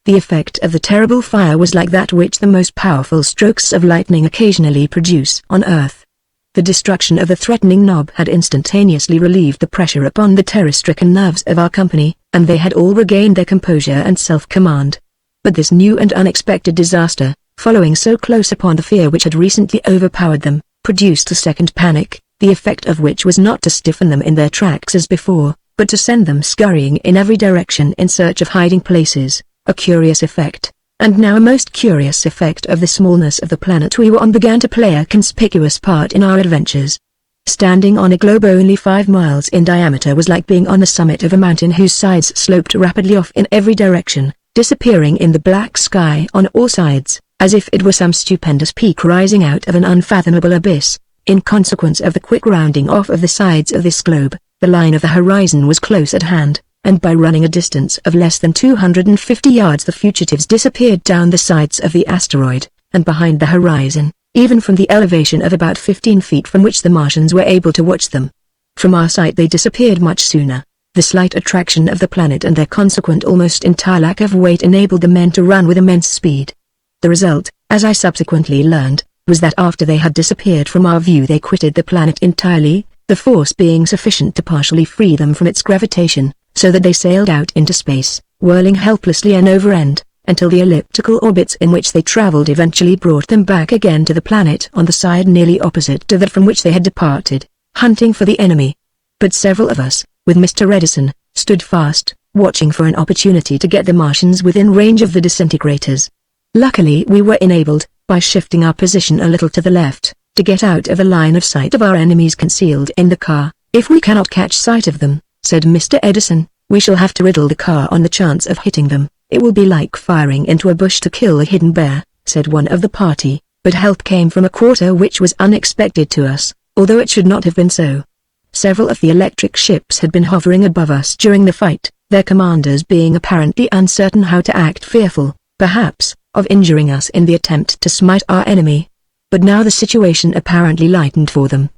The effect of the terrible fire was like that which the most powerful strokes of lightning occasionally produce on Earth. The destruction of the threatening knob had instantaneously relieved the pressure upon the terror-stricken nerves of our company, and they had all regained their composure and self-command. But this new and unexpected disaster, following so close upon the fear which had recently overpowered them, produced a second panic, the effect of which was not to stiffen them in their tracks as before, but to send them scurrying in every direction in search of hiding places, a curious effect, and now a most curious effect of the smallness of the planet we were on began to play a conspicuous part in our adventures. Standing on a globe only 5 miles in diameter was like being on the summit of a mountain whose sides sloped rapidly off in every direction, disappearing in the black sky on all sides, as if it were some stupendous peak rising out of an unfathomable abyss. In consequence of the quick rounding off of the sides of this globe, the line of the horizon was close at hand, and by running a distance of less than 250 yards the fugitives disappeared down the sides of the asteroid, and behind the horizon, even from the elevation of about 15 feet from which the Martians were able to watch them. From our sight they disappeared much sooner. The slight attraction of the planet and their consequent almost entire lack of weight enabled the men to run with immense speed. The result, as I subsequently learned, was that after they had disappeared from our view they quitted the planet entirely, the force being sufficient to partially free them from its gravitation, so that they sailed out into space, whirling helplessly end over end, until the elliptical orbits in which they traveled eventually brought them back again to the planet on the side nearly opposite to that from which they had departed, hunting for the enemy. But several of us, with Mr. Edison, stood fast, watching for an opportunity to get the Martians within range of the disintegrators. Luckily we were enabled, by shifting our position a little to the left, to get out of the line of sight of our enemies concealed in the car. If we cannot catch sight of them, said Mr. Edison, we shall have to riddle the car on the chance of hitting them. It will be like firing into a bush to kill a hidden bear, said one of the party, but help came from a quarter which was unexpected to us, although it should not have been so. Several of the electric ships had been hovering above us during the fight, their commanders being apparently uncertain how to act, fearful, perhaps, of injuring us in the attempt to smite our enemy. But now the situation apparently lightened for them.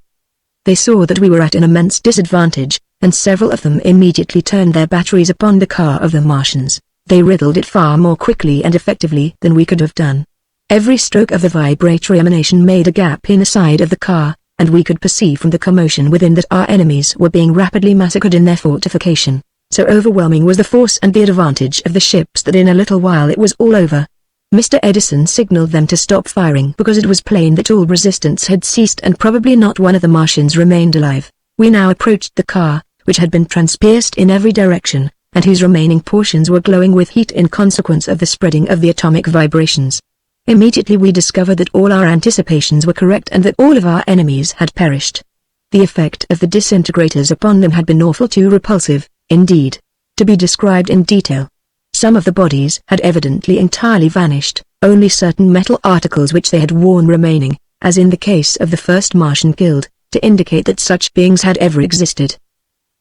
They saw that we were at an immense disadvantage, and several of them immediately turned their batteries upon the car of the Martians. They riddled it far more quickly and effectively than we could have done. Every stroke of the vibratory emanation made a gap in the side of the car, and we could perceive from the commotion within that our enemies were being rapidly massacred in their fortification. So overwhelming was the force and the advantage of the ships that in a little while it was all over. Mr. Edison signaled them to stop firing because it was plain that all resistance had ceased and probably not one of the Martians remained alive. We now approached the car, which had been transpierced in every direction, and whose remaining portions were glowing with heat in consequence of the spreading of the atomic vibrations. Immediately we discovered that all our anticipations were correct and that all of our enemies had perished. The effect of the disintegrators upon them had been awful, too repulsive, indeed, to be described in detail. Some of the bodies had evidently entirely vanished, only certain metal articles which they had worn remaining, as in the case of the first Martian killed, to indicate that such beings had ever existed.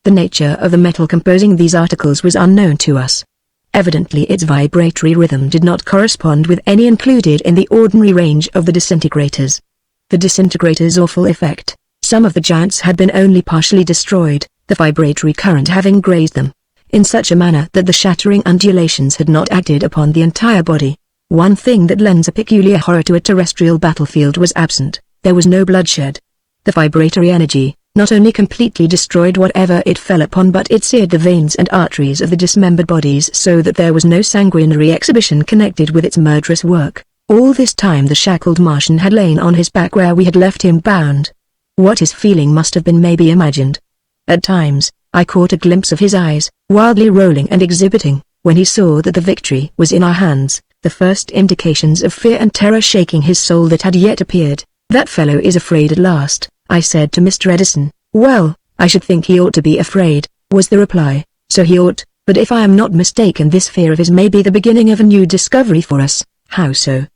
The nature of the metal composing these articles was unknown to us. Evidently its vibratory rhythm did not correspond with any included in the ordinary range of the disintegrators. The disintegrators' awful effect, some of the giants had been only partially destroyed, the vibratory current having grazed them, in such a manner that the shattering undulations had not acted upon the entire body. One thing that lends a peculiar horror to a terrestrial battlefield was absent: there was no bloodshed. The vibratory energy not only completely destroyed whatever it fell upon, but it seared the veins and arteries of the dismembered bodies so that there was no sanguinary exhibition connected with its murderous work. All this time the shackled Martian had lain on his back where we had left him bound. What his feeling must have been may be imagined. At times, I caught a glimpse of his eyes, wildly rolling and exhibiting, when he saw that the victory was in our hands, the first indications of fear and terror shaking his soul that had yet appeared. "That fellow is afraid at last," I said to Mr. Edison. "Well, I should think he ought to be afraid," was the reply. "So he ought, but if I am not mistaken this fear of his may be the beginning of a new discovery for us." "How so?"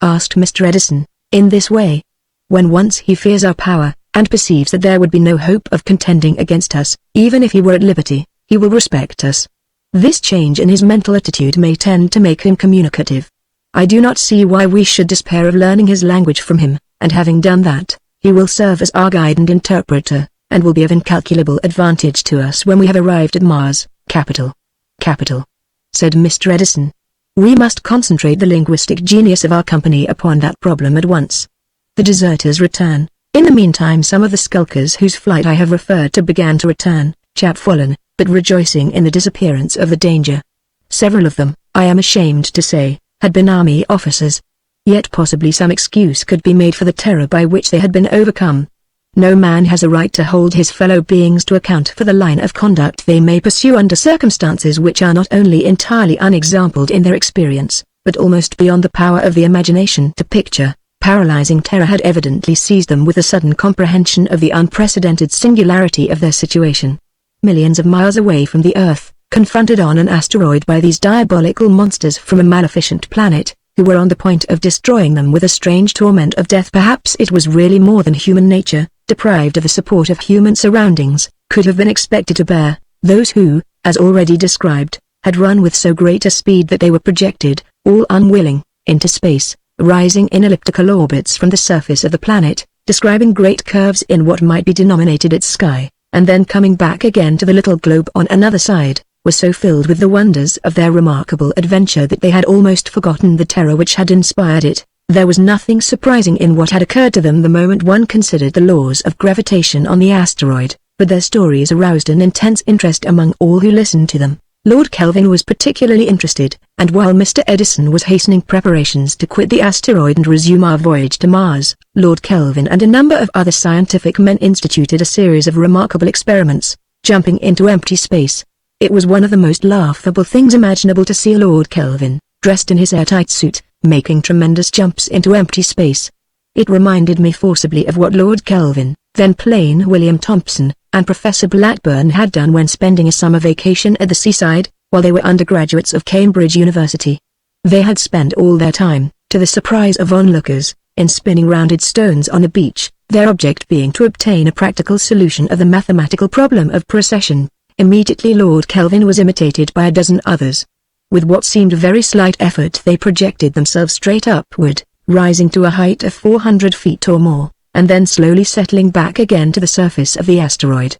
asked Mr. Edison. "In this way. When once he fears our power, and perceives that there would be no hope of contending against us, even if he were at liberty, he will respect us. This change in his mental attitude may tend to make him communicative. I do not see why we should despair of learning his language from him, and having done that, he will serve as our guide and interpreter, and will be of incalculable advantage to us when we have arrived at Mars." "Capital. Capital," said Mr. Edison. "We must concentrate the linguistic genius of our company upon that problem at once. The deserters return. In the meantime some of the skulkers whose flight I have referred to began to return, chapfallen, but rejoicing in the disappearance of the danger. Several of them, I am ashamed to say, had been army officers. Yet possibly some excuse could be made for the terror by which they had been overcome. No man has a right to hold his fellow beings to account for the line of conduct they may pursue under circumstances which are not only entirely unexampled in their experience, but almost beyond the power of the imagination to picture. Paralyzing terror had evidently seized them with a sudden comprehension of the unprecedented singularity of their situation. Millions of miles away from the Earth, confronted on an asteroid by these diabolical monsters from a maleficent planet, who were on the point of destroying them with a strange torment of death. Perhaps it was really more than human nature, deprived of the support of human surroundings, could have been expected to bear. Those who, as already described, had run with so great a speed that they were projected, all unwilling, into space, rising in elliptical orbits from the surface of the planet, describing great curves in what might be denominated its sky, and then coming back again to the little globe on another side, were so filled with the wonders of their remarkable adventure that they had almost forgotten the terror which had inspired it. There was nothing surprising in what had occurred to them the moment one considered the laws of gravitation on the asteroid, but their stories aroused an intense interest among all who listened to them. Lord Kelvin was particularly interested, and while Mr. Edison was hastening preparations to quit the asteroid and resume our voyage to Mars, Lord Kelvin and a number of other scientific men instituted a series of remarkable experiments, jumping into empty space. It was one of the most laughable things imaginable to see Lord Kelvin, dressed in his airtight suit, making tremendous jumps into empty space. It reminded me forcibly of what Lord Kelvin, then plain William Thompson, and Professor Blackburn had done when spending a summer vacation at the seaside, while they were undergraduates of Cambridge University. They had spent all their time, to the surprise of onlookers, in spinning rounded stones on the beach, their object being to obtain a practical solution of the mathematical problem of precession. Immediately Lord Kelvin was imitated by a dozen others. With what seemed very slight effort they projected themselves straight upward, rising to a height of 400 feet or more, and then slowly settling back again to the surface of the asteroid.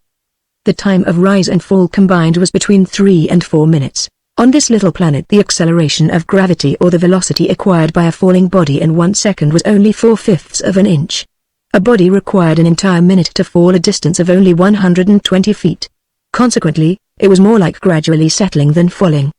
The time of rise and fall combined was between 3 and 4 minutes. On this little planet the acceleration of gravity or the velocity acquired by a falling body in 1 second was only 4/5 of an inch. A body required an entire minute to fall a distance of only 120 feet. Consequently, it was more like gradually settling than falling.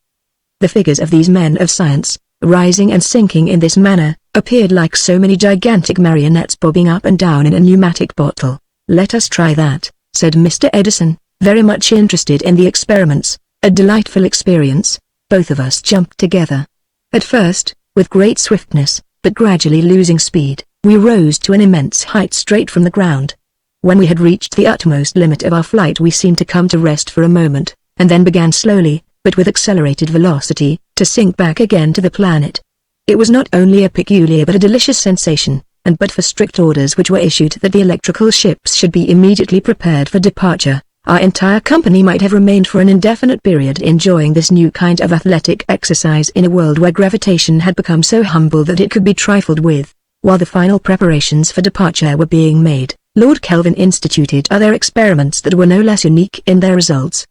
The figures of these men of science, rising and sinking in this manner, appeared like so many gigantic marionettes bobbing up and down in a pneumatic bottle. "Let us try that," said Mr. Edison, very much interested in the experiments. A delightful experience. Both of us jumped together. At first, with great swiftness, but gradually losing speed, we rose to an immense height straight from the ground. When we had reached the utmost limit of our flight we seemed to come to rest for a moment, and then began slowly, but with accelerated velocity, to sink back again to the planet. It was not only a peculiar but a delicious sensation, and but for strict orders which were issued that the electrical ships should be immediately prepared for departure, our entire company might have remained for an indefinite period enjoying this new kind of athletic exercise in a world where gravitation had become so humble that it could be trifled with. While the final preparations for departure were being made, Lord Kelvin instituted other experiments that were no less unique in their results.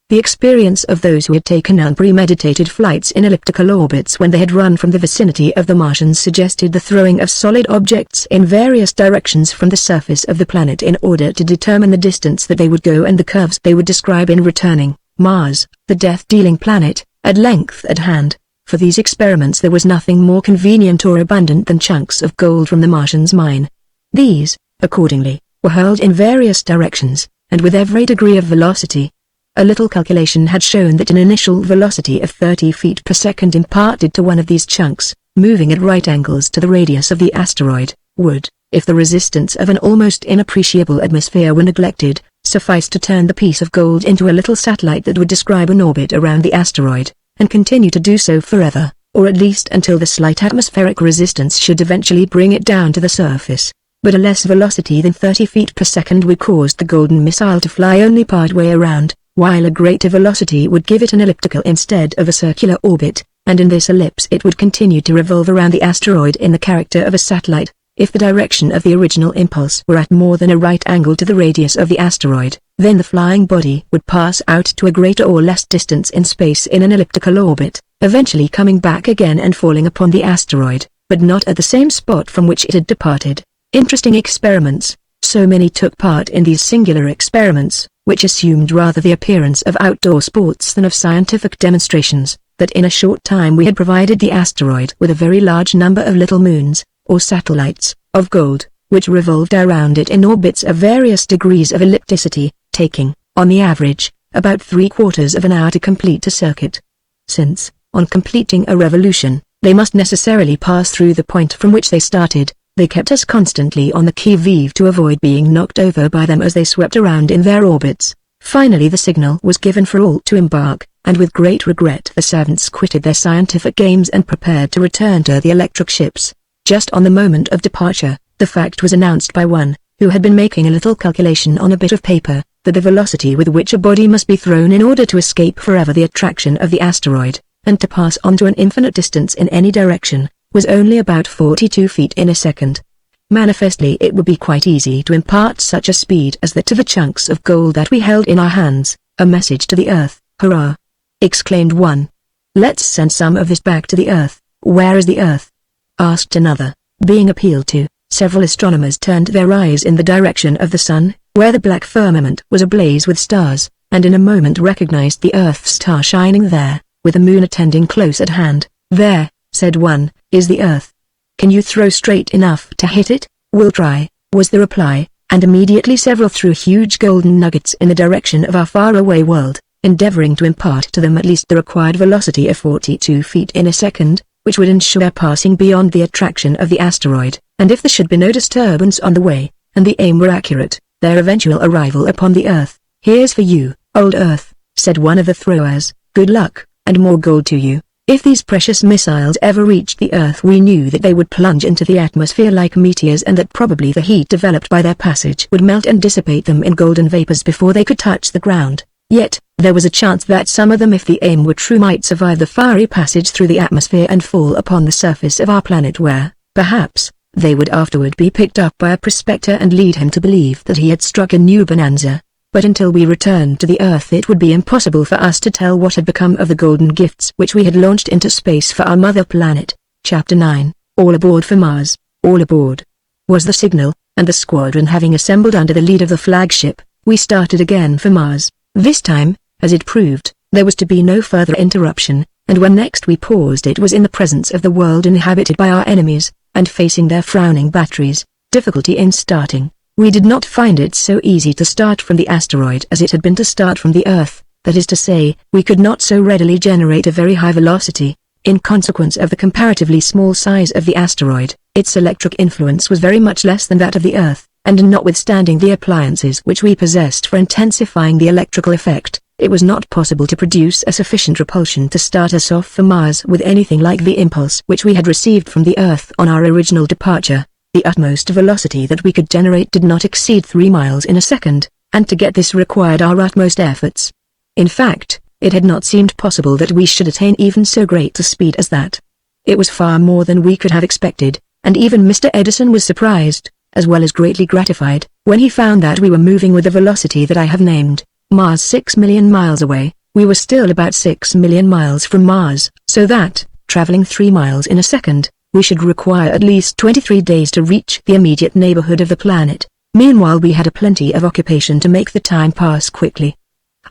The experience of those who had taken unpremeditated flights in elliptical orbits when they had run from the vicinity of the Martians suggested the throwing of solid objects in various directions from the surface of the planet in order to determine the distance that they would go and the curves they would describe in returning. Mars, the death-dealing planet, at length at hand. For these experiments there was nothing more convenient or abundant than chunks of gold from the Martians' mine. These, accordingly, were hurled in various directions, and with every degree of velocity. A little calculation had shown that an initial velocity of 30 feet per second imparted to one of these chunks, moving at right angles to the radius of the asteroid, would, if the resistance of an almost inappreciable atmosphere were neglected, suffice to turn the piece of gold into a little satellite that would describe an orbit around the asteroid, and continue to do so forever, or at least until the slight atmospheric resistance should eventually bring it down to the surface. But a less velocity than 30 feet per second would cause the golden missile to fly only part way around, while a greater velocity would give it an elliptical instead of a circular orbit, and in this ellipse it would continue to revolve around the asteroid in the character of a satellite. If the direction of the original impulse were at more than a right angle to the radius of the asteroid, then the flying body would pass out to a greater or less distance in space in an elliptical orbit, eventually coming back again and falling upon the asteroid, but not at the same spot from which it had departed. Interesting experiments. So many took part in these singular experiments, which assumed rather the appearance of outdoor sports than of scientific demonstrations, that in a short time we had provided the asteroid with a very large number of little moons, or satellites, of gold, which revolved around it in orbits of various degrees of ellipticity, taking, on the average, about 3/4 of an hour to complete a circuit. Since, on completing a revolution, they must necessarily pass through the point from which they started, they kept us constantly on the qui-vive to avoid being knocked over by them as they swept around in their orbits. Finally the signal was given for all to embark, and with great regret the savants quitted their scientific games and prepared to return to the electric ships. Just on the moment of departure, the fact was announced by one, who had been making a little calculation on a bit of paper, that the velocity with which a body must be thrown in order to escape forever the attraction of the asteroid, and to pass on to an infinite distance in any direction, was only about 42 feet in a second. Manifestly it would be quite easy to impart such a speed as that to the chunks of gold that we held in our hands. A message to the Earth, hurrah! Exclaimed one. Let's send some of this back to the Earth. Where is the Earth? Asked another. Being appealed to, several astronomers turned their eyes in the direction of the sun, where the black firmament was ablaze with stars, and in a moment recognized the Earth's star shining there, with the moon attending close at hand. There, said one, is the Earth. Can you throw straight enough to hit it? We'll try, was the reply, and immediately several threw huge golden nuggets in the direction of our faraway world, endeavoring to impart to them at least the required velocity of 42 feet in a second, which would ensure their passing beyond the attraction of the asteroid, and if there should be no disturbance on the way, and the aim were accurate, their eventual arrival upon the Earth. Here's for you, old Earth, said one of the throwers. Good luck, and more gold to you. If these precious missiles ever reached the Earth, we knew that they would plunge into the atmosphere like meteors, and that probably the heat developed by their passage would melt and dissipate them in golden vapors before they could touch the ground. Yet, there was a chance that some of them, if the aim were true, might survive the fiery passage through the atmosphere and fall upon the surface of our planet, where, perhaps, they would afterward be picked up by a prospector and lead him to believe that he had struck a new bonanza. But until we returned to the Earth it would be impossible for us to tell what had become of the golden gifts which we had launched into space for our mother planet. Chapter 9, All Aboard for Mars. All aboard was the signal, and the squadron having assembled under the lead of the flagship, we started again for Mars. This time, as it proved, there was to be no further interruption, and when next we paused it was in the presence of the world inhabited by our enemies, and facing their frowning batteries. Difficulty in starting. We did not find it so easy to start from the asteroid as it had been to start from the Earth, that is to say, we could not so readily generate a very high velocity. In consequence of the comparatively small size of the asteroid, its electric influence was very much less than that of the Earth, and notwithstanding the appliances which we possessed for intensifying the electrical effect, it was not possible to produce a sufficient repulsion to start us off for Mars with anything like the impulse which we had received from the Earth on our original departure. The utmost velocity that we could generate did not exceed 3 miles in a second, and to get this required our utmost efforts. In fact, it had not seemed possible that we should attain even so great a speed as that. It was far more than we could have expected, and even Mr. Edison was surprised, as well as greatly gratified, when he found that we were moving with the velocity that I have named. Mars 6 million miles away, we were still about 6 million miles from Mars, so that, traveling 3 miles in a second, we should require at least 23 days to reach the immediate neighborhood of the planet. Meanwhile we had a plenty of occupation to make the time pass quickly.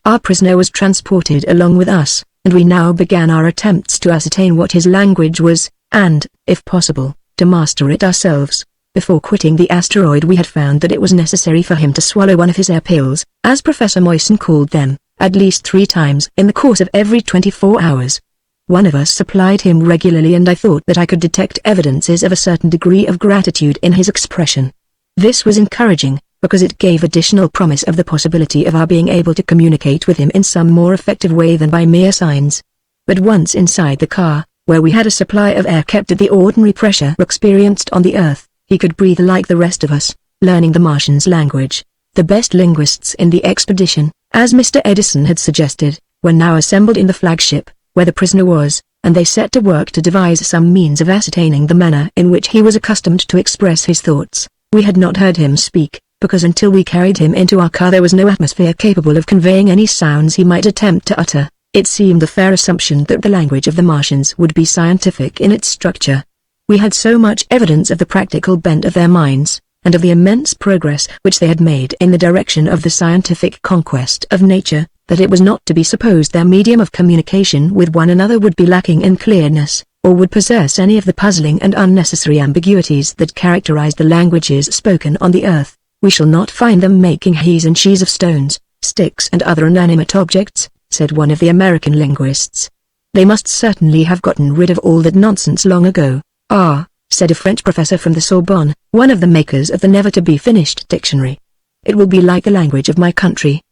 Our prisoner was transported along with us, and we now began our attempts to ascertain what his language was, and, if possible, to master it ourselves. Before quitting the asteroid we had found that it was necessary for him to swallow one of his air pills, as Professor Moissan called them, at least 3 times in the course of every 24 hours. One of us supplied him regularly, and I thought that I could detect evidences of a certain degree of gratitude in his expression. This was encouraging, because it gave additional promise of the possibility of our being able to communicate with him in some more effective way than by mere signs. But once inside the car, where we had a supply of air kept at the ordinary pressure experienced on the Earth, he could breathe like the rest of us, learning the Martians' language. The best linguists in the expedition, as Mr. Edison had suggested, were now assembled in the flagship, where the prisoner was, and they set to work to devise some means of ascertaining the manner in which he was accustomed to express his thoughts. We had not heard him speak, because until we carried him into our car there was no atmosphere capable of conveying any sounds he might attempt to utter. It seemed a fair assumption that the language of the Martians would be scientific in its structure. We had so much evidence of the practical bent of their minds, and of the immense progress which they had made in the direction of the scientific conquest of nature, that it was not to be supposed their medium of communication with one another would be lacking in clearness, or would possess any of the puzzling and unnecessary ambiguities that characterized the languages spoken on the Earth. We shall not find them making he's and she's of stones, sticks and other inanimate objects, said one of the American linguists. They must certainly have gotten rid of all that nonsense long ago. Ah, said a French professor from the Sorbonne, one of the makers of the never-to-be-finished dictionary. It will be like the language of my country.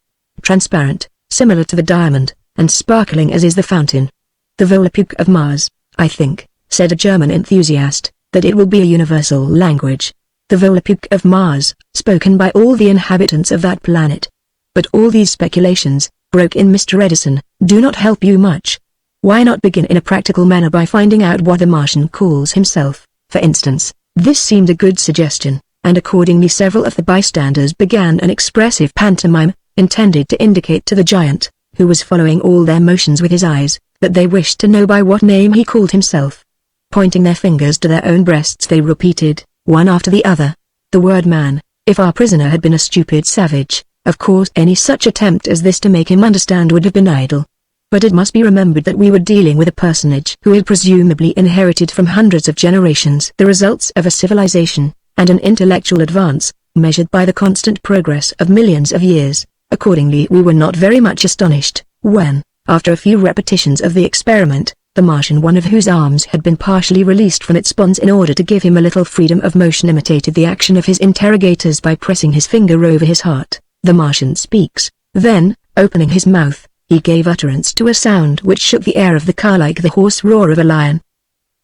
Transparent, similar to the diamond, and sparkling as is the fountain. The Volapük of Mars, I think, said a German enthusiast, that it will be a universal language. The Volapük of Mars, spoken by all the inhabitants of that planet. But all these speculations, broke in Mr. Edison, do not help you much. Why not begin in a practical manner by finding out what the Martian calls himself, for instance? This seemed a good suggestion, and accordingly several of the bystanders began an expressive pantomime, intended to indicate to the giant, who was following all their motions with his eyes, that they wished to know by what name he called himself. Pointing their fingers to their own breasts they repeated, one after the other, the word man. If our prisoner had been a stupid savage, of course any such attempt as this to make him understand would have been idle. But it must be remembered that we were dealing with a personage who had presumably inherited from hundreds of generations the results of a civilization, and an intellectual advance, measured by the constant progress of millions of years. Accordingly we were not very much astonished, when, after a few repetitions of the experiment, the Martian, one of whose arms had been partially released from its bonds in order to give him a little freedom of motion, imitated the action of his interrogators by pressing his finger over his heart. The Martian speaks. Then, opening his mouth, he gave utterance to a sound which shook the air of the car like the hoarse roar of a lion.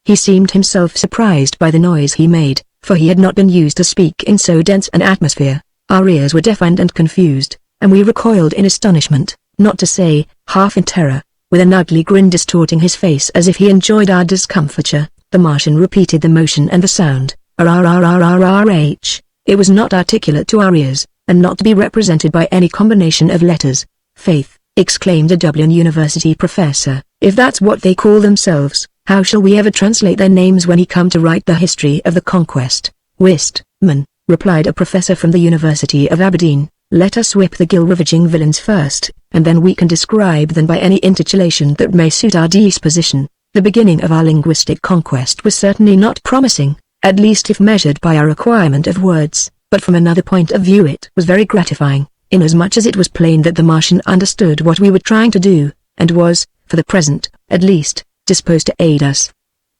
He seemed himself surprised by the noise he made, for he had not been used to speak in so dense an atmosphere. Our ears were deafened and confused, and we recoiled in astonishment, not to say, half in terror. With an ugly grin distorting his face as if he enjoyed our discomfiture, the Martian repeated the motion and the sound, R-R-R-R-R-R-H. It was not articulate to our ears, and not to be represented by any combination of letters. Faith, exclaimed a Dublin University professor, if that's what they call themselves, how shall we ever translate their names when he come to write the history of the conquest? Whist, man, replied a professor from the University of Aberdeen, let us whip the gill-ravaging villains first, and then we can describe them by any intercalation that may suit our disposition. The beginning of our linguistic conquest was certainly not promising, at least if measured by our requirement of words, but from another point of view it was very gratifying, inasmuch as it was plain that the Martian understood what we were trying to do, and was, for the present, at least, disposed to aid us.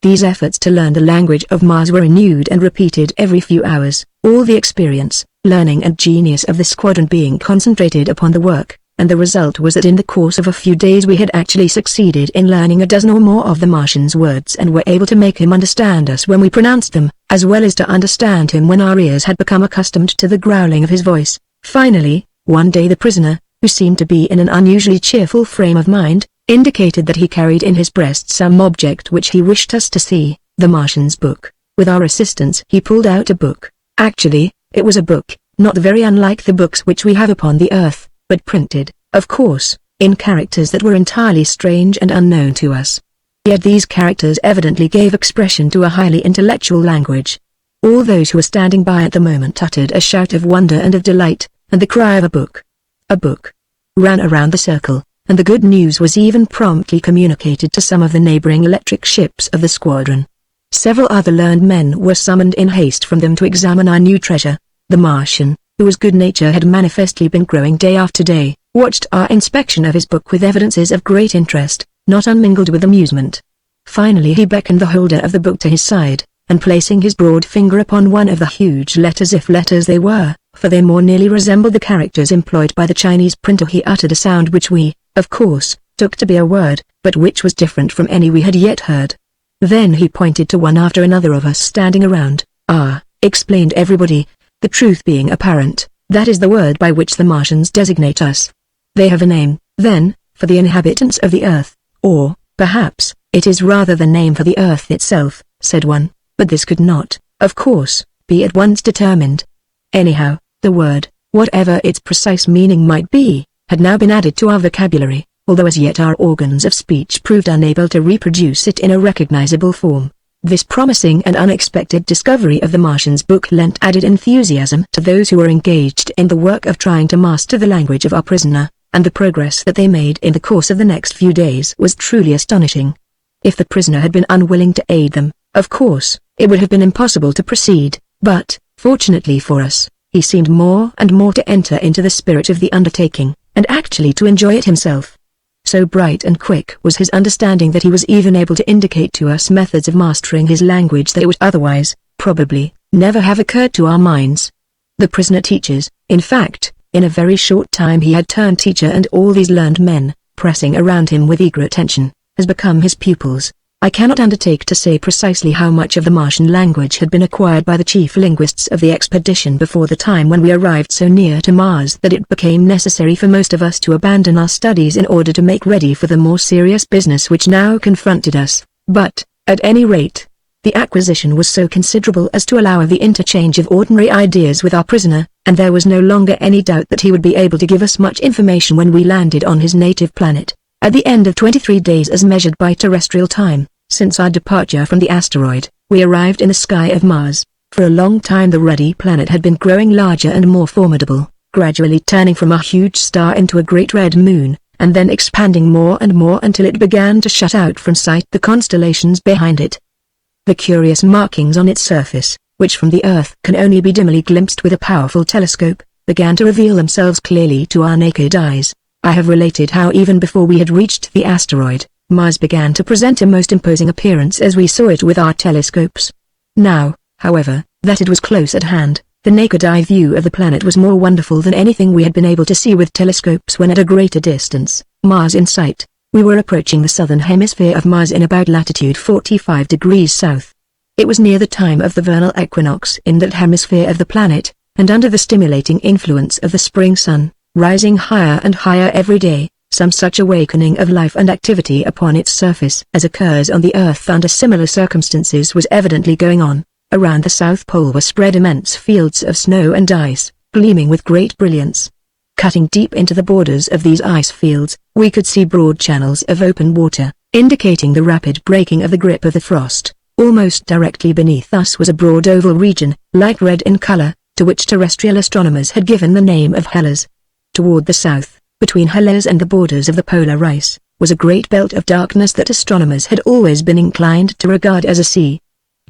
These efforts to learn the language of Mars were renewed and repeated every few hours, all the experience, learning and genius of the squadron being concentrated upon the work, and the result was that in the course of a few days we had actually succeeded in learning a dozen or more of the Martian's words and were able to make him understand us when we pronounced them, as well as to understand him when our ears had become accustomed to the growling of his voice. Finally, one day the prisoner, who seemed to be in an unusually cheerful frame of mind, indicated that he carried in his breast some object which he wished us to see, the Martian's book. With our assistance he pulled out a book. Actually, it was a book, not very unlike the books which we have upon the earth, but printed, of course, in characters that were entirely strange and unknown to us. Yet these characters evidently gave expression to a highly intellectual language. All those who were standing by at the moment uttered a shout of wonder and of delight, and the cry of a book. A book ran around the circle, and the good news was even promptly communicated to some of the neighboring electric ships of the squadron. Several other learned men were summoned in haste from them to examine our new treasure. The Martian, whose good nature had manifestly been growing day after day, watched our inspection of his book with evidences of great interest, not unmingled with amusement. Finally he beckoned the holder of the book to his side, and placing his broad finger upon one of the huge letters, if letters they were, for they more nearly resembled the characters employed by the Chinese printer, he uttered a sound which we, of course, took to be a word, but which was different from any we had yet heard. Then he pointed to one after another of us standing around. "Ah," explained everybody, "the truth being apparent, that is the word by which the Martians designate us. They have a name, then, for the inhabitants of the earth, or, perhaps, it is rather the name for the earth itself," said one, but this could not, of course, be at once determined. Anyhow, the word, whatever its precise meaning might be, had now been added to our vocabulary, although as yet our organs of speech proved unable to reproduce it in a recognizable form. This promising and unexpected discovery of the Martian's book lent added enthusiasm to those who were engaged in the work of trying to master the language of our prisoner, and the progress that they made in the course of the next few days was truly astonishing. If the prisoner had been unwilling to aid them, of course, it would have been impossible to proceed, but, fortunately for us, he seemed more and more to enter into the spirit of the undertaking, and actually to enjoy it himself. So bright and quick was his understanding that he was even able to indicate to us methods of mastering his language that would otherwise, probably, never have occurred to our minds. The prisoner teaches, in fact, in a very short time he had turned teacher, and all these learned men, pressing around him with eager attention, has become his pupils. I cannot undertake to say precisely how much of the Martian language had been acquired by the chief linguists of the expedition before the time when we arrived so near to Mars that it became necessary for most of us to abandon our studies in order to make ready for the more serious business which now confronted us, but, at any rate, the acquisition was so considerable as to allow of the interchange of ordinary ideas with our prisoner, and there was no longer any doubt that he would be able to give us much information when we landed on his native planet, at the end of 23 days as measured by terrestrial time. Since our departure from the asteroid, we arrived in the sky of Mars. For a long time the ruddy planet had been growing larger and more formidable, gradually turning from a huge star into a great red moon, and then expanding more and more until it began to shut out from sight the constellations behind it. The curious markings on its surface, which from the Earth can only be dimly glimpsed with a powerful telescope, began to reveal themselves clearly to our naked eyes. I have related how even before we had reached the asteroid, Mars began to present a most imposing appearance as we saw it with our telescopes. Now, however, that it was close at hand, the naked eye view of the planet was more wonderful than anything we had been able to see with telescopes when at a greater distance. Mars in sight. We were approaching the southern hemisphere of Mars in about latitude 45 degrees south. It was near the time of the vernal equinox in that hemisphere of the planet, and under the stimulating influence of the spring sun, rising higher and higher every day. Some such awakening of life and activity upon its surface as occurs on the Earth under similar circumstances was evidently going on. Around the South Pole were spread immense fields of snow and ice, gleaming with great brilliance. Cutting deep into the borders of these ice fields, we could see broad channels of open water, indicating the rapid breaking of the grip of the frost. Almost directly beneath us was a broad oval region, light red in color, to which terrestrial astronomers had given the name of Hellas. Toward the south, between Hellas and the borders of the polar ice, was a great belt of darkness that astronomers had always been inclined to regard as a sea.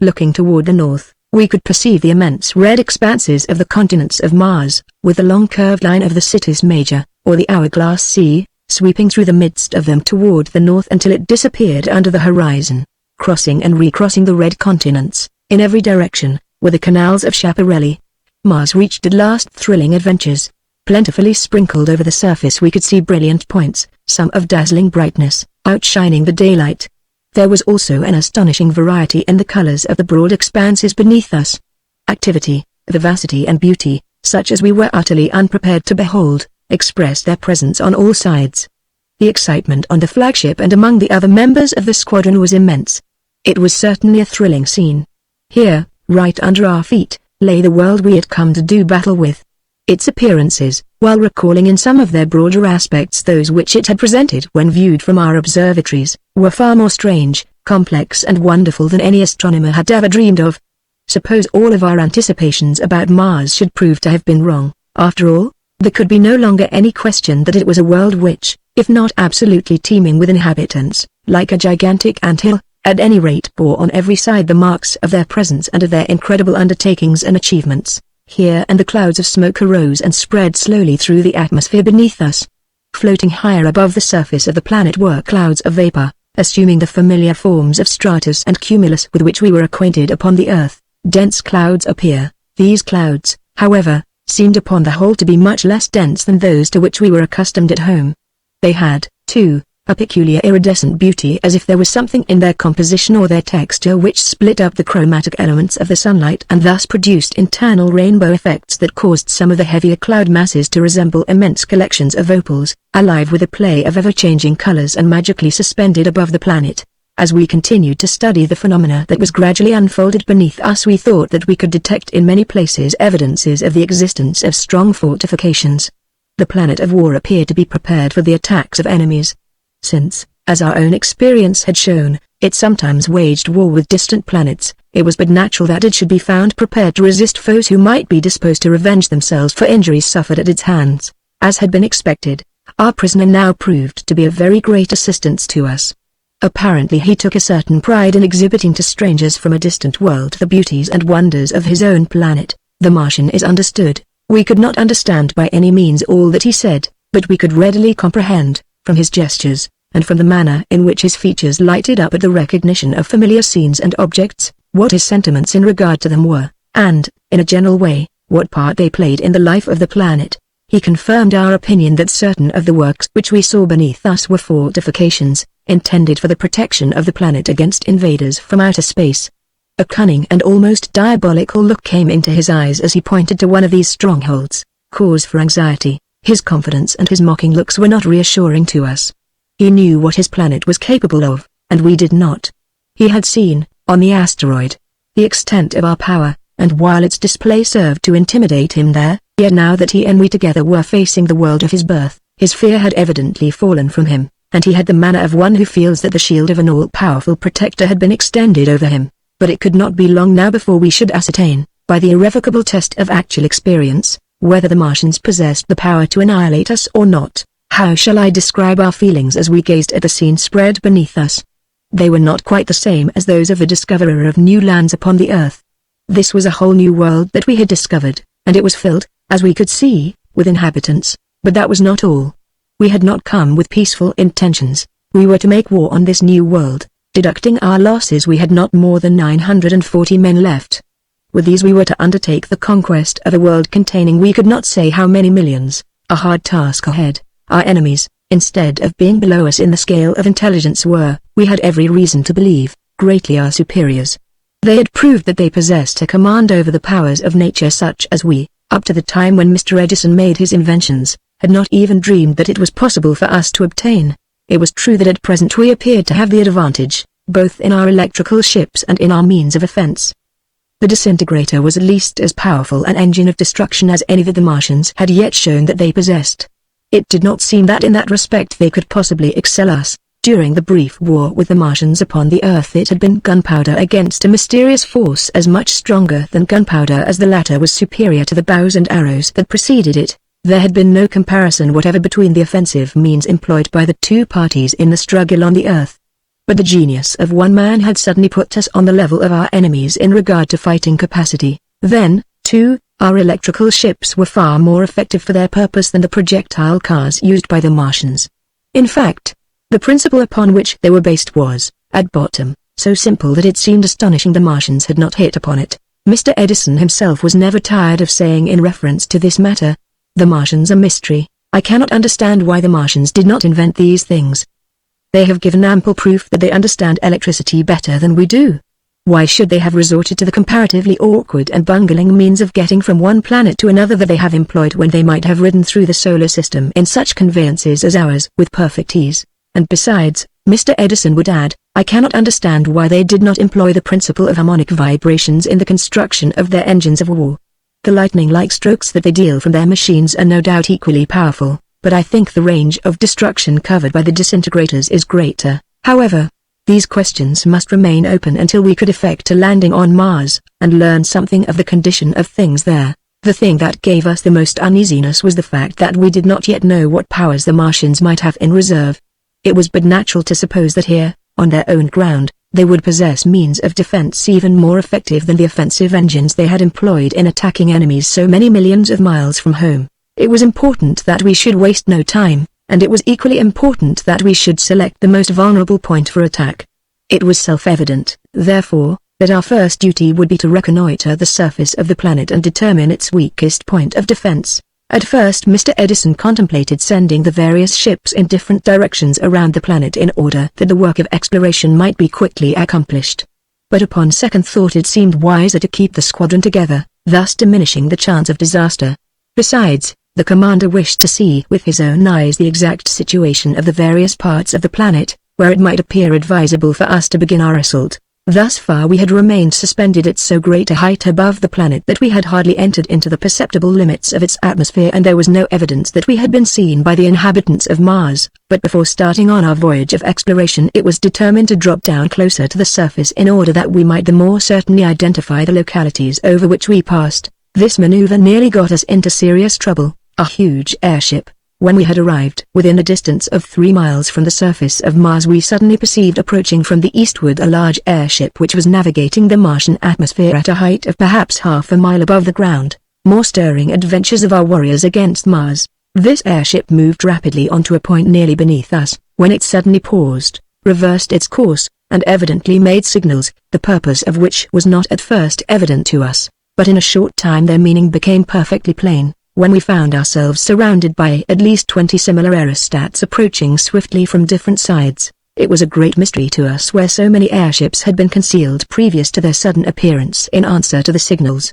Looking toward the north, we could perceive the immense red expanses of the continents of Mars, with the long curved line of the Cities Major, or the Hourglass Sea, sweeping through the midst of them toward the north until it disappeared under the horizon. Crossing and recrossing the red continents, in every direction, were the canals of Schiaparelli. Mars reached at last thrilling adventures. Plentifully sprinkled over the surface we could see brilliant points, some of dazzling brightness, outshining the daylight. There was also an astonishing variety in the colors of the broad expanses beneath us. Activity, vivacity and beauty, such as we were utterly unprepared to behold, expressed their presence on all sides. The excitement on the flagship and among the other members of the squadron was immense. It was certainly a thrilling scene. Here, right under our feet, lay the world we had come to do battle with. Its appearances, while recalling in some of their broader aspects those which it had presented when viewed from our observatories, were far more strange, complex and wonderful than any astronomer had ever dreamed of. Suppose all of our anticipations about Mars should prove to have been wrong, after all, there could be no longer any question that it was a world which, if not absolutely teeming with inhabitants, like a gigantic anthill, at any rate bore on every side the marks of their presence and of their incredible undertakings and achievements. Here and the clouds of smoke arose and spread slowly through the atmosphere beneath us. Floating higher above the surface of the planet were clouds of vapor, assuming the familiar forms of stratus and cumulus with which we were acquainted upon the Earth. Dense clouds appear. These clouds, however, seemed upon the whole to be much less dense than those to which we were accustomed at home. They had, too, a peculiar iridescent beauty, as if there was something in their composition or their texture which split up the chromatic elements of the sunlight and thus produced internal rainbow effects that caused some of the heavier cloud masses to resemble immense collections of opals, alive with a play of ever-changing colors and magically suspended above the planet. As we continued to study the phenomena that was gradually unfolded beneath us, we thought that we could detect in many places evidences of the existence of strong fortifications. The planet of war appeared to be prepared for the attacks of enemies. Since, as our own experience had shown, it sometimes waged war with distant planets, it was but natural that it should be found prepared to resist foes who might be disposed to revenge themselves for injuries suffered at its hands. As had been expected, our prisoner now proved to be of very great assistance to us. Apparently he took a certain pride in exhibiting to strangers from a distant world the beauties and wonders of his own planet. The Martian is understood. We could not understand by any means all that he said, but we could readily comprehend, from his gestures, and from the manner in which his features lighted up at the recognition of familiar scenes and objects, what his sentiments in regard to them were, and, in a general way, what part they played in the life of the planet. He confirmed our opinion that certain of the works which we saw beneath us were fortifications, intended for the protection of the planet against invaders from outer space. A cunning and almost diabolical look came into his eyes as he pointed to one of these strongholds. Cause for anxiety, his confidence and his mocking looks were not reassuring to us. He knew what his planet was capable of, and we did not. He had seen, on the asteroid, the extent of our power, and while its display served to intimidate him there, yet now that he and we together were facing the world of his birth, his fear had evidently fallen from him, and he had the manner of one who feels that the shield of an all-powerful protector had been extended over him. But it could not be long now before we should ascertain, by the irrevocable test of actual experience, whether the Martians possessed the power to annihilate us or not. How shall I describe our feelings as we gazed at the scene spread beneath us? They were not quite the same as those of the discoverer of new lands upon the earth. This was a whole new world that we had discovered, and it was filled, as we could see, with inhabitants. But that was not all. We had not come with peaceful intentions. We were to make war on this new world. Deducting our losses, we had not more than 940 men left. With these we were to undertake the conquest of a world containing we could not say how many millions, a hard task ahead. Our enemies, instead of being below us in the scale of intelligence, were, we had every reason to believe, greatly our superiors. They had proved that they possessed a command over the powers of nature such as we, up to the time when Mr. Edison made his inventions, had not even dreamed that it was possible for us to obtain. It was true that at present we appeared to have the advantage, both in our electrical ships and in our means of offense. The disintegrator was at least as powerful an engine of destruction as any that the Martians had yet shown that they possessed. It did not seem that in that respect they could possibly excel us. During the brief war with the Martians upon the Earth, it had been gunpowder against a mysterious force as much stronger than gunpowder as the latter was superior to the bows and arrows that preceded it. There had been no comparison whatever between the offensive means employed by the two parties in the struggle on the Earth. But the genius of one man had suddenly put us on the level of our enemies in regard to fighting capacity. Then, too, our electrical ships were far more effective for their purpose than the projectile cars used by the Martians. In fact, the principle upon which they were based was, at bottom, so simple that it seemed astonishing the Martians had not hit upon it. Mr. Edison himself was never tired of saying in reference to this matter, "The Martians are mystery. I cannot understand why the Martians did not invent these things. They have given ample proof that they understand electricity better than we do. Why should they have resorted to the comparatively awkward and bungling means of getting from one planet to another that they have employed when they might have ridden through the solar system in such conveyances as ours with perfect ease? And besides," Mr. Edison would add, "I cannot understand why they did not employ the principle of harmonic vibrations in the construction of their engines of war. The lightning-like strokes that they deal from their machines are no doubt equally powerful, but I think the range of destruction covered by the disintegrators is greater. However, these questions must remain open until we could effect a landing on Mars, and learn something of the condition of things there. The thing that gave us the most uneasiness was the fact that we did not yet know what powers the Martians might have in reserve. It was but natural to suppose that here, on their own ground, they would possess means of defense even more effective than the offensive engines they had employed in attacking enemies so many millions of miles from home. It was important that we should waste no time, and it was equally important that we should select the most vulnerable point for attack. It was self-evident, therefore, that our first duty would be to reconnoiter the surface of the planet and determine its weakest point of defense. At first Mr. Edison contemplated sending the various ships in different directions around the planet in order that the work of exploration might be quickly accomplished. But upon second thought it seemed wiser to keep the squadron together, thus diminishing the chance of disaster. Besides, the commander wished to see with his own eyes the exact situation of the various parts of the planet, where it might appear advisable for us to begin our assault. Thus far we had remained suspended at so great a height above the planet that we had hardly entered into the perceptible limits of its atmosphere, and there was no evidence that we had been seen by the inhabitants of Mars. But before starting on our voyage of exploration it was determined to drop down closer to the surface in order that we might the more certainly identify the localities over which we passed. This maneuver nearly got us into serious trouble. A huge airship. When we had arrived within a distance of 3 miles from the surface of Mars we suddenly perceived approaching from the eastward a large airship which was navigating the Martian atmosphere at a height of perhaps half a mile above the ground. More stirring adventures of our warriors against Mars. This airship moved rapidly onto a point nearly beneath us, when it suddenly paused, reversed its course, and evidently made signals, the purpose of which was not at first evident to us, but in a short time their meaning became perfectly plain. When we found ourselves surrounded by at least 20 similar aerostats approaching swiftly from different sides, it was a great mystery to us where so many airships had been concealed previous to their sudden appearance in answer to the signals.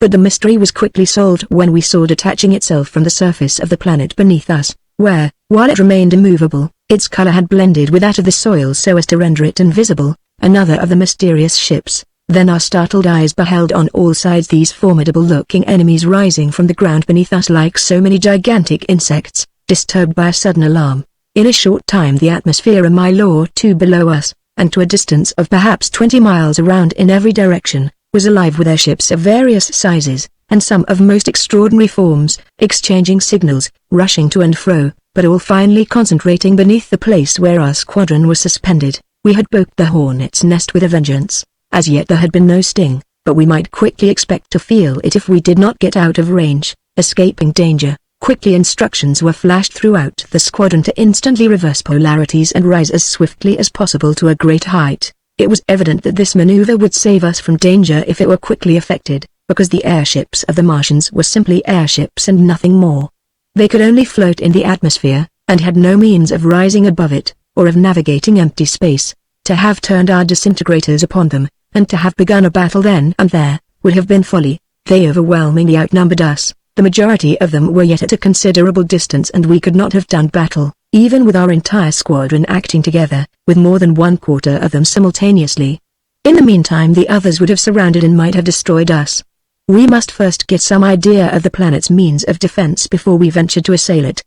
But the mystery was quickly solved when we saw detaching itself from the surface of the planet beneath us, where, while it remained immovable, its color had blended with that of the soil so as to render it invisible, another of the mysterious ships. Then our startled eyes beheld on all sides these formidable-looking enemies rising from the ground beneath us like so many gigantic insects, disturbed by a sudden alarm. In a short time the atmosphere a mile or two below us, and to a distance of perhaps 20 miles around in every direction, was alive with airships of various sizes, and some of most extraordinary forms, exchanging signals, rushing to and fro, but all finally concentrating beneath the place where our squadron was suspended. We had poked the hornet's nest with a vengeance. As yet there had been no sting, but we might quickly expect to feel it if we did not get out of range. Escaping danger, quickly instructions were flashed throughout the squadron to instantly reverse polarities and rise as swiftly as possible to a great height. It was evident that this maneuver would save us from danger if it were quickly effected, because the airships of the Martians were simply airships and nothing more. They could only float in the atmosphere, and had no means of rising above it, or of navigating empty space. To have turned our disintegrators upon them, and to have begun a battle then and there, would have been folly. They overwhelmingly outnumbered us, the majority of them were yet at a considerable distance and we could not have done battle, even with our entire squadron acting together, with more than 1/4 of them simultaneously. In the meantime the others would have surrounded and might have destroyed us. We must first get some idea of the planet's means of defense before we ventured to assail it.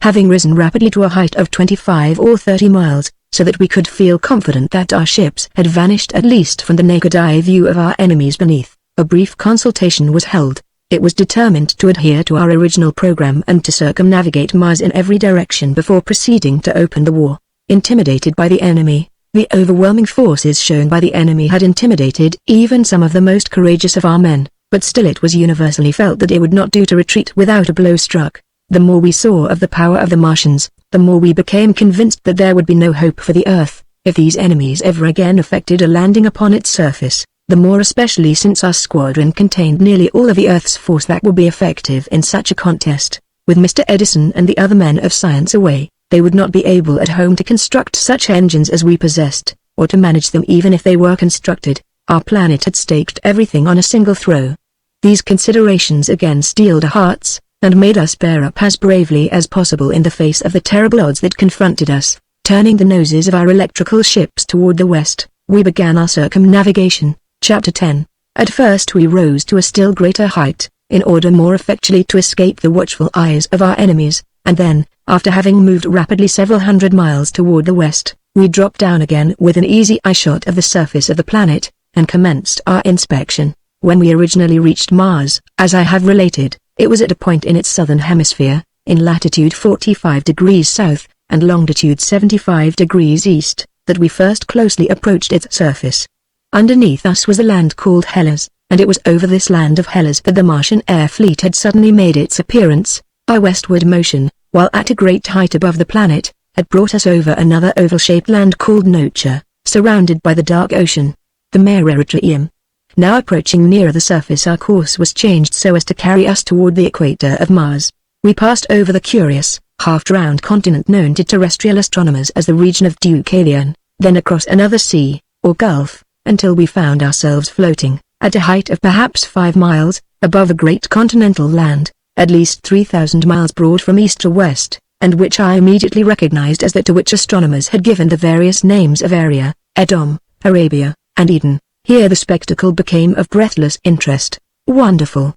Having risen rapidly to a height of 25 or 30 miles, so that we could feel confident that our ships had vanished at least from the naked eye view of our enemies beneath, a brief consultation was held. It was determined to adhere to our original program and to circumnavigate Mars in every direction before proceeding to open the war. Intimidated by the enemy, the overwhelming forces shown by the enemy had intimidated even some of the most courageous of our men, but still it was universally felt that it would not do to retreat without a blow struck. The more we saw of the power of the Martians, the more we became convinced that there would be no hope for the Earth, if these enemies ever again effected a landing upon its surface, the more especially since our squadron contained nearly all of the Earth's force that would be effective in such a contest. With Mr. Edison and the other men of science away, they would not be able at home to construct such engines as we possessed, or to manage them even if they were constructed. Our planet had staked everything on a single throw. These considerations again steeled our hearts, and made us bear up as bravely as possible in the face of the terrible odds that confronted us. Turning the noses of our electrical ships toward the west, we began our circumnavigation. Chapter 10. At first we rose to a still greater height, in order more effectually to escape the watchful eyes of our enemies, and then, after having moved rapidly several hundred miles toward the west, we dropped down again with an easy eye-shot of the surface of the planet, and commenced our inspection. When we originally reached Mars, as I have related, it was at a point in its southern hemisphere, in latitude 45 degrees south, and longitude 75 degrees east, that we first closely approached its surface. Underneath us was a land called Hellas, and it was over this land of Hellas that the Martian air fleet had suddenly made its appearance. By westward motion, while at a great height above the planet, had brought us over another oval-shaped land called Nocha, surrounded by the dark ocean. The Mare Erythraeum. Now approaching nearer the surface, our course was changed so as to carry us toward the equator of Mars. We passed over the curious, half-drowned continent known to terrestrial astronomers as the region of Deucalion, then across another sea, or gulf, until we found ourselves floating, at a height of perhaps 5 miles, above a great continental land, at least 3,000 miles broad from east to west, and which I immediately recognized as that to which astronomers had given the various names of Aria, Edom, Arabia, and Eden. Here the spectacle became of breathless interest. Wonderful!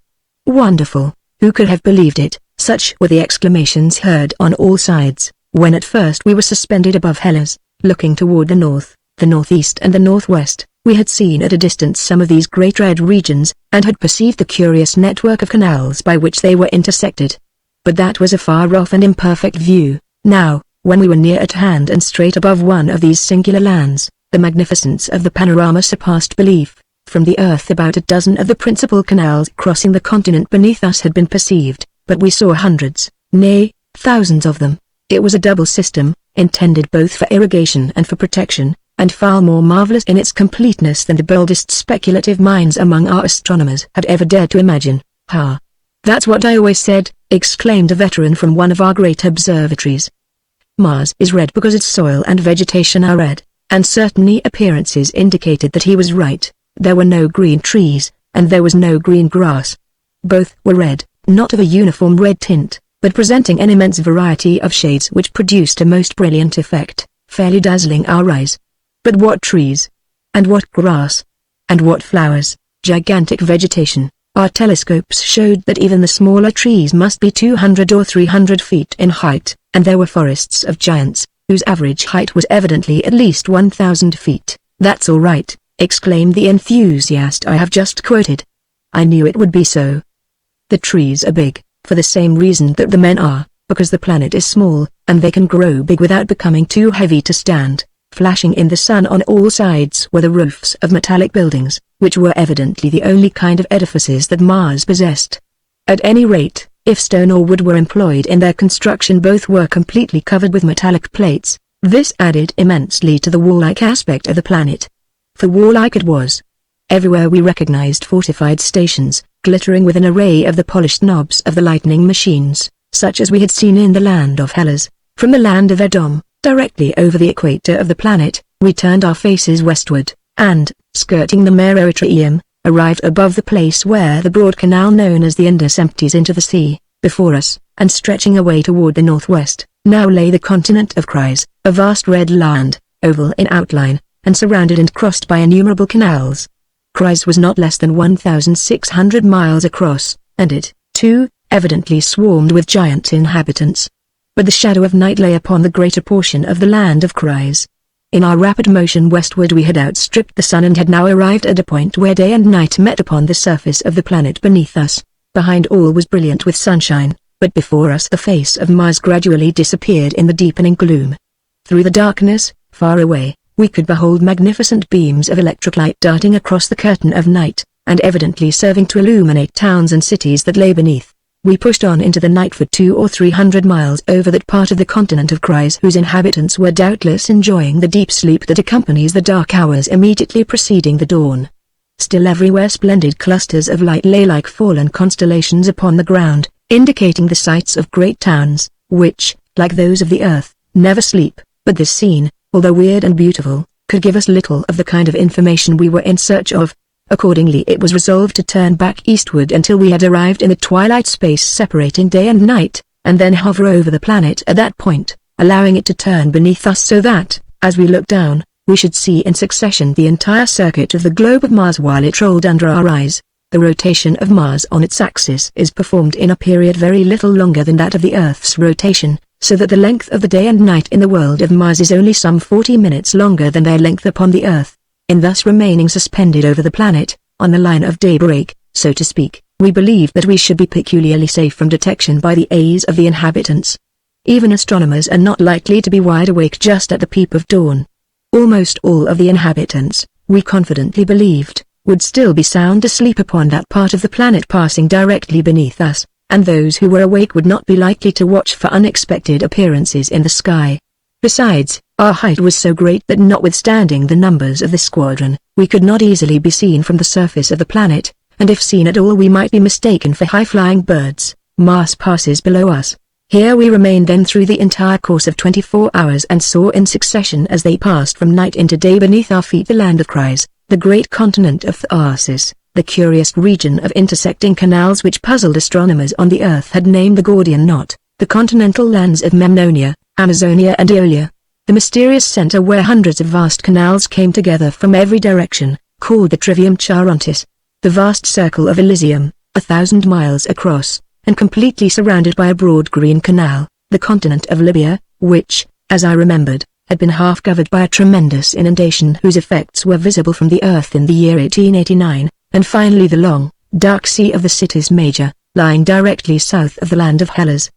Wonderful! Who could have believed it? Such were the exclamations heard on all sides, when at first we were suspended above Hellas, looking toward the north, the northeast and the northwest. We had seen at a distance some of these great red regions, and had perceived the curious network of canals by which they were intersected. But that was a far-off and imperfect view. Now, when we were near at hand and straight above one of these singular lands, the magnificence of the panorama surpassed belief. From the earth about a dozen of the principal canals crossing the continent beneath us had been perceived, but we saw hundreds, nay, thousands of them. It was a double system, intended both for irrigation and for protection, and far more marvelous in its completeness than the boldest speculative minds among our astronomers had ever dared to imagine. "Ha! That's what I always said," exclaimed a veteran from one of our great observatories. "Mars is red because its soil and vegetation are red," and certainly appearances indicated that he was right. There were no green trees, and there was no green grass. Both were red, not of a uniform red tint, but presenting an immense variety of shades which produced a most brilliant effect, fairly dazzling our eyes. But what trees! And what grass! And what flowers! Gigantic vegetation! Our telescopes showed that even the smaller trees must be 200 or 300 feet in height, and there were forests of giants, whose average height was evidently at least 1,000 feet. "That's all right," exclaimed the enthusiast I have just quoted. "I knew it would be so. The trees are big, for the same reason that the men are, because the planet is small, and they can grow big without becoming too heavy to stand." Flashing in the sun on all sides were the roofs of metallic buildings, which were evidently the only kind of edifices that Mars possessed. At any rate, if stone or wood were employed in their construction, both were completely covered with metallic plates. This added immensely to the warlike aspect of the planet. For warlike it was. Everywhere we recognized fortified stations, glittering with an array of the polished knobs of the lightning machines, such as we had seen in the land of Hellas. From the land of Edom, directly over the equator of the planet, we turned our faces westward, and, skirting the Mare Erythraeum, arrived above the place where the broad canal known as the Indus empties into the sea. Before us, and stretching away toward the northwest, now lay the continent of Chryse, a vast red land, oval in outline, and surrounded and crossed by innumerable canals. Chryse was not less than 1,600 miles across, and it, too, evidently swarmed with giant inhabitants. But the shadow of night lay upon the greater portion of the land of Chryse. In our rapid motion westward we had outstripped the sun and had now arrived at a point where day and night met upon the surface of the planet beneath us. Behind all was brilliant with sunshine, but before us the face of Mars gradually disappeared in the deepening gloom. Through the darkness, far away, we could behold magnificent beams of electric light darting across the curtain of night, and evidently serving to illuminate towns and cities that lay beneath. We pushed on into the night for 200 or 300 miles over that part of the continent of Chryse whose inhabitants were doubtless enjoying the deep sleep that accompanies the dark hours immediately preceding the dawn. Still everywhere splendid clusters of light lay like fallen constellations upon the ground, indicating the sites of great towns, which, like those of the earth, never sleep. But this scene, although weird and beautiful, could give us little of the kind of information we were in search of. Accordingly it was resolved to turn back eastward until we had arrived in the twilight space separating day and night, and then hover over the planet at that point, allowing it to turn beneath us so that, as we looked down, we should see in succession the entire circuit of the globe of Mars while it rolled under our eyes. The rotation of Mars on its axis is performed in a period very little longer than that of the Earth's rotation, so that the length of the day and night in the world of Mars is only some 40 minutes longer than their length upon the Earth. In thus remaining suspended over the planet, on the line of daybreak, so to speak, we believed that we should be peculiarly safe from detection by the eyes of the inhabitants. Even astronomers are not likely to be wide awake just at the peep of dawn. Almost all of the inhabitants, we confidently believed, would still be sound asleep upon that part of the planet passing directly beneath us, and those who were awake would not be likely to watch for unexpected appearances in the sky. Besides, our height was so great that notwithstanding the numbers of the squadron, we could not easily be seen from the surface of the planet, and if seen at all we might be mistaken for high-flying birds. Mars passes below us. Here we remained then through the entire course of 24 hours and saw in succession as they passed from night into day beneath our feet the land of Chryse, the great continent of Tharsis, the curious region of intersecting canals which puzzled astronomers on the Earth had named the Gordian knot, the continental lands of Memnonia, Amazonia and Aeolia, the mysterious center where hundreds of vast canals came together from every direction, called the Trivium Charontis, the vast circle of Elysium, 1,000 miles across, and completely surrounded by a broad green canal, the continent of Libya, which, as I remembered, had been half covered by a tremendous inundation whose effects were visible from the Earth in the year 1889, and finally the long, dark sea of the Cities Major, lying directly south of the land of Hellas.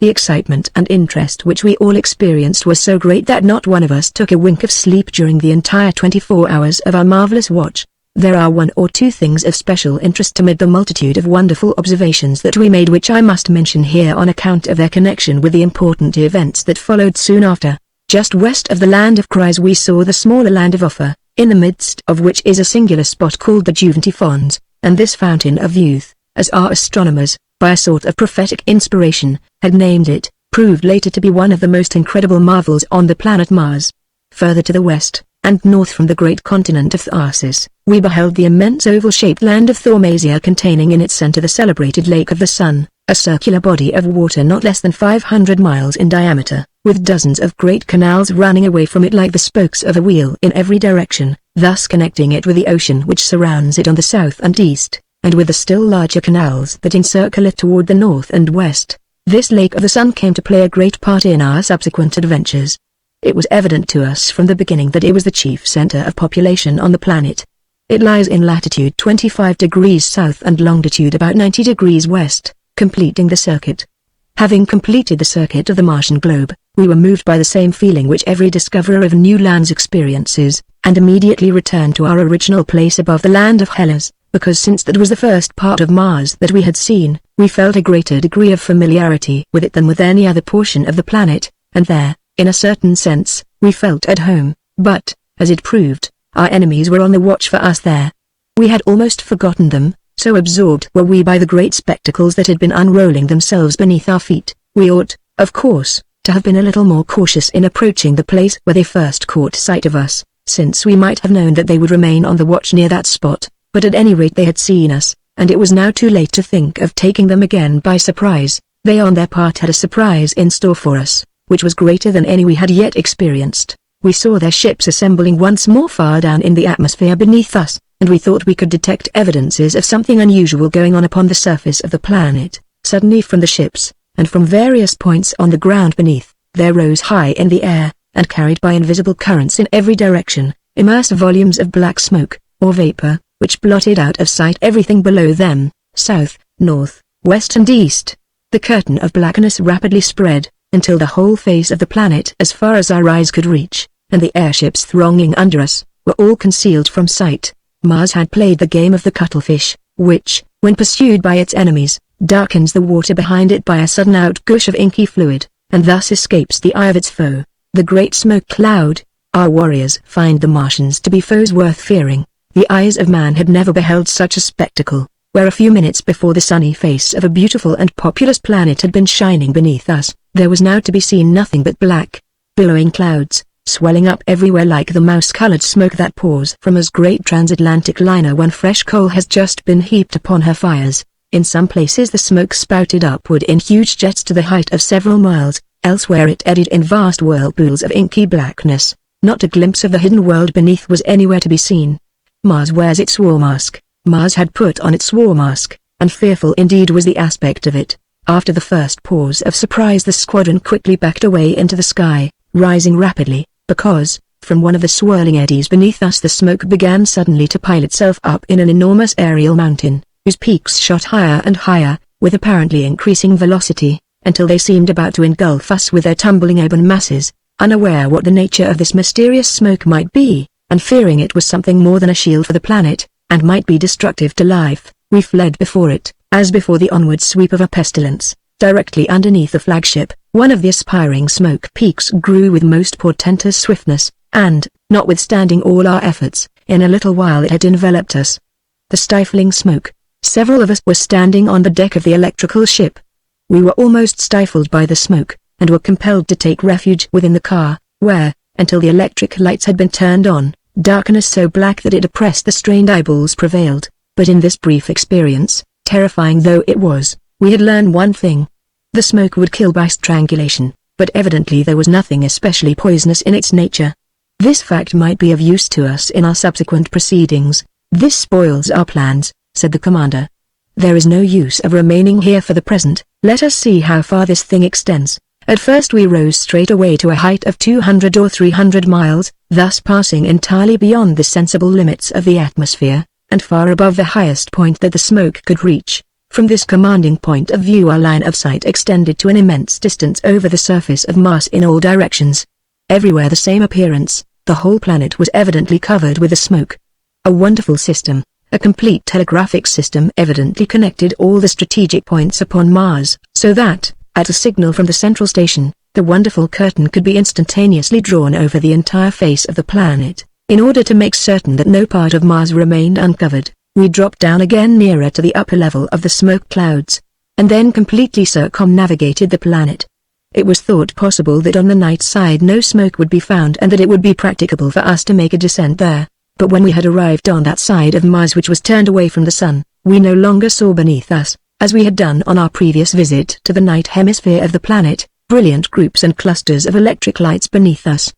The excitement and interest which we all experienced was so great that not one of us took a wink of sleep during the entire 24 hours of our marvelous watch. There are one or two things of special interest amid the multitude of wonderful observations that we made which I must mention here on account of their connection with the important events that followed soon after. Just west of the land of Chryse we saw the smaller land of Offa, in the midst of which is a singular spot called the Juventy Fons, and this fountain of youth, as our astronomers, by a sort of prophetic inspiration, had named it, proved later to be one of the most incredible marvels on the planet Mars. Further to the west, and north from the great continent of Tharsis, we beheld the immense oval-shaped land of Thaumasia containing in its center the celebrated Lake of the Sun, a circular body of water not less than 500 miles in diameter, with dozens of great canals running away from it like the spokes of a wheel in every direction, thus connecting it with the ocean which surrounds it on the south and east, and with the still larger canals that encircle it toward the north and west. This Lake of the Sun came to play a great part in our subsequent adventures. It was evident to us from the beginning that it was the chief center of population on the planet. It lies in latitude 25 degrees south and longitude about 90 degrees west, completing the circuit. Having completed the circuit of the Martian globe, we were moved by the same feeling which every discoverer of new lands experiences, and immediately returned to our original place above the land of Hellas, because since that was the first part of Mars that we had seen, we felt a greater degree of familiarity with it than with any other portion of the planet, and there, in a certain sense, we felt at home, but, as it proved, our enemies were on the watch for us there. We had almost forgotten them, so absorbed were we by the great spectacles that had been unrolling themselves beneath our feet. We ought, of course, to have been a little more cautious in approaching the place where they first caught sight of us, since we might have known that they would remain on the watch near that spot, but at any rate they had seen us, and it was now too late to think of taking them again by surprise. They on their part had a surprise in store for us, which was greater than any we had yet experienced. We saw their ships assembling once more far down in the atmosphere beneath us, and we thought we could detect evidences of something unusual going on upon the surface of the planet. Suddenly from the ships, and from various points on the ground beneath, there rose high in the air, and carried by invisible currents in every direction, immense volumes of black smoke, or vapor, which blotted out of sight everything below them, south, north, west and east. The curtain of blackness rapidly spread, until the whole face of the planet as far as our eyes could reach, and the airships thronging under us, were all concealed from sight. Mars had played the game of the cuttlefish, which, when pursued by its enemies, darkens the water behind it by a sudden outgush of inky fluid, and thus escapes the eye of its foe, the great smoke cloud. Our warriors find the Martians to be foes worth fearing. The eyes of man had never beheld such a spectacle, where a few minutes before the sunny face of a beautiful and populous planet had been shining beneath us, there was now to be seen nothing but black, billowing clouds, swelling up everywhere like the mouse-colored smoke that pours from a great transatlantic liner when fresh coal has just been heaped upon her fires. In some places the smoke spouted upward in huge jets to the height of several miles, elsewhere it eddied in vast whirlpools of inky blackness. Not a glimpse of the hidden world beneath was anywhere to be seen. Mars wears its war mask. Mars had put on its war mask, and fearful indeed was the aspect of it. After the first pause of surprise the squadron quickly backed away into the sky, rising rapidly, because, from one of the swirling eddies beneath us the smoke began suddenly to pile itself up in an enormous aerial mountain, whose peaks shot higher and higher, with apparently increasing velocity, until they seemed about to engulf us with their tumbling ebon masses. Unaware what the nature of this mysterious smoke might be, and fearing it was something more than a shield for the planet, and might be destructive to life, we fled before it, As before the onward sweep of a pestilence, directly underneath the flagship, one of the aspiring smoke peaks grew with most portentous swiftness, and, notwithstanding all our efforts, in a little while it had enveloped us. The stifling smoke. Several of us were standing on the deck of the electrical ship. We were almost stifled by the smoke, and were compelled to take refuge within the car, where, until the electric lights had been turned on, darkness so black that it oppressed the strained eyeballs prevailed. But in this brief experience, terrifying though it was, we had learned one thing. The smoke would kill by strangulation, but evidently there was nothing especially poisonous in its nature. This fact might be of use to us in our subsequent proceedings. "This spoils our plans," said the commander. "There is no use of remaining here for the present. Let us see how far this thing extends." At first we rose straight away to a height of 200 or 300 miles, thus passing entirely beyond the sensible limits of the atmosphere, and far above the highest point that the smoke could reach. From this commanding point of view our line of sight extended to an immense distance over the surface of Mars in all directions. Everywhere the same appearance, the whole planet was evidently covered with the smoke. A wonderful system, a complete telegraphic system evidently connected all the strategic points upon Mars, so that, at a signal from the central station, the wonderful curtain could be instantaneously drawn over the entire face of the planet. In order to make certain that no part of Mars remained uncovered, we dropped down again nearer to the upper level of the smoke clouds, and then completely circumnavigated the planet. It was thought possible that on the night side no smoke would be found and that it would be practicable for us to make a descent there. But when we had arrived on that side of Mars which was turned away from the sun, we no longer saw beneath us, as we had done on our previous visit to the night hemisphere of the planet, brilliant groups and clusters of electric lights beneath us.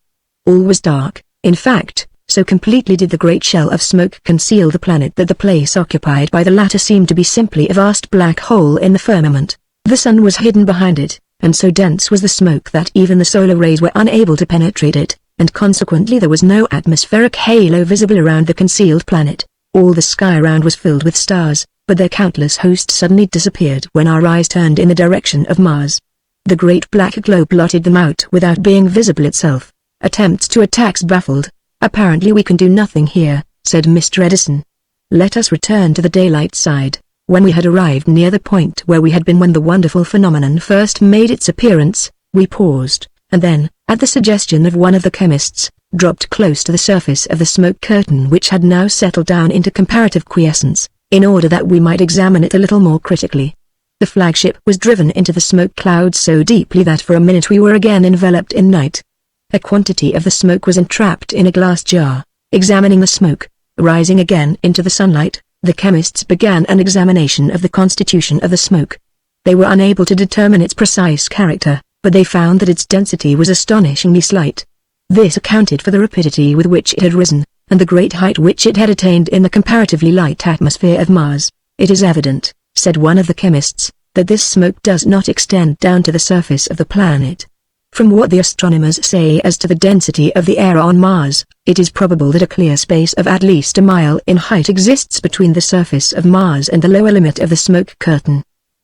All was dark, in fact, so completely did the great shell of smoke conceal the planet that the place occupied by the latter seemed to be simply a vast black hole in the firmament. The sun was hidden behind it, and so dense was the smoke that even the solar rays were unable to penetrate it, and consequently there was no atmospheric halo visible around the concealed planet. All the sky around was filled with stars, but their countless host suddenly disappeared when our eyes turned in the direction of Mars. The great black globe blotted them out without being visible itself. Attempts to attacks baffled. "Apparently we can do nothing here," said Mr. Edison. "Let us return to the daylight side." When we had arrived near the point where we had been when the wonderful phenomenon first made its appearance, we paused, and then, at the suggestion of one of the chemists, dropped close to the surface of the smoke curtain which had now settled down into comparative quiescence, in order that we might examine it a little more critically. The flagship was driven into the smoke clouds so deeply that for a minute we were again enveloped in night. A quantity of the smoke was entrapped in a glass jar. Examining the smoke, rising again into the sunlight, the chemists began an examination of the constitution of the smoke. They were unable to determine its precise character, but they found that its density was astonishingly slight. This accounted for the rapidity with which it had risen, and the great height which it had attained in the comparatively light atmosphere of Mars. "It is evident," said one of the chemists, "that this smoke does not extend down to the surface of the planet. From what the astronomers say as to the density of the air on Mars, it is probable that a clear space of at least a mile in height exists between the surface of Mars and the lower limit of the smoke curtain.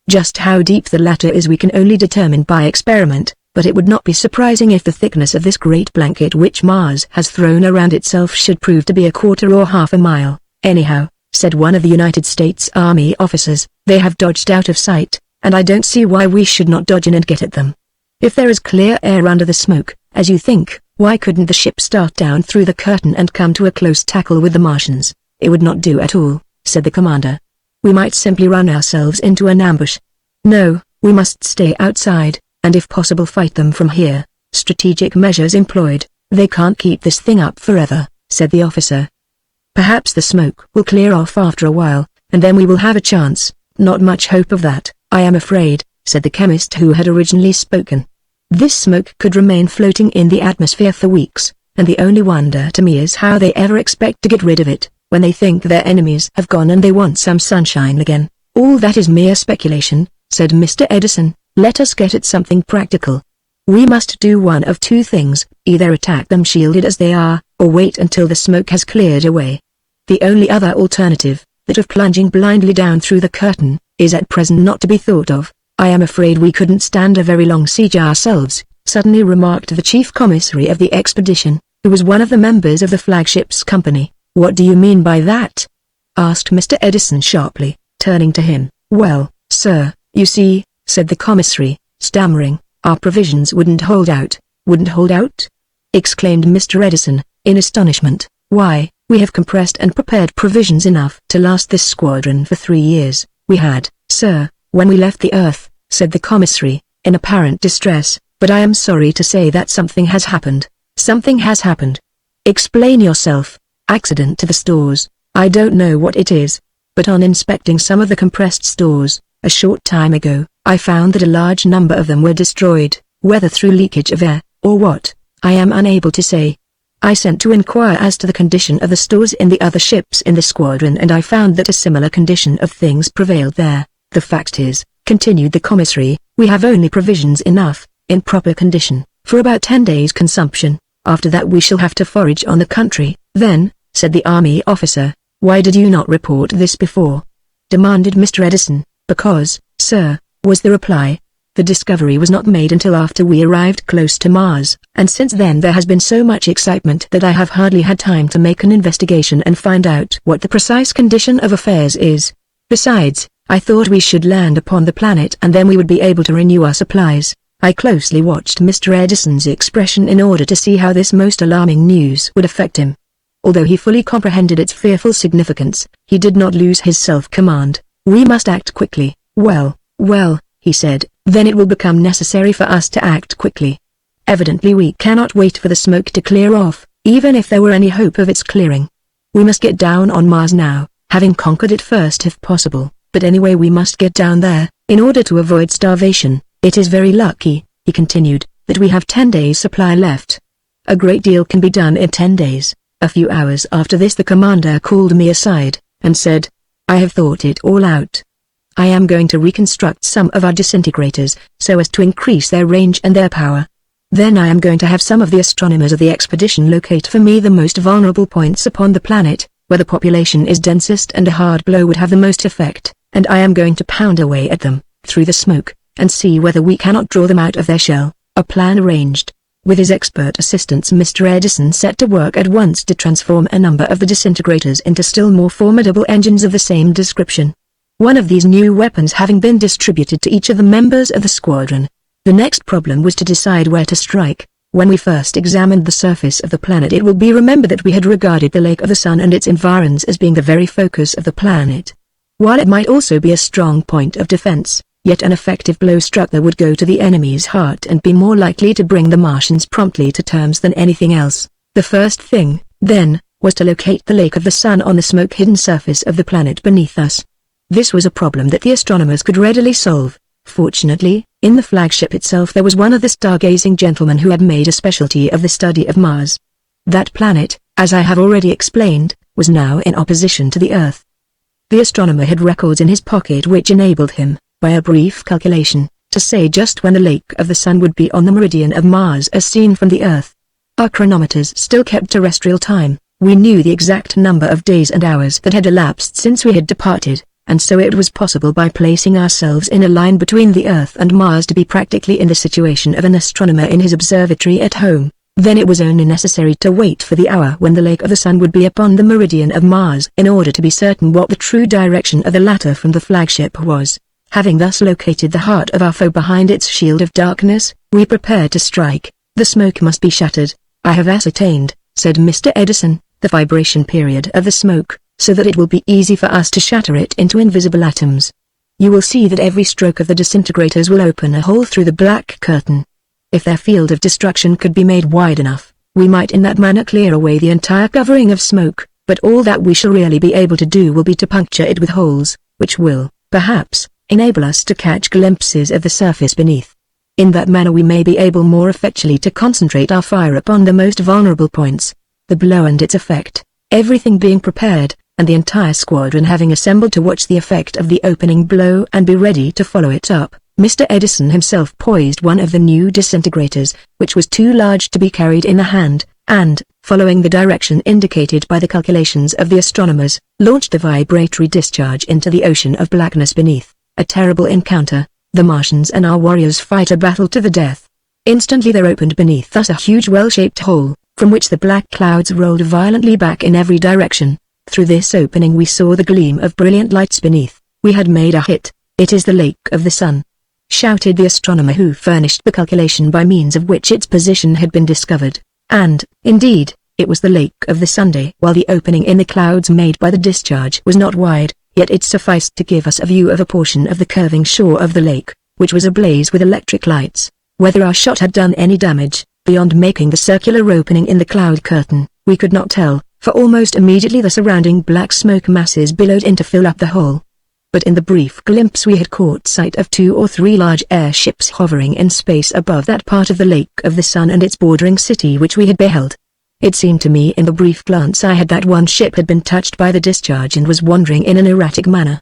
Just how deep the latter is we can only determine by experiment, but it would not be surprising if the thickness of this great blanket which Mars has thrown around itself should prove to be a quarter or half a mile. Anyhow," said one of the United States Army officers, "they have dodged out of sight, and I don't see why we should not dodge in and get at them. If there is clear air under the smoke, as you think, why couldn't the ship start down through the curtain and come to a close tackle with the Martians?" "It would not do at all," said the commander. "We might simply run ourselves into an ambush. No, we must stay outside, and if possible fight them from here. Strategic measures employed. They can't keep this thing up forever," said the officer. "Perhaps the smoke will clear off after a while, and then we will have a chance." "Not much hope of that, I am afraid," said the chemist who had originally spoken. "This smoke could remain floating in the atmosphere for weeks, and the only wonder to me is how they ever expect to get rid of it, when they think their enemies have gone and they want some sunshine again." "All that is mere speculation," said Mr. Edison. "Let us get at something practical. We must do one of two things, either attack them shielded as they are, or wait until the smoke has cleared away. The only other alternative, that of plunging blindly down through the curtain, is at present not to be thought of. I am afraid we couldn't stand a very long siege ourselves," suddenly remarked the chief commissary of the expedition, who was one of the members of the flagship's company. "What do you mean by that?" asked Mr. Edison sharply, turning to him. Well, sir, you see, said the commissary, stammering, our provisions wouldn't hold out. Wouldn't hold out? Exclaimed Mr. Edison, in astonishment. Why, we have compressed and prepared provisions enough to last this squadron for 3 years. We had, sir, when we left the earth, said the commissary, in apparent distress, but I am sorry to say that something has happened. Something has happened. Explain yourself. Accident to the stores. I don't know what it is, but on inspecting some of the compressed stores, a short time ago, I found that a large number of them were destroyed, whether through leakage of air, or what, I am unable to say. I sent to inquire as to the condition of the stores in the other ships in the squadron, and I found that a similar condition of things prevailed there. The fact is, continued the commissary, we have only provisions enough, in proper condition, for about 10 days' consumption. After that we shall have to forage on the country. Then, said the army officer, why did you not report this before? Demanded Mr. Edison. Because, sir, was the reply. The discovery was not made until after we arrived close to Mars, and since then there has been so much excitement that I have hardly had time to make an investigation and find out what the precise condition of affairs is. Besides, I thought we should land upon the planet and then we would be able to renew our supplies. I closely watched Mr. Edison's expression in order to see how this most alarming news would affect him. Although he fully comprehended its fearful significance, he did not lose his self-command. We must act quickly. Well, he said, then it will become necessary for us to act quickly. Evidently we cannot wait for the smoke to clear off, even if there were any hope of its clearing. We must get down on Mars now, having conquered it first if possible, but anyway we must get down there, in order to avoid starvation. It is very lucky, he continued, that we have 10 days' supply left. A great deal can be done in 10 days. A few hours after this the commander called me aside, and said, I have thought it all out. I am going to reconstruct some of our disintegrators, so as to increase their range and their power. Then I am going to have some of the astronomers of the expedition locate for me the most vulnerable points upon the planet, where the population is densest and a hard blow would have the most effect, and I am going to pound away at them, through the smoke, and see whether we cannot draw them out of their shell. A plan arranged. With his expert assistance Mr. Edison set to work at once to transform a number of the disintegrators into still more formidable engines of the same description. One of these new weapons having been distributed to each of the members of the squadron, the next problem was to decide where to strike. When we first examined the surface of the planet it will be remembered that we had regarded the lake of the sun and its environs as being the very focus of the planet. While it might also be a strong point of defense, yet an effective blow struck there would go to the enemy's heart and be more likely to bring the Martians promptly to terms than anything else. The first thing, then, was to locate the lake of the sun on the smoke-hidden surface of the planet beneath us. This was a problem that the astronomers could readily solve. Fortunately, in the flagship itself there was one of the stargazing gentlemen who had made a specialty of the study of Mars. That planet, as I have already explained, was now in opposition to the Earth. The astronomer had records in his pocket which enabled him, by a brief calculation, to say just when the lake of the sun would be on the meridian of Mars as seen from the Earth. Our chronometers still kept terrestrial time. We knew the exact number of days and hours that had elapsed since we had departed, and so it was possible by placing ourselves in a line between the Earth and Mars to be practically in the situation of an astronomer in his observatory at home. Then it was only necessary to wait for the hour when the lake of the sun would be upon the meridian of Mars in order to be certain what the true direction of the latter from the flagship was. Having thus located the heart of our foe behind its shield of darkness, we prepared to strike. The smoke must be shattered. I have ascertained, said Mr. Edison, the vibration period of the smoke, so that it will be easy for us to shatter it into invisible atoms. You will see that every stroke of the disintegrators will open a hole through the black curtain. If their field of destruction could be made wide enough, we might in that manner clear away the entire covering of smoke, but all that we shall really be able to do will be to puncture it with holes, which will, perhaps, enable us to catch glimpses of the surface beneath. In that manner we may be able more effectually to concentrate our fire upon the most vulnerable points. The blow and its effect, everything being prepared, and the entire squadron having assembled to watch the effect of the opening blow and be ready to follow it up, Mr. Edison himself poised one of the new disintegrators, which was too large to be carried in the hand, and, following the direction indicated by the calculations of the astronomers, launched the vibratory discharge into the ocean of blackness beneath. A terrible encounter. The Martians and our warriors fight a battle to the death. Instantly there opened beneath us a huge well-shaped hole, from which the black clouds rolled violently back in every direction. Through this opening we saw the gleam of brilliant lights beneath. We had made a hit. "It is the Lake of the Sun!" shouted the astronomer who furnished the calculation by means of which its position had been discovered. And, indeed, it was the Lake of the Sunday. While the opening in the clouds made by the discharge was not wide, yet it sufficed to give us a view of a portion of the curving shore of the lake, which was ablaze with electric lights. Whether our shot had done any damage, beyond making the circular opening in the cloud curtain, we could not tell, for almost immediately the surrounding black smoke masses billowed in to fill up the hole. But in the brief glimpse we had caught sight of 2 or 3 large airships hovering in space above that part of the Lake of the Sun and its bordering city which we had beheld. It seemed to me in the brief glance I had that one ship had been touched by the discharge and was wandering in an erratic manner.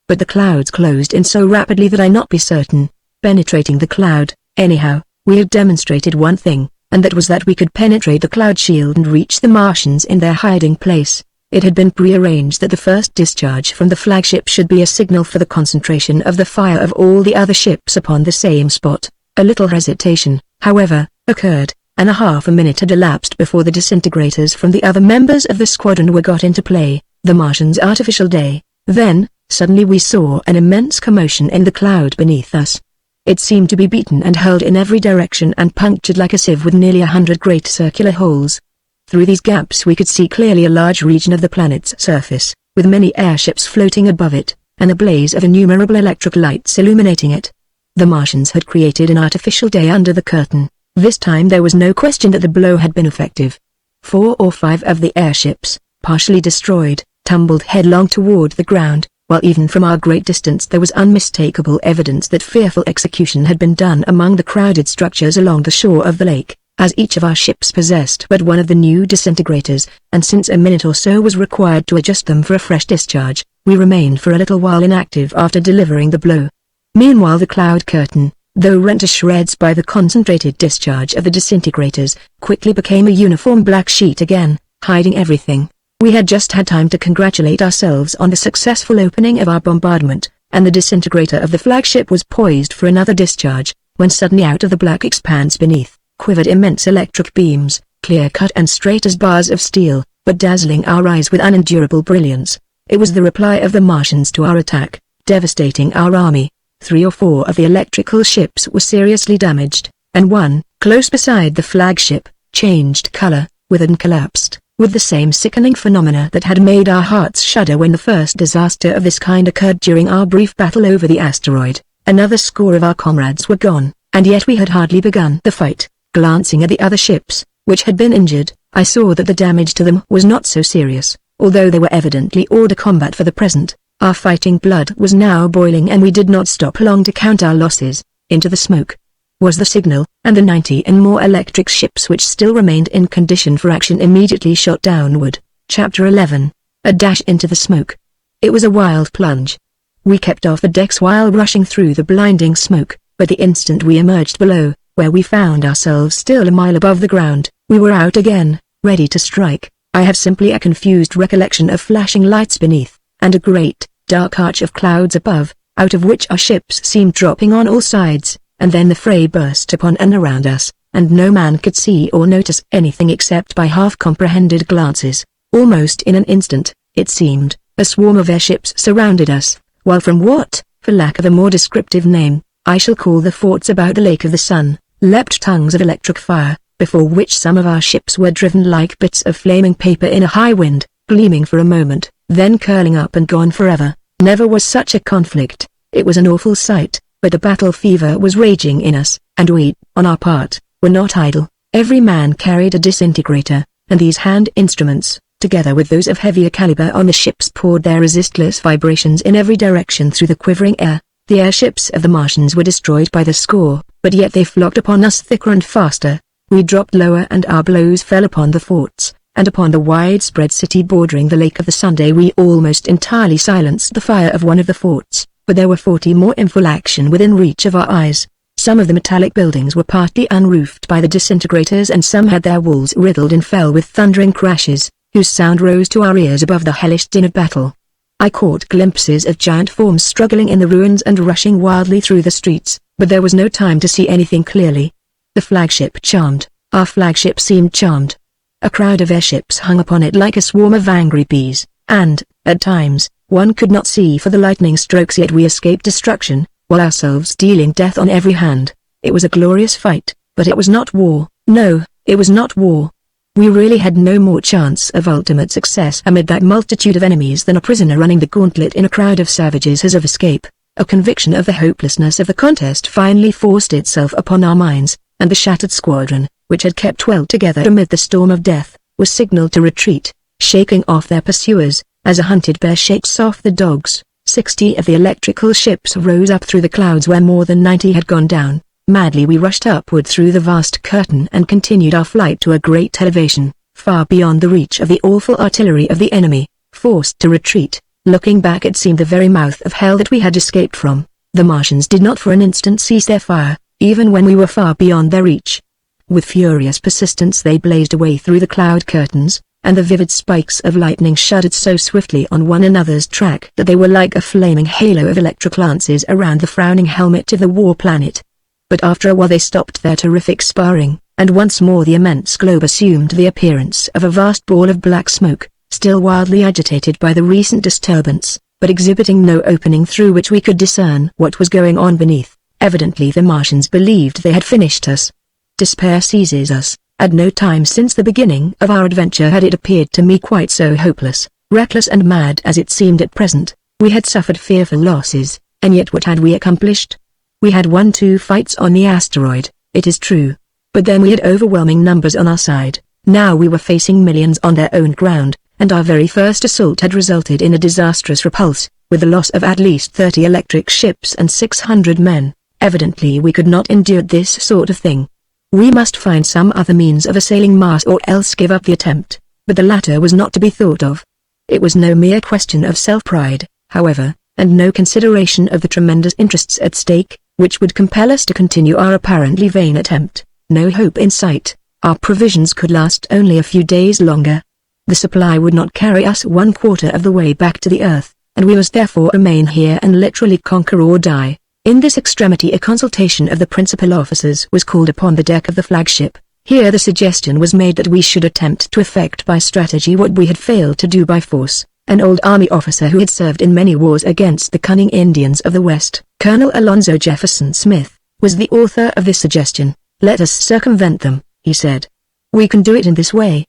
But the clouds closed in so rapidly that I not be certain, penetrating the cloud. Anyhow, we had demonstrated one thing, and that was that we could penetrate the cloud shield and reach the Martians in their hiding place. It had been prearranged that the first discharge from the flagship should be a signal for the concentration of the fire of all the other ships upon the same spot. A little hesitation, however, occurred, and half a minute had elapsed before the disintegrators from the other members of the squadron were got into play, the Martians' artificial day. Then, suddenly we saw an immense commotion in the cloud beneath us. It seemed to be beaten and hurled in every direction and punctured like a sieve with nearly 100 great circular holes. Through these gaps we could see clearly a large region of the planet's surface, with many airships floating above it, and a blaze of innumerable electric lights illuminating it. The Martians had created an artificial day under the curtain. This time there was no question that the blow had been effective. 4 or 5 of the airships, partially destroyed, tumbled headlong toward the ground, while even from our great distance there was unmistakable evidence that fearful execution had been done among the crowded structures along the shore of the lake. As each of our ships possessed but one of the new disintegrators, and since a minute or so was required to adjust them for a fresh discharge, we remained for a little while inactive after delivering the blow. Meanwhile the cloud curtain, though rent to shreds by the concentrated discharge of the disintegrators, quickly became a uniform black sheet again, hiding everything. We had just had time to congratulate ourselves on the successful opening of our bombardment, and the disintegrator of the flagship was poised for another discharge, when suddenly out of the black expanse beneath, quivered immense electric beams, clear-cut and straight as bars of steel, but dazzling our eyes with unendurable brilliance. It was the reply of the Martians to our attack, devastating our army. 3 or 4 of the electrical ships were seriously damaged, and one, close beside the flagship, changed color, withered and collapsed, with the same sickening phenomena that had made our hearts shudder when the first disaster of this kind occurred during our brief battle over the asteroid. Another score of our comrades were gone, and yet we had hardly begun the fight. Glancing at the other ships, which had been injured, I saw that the damage to them was not so serious, although they were evidently hors de combat for the present. Our fighting blood was now boiling and we did not stop long to count our losses. Into the smoke was the signal, and the 90 and more electric ships which still remained in condition for action immediately shot downward. Chapter 11. A dash into the smoke. It was a wild plunge. We kept off the decks while rushing through the blinding smoke, but the instant we emerged below, where we found ourselves still a mile above the ground, we were out again, ready to strike. I have simply a confused recollection of flashing lights beneath, and a great, dark arch of clouds above, out of which our ships seemed dropping on all sides, and then the fray burst upon and around us, and no man could see or notice anything except by half-comprehended glances. Almost in an instant, it seemed, a swarm of airships surrounded us, while from what, for lack of a more descriptive name, I shall call the forts about the Lake of the Sun, leapt tongues of electric fire, before which some of our ships were driven like bits of flaming paper in a high wind, gleaming for a moment, then curling up and gone forever. Never was such a conflict. It was an awful sight, but the battle fever was raging in us, and we, on our part, were not idle. Every man carried a disintegrator, and these hand instruments, together with those of heavier caliber on the ships, poured their resistless vibrations in every direction through the quivering air. The airships of the Martians were destroyed by the score, but yet they flocked upon us thicker and faster. We dropped lower and our blows fell upon the forts, and upon the widespread city bordering the Lake of the Sunday. We almost entirely silenced the fire of one of the forts, but there were 40 more in full action within reach of our eyes. Some of the metallic buildings were partly unroofed by the disintegrators and some had their walls riddled and fell with thundering crashes, whose sound rose to our ears above the hellish din of battle. I caught glimpses of giant forms struggling in the ruins and rushing wildly through the streets, but there was no time to see anything clearly. The flagship charmed, our flagship seemed charmed. A crowd of airships hung upon it like a swarm of angry bees, and, at times, One could not see for the lightning strokes, yet we escaped destruction, while ourselves dealing death on every hand. It was a glorious fight, but it was not war. No, it was not war. We really had no more chance of ultimate success amid that multitude of enemies than a prisoner running the gauntlet in a crowd of savages has of escape. A conviction of the hopelessness of the contest finally forced itself upon our minds, and the shattered squadron, which had kept well together amid the storm of death, was signaled to retreat, shaking off their pursuers, as a hunted bear shakes off the dogs. 60 of the electrical ships rose up through the clouds where more than 90 had gone down. Madly we rushed upward through the vast curtain and continued our flight to a great elevation, far beyond the reach of the awful artillery of the enemy. Forced to retreat, looking back it seemed the very mouth of hell that we had escaped from. The Martians did not for an instant cease their fire, even when we were far beyond their reach. With furious persistence they blazed away through the cloud curtains, and the vivid spikes of lightning shuddered so swiftly on one another's track that they were like a flaming halo of electric lances around the frowning helmet of the war planet. But after a while they stopped their terrific sparring, and once more the immense globe assumed the appearance of a vast ball of black smoke, still wildly agitated by the recent disturbance, but exhibiting no opening through which we could discern what was going on beneath. Evidently the Martians believed they had finished us. Despair seizes us. At no time since the beginning of our adventure had it appeared to me quite so hopeless, reckless and mad as it seemed at present. We had suffered fearful losses, and yet what had we accomplished? We had won 2 fights on the asteroid, it is true. But then we had overwhelming numbers on our side. Now we were facing millions on their own ground, and our very first assault had resulted in a disastrous repulse, with the loss of at least 30 electric ships and 600 men. Evidently we could not endure this sort of thing. We must find some other means of assailing Mars or else give up the attempt, but the latter was not to be thought of. It was no mere question of self-pride, however, and no consideration of the tremendous interests at stake, which would compel us to continue our apparently vain attempt. No hope in sight, our provisions could last only a few days longer. The supply would not carry us 1/4 of the way back to the Earth, and we must therefore remain here and literally conquer or die. In this extremity a consultation of the principal officers was called upon the deck of the flagship. Here the suggestion was made that we should attempt to effect by strategy what we had failed to do by force. An old army officer who had served in many wars against the cunning Indians of the West, Colonel Alonzo Jefferson Smith, was the author of this suggestion. "Let us circumvent them," he said. "We can do it in this way.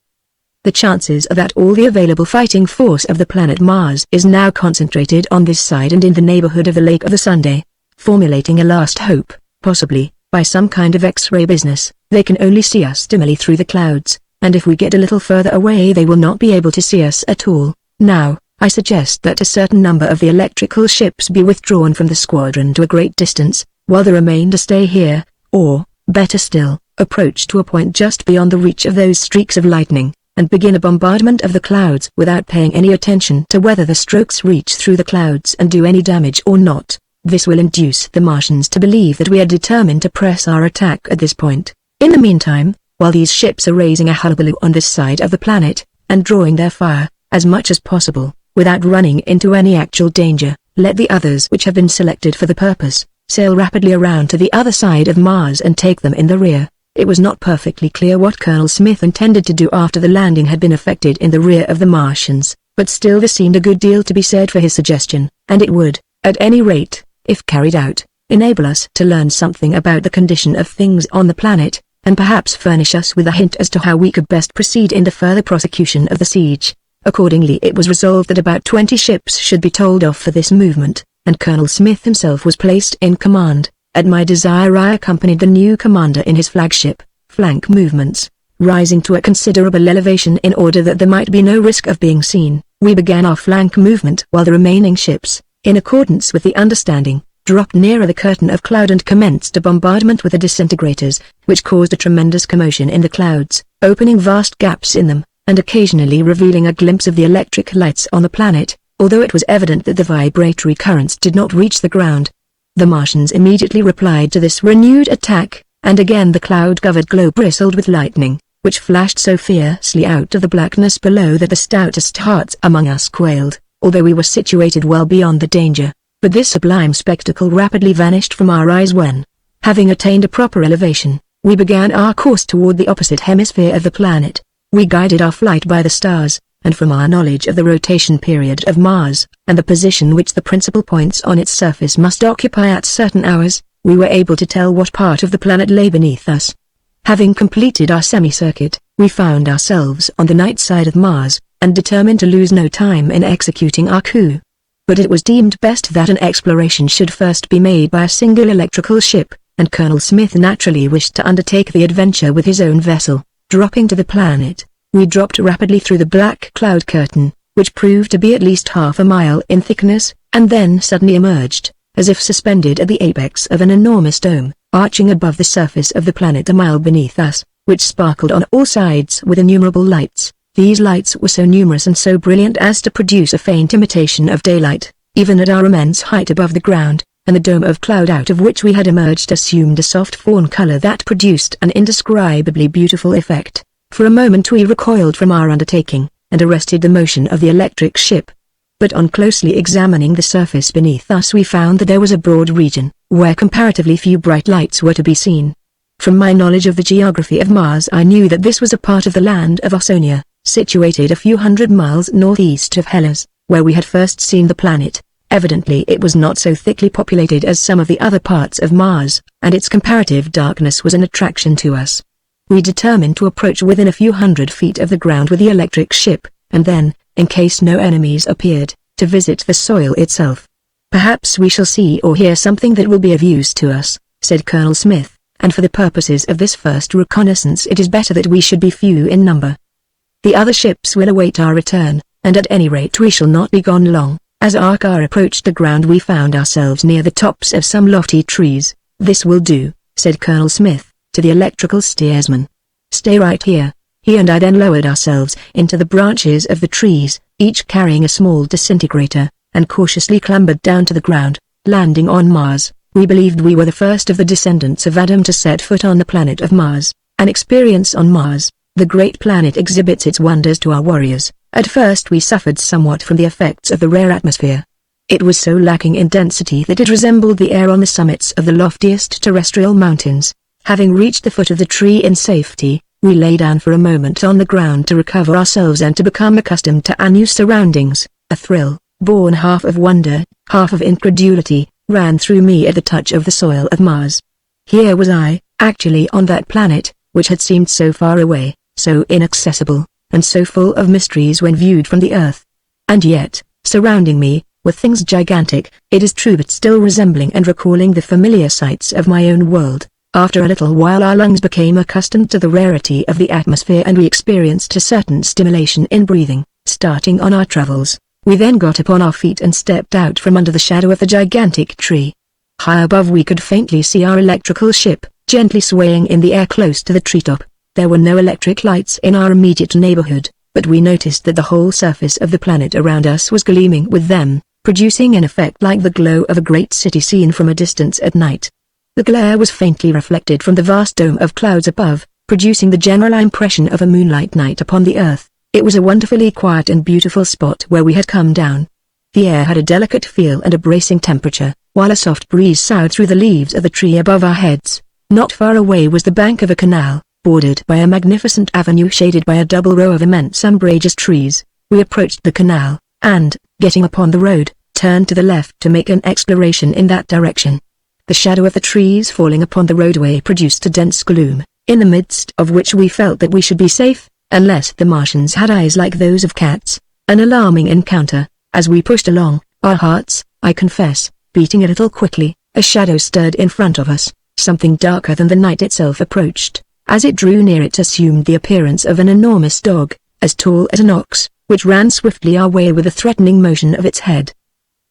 The chances are that all the available fighting force of the planet Mars is now concentrated on this side and in the neighborhood of the Lake of the Sunday. Formulating a last hope, possibly, by some kind of X-ray business, they can only see us dimly through the clouds, and if we get a little further away they will not be able to see us at all. Now, I suggest that a certain number of the electrical ships be withdrawn from the squadron to a great distance, while the remainder stay here, or, better still, approach to a point just beyond the reach of those streaks of lightning, and begin a bombardment of the clouds without paying any attention to whether the strokes reach through the clouds and do any damage or not. This will induce the Martians to believe that we are determined to press our attack at this point. In the meantime, while these ships are raising a hullabaloo on this side of the planet, and drawing their fire, as much as possible, without running into any actual danger, let the others which have been selected for the purpose, sail rapidly around to the other side of Mars and take them in the rear. It was not perfectly clear what Colonel Smith intended to do after the landing had been effected in the rear of the Martians, but still there seemed a good deal to be said for his suggestion, and it would, at any rate, if carried out, enable us to learn something about the condition of things on the planet, and perhaps furnish us with a hint as to how we could best proceed in the further prosecution of the siege. Accordingly it was resolved that about 20 ships should be told off for this movement, and Colonel Smith himself was placed in command. At my desire I accompanied the new commander in his flagship, flank movements, rising to a considerable elevation in order that there might be no risk of being seen. We began our flank movement while the remaining ships, in accordance with the understanding, dropped nearer the curtain of cloud and commenced a bombardment with the disintegrators, which caused a tremendous commotion in the clouds, opening vast gaps in them, and occasionally revealing a glimpse of the electric lights on the planet, although it was evident that the vibratory currents did not reach the ground. The Martians immediately replied to this renewed attack, and again the cloud-covered globe bristled with lightning, which flashed so fiercely out of the blackness below that the stoutest hearts among us quailed, although we were situated well beyond the danger. But this sublime spectacle rapidly vanished from our eyes when, having attained a proper elevation, we began our course toward the opposite hemisphere of the planet. We guided our flight by the stars, and from our knowledge of the rotation period of Mars, and the position which the principal points on its surface must occupy at certain hours, we were able to tell what part of the planet lay beneath us. Having completed our semicircuit, we found ourselves on the night side of Mars, and determined to lose no time in executing our coup. But it was deemed best that an exploration should first be made by a single electrical ship, and Colonel Smith naturally wished to undertake the adventure with his own vessel. Dropping to the planet, we dropped rapidly through the black cloud curtain, which proved to be at least half a mile in thickness, and then suddenly emerged, as if suspended at the apex of an enormous dome, arching above the surface of the planet a mile beneath us, which sparkled on all sides with innumerable lights. These lights were so numerous and so brilliant as to produce a faint imitation of daylight, even at our immense height above the ground, and the dome of cloud out of which we had emerged assumed a soft fawn color that produced an indescribably beautiful effect. For a moment we recoiled from our undertaking, and arrested the motion of the electric ship. But on closely examining the surface beneath us we found that there was a broad region, where comparatively few bright lights were to be seen. From my knowledge of the geography of Mars I knew that this was a part of the land of Ausonia, situated a few hundred miles northeast of Hellas, where we had first seen the planet. Evidently it was not so thickly populated as some of the other parts of Mars, and its comparative darkness was an attraction to us. We determined to approach within a few hundred feet of the ground with the electric ship, and then, in case no enemies appeared, to visit the soil itself. "Perhaps we shall see or hear something that will be of use to us," said Colonel Smith, "and for the purposes of this first reconnaissance it is better that we should be few in number. The other ships will await our return, and at any rate we shall not be gone long." As our car approached the ground we found ourselves near the tops of some lofty trees. "This will do," said Colonel Smith, to the electrical steersman. "Stay right here." He and I then lowered ourselves into the branches of the trees, each carrying a small disintegrator, and cautiously clambered down to the ground. Landing on Mars, we believed we were the first of the descendants of Adam to set foot on the planet of Mars. An experience on Mars, the great planet, exhibits its wonders to our warriors. At first we suffered somewhat from the effects of the rare atmosphere. It was so lacking in density that it resembled the air on the summits of the loftiest terrestrial mountains. Having reached the foot of the tree in safety, we lay down for a moment on the ground to recover ourselves and to become accustomed to our new surroundings. A thrill, born half of wonder, half of incredulity, ran through me at the touch of the soil of Mars. Here was I, actually on that planet, which had seemed so far away, so inaccessible, and so full of mysteries when viewed from the earth. And yet, surrounding me, were things gigantic, it is true, but still resembling and recalling the familiar sights of my own world. After a little while our lungs became accustomed to the rarity of the atmosphere and we experienced a certain stimulation in breathing. Starting on our travels, we then got upon our feet and stepped out from under the shadow of the gigantic tree. High above we could faintly see our electrical ship, gently swaying in the air close to the treetop. There were no electric lights in our immediate neighborhood, but we noticed that the whole surface of the planet around us was gleaming with them, producing an effect like the glow of a great city seen from a distance at night. The glare was faintly reflected from the vast dome of clouds above, producing the general impression of a moonlight night upon the earth. It was a wonderfully quiet and beautiful spot where we had come down. The air had a delicate feel and a bracing temperature, while a soft breeze soughed through the leaves of the tree above our heads. Not far away was the bank of a canal, bordered by a magnificent avenue shaded by a double row of immense umbrageous trees. We approached the canal, and, getting upon the road, turned to the left to make an exploration in that direction. The shadow of the trees falling upon the roadway produced a dense gloom, in the midst of which we felt that we should be safe, unless the Martians had eyes like those of cats. An alarming encounter. As we pushed along, our hearts, I confess, beating a little quickly, a shadow stirred in front of us. Something darker than the night itself approached. As it drew near it assumed the appearance of an enormous dog, as tall as an ox, which ran swiftly our way with a threatening motion of its head.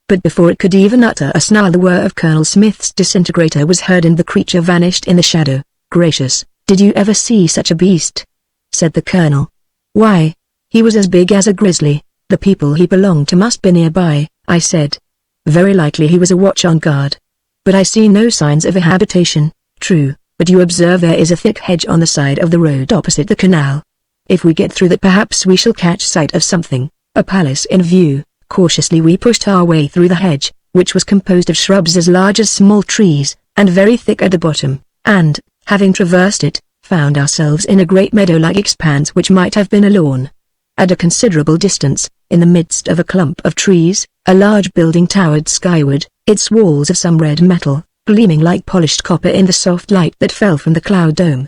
But before it could even utter a snarl the whir of Colonel Smith's disintegrator was heard and the creature vanished in the shadow. "Gracious, did you ever see such a beast?" said the colonel. "Why, he was as big as a grizzly. The people he belonged to must be nearby," I said. "Very likely he was a watch on guard. But I see no signs of a habitation." "True, but you observe there is a thick hedge on the side of the road opposite the canal. If we get through that perhaps we shall catch sight of something, a palace in view." Cautiously we pushed our way through the hedge, which was composed of shrubs as large as small trees, and very thick at the bottom, and, having traversed it, found ourselves in a great meadow-like expanse which might have been a lawn. At a considerable distance, in the midst of a clump of trees, a large building towered skyward, its walls of some red metal, gleaming like polished copper in the soft light that fell from the cloud dome.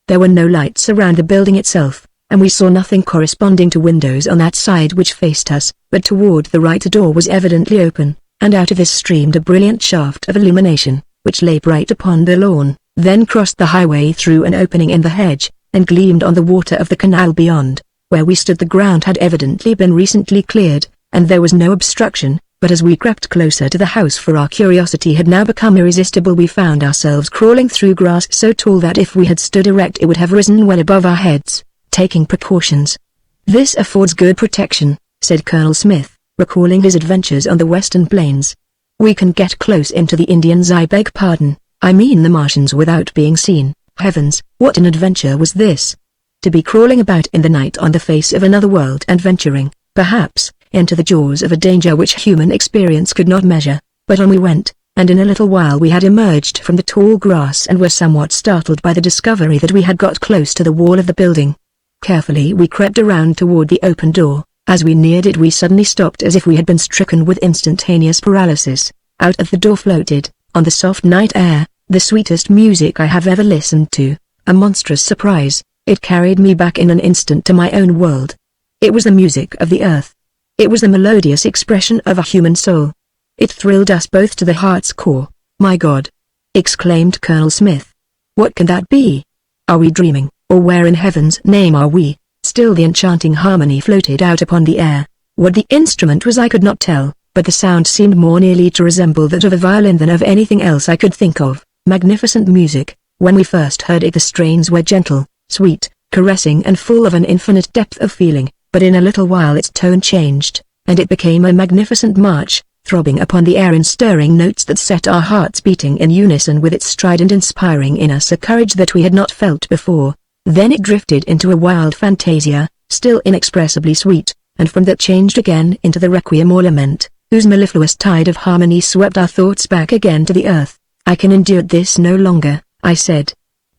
There were no lights around the building itself, and we saw nothing corresponding to windows on that side which faced us, but toward the right a door was evidently open, and out of this streamed a brilliant shaft of illumination, which lay bright upon the lawn, then crossed the highway through an opening in the hedge, and gleamed on the water of the canal beyond. Where we stood the ground had evidently been recently cleared, and there was no obstruction, but as we crept closer to the house, for our curiosity had now become irresistible, we found ourselves crawling through grass so tall that if we had stood erect it would have risen well above our heads. Taking precautions. "This affords good protection," said Colonel Smith, recalling his adventures on the western plains. "We can get close into the Indians, I beg pardon, I mean the Martians, without being seen." Heavens, what an adventure was this! To be crawling about in the night on the face of another world and venturing, perhaps, into the jaws of a danger which human experience could not measure. But on we went, and in a little while we had emerged from the tall grass and were somewhat startled by the discovery that we had got close to the wall of the building. Carefully we crept around toward the open door. As we neared it we suddenly stopped as if we had been stricken with instantaneous paralysis. Out of the door floated, on the soft night air, the sweetest music I have ever listened to. A monstrous surprise, it carried me back in an instant to my own world. It was the music of the earth. It was the melodious expression of a human soul. It thrilled us both to the heart's core. "My God!" exclaimed Colonel Smith. "What can that be? Are we dreaming, or where in heaven's name are we?" Still the enchanting harmony floated out upon the air. What the instrument was I could not tell, but the sound seemed more nearly to resemble that of a violin than of anything else I could think of. Magnificent music. When we first heard it the strains were gentle, sweet, caressing and full of an infinite depth of feeling, but in a little while its tone changed, and it became a magnificent march, throbbing upon the air in stirring notes that set our hearts beating in unison with its stride and inspiring in us a courage that we had not felt before. Then it drifted into a wild fantasia, still inexpressibly sweet, and from that changed again into the requiem or lament, whose mellifluous tide of harmony swept our thoughts back again to the earth. "I can endure this no longer," I said.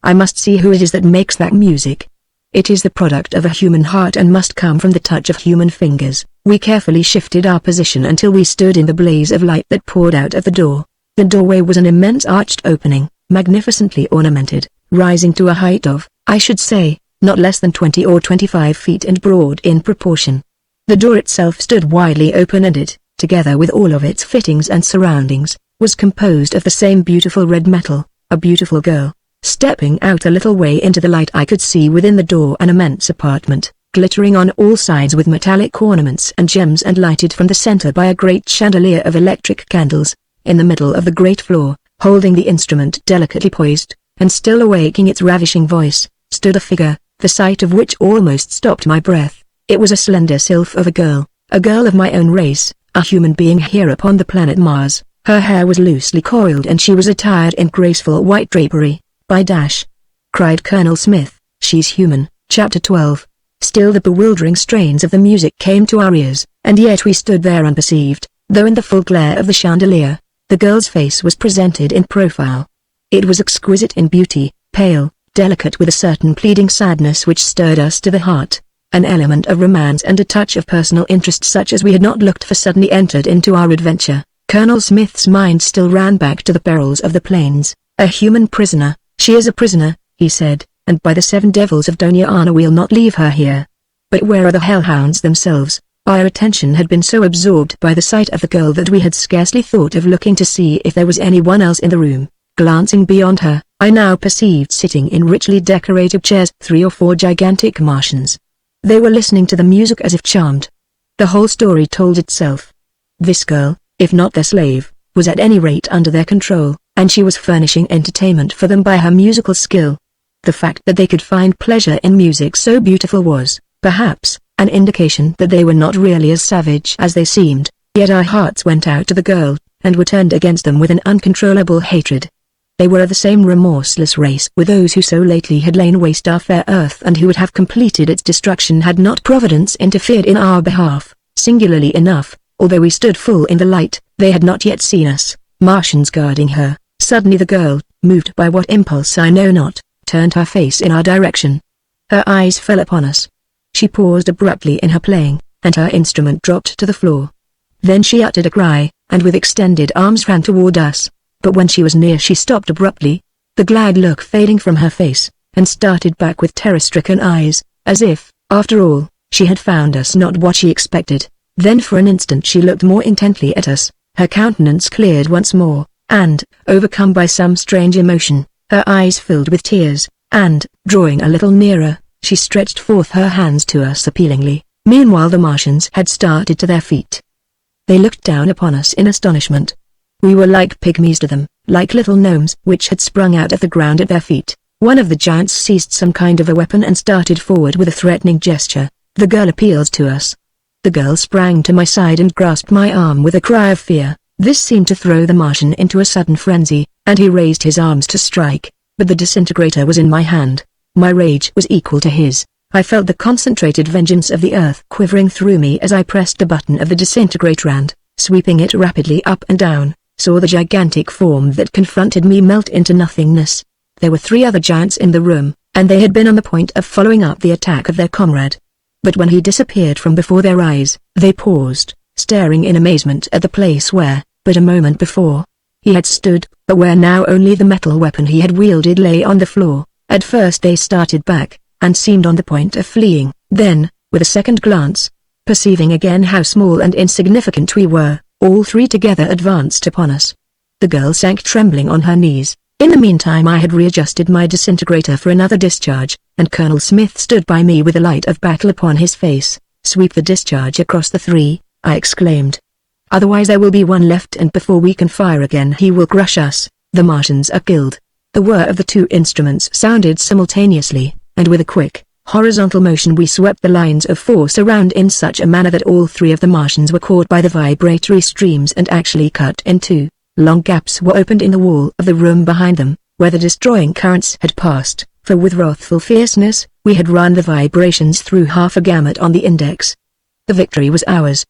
"I must see who it is that makes that music. It is the product of a human heart and must come from the touch of human fingers." We carefully shifted our position until we stood in the blaze of light that poured out of the door. The doorway was an immense arched opening, magnificently ornamented, rising to a height of, I should say, not less than 20 or 25 feet and broad in proportion. The door itself stood widely open and it, together with all of its fittings and surroundings, was composed of the same beautiful red metal. A beautiful girl. Stepping out a little way into the light I could see within the door an immense apartment, glittering on all sides with metallic ornaments and gems and lighted from the center by a great chandelier of electric candles. In the middle of the great floor, holding the instrument delicately poised, and still awaking its ravishing voice, stood a figure, the sight of which almost stopped my breath. It was a slender sylph of a girl of my own race, a human being here upon the planet Mars. Her hair was loosely coiled and she was attired in graceful white drapery. "By dash!" cried Colonel Smith, "she's human." Chapter 12. Still the bewildering strains of the music came to our ears, and yet we stood there unperceived, though in the full glare of the chandelier. The girl's face was presented in profile. It was exquisite in beauty, pale, delicate with a certain pleading sadness which stirred us to the heart. An element of romance and a touch of personal interest such as we had not looked for suddenly entered into our adventure. Colonel Smith's mind still ran back to the perils of the plains. "A human prisoner, she is a prisoner," he said, "and by the 7 devils of Doña Ana we'll not leave her here." But where are the hellhounds themselves? Our attention had been so absorbed by the sight of the girl that we had scarcely thought of looking to see if there was anyone else in the room. Glancing beyond her, I now perceived sitting in richly decorated chairs 3 or 4 gigantic Martians. They were listening to the music as if charmed. The whole story told itself. This girl, if not their slave, was at any rate under their control, and she was furnishing entertainment for them by her musical skill. The fact that they could find pleasure in music so beautiful was, perhaps, an indication that they were not really as savage as they seemed, yet our hearts went out to the girl, and were turned against them with an uncontrollable hatred. They were of the same remorseless race with those who so lately had lain waste our fair earth and who would have completed its destruction had not Providence interfered in our behalf. Singularly enough, although we stood full in the light, they had not yet seen us, Martians guarding her. Suddenly the girl, moved by what impulse I know not, turned her face in our direction. Her eyes fell upon us. She paused abruptly in her playing, and her instrument dropped to the floor. Then she uttered a cry, and with extended arms ran toward us. But when she was near she stopped abruptly, the glad look fading from her face, and started back with terror-stricken eyes, as if, after all, she had found us not what she expected. Then for an instant she looked more intently at us, her countenance cleared once more, and, overcome by some strange emotion, her eyes filled with tears, and, drawing a little nearer, she stretched forth her hands to us appealingly. Meanwhile the Martians had started to their feet. They looked down upon us in astonishment. We were like pygmies to them, like little gnomes which had sprung out of the ground at their feet. One of the giants seized some kind of a weapon and started forward with a threatening gesture. The girl appealed to us. The girl sprang to my side and grasped my arm with a cry of fear. This seemed to throw the Martian into a sudden frenzy, and he raised his arms to strike, but the disintegrator was in my hand. My rage was equal to his. I felt the concentrated vengeance of the earth quivering through me as I pressed the button of the disintegrator and, sweeping it rapidly up and down, saw the gigantic form that confronted me melt into nothingness. There were 3 other giants in the room, and they had been on the point of following up the attack of their comrade. But when he disappeared from before their eyes, they paused, staring in amazement at the place where, but a moment before, he had stood, but where now only the metal weapon he had wielded lay on the floor. At first they started back, and seemed on the point of fleeing. Then, with a second glance, perceiving again how small and insignificant we were, all 3 together advanced upon us. The girl sank trembling on her knees. In the meantime I had readjusted my disintegrator for another discharge, and Colonel Smith stood by me with the light of battle upon his face. "Sweep the discharge across the 3, I exclaimed. "Otherwise there will be one left, and before we can fire again he will crush us. The Martians are killed." The whir of the 2 instruments sounded simultaneously, and with a quick, horizontal motion we swept the lines of force around in such a manner that all 3 of the Martians were caught by the vibratory streams and actually cut in 2. Long gaps were opened in the wall of the room behind them, where the destroying currents had passed, for with wrathful fierceness, we had run the vibrations through half a gamut on the index. The victory was ours.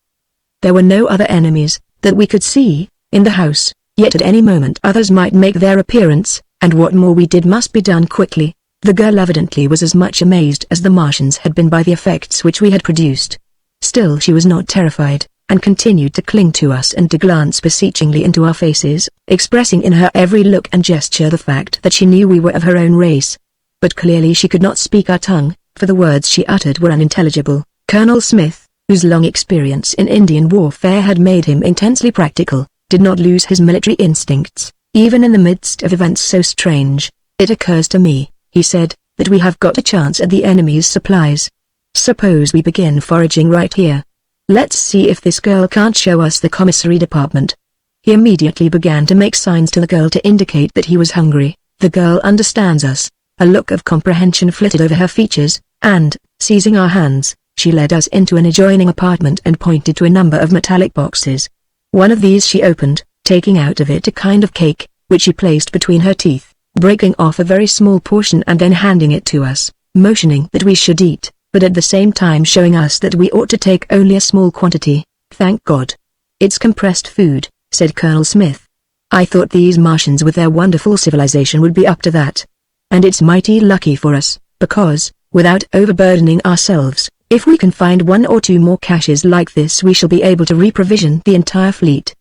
There were no other enemies, that we could see, in the house, yet at any moment others might make their appearance, and what more we did must be done quickly. The girl evidently was as much amazed as the Martians had been by the effects which we had produced. Still she was not terrified, and continued to cling to us and to glance beseechingly into our faces, expressing in her every look and gesture the fact that she knew we were of her own race. But clearly she could not speak our tongue, for the words she uttered were unintelligible. Colonel Smith, whose long experience in Indian warfare had made him intensely practical, did not lose his military instincts, even in the midst of events so strange. "It occurs to me," he said, "that we have got a chance at the enemy's supplies. Suppose we begin foraging right here. Let's see if this girl can't show us the commissary department." He immediately began to make signs to the girl to indicate that he was hungry. "The girl understands us." A look of comprehension flitted over her features, and, seizing our hands, she led us into an adjoining apartment and pointed to a number of metallic boxes. One of these she opened, taking out of it a kind of cake, which she placed between her teeth, breaking off a very small portion and then handing it to us, motioning that we should eat, but at the same time showing us that we ought to take only a small quantity. "Thank God. It's compressed food," said Colonel Smith. "I thought these Martians with their wonderful civilization would be up to that. And it's mighty lucky for us, because, without overburdening ourselves, if we can find 1 or 2 more caches like this we shall be able to reprovision the entire fleet.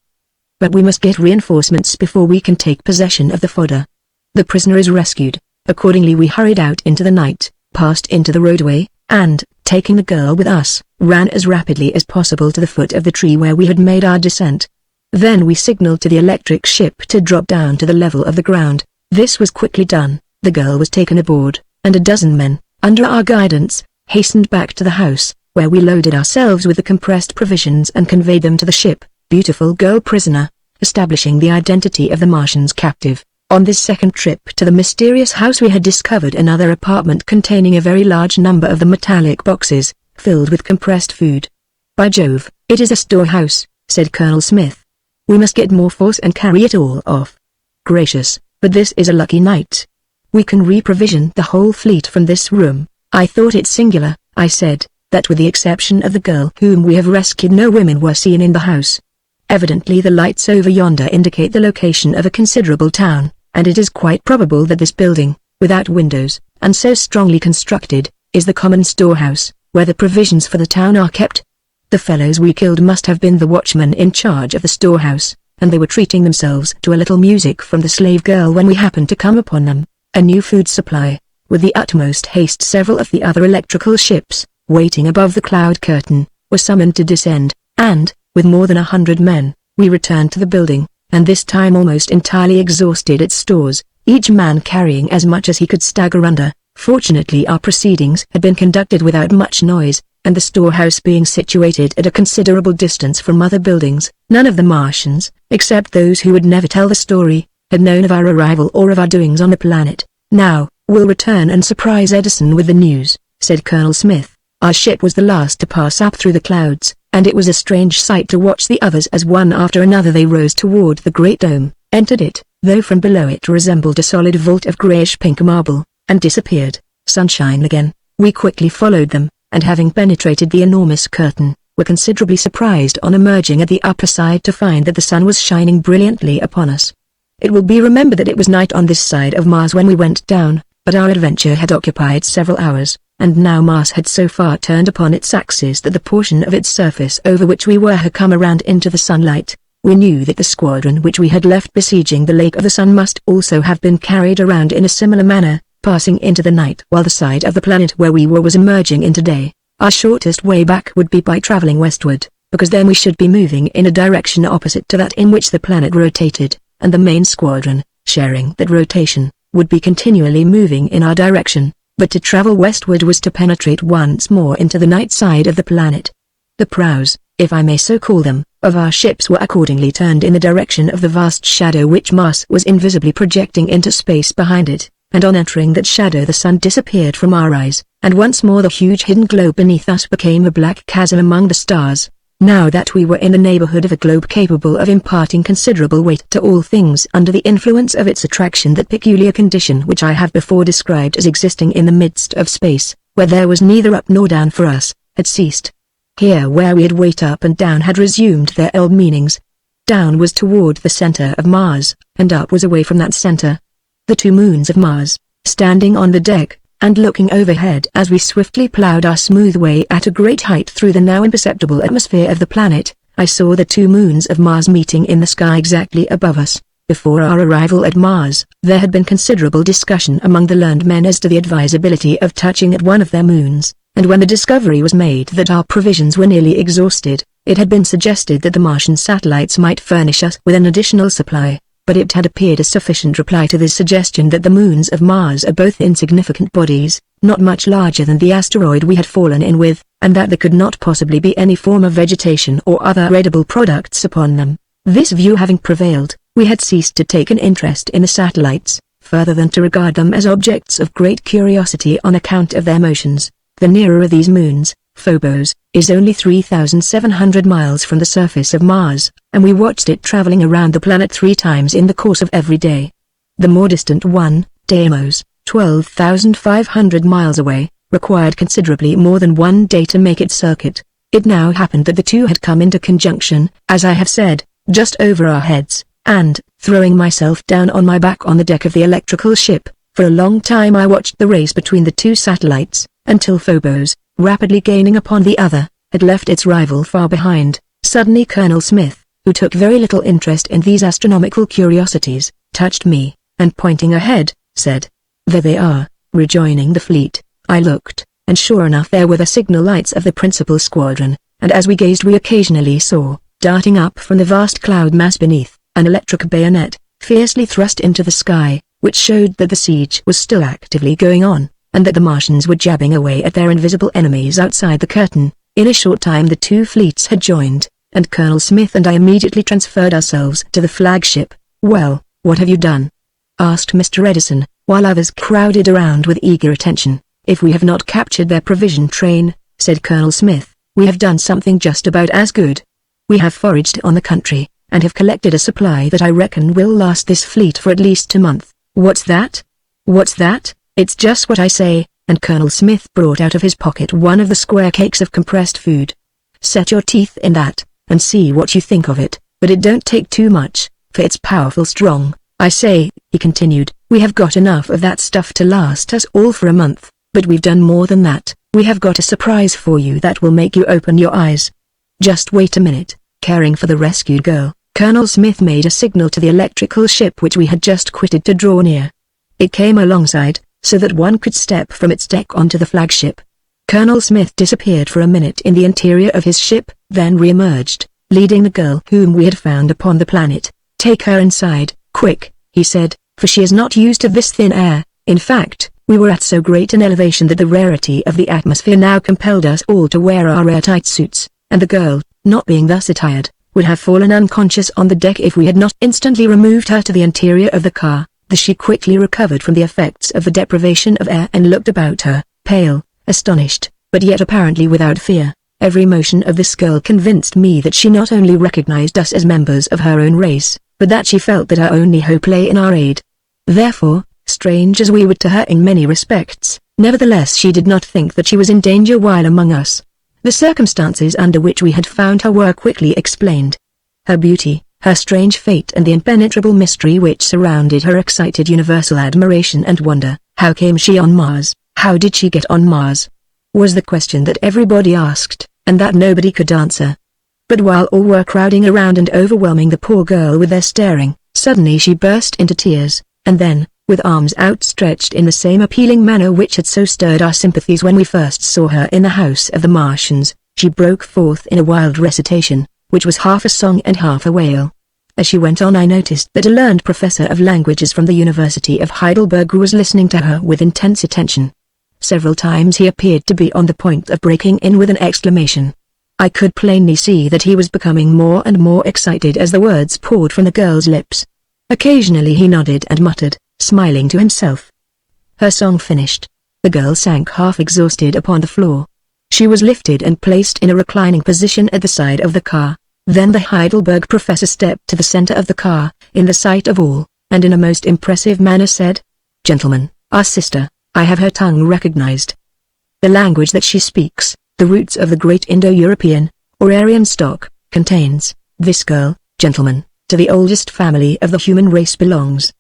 But we must get reinforcements before we can take possession of the fodder. The prisoner is rescued." Accordingly we hurried out into the night, passed into the roadway, and, taking the girl with us, ran as rapidly as possible to the foot of the tree where we had made our descent. Then we signaled to the electric ship to drop down to the level of the ground. This was quickly done. The girl was taken aboard, and a dozen men, under our guidance, hastened back to the house, where we loaded ourselves with the compressed provisions and conveyed them to the ship. Beautiful girl prisoner, establishing the identity of the Martian's captive. On this second trip to the mysterious house we had discovered another apartment containing a very large number of the metallic boxes, filled with compressed food. "By Jove, it is a storehouse," said Colonel Smith. "We must get more force and carry it all off. Gracious, but this is a lucky night. We can reprovision the whole fleet from this room." "I thought it singular," I said, "that with the exception of the girl whom we have rescued no women were seen in the house. Evidently the lights over yonder indicate the location of a considerable town, and it is quite probable that this building, without windows, and so strongly constructed, is the common storehouse, where the provisions for the town are kept. The fellows we killed must have been the watchmen in charge of the storehouse, and they were treating themselves to a little music from the slave girl when we happened to come upon them. A new food supply. With the utmost haste several of the other electrical ships, waiting above the cloud curtain, were summoned to descend, and, with more than 100 men, we returned to the building, and this time almost entirely exhausted its stores, each man carrying as much as he could stagger under. Fortunately our proceedings had been conducted without much noise, and the storehouse being situated at a considerable distance from other buildings, none of the Martians, except those who would never tell the story, had known of our arrival or of our doings on the planet. "Now, we'll return and surprise Edison with the news," said Colonel Smith. Our ship was the last to pass up through the clouds, and it was a strange sight to watch the others as one after another they rose toward the great dome, entered it, though from below it resembled a solid vault of grayish-pink marble, and disappeared. Sunshine again. We quickly followed them, and having penetrated the enormous curtain, were considerably surprised on emerging at the upper side to find that the sun was shining brilliantly upon us. It will be remembered that it was night on this side of Mars when we went down, but our adventure had occupied several hours, and now Mars had so far turned upon its axis that the portion of its surface over which we were had come around into the sunlight. We knew that the squadron which we had left besieging the Lake of the Sun must also have been carried around in a similar manner, passing into the night while the side of the planet where we were was emerging into day. Our shortest way back would be by traveling westward, because then we should be moving in a direction opposite to that in which the planet rotated, and the main squadron, sharing that rotation, would be continually moving in our direction, but to travel westward was to penetrate once more into the night side of the planet. The prows, if I may so call them, of our ships were accordingly turned in the direction of the vast shadow which Mars was invisibly projecting into space behind it, and on entering that shadow the sun disappeared from our eyes, and once more the huge hidden globe beneath us became a black chasm among the stars. Now that we were in the neighborhood of a globe capable of imparting considerable weight to all things under the influence of its attraction, that peculiar condition which I have before described as existing in the midst of space, where there was neither up nor down for us, had ceased. Here where we had weight up and down had resumed their old meanings. Down was toward the center of Mars, and up was away from that center. The two moons of Mars, standing on the deck, and looking overhead as we swiftly plowed our smooth way at a great height through the now imperceptible atmosphere of the planet, I saw the two moons of Mars meeting in the sky exactly above us. Before our arrival at Mars, there had been considerable discussion among the learned men as to the advisability of touching at one of their moons, and when the discovery was made that our provisions were nearly exhausted, it had been suggested that the Martian satellites might furnish us with an additional supply. But it had appeared a sufficient reply to this suggestion that the moons of Mars are both insignificant bodies, not much larger than the asteroid we had fallen in with, and that there could not possibly be any form of vegetation or other edible products upon them. This view having prevailed, we had ceased to take an interest in the satellites, further than to regard them as objects of great curiosity on account of their motions. The nearer of these moons, Phobos, is only 3,700 miles from the surface of Mars, and we watched it traveling around the planet 3 times in the course of every day. The more distant one, Deimos, 12,500 miles away, required considerably more than 1 day to make its circuit. It now happened that the two had come into conjunction, as I have said, just over our heads, and, throwing myself down on my back on the deck of the electrical ship, for a long time I watched the race between the two satellites, until Phobos, rapidly gaining upon the other, had left its rival far behind. Suddenly Colonel Smith, who took very little interest in these astronomical curiosities, touched me, and pointing ahead, said, "There they are, rejoining the fleet." I looked, and sure enough there were the signal lights of the principal squadron, and as we gazed we occasionally saw, darting up from the vast cloud mass beneath, an electric bayonet, fiercely thrust into the sky, which showed that the siege was still actively going on, and that the Martians were jabbing away at their invisible enemies outside the curtain. In a short time the two fleets had joined, and Colonel Smith and I immediately transferred ourselves to the flagship. "Well, what have you done?" asked Mr. Edison, while others crowded around with eager attention. "If we have not captured their provision train," said Colonel Smith, "we have done something just about as good. We have foraged on the country, and have collected a supply that I reckon will last this fleet for at least a month." "What's that? What's that?" "It's just what I say," and Colonel Smith brought out of his pocket one of the square cakes of compressed food. "Set your teeth in that, and see what you think of it, but it don't take too much, for it's powerful strong. I say," he continued, "we have got enough of that stuff to last us all for a month, but we've done more than that. We have got a surprise for you that will make you open your eyes. Just wait a minute." Caring for the rescued girl, Colonel Smith made a signal to the electrical ship which we had just quitted to draw near. It came alongside, so that one could step from its deck onto the flagship. Colonel Smith disappeared for a minute in the interior of his ship, then re-emerged, leading the girl whom we had found upon the planet. "Take her inside, quick," he said, "for she is not used to this thin air." In fact, we were at so great an elevation that the rarity of the atmosphere now compelled us all to wear our airtight suits, and the girl, not being thus attired, would have fallen unconscious on the deck if we had not instantly removed her to the interior of the car. She quickly recovered from the effects of the deprivation of air and looked about her, pale, astonished, but yet apparently without fear. Every motion of this girl convinced me that she not only recognized us as members of her own race, but that she felt that her only hope lay in our aid. Therefore, strange as we were to her in many respects, nevertheless she did not think that she was in danger while among us. The circumstances under which we had found her were quickly explained. Her beauty, her strange fate and the impenetrable mystery which surrounded her excited universal admiration and wonder. How came she on Mars? How did she get on Mars? Was the question that everybody asked, and that nobody could answer. But while all were crowding around and overwhelming the poor girl with their staring, suddenly she burst into tears, and then, with arms outstretched in the same appealing manner which had so stirred our sympathies when we first saw her in the house of the Martians, she broke forth in a wild recitation, which was half a song and half a wail. As she went on I noticed that a learned professor of languages from the University of Heidelberg was listening to her with intense attention. Several times he appeared to be on the point of breaking in with an exclamation. I could plainly see that he was becoming more and more excited as the words poured from the girl's lips. Occasionally he nodded and muttered, smiling to himself. Her song finished. The girl sank half-exhausted upon the floor. She was lifted and placed in a reclining position at the side of the car. Then the Heidelberg professor stepped to the center of the car, in the sight of all, and in a most impressive manner said, "Gentlemen, our sister, I have her tongue recognized. The language that she speaks, the roots of the great Indo-European, or Aryan stock, contains, this girl, gentlemen, to the oldest family of the human race belongs.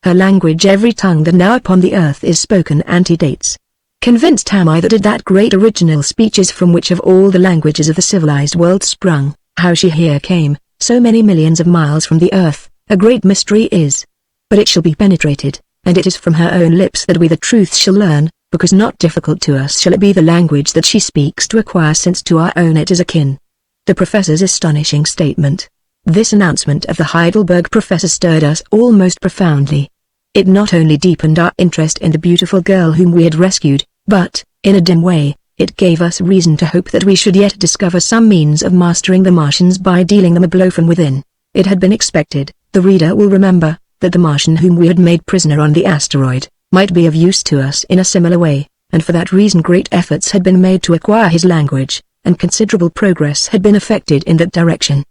Her language every tongue that now upon the earth is spoken antedates. Convinced am I that great original speech is from which of all the languages of the civilized world sprung. How she here came, so many millions of miles from the earth, a great mystery is. But it shall be penetrated, and it is from her own lips that we the truth shall learn, because not difficult to us shall it be the language that she speaks to acquire, since to our own it is akin." The professor's astonishing statement. This announcement of the Heidelberg professor stirred us all most profoundly. It not only deepened our interest in the beautiful girl whom we had rescued, but, in a dim way, it gave us reason to hope that we should yet discover some means of mastering the Martians by dealing them a blow from within. It had been expected, the reader will remember, that the Martian whom we had made prisoner on the asteroid, might be of use to us in a similar way, and for that reason great efforts had been made to acquire his language, and considerable progress had been effected in that direction.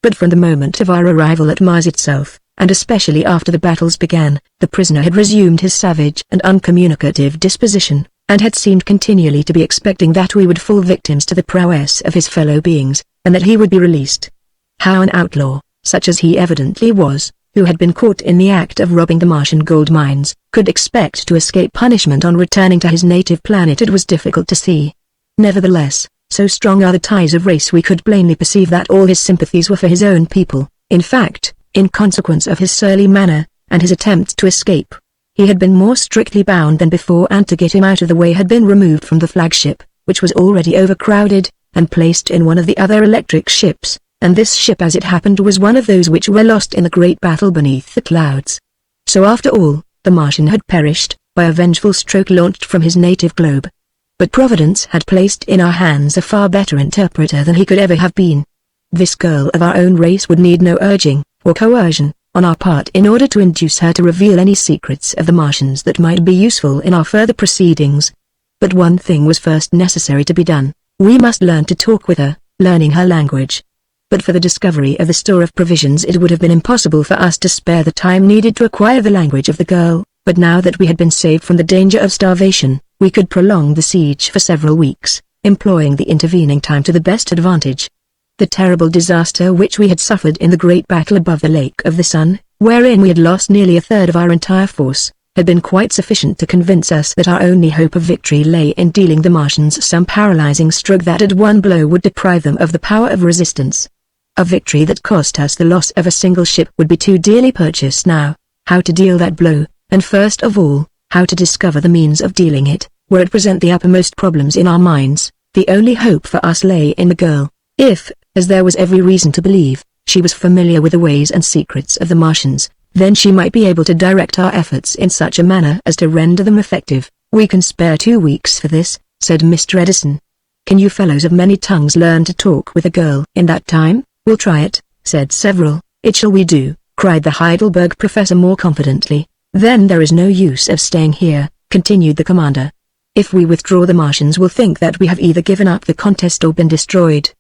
But from the moment of our arrival at Mars itself, and especially after the battles began, the prisoner had resumed his savage and uncommunicative disposition, and had seemed continually to be expecting that we would fall victims to the prowess of his fellow beings, and that he would be released. How an outlaw, such as he evidently was, who had been caught in the act of robbing the Martian gold mines, could expect to escape punishment on returning to his native planet, it was difficult to see. Nevertheless, so strong are the ties of race, we could plainly perceive that all his sympathies were for his own people. In fact, in consequence of his surly manner, and his attempt to escape, he had been more strictly bound than before, and to get him out of the way had been removed from the flagship, which was already overcrowded, and placed in one of the other electric ships, and this ship as it happened was one of those which were lost in the great battle beneath the clouds. So after all, the Martian had perished, by a vengeful stroke launched from his native globe. But Providence had placed in our hands a far better interpreter than he could ever have been. This girl of our own race would need no urging, or coercion, on our part in order to induce her to reveal any secrets of the Martians that might be useful in our further proceedings. But one thing was first necessary to be done. We must learn to talk with her, learning her language. But for the discovery of the store of provisions it would have been impossible for us to spare the time needed to acquire the language of the girl, but now that we had been saved from the danger of starvation, we could prolong the siege for several weeks, employing the intervening time to the best advantage. The terrible disaster which we had suffered in the great battle above the Lake of the Sun, wherein we had lost nearly a third of our entire force, had been quite sufficient to convince us that our only hope of victory lay in dealing the Martians some paralyzing stroke that at one blow would deprive them of the power of resistance. A victory that cost us the loss of a single ship would be too dearly purchased now. How to deal that blow, and first of all, how to discover the means of dealing it, were at present the uppermost problems in our minds. The only hope for us lay in the girl. If, as there was every reason to believe, she was familiar with the ways and secrets of the Martians, then she might be able to direct our efforts in such a manner as to render them effective. "We can spare 2 weeks for this," said Mr. Edison. "Can you fellows of many tongues learn to talk with a girl in that time?" "We'll try it," said several. "It shall we do," cried the Heidelberg professor more confidently. "Then there is no use of staying here," continued the commander. "If we withdraw, the Martians will think that we have either given up the contest or been destroyed.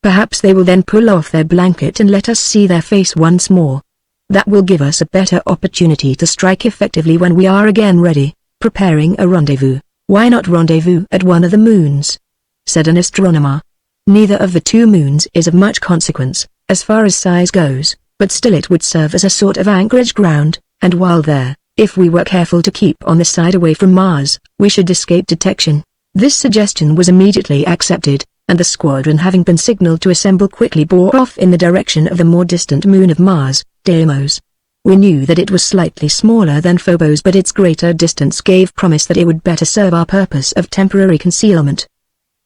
Perhaps they will then pull off their blanket and let us see their face once more. That will give us a better opportunity to strike effectively when we are again ready, preparing a rendezvous." "Why not rendezvous at one of the moons?" said an astronomer. "Neither of the 2 moons is of much consequence, as far as size goes, but still it would serve as a sort of anchorage ground, and while there, if we were careful to keep on the side away from Mars, we should escape detection." This suggestion was immediately accepted, and the squadron, having been signaled to assemble, quickly bore off in the direction of the more distant moon of Mars, Deimos. We knew that it was slightly smaller than Phobos, but its greater distance gave promise that it would better serve our purpose of temporary concealment.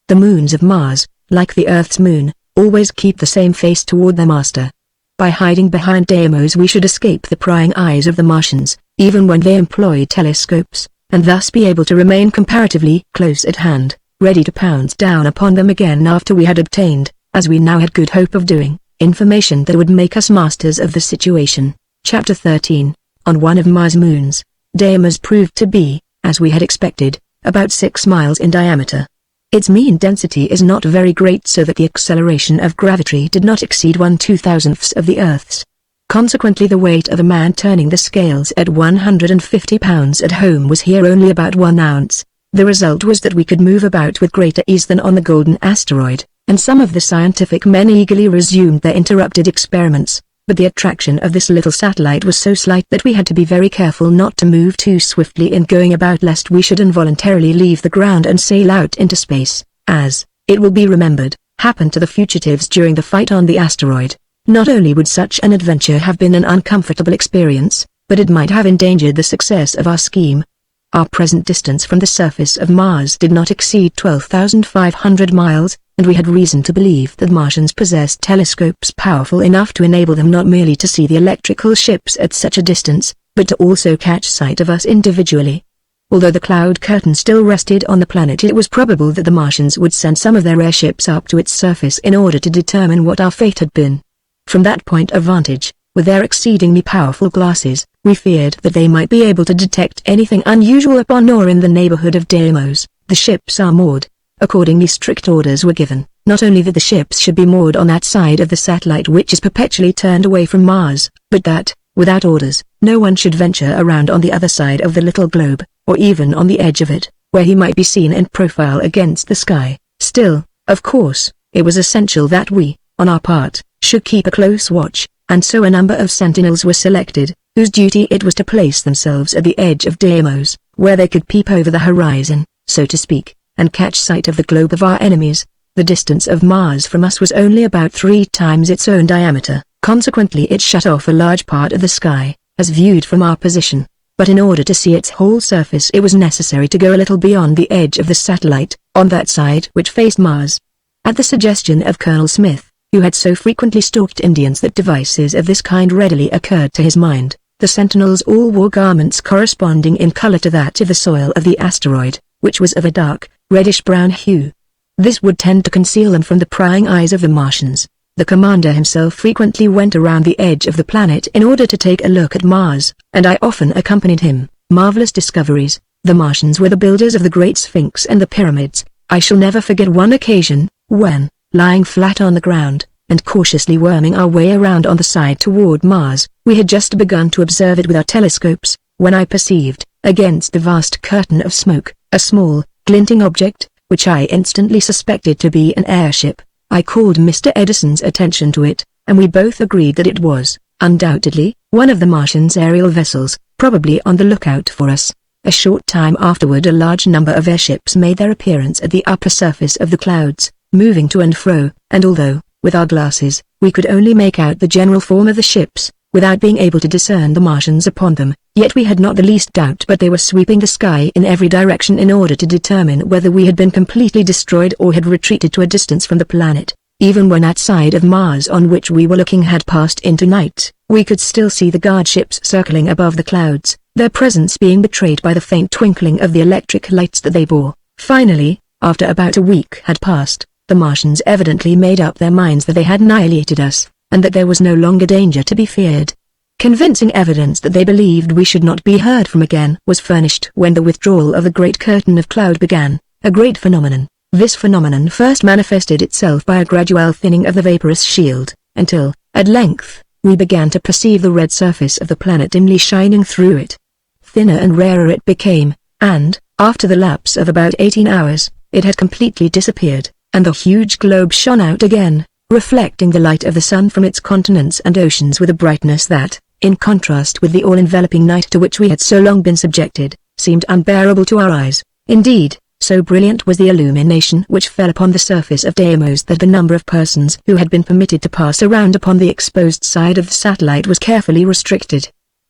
The moons of Mars, like the Earth's moon, always keep the same face toward their master. By hiding behind Deimos we should escape the prying eyes of the Martians, even when they employ telescopes, and thus be able to remain comparatively close at hand, ready to pounce down upon them again after we had obtained, as we now had good hope of doing, information that would make us masters of the situation. Chapter 13. On one of Mars' moons, Deimos proved to be, as we had expected, about 6 miles in diameter. Its mean density is not very great, so that the acceleration of gravity did not exceed 1/2000th of the Earth's. Consequently the weight of a man turning the scales at 150 pounds at home was here only about 1 ounce. The result was that we could move about with greater ease than on the Golden Asteroid, and some of the scientific men eagerly resumed their interrupted experiments, but the attraction of this little satellite was so slight that we had to be very careful not to move too swiftly in going about, lest we should involuntarily leave the ground and sail out into space, as, it will be remembered, happened to the fugitives during the fight on the asteroid. Not only would such an adventure have been an uncomfortable experience, but it might have endangered the success of our scheme. Our present distance from the surface of Mars did not exceed 12,500 miles, and we had reason to believe that Martians possessed telescopes powerful enough to enable them not merely to see the electrical ships at such a distance, but to also catch sight of us individually. Although the cloud curtain still rested on the planet, it was probable that the Martians would send some of their airships up to its surface in order to determine what our fate had been. From that point of vantage, with their exceedingly powerful glasses, we feared that they might be able to detect anything unusual upon or in the neighborhood of Deimos. The ships are moored. Accordingly strict orders were given, not only that the ships should be moored on that side of the satellite which is perpetually turned away from Mars, but that, without orders, no one should venture around on the other side of the little globe, or even on the edge of it, where he might be seen in profile against the sky. Still, of course, it was essential that we, on our part, should keep a close watch, and so a number of sentinels were selected, whose duty it was to place themselves at the edge of Deimos, where they could peep over the horizon, so to speak, and catch sight of the globe of our enemies. The distance of Mars from us was only about 3 times its own diameter, consequently it shut off a large part of the sky, as viewed from our position, but in order to see its whole surface it was necessary to go a little beyond the edge of the satellite, on that side which faced Mars. At the suggestion of Colonel Smith, who had so frequently stalked Indians that devices of this kind readily occurred to his mind, the sentinels all wore garments corresponding in color to that of the soil of the asteroid, which was of a dark, reddish-brown hue. This would tend to conceal them from the prying eyes of the Martians. The commander himself frequently went around the edge of the planet in order to take a look at Mars, and I often accompanied him. Marvelous discoveries. The Martians were the builders of the Great Sphinx and the pyramids. I shall never forget one occasion, when, lying flat on the ground, and cautiously worming our way around on the side toward Mars, we had just begun to observe it with our telescopes, when I perceived, against the vast curtain of smoke, a small, glinting object, which I instantly suspected to be an airship. I called Mr. Edison's attention to it, and we both agreed that it was, undoubtedly, one of the Martians' aerial vessels. probably on the lookout for us. A short time afterward a large number of airships made their appearance at the upper surface of the clouds, moving to and fro, and although, with our glasses, we could only make out the general form of the ships, without being able to discern the Martians upon them, yet we had not the least doubt but they were sweeping the sky in every direction in order to determine whether we had been completely destroyed or had retreated to a distance from the planet. Even when that side of Mars on which we were looking had passed into night, we could still see the guard ships circling above the clouds, their presence being betrayed by the faint twinkling of the electric lights that they bore. Finally, after about a week had passed, the Martians evidently made up their minds that they had annihilated us, and that there was no longer danger to be feared. Convincing evidence that they believed we should not be heard from again was furnished when the withdrawal of the great curtain of cloud began, a great phenomenon. This phenomenon first manifested itself by a gradual thinning of the vaporous shield, until, at length, we began to perceive the red surface of the planet dimly shining through it. Thinner and rarer it became, and, after the lapse of about 18 hours, it had completely disappeared, and the huge globe shone out again, reflecting the light of the sun from its continents and oceans with a brightness that, in contrast with the all-enveloping night to which we had so long been subjected, seemed unbearable to our eyes. Indeed, so brilliant was the illumination which fell upon the surface of Deimos that the number of persons who had been permitted to pass around upon the exposed side of the satellite was carefully restricted.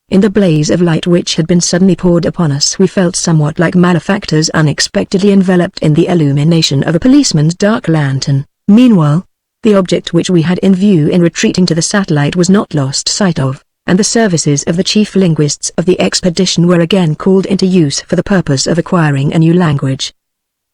In the blaze of light which had been suddenly poured upon us we felt somewhat like malefactors unexpectedly enveloped in the illumination of a policeman's dark lantern. Meanwhile, the object which we had in view in retreating to the satellite was not lost sight of, and the services of the chief linguists of the expedition were again called into use for the purpose of acquiring a new language.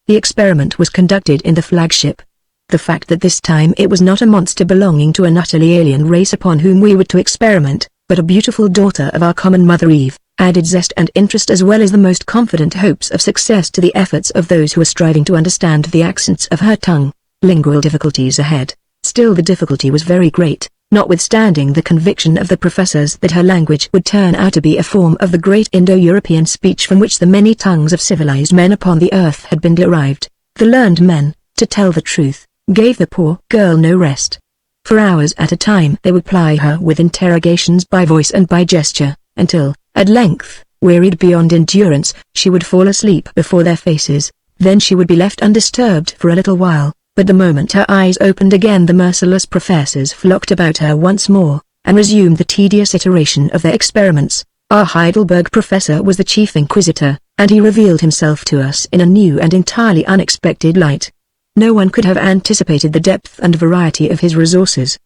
The experiment was conducted in the flagship. The fact that this time it was not a monster belonging to an utterly alien race upon whom we were to experiment, but a beautiful daughter of our common Mother Eve, added zest and interest as well as the most confident hopes of success to the efforts of those who were striving to understand the accents of her tongue. Lingual difficulties ahead. Still the difficulty was very great, notwithstanding the conviction of the professors that her language would turn out to be a form of the great Indo-European speech from which the many tongues of civilized men upon the earth had been derived. The learned men, to tell the truth, gave the poor girl no rest. For hours at a time they would ply her with interrogations by voice and by gesture, until, at length, wearied beyond endurance, she would fall asleep before their faces. Then she would be left undisturbed for a little while, but the moment her eyes opened again the merciless professors flocked about her once more, and resumed the tedious iteration of their experiments. Our Heidelberg professor was the chief inquisitor, and he revealed himself to us in a new and entirely unexpected light. No one could have anticipated the depth and variety of his resources.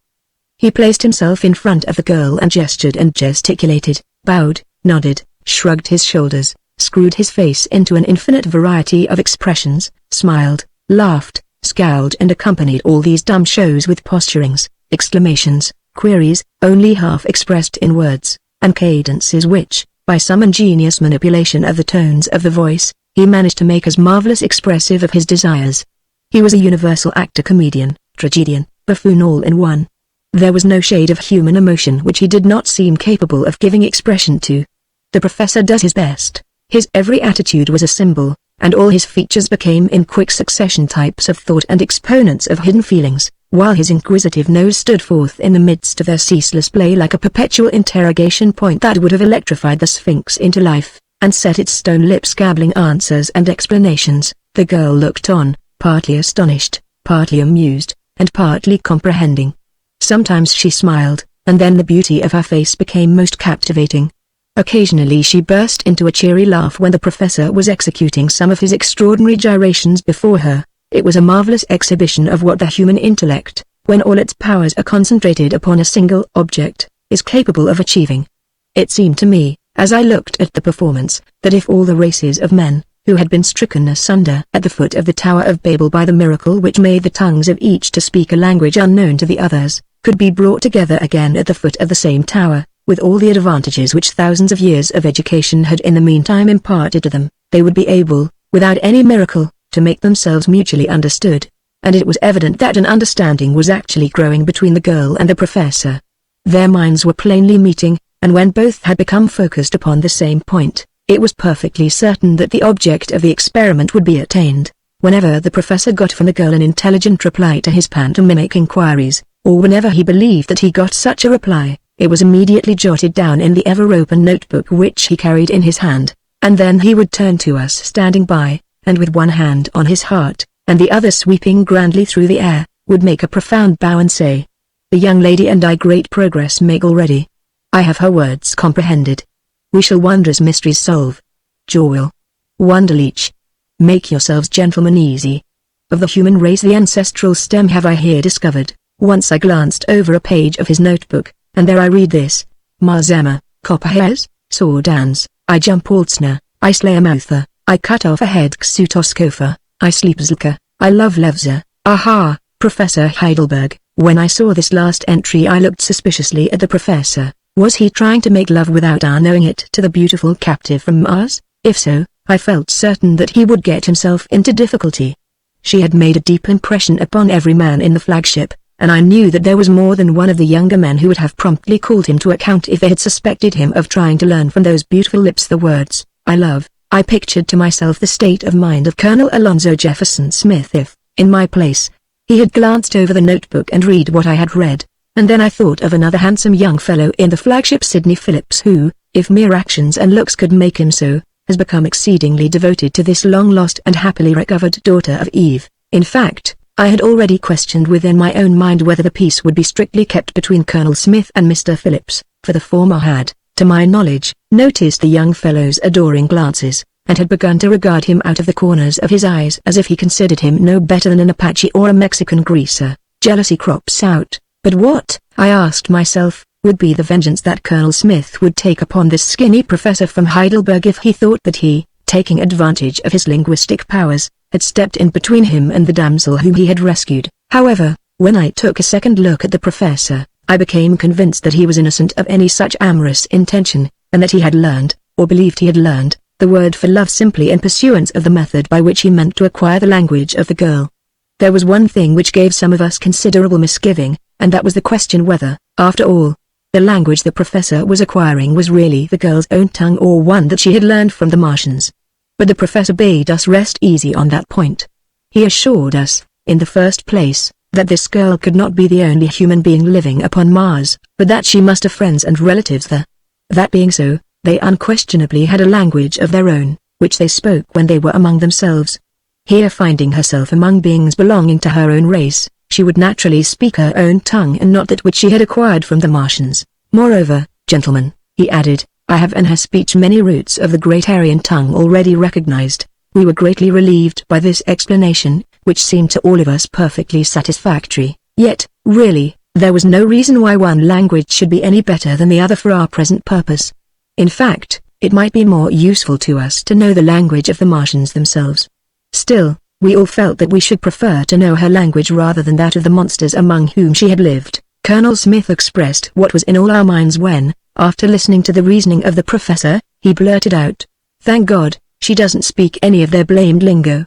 He placed himself in front of the girl and gestured and gesticulated, bowed, nodded, shrugged his shoulders, screwed his face into an infinite variety of expressions, smiled, laughed, scowled and accompanied all these dumb shows with posturings, exclamations, queries, only half expressed in words, and cadences which, by some ingenious manipulation of the tones of the voice, he managed to make as marvelous expressive of his desires. He was a universal actor, comedian, tragedian, buffoon all in one. There was no shade of human emotion which he did not seem capable of giving expression to. The professor does his best. His every attitude was a symbol, and all his features became in quick succession types of thought and exponents of hidden feelings, while his inquisitive nose stood forth in the midst of their ceaseless play like a perpetual interrogation point that would have electrified the Sphinx into life, and set its stone lips gabbling answers and explanations. The girl looked on, partly astonished, partly amused, and partly comprehending. Sometimes she smiled, and then the beauty of her face became most captivating. Occasionally she burst into a cheery laugh when the professor was executing some of his extraordinary gyrations before her. It was a marvelous exhibition of what the human intellect, when all its powers are concentrated upon a single object, is capable of achieving. It seemed to me, as I looked at the performance, that if all the races of men, who had been stricken asunder at the foot of the Tower of Babel by the miracle which made the tongues of each to speak a language unknown to the others, could be brought together again at the foot of the same tower, with all the advantages which thousands of years of education had in the meantime imparted to them, they would be able, without any miracle, to make themselves mutually understood. And it was evident that an understanding was actually growing between the girl and the professor. Their minds were plainly meeting, and when both had become focused upon the same point, it was perfectly certain that the object of the experiment would be attained. Whenever the professor got from the girl an intelligent reply to his pantomimic inquiries, or whenever he believed that he got such a reply, it was immediately jotted down in the ever-open notebook which he carried in his hand, and then he would turn to us standing by, and with one hand on his heart, and the other sweeping grandly through the air, would make a profound bow and say, "The young lady and I great progress make already. I have her words comprehended. We shall wondrous mysteries solve. Jaw will wonder leech. Make yourselves gentlemen easy. Of the human race the ancestral stem have I here discovered." Once I glanced over a page of his notebook, and there I read this: Mars Emma, Copperhairs, Swordans, I jump Altsna, I slay a Mouther, I cut off a head Xutoskofa, I sleep Zlka, I love Levza. Aha, Professor Heidelberg. When I saw this last entry I looked suspiciously at the professor. Was he trying to make love without our knowing it to the beautiful captive from Mars? If so, I felt certain that he would get himself into difficulty. She had made a deep impression upon every man in the flagship, and I knew that there was more than one of the younger men who would have promptly called him to account if they had suspected him of trying to learn from those beautiful lips the words, "I love." I pictured to myself the state of mind of Colonel Alonzo Jefferson Smith if, in my place, he had glanced over the notebook and read what I had read, and then I thought of another handsome young fellow in the flagship, Sidney Phillips, who, if mere actions and looks could make him so, has become exceedingly devoted to this long-lost and happily recovered daughter of Eve. In fact, I had already questioned within my own mind whether the peace would be strictly kept between Colonel Smith and Mr. Phillips, for the former had, to my knowledge, noticed the young fellow's adoring glances, and had begun to regard him out of the corners of his eyes as if he considered him no better than an Apache or a Mexican greaser. Jealousy crops out, but what, I asked myself, would be the vengeance that Colonel Smith would take upon this skinny professor from Heidelberg if he thought that he, taking advantage of his linguistic powers, had stepped in between him and the damsel whom he had rescued. However, when I took a second look at the professor, I became convinced that he was innocent of any such amorous intention, and that he had learned, or believed he had learned, the word for love simply in pursuance of the method by which he meant to acquire the language of the girl. There was one thing which gave some of us considerable misgiving, and that was the question whether, after all, the language the professor was acquiring was really the girl's own tongue or one that she had learned from the Martians. But the professor bade us rest easy on that point. He assured us, in the first place, that this girl could not be the only human being living upon Mars, but that she must have friends and relatives there. That being so, they unquestionably had a language of their own, which they spoke when they were among themselves. Here, finding herself among beings belonging to her own race, she would naturally speak her own tongue and not that which she had acquired from the Martians. Moreover, gentlemen, he added, I have in her speech many roots of the great Aryan tongue already recognized. We were greatly relieved by this explanation, which seemed to all of us perfectly satisfactory. Yet, really, there was no reason why one language should be any better than the other for our present purpose. In fact, it might be more useful to us to know the language of the Martians themselves. Still, we all felt that we should prefer to know her language rather than that of the monsters among whom she had lived. Colonel Smith expressed what was in all our minds when, after listening to the reasoning of the professor, he blurted out, "Thank God, she doesn't speak any of their blamed lingo.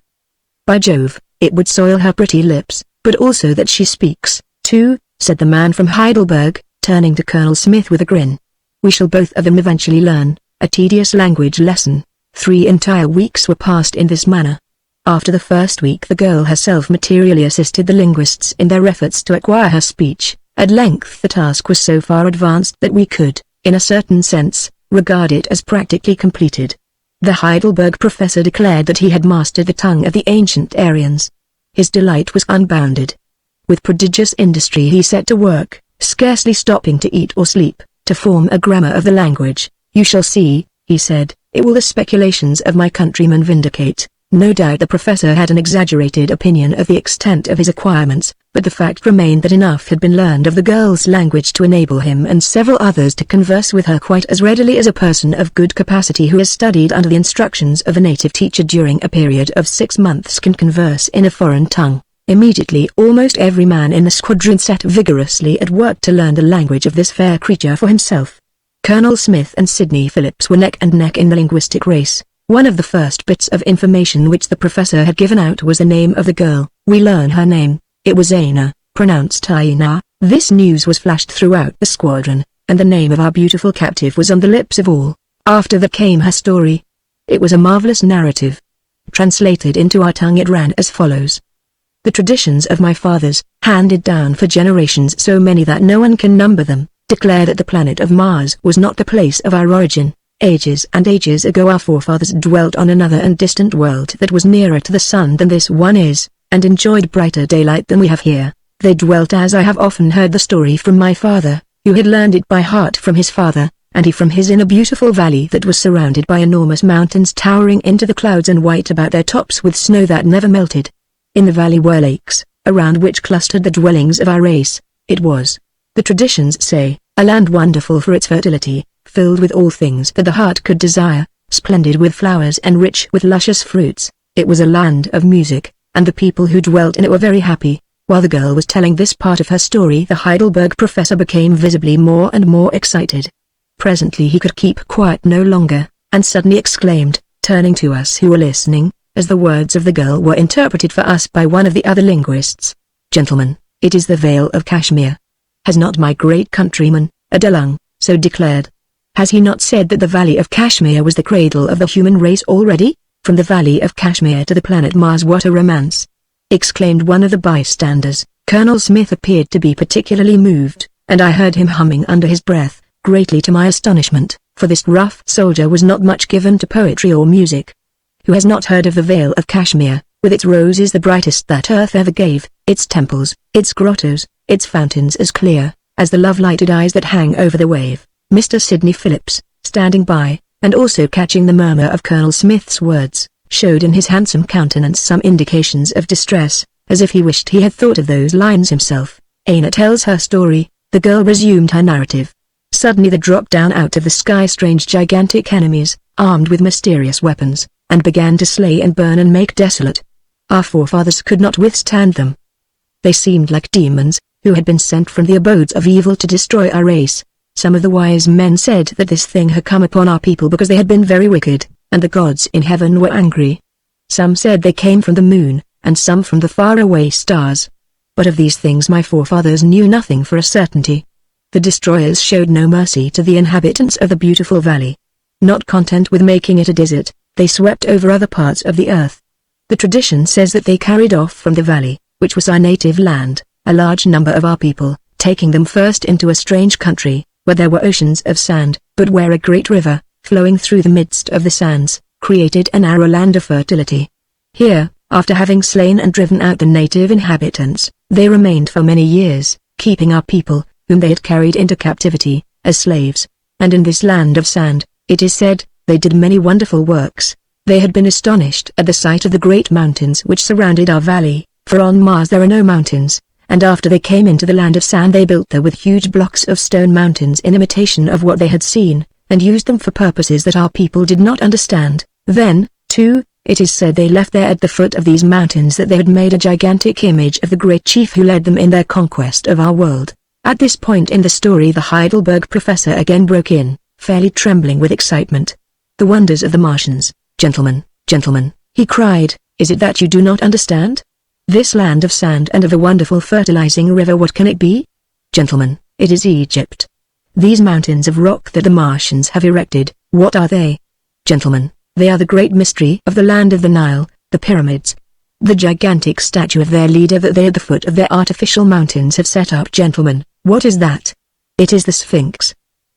By Jove, it would soil her pretty lips, but also that she speaks, too," said the man from Heidelberg, turning to Colonel Smith with a grin. "We shall both of them eventually learn a tedious language lesson." 3 entire weeks were passed in this manner. After the first week the girl herself materially assisted the linguists in their efforts to acquire her speech. At length the task was so far advanced that we could, in a certain sense, regard it as practically completed. The Heidelberg professor declared that he had mastered the tongue of the ancient Aryans. His delight was unbounded. With prodigious industry he set to work, scarcely stopping to eat or sleep, to form a grammar of the language. "You shall see," he said, "it will the speculations of my countrymen vindicate." No doubt the professor had an exaggerated opinion of the extent of his acquirements, but the fact remained that enough had been learned of the girl's language to enable him and several others to converse with her quite as readily as a person of good capacity who has studied under the instructions of a native teacher during a period of 6 months can converse in a foreign tongue. Immediately almost every man in the squadron set vigorously at work to learn the language of this fair creature for himself. Colonel Smith and Sidney Phillips were neck and neck in the linguistic race. One of the first bits of information which the professor had given out was the name of the girl. We learn her name. It was Aina, pronounced Aina. This news was flashed throughout the squadron, and the name of our beautiful captive was on the lips of all. After that came her story. It was a marvelous narrative. Translated into our tongue it ran as follows. The traditions of my fathers, handed down for generations so many that no one can number them, declare that the planet of Mars was not the place of our origin. Ages and ages ago our forefathers dwelt on another and distant world that was nearer to the sun than this one is, and enjoyed brighter daylight than we have here. They dwelt as I have often heard the story from my father, who had learned it by heart from his father, and he from his, in a beautiful valley that was surrounded by enormous mountains towering into the clouds and white about their tops with snow that never melted. In the valley were lakes, around which clustered the dwellings of our race. It was, the traditions say, a land wonderful for its fertility, filled with all things that the heart could desire, splendid with flowers and rich with luscious fruits. It was a land of music, and the people who dwelt in it were very happy. While the girl was telling this part of her story, the Heidelberg professor became visibly more and more excited. Presently he could keep quiet no longer, and suddenly exclaimed, turning to us who were listening, as the words of the girl were interpreted for us by one of the other linguists. "Gentlemen, it is the Vale of Kashmir. Has not my great countryman, Edison, so declared? Has he not said that the Valley of Kashmir was the cradle of the human race already? From the Valley of Kashmir to the planet Mars, what a romance!" exclaimed one of the bystanders. Colonel Smith appeared to be particularly moved, and I heard him humming under his breath, greatly to my astonishment, for this rough soldier was not much given to poetry or music. Who has not heard of the Vale of Kashmir, with its roses the brightest that earth ever gave, its temples, its grottos, its fountains as clear as the love-lighted eyes that hang over the wave? Mr. Sidney Phillips, standing by, and also catching the murmur of Colonel Smith's words, showed in his handsome countenance some indications of distress, as if he wished he had thought of those lines himself. Anna tells her story. The girl resumed her narrative. Suddenly there dropped down out of the sky strange gigantic enemies, armed with mysterious weapons, and began to slay and burn and make desolate. Our forefathers could not withstand them. They seemed like demons, who had been sent from the abodes of evil to destroy our race. Some of the wise men said that this thing had come upon our people because they had been very wicked, and the gods in heaven were angry. Some said they came from the moon, and some from the faraway stars. But of these things my forefathers knew nothing for a certainty. The destroyers showed no mercy to the inhabitants of the beautiful valley. Not content with making it a desert, they swept over other parts of the earth. The tradition says that they carried off from the valley, which was our native land, a large number of our people, taking them first into a strange country, where there were oceans of sand, but where a great river, flowing through the midst of the sands, created a narrow land of fertility. Here, after having slain and driven out the native inhabitants, they remained for many years, keeping our people, whom they had carried into captivity, as slaves. And in this land of sand, it is said, they did many wonderful works. They had been astonished at the sight of the great mountains which surrounded our valley, for on Mars there are no mountains, and after they came into the land of sand they built there with huge blocks of stone mountains in imitation of what they had seen, and used them for purposes that our people did not understand. Then, too, it is said they left there at the foot of these mountains that they had made a gigantic image of the great chief who led them in their conquest of our world. At this point in the story the Heidelberg professor again broke in, fairly trembling with excitement. "The wonders of the Martians, gentlemen, he cried, is it that you do not understand? This land of sand and of a wonderful fertilizing river, what can it be? Gentlemen, it is Egypt. These mountains of rock that the Martians have erected, what are they? Gentlemen, they are the great mystery of the land of the Nile, the pyramids. The gigantic statue of their leader that they at the foot of their artificial mountains have set up. Gentlemen, what is that? It is the Sphinx."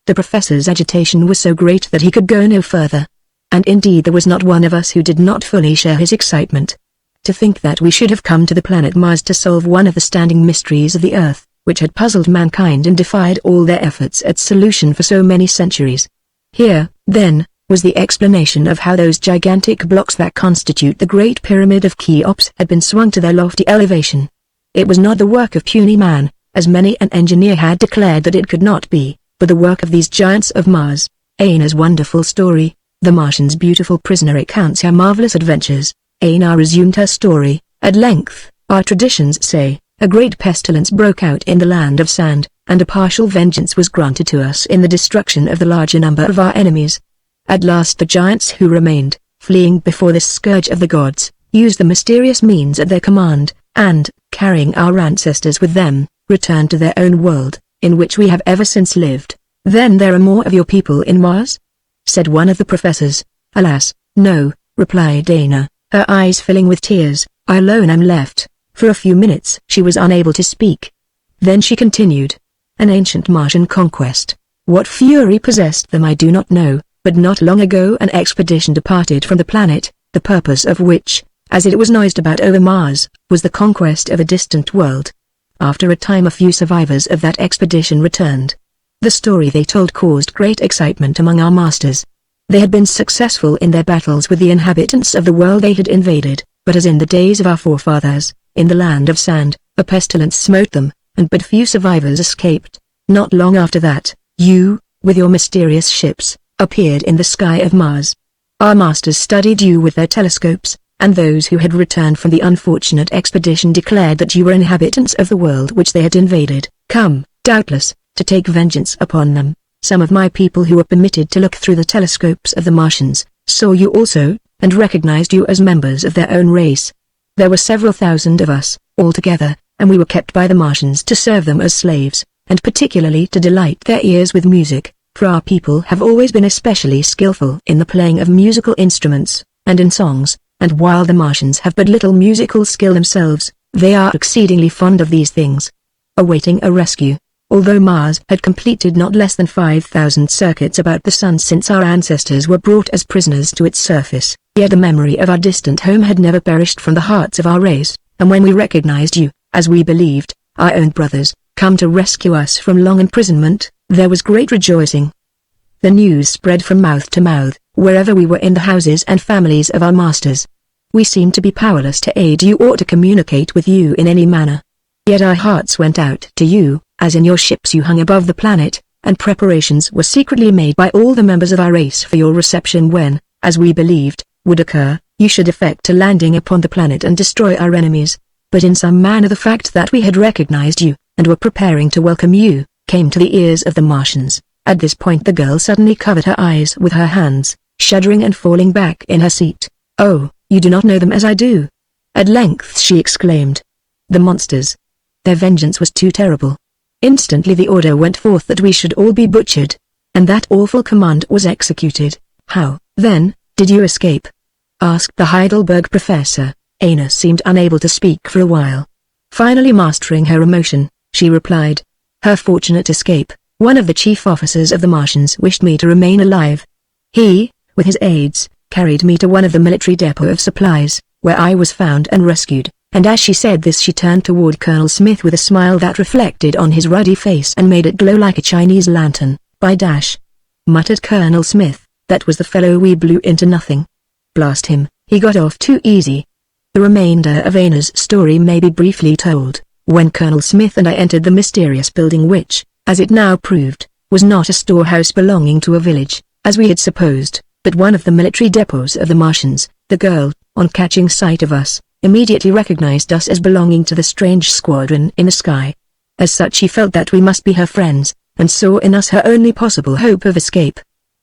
The professor's agitation was so great that he could go no further. And indeed there was not one of us who did not fully share his excitement. To think that we should have come to the planet Mars to solve one of the standing mysteries of the earth, which had puzzled mankind and defied all their efforts at solution for so many centuries. Here, then, was the explanation of how those gigantic blocks that constitute the Great Pyramid of Cheops had been swung to their lofty elevation. It was not the work of puny man, as many an engineer had declared that it could not be, but the work of these giants of Mars. Anna's wonderful story. The Martian's beautiful prisoner recounts her marvelous adventures. Anna resumed her story. At length, our traditions say, a great pestilence broke out in the land of sand, and a partial vengeance was granted to us in the destruction of the larger number of our enemies. At last the giants who remained, fleeing before this scourge of the gods, used the mysterious means at their command, and, carrying our ancestors with them, returned to their own world, in which we have ever since lived. "Then there are more of your people in Mars?" said one of the professors. "Alas, no," replied Anna, her eyes filling with tears. "I alone am left." For a few minutes she was unable to speak. Then she continued. an ancient Martian conquest. What fury possessed them I do not know, but not long ago an expedition departed from the planet, the purpose of which, as it was noised about over Mars, was the conquest of a distant world. After a time a few survivors of that expedition returned. The story they told caused great excitement among our masters. They had been successful in their battles with the inhabitants of the world they had invaded, but as in the days of our forefathers, in the land of sand, a pestilence smote them, and but few survivors escaped. Not long after that, you, with your mysterious ships, appeared in the sky of Mars. Our masters studied you with their telescopes, and those who had returned from the unfortunate expedition declared that you were inhabitants of the world which they had invaded, come, doubtless, to take vengeance upon them. Some of my people who were permitted to look through the telescopes of the Martians, saw you also, and recognized you as members of their own race. There were several thousand of us, altogether, and we were kept by the Martians to serve them as slaves, and particularly to delight their ears with music, for our people have always been especially skillful in the playing of musical instruments, and in songs, and while the Martians have but little musical skill themselves, they are exceedingly fond of these things. Awaiting a rescue. Although Mars had completed not less than 5,000 circuits about the Sun since our ancestors were brought as prisoners to its surface, yet the memory of our distant home had never perished from the hearts of our race, and when we recognized you, as we believed, our own brothers, come to rescue us from long imprisonment, there was great rejoicing. The news spread from mouth to mouth, wherever we were in the houses and families of our masters. We seemed to be powerless to aid you or to communicate with you in any manner. Yet our hearts went out to you, as in your ships you hung above the planet, and preparations were secretly made by all the members of our race for your reception when, as we believed, would occur, you should effect a landing upon the planet and destroy our enemies. But in some manner the fact that we had recognized you, and were preparing to welcome you, came to the ears of the Martians. At this point the girl suddenly covered her eyes with her hands, shuddering and falling back in her seat. Oh, you do not know them as I do. At length she exclaimed. The monsters. Their vengeance was too terrible. Instantly the order went forth that we should all be butchered. And that awful command was executed. How, then, did you escape? Asked the Heidelberg professor. Anna seemed unable to speak for a while. Finally mastering her emotion, she replied. Her fortunate escape. One of the chief officers of the Martians wished me to remain alive. He, with his aides, carried me to one of the military depot of supplies, where I was found and rescued, and as she said this she turned toward Colonel Smith with a smile that reflected on his ruddy face and made it glow like a Chinese lantern. By dash! Muttered Colonel Smith, that was the fellow we blew into nothing. Blast him, he got off too easy. The remainder of Anna's story may be briefly told. When Colonel Smith and I entered the mysterious building which, as it now proved, was not a storehouse belonging to a village, as we had supposed, but one of the military depots of the Martians, the girl, on catching sight of us, immediately recognized us as belonging to the strange squadron in the sky. As such she felt that we must be her friends, and saw in us her only possible hope of escape.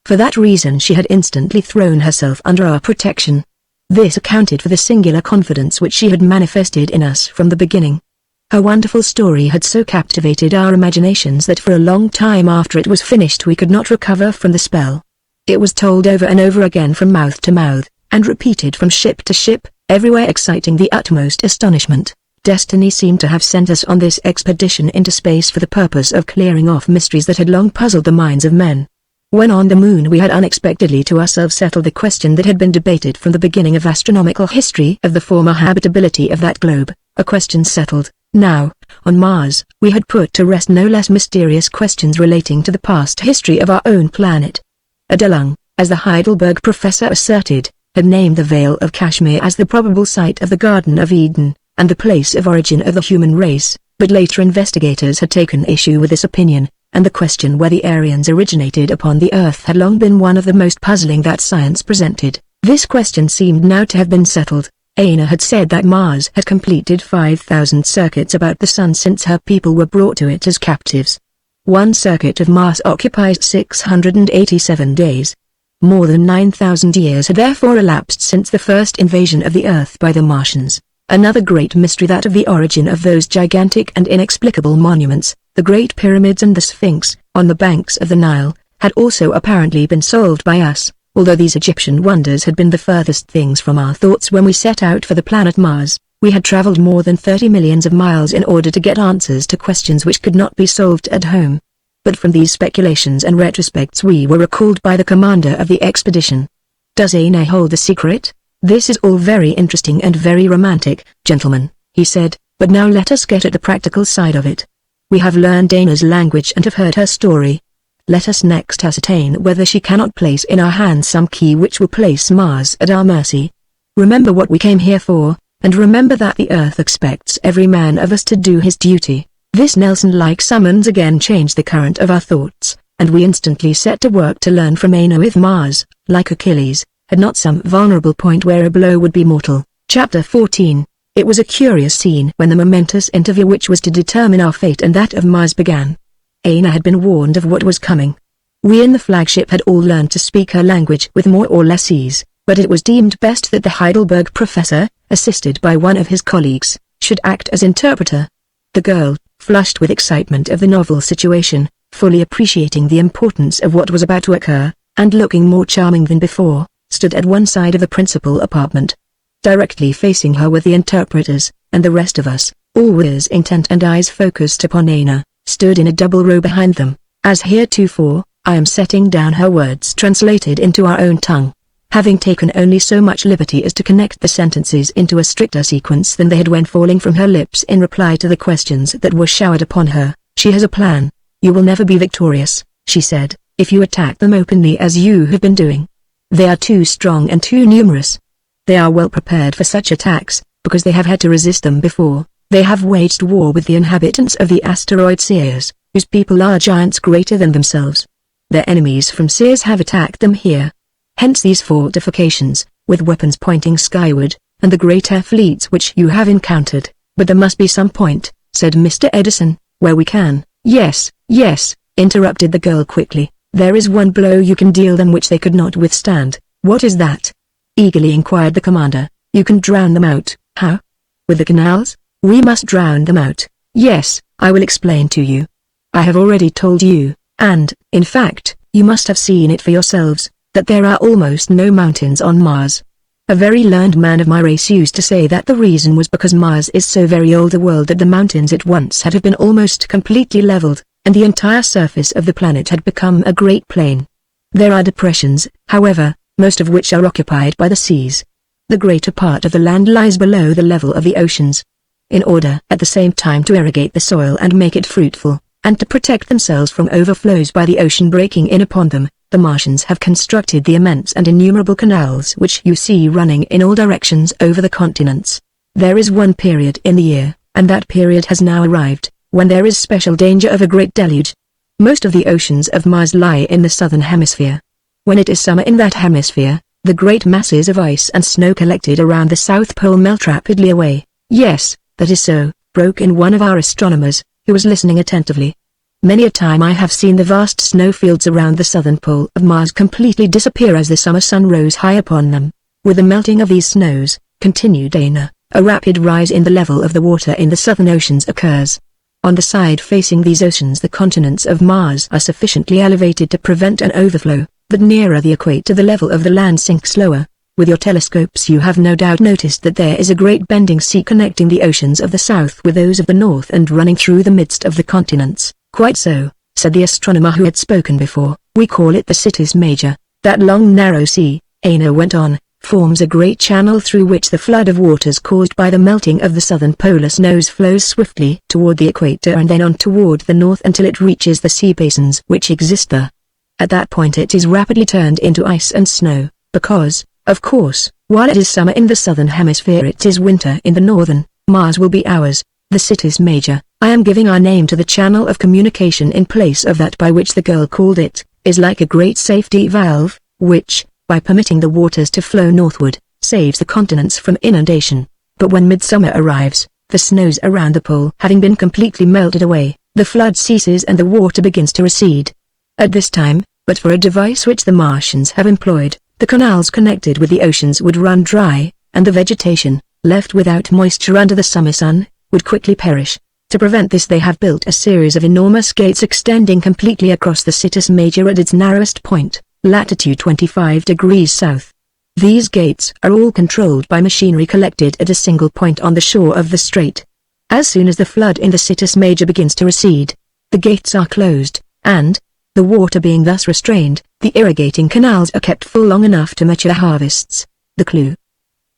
For that reason she had instantly thrown herself under our protection. This accounted for the singular confidence which she had manifested in us from the beginning. Her wonderful story had so captivated our imaginations that for a long time after it was finished we could not recover from the spell. It was told over and over again from mouth to mouth, and repeated from ship to ship, everywhere exciting the utmost astonishment. Destiny seemed to have sent us on this expedition into space for the purpose of clearing off mysteries that had long puzzled the minds of men. When on the moon we had unexpectedly to ourselves settled the question that had been debated from the beginning of astronomical history of the former habitability of that globe, a question settled. Now, on Mars, we had put to rest no less mysterious questions relating to the past history of our own planet. Adelung, as the Heidelberg professor asserted, had named the Vale of Kashmir as the probable site of the Garden of Eden, and the place of origin of the human race, but later investigators had taken issue with this opinion, and the question where the Aryans originated upon the Earth had long been one of the most puzzling that science presented. This question seemed now to have been settled. Aina had said that Mars had completed 5,000 circuits about the Sun since her people were brought to it as captives. One circuit of Mars occupies 687 days. More than 9,000 years had therefore elapsed since the first invasion of the Earth by the Martians. Another great mystery, that of the origin of those gigantic and inexplicable monuments, the Great Pyramids and the Sphinx, on the banks of the Nile, had also apparently been solved by us, although these Egyptian wonders had been the furthest things from our thoughts when we set out for the planet Mars. We had traveled more than 30 millions of miles in order to get answers to questions which could not be solved at home. But from these speculations and retrospects we were recalled by the commander of the expedition. "Does Aina hold the secret? This is all very interesting and very romantic, gentlemen," he said, "but now let us get at the practical side of it. We have learned Aina's language and have heard her story. Let us next ascertain whether she cannot place in our hands some key which will place Mars at our mercy. Remember what we came here for, and remember that the Earth expects every man of us to do his duty." This Nelson-like summons again changed the current of our thoughts, and we instantly set to work to learn from Aina if Mars, like Achilles, had not some vulnerable point where a blow would be mortal. Chapter 14. It was a curious scene when the momentous interview which was to determine our fate and that of Mars began. Aina had been warned of what was coming. We in the flagship had all learned to speak her language with more or less ease, but it was deemed best that the Heidelberg professor, assisted by one of his colleagues, should act as interpreter. The girl, flushed with excitement of the novel situation, fully appreciating the importance of what was about to occur, and looking more charming than before, stood at one side of the principal apartment. Directly facing her were the interpreters, and the rest of us, all with ears intent and eyes focused upon Aina, stood in a double row behind them. As heretofore, I am setting down her words translated into our own tongue. Having taken only so much liberty as to connect the sentences into a stricter sequence than they had when falling from her lips in reply to the questions that were showered upon her, she has a plan. "You will never be victorious," she said, "if you attack them openly as you have been doing. They are too strong and too numerous. They are well prepared for such attacks, because they have had to resist them before. They have waged war with the inhabitants of the asteroid Sears, whose people are giants greater than themselves. Their enemies from Sears have attacked them here. Hence these fortifications, with weapons pointing skyward, and the great air fleets which you have encountered. But there must be some point," said Mr. Edison, "where we can—" "Yes, yes," interrupted the girl quickly. "There is one blow you can deal them which they could not withstand." "What is that?" eagerly inquired the commander. "You can drown them out." "How?" "With the canals? We must drown them out." "Yes, I will explain to you. I have already told you, and, in fact, you must have seen it for yourselves, that there are almost no mountains on Mars. A very learned man of my race used to say that the reason was because Mars is so very old a world that the mountains it once had have been almost completely leveled, and the entire surface of the planet had become a great plain. There are depressions, however, most of which are occupied by the seas. The greater part of the land lies below the level of the oceans. In order at the same time to irrigate the soil and make it fruitful, and to protect themselves from overflows by the ocean breaking in upon them, the Martians have constructed the immense and innumerable canals which you see running in all directions over the continents. There is one period in the year, and that period has now arrived, when there is special danger of a great deluge. Most of the oceans of Mars lie in the southern hemisphere. When it is summer in that hemisphere, the great masses of ice and snow collected around the South Pole melt rapidly away. "Yes, that is so," broke in one of our astronomers, who was listening attentively. "Many a time I have seen the vast snowfields around the southern pole of Mars completely disappear as the summer sun rose high upon them. With the melting of these snows," continued Aina, "a rapid rise in the level of the water in the southern oceans occurs. On the side facing these oceans the continents of Mars are sufficiently elevated to prevent an overflow, but nearer the equator the level of the land sinks slower. With your telescopes you have no doubt noticed that there is a great bending sea connecting the oceans of the south with those of the north and running through the midst of the continents." "Quite so," said the astronomer who had spoken before. "We call it the Cities Major. That long narrow sea," Aina went on, "forms a great channel through which the flood of waters caused by the melting of the southern polar snows flows swiftly toward the equator and then on toward the north until it reaches the sea basins which exist there. At that point it is rapidly turned into ice and snow, because, of course, while it is summer in the southern hemisphere it is winter in the northern. Mars will be ours, the Cities Major. I am giving our name to the channel of communication in place of that by which the girl called it, is like a great safety valve, which, by permitting the waters to flow northward, saves the continents from inundation. But when midsummer arrives, the snows around the pole having been completely melted away, the flood ceases and the water begins to recede. At this time, but for a device which the Martians have employed, the canals connected with the oceans would run dry, and the vegetation, left without moisture under the summer sun, would quickly perish. To prevent this they have built a series of enormous gates extending completely across the Cities Major at its narrowest point, latitude 25 degrees south. These gates are all controlled by machinery collected at a single point on the shore of the strait. As soon as the flood in the Citus Major begins to recede, the gates are closed, and, the water being thus restrained, the irrigating canals are kept full long enough to mature harvests. The clue.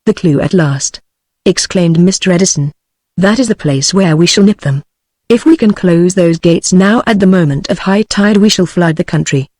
The clue at last! Exclaimed Mr. Edison. That is the place where we shall nip them. If we can close those gates now at the moment of high tide we shall flood the country.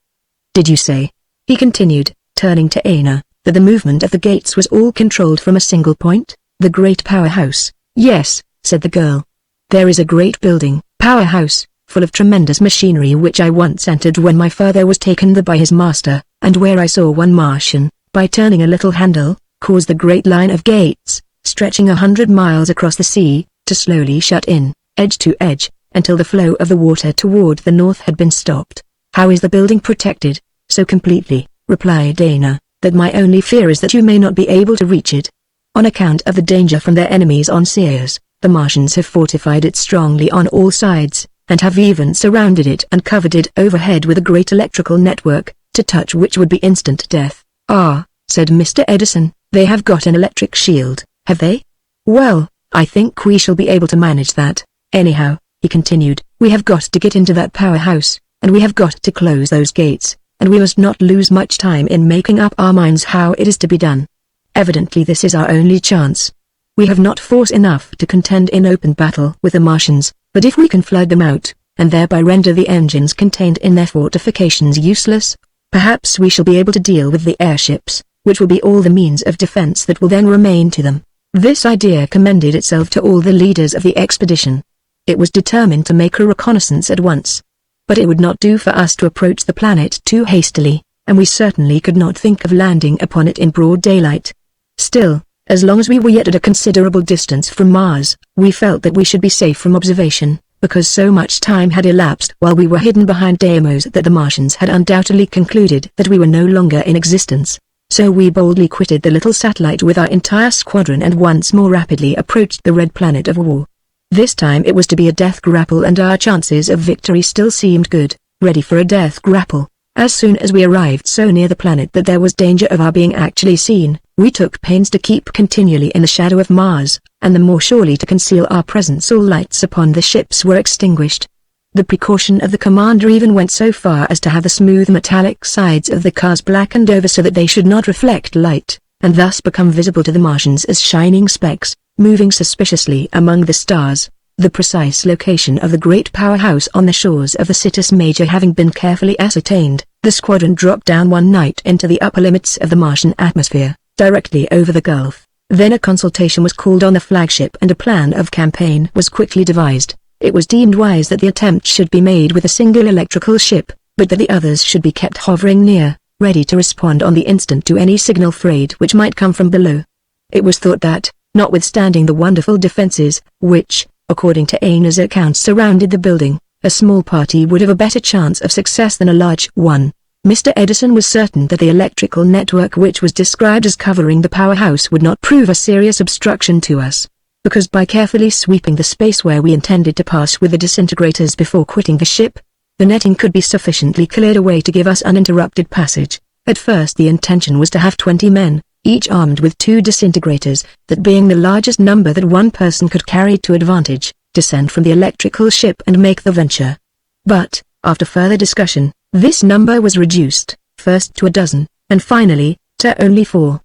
Did you say, he continued, turning to Aina, that the movement of the gates was all controlled from a single point, the great powerhouse? Yes, said the girl. There is a great building, powerhouse, full of tremendous machinery which I once entered when my father was taken there by his master, and where I saw one Martian, by turning a little handle, cause the great line of gates, stretching 100 miles across the sea, to slowly shut in, edge to edge, until the flow of the water toward the north had been stopped. How is the building protected? So completely, replied Aina, that my only fear is that you may not be able to reach it. On account of the danger from their enemies on Ceres, the Martians have fortified it strongly on all sides, and have even surrounded it and covered it overhead with a great electrical network, to touch which would be instant death. Ah, said Mr. Edison, they have got an electric shield, have they? Well, I think we shall be able to manage that. Anyhow, he continued, we have got to get into that powerhouse, and we have got to close those gates, and we must not lose much time in making up our minds how it is to be done. Evidently this is our only chance. We have not force enough to contend in open battle with the Martians, but if we can flood them out, and thereby render the engines contained in their fortifications useless, perhaps we shall be able to deal with the airships, which will be all the means of defense that will then remain to them. This idea commended itself to all the leaders of the expedition. It was determined to make a reconnaissance at once. But it would not do for us to approach the planet too hastily, and we certainly could not think of landing upon it in broad daylight. Still, as long as we were yet at a considerable distance from Mars, we felt that we should be safe from observation, because so much time had elapsed while we were hidden behind Deimos that the Martians had undoubtedly concluded that we were no longer in existence. So we boldly quitted the little satellite with our entire squadron and once more rapidly approached the red planet of war. This time it was to be a death grapple, and our chances of victory still seemed good. Ready for a death grapple. As soon as we arrived so near the planet that there was danger of our being actually seen, we took pains to keep continually in the shadow of Mars, and the more surely to conceal our presence all lights upon the ships were extinguished. The precaution of the commander even went so far as to have the smooth metallic sides of the cars blackened over so that they should not reflect light, and thus become visible to the Martians as shining specks, moving suspiciously among the stars. The precise location of the great powerhouse on the shores of the Citus Major having been carefully ascertained, the squadron dropped down one night into the upper limits of the Martian atmosphere, directly over the Gulf. Then a consultation was called on the flagship and a plan of campaign was quickly devised. It was deemed wise that the attempt should be made with a single electrical ship, but that the others should be kept hovering near, ready to respond on the instant to any signal freight which might come from below. It was thought that, notwithstanding the wonderful defenses, which, according to Aina's accounts, surrounded the building, a small party would have a better chance of success than a large one. Mr. Edison was certain that the electrical network which was described as covering the powerhouse would not prove a serious obstruction to us, because by carefully sweeping the space where we intended to pass with the disintegrators before quitting the ship, the netting could be sufficiently cleared away to give us uninterrupted passage. At first the intention was to have 20 men, each armed with 2 disintegrators, that being the largest number that one person could carry to advantage, descend from the electrical ship and make the venture. But, after further discussion, this number was reduced, first to a dozen, and finally, to only 4.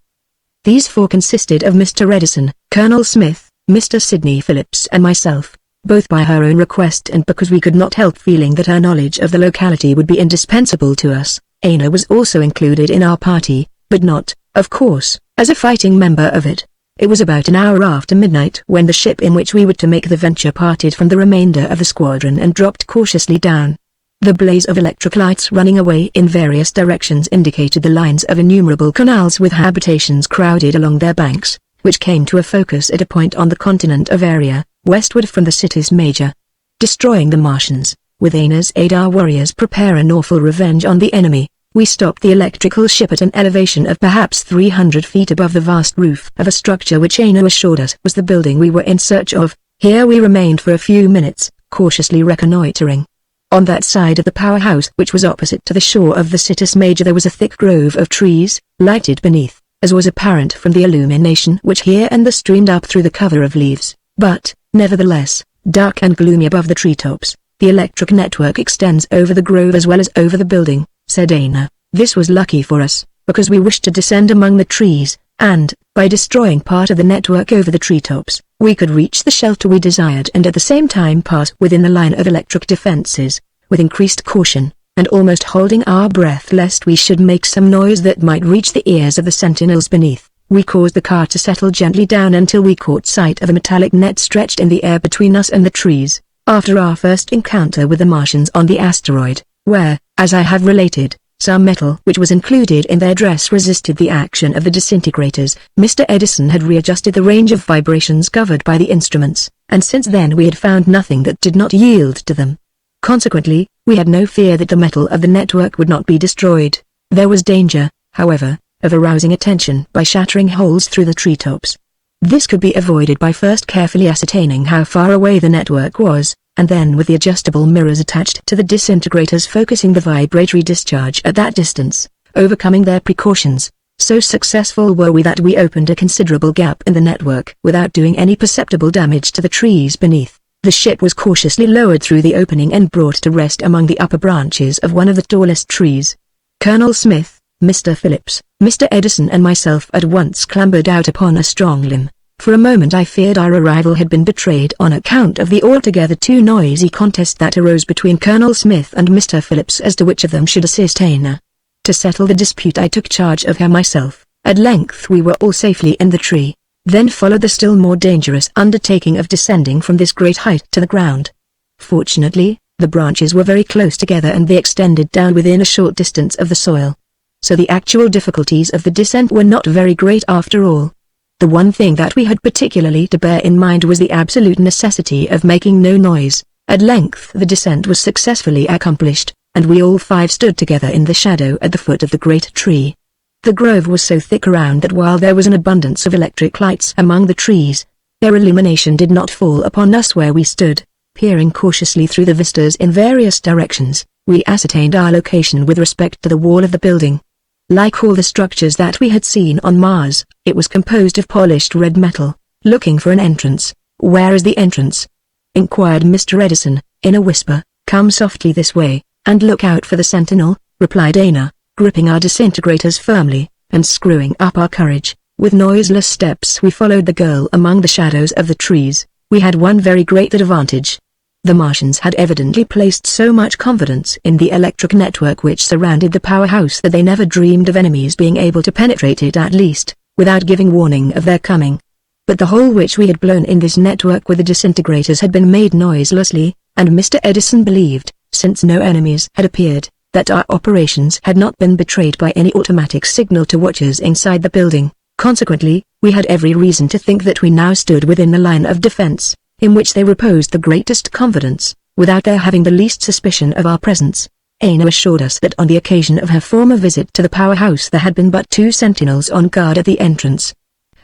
These 4 consisted of Mr. Edison, Colonel Smith, Mr. Sidney Phillips and myself, both by her own request and because we could not help feeling that her knowledge of the locality would be indispensable to us. Aina was also included in our party, but not, of course, as a fighting member of it. It was about an hour after midnight when the ship in which we were to make the venture parted from the remainder of the squadron and dropped cautiously down. The blaze of electric lights running away in various directions indicated the lines of innumerable canals with habitations crowded along their banks, which came to a focus at a point on the continent of Aria, westward from the Citus Major. Destroying the Martians, with Aina's aid our warriors prepare an awful revenge on the enemy. We stopped the electrical ship at an elevation of perhaps 300 feet above the vast roof of a structure which Aina assured us was the building we were in search of. Here we remained for a few minutes, cautiously reconnoitering. On that side of the powerhouse which was opposite to the shore of the Citus Major there was a thick grove of trees, lighted beneath, as was apparent from the illumination which here and there streamed up through the cover of leaves, but, nevertheless, dark and gloomy above the treetops. "The electric network extends over the grove as well as over the building," said Anna. "This was lucky for us, because we wished to descend among the trees, and, by destroying part of the network over the treetops, we could reach the shelter we desired and at the same time pass within the line of electric defenses, with increased caution, and almost holding our breath lest we should make some noise that might reach the ears of the sentinels beneath. We caused the car to settle gently down until we caught sight of a metallic net stretched in the air between us and the trees, after our first encounter with the Martians on the asteroid, where, as I have related, some metal which was included in their dress resisted the action of the disintegrators. Mr. Edison had readjusted the range of vibrations covered by the instruments, and since then we had found nothing that did not yield to them. Consequently, we had no fear that the metal of the network would not be destroyed. There was danger, however, of arousing attention by shattering holes through the treetops. This could be avoided by first carefully ascertaining how far away the network was, and then with the adjustable mirrors attached to the disintegrators focusing the vibratory discharge at that distance, overcoming their precautions. So successful were we that we opened a considerable gap in the network without doing any perceptible damage to the trees beneath. The ship was cautiously lowered through the opening and brought to rest among the upper branches of one of the tallest trees. Colonel Smith, Mr. Phillips, Mr. Edison and myself at once clambered out upon a strong limb. For a moment I feared our arrival had been betrayed on account of the altogether too noisy contest that arose between Colonel Smith and Mr. Phillips as to which of them should assist Anna. To settle the dispute I took charge of her myself. At length we were all safely in the tree. Then followed the still more dangerous undertaking of descending from this great height to the ground. Fortunately, the branches were very close together and they extended down within a short distance of the soil. So the actual difficulties of the descent were not very great after all. The one thing that we had particularly to bear in mind was the absolute necessity of making no noise. At length the descent was successfully accomplished, and we all five stood together in the shadow at the foot of the great tree. The grove was so thick around that while there was an abundance of electric lights among the trees, their illumination did not fall upon us where we stood. Peering cautiously through the vistas in various directions, we ascertained our location with respect to the wall of the building. Like all the structures that we had seen on Mars, it was composed of polished red metal. Looking for an entrance. "Where is the entrance?" inquired Mr. Edison, in a whisper. "Come softly this way, and look out for the sentinel," replied Anna, gripping our disintegrators firmly, and screwing up our courage. With noiseless steps we followed the girl among the shadows of the trees. We had one very great advantage. The Martians had evidently placed so much confidence in the electric network which surrounded the powerhouse that they never dreamed of enemies being able to penetrate it, at least, without giving warning of their coming. But the hole which we had blown in this network with the disintegrators had been made noiselessly, and Mr. Edison believed, since no enemies had appeared, that our operations had not been betrayed by any automatic signal to watchers inside the building. Consequently, we had every reason to think that we now stood within the line of defense, in which they reposed the greatest confidence, without their having the least suspicion of our presence. Anna assured us that on the occasion of her former visit to the powerhouse there had been but 2 sentinels on guard at the entrance.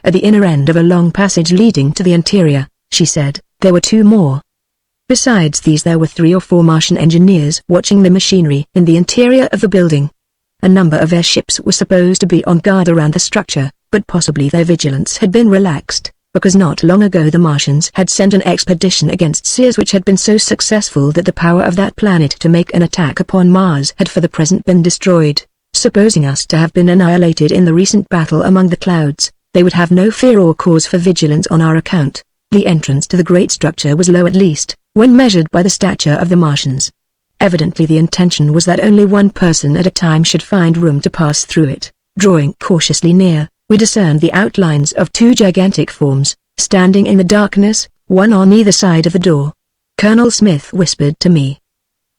At the inner end of a long passage leading to the interior, she said, there were 2 more. Besides these there were 3 or 4 Martian engineers watching the machinery in the interior of the building. A number of airships were supposed to be on guard around the structure, but possibly their vigilance had been relaxed, because not long ago the Martians had sent an expedition against Sears which had been so successful that the power of that planet to make an attack upon Mars had for the present been destroyed. Supposing us to have been annihilated in the recent battle among the clouds, they would have no fear or cause for vigilance on our account. The entrance to the great structure was low, at least, when measured by the stature of the Martians. Evidently the intention was that only one person at a time should find room to pass through it. Drawing cautiously near, we discerned the outlines of 2 gigantic forms, standing in the darkness, one on either side of the door. Colonel Smith whispered to me.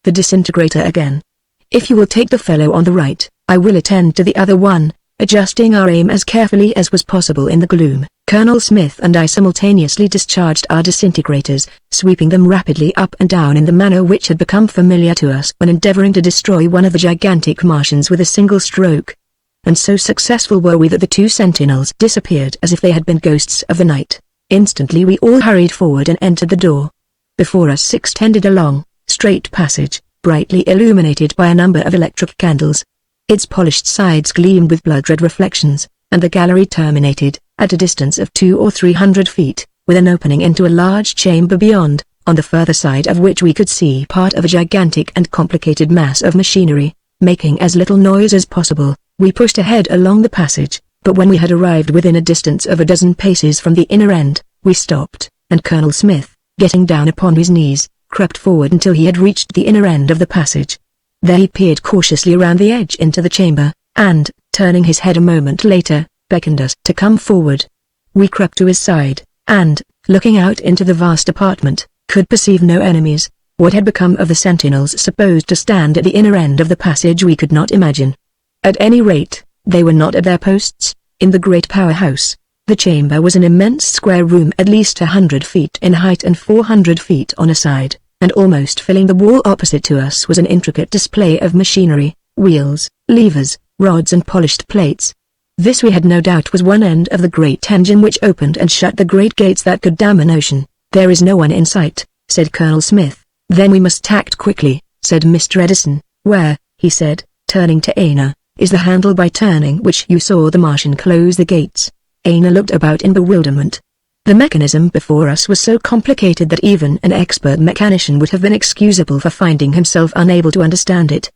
The disintegrator again. "If you will take the fellow on the right, I will attend to the other one," adjusting our aim as carefully as was possible in the gloom. Colonel Smith and I simultaneously discharged our disintegrators, sweeping them rapidly up and down in the manner which had become familiar to us when endeavoring to destroy one of the gigantic Martians with a single stroke. And so successful were we that the 2 sentinels disappeared as if they had been ghosts of the night. Instantly we all hurried forward and entered the door. Before us extended a long, straight passage, brightly illuminated by a number of electric candles. Its polished sides gleamed with blood-red reflections, and the gallery terminated, at a distance of 200 or 300 feet, with an opening into a large chamber beyond, on the further side of which we could see part of a gigantic and complicated mass of machinery. Making as little noise as possible, we pushed ahead along the passage, but when we had arrived within a distance of a dozen paces from the inner end, we stopped, and Colonel Smith, getting down upon his knees, crept forward until he had reached the inner end of the passage. There he peered cautiously around the edge into the chamber, and, turning his head a moment later, beckoned us to come forward. We crept to his side, and, looking out into the vast apartment, could perceive no enemies. What had become of the sentinels supposed to stand at the inner end of the passage we could not imagine. At any rate, they were not at their posts. In the great powerhouse, the chamber was an immense square room at least 100 feet in height and 400 feet on a side, and almost filling the wall opposite to us was an intricate display of machinery, wheels, levers, rods and polished plates. This we had no doubt was one end of the great engine which opened and shut the great gates that could dam an ocean. "There is no one in sight," said Colonel Smith. "Then we must act quickly," said Mr. Edison. "Where," he said, turning to Aina, "is the handle by turning which you saw the Martian close the gates?" Aina looked about in bewilderment. The mechanism before us was so complicated that even an expert mechanician would have been excusable for finding himself unable to understand it.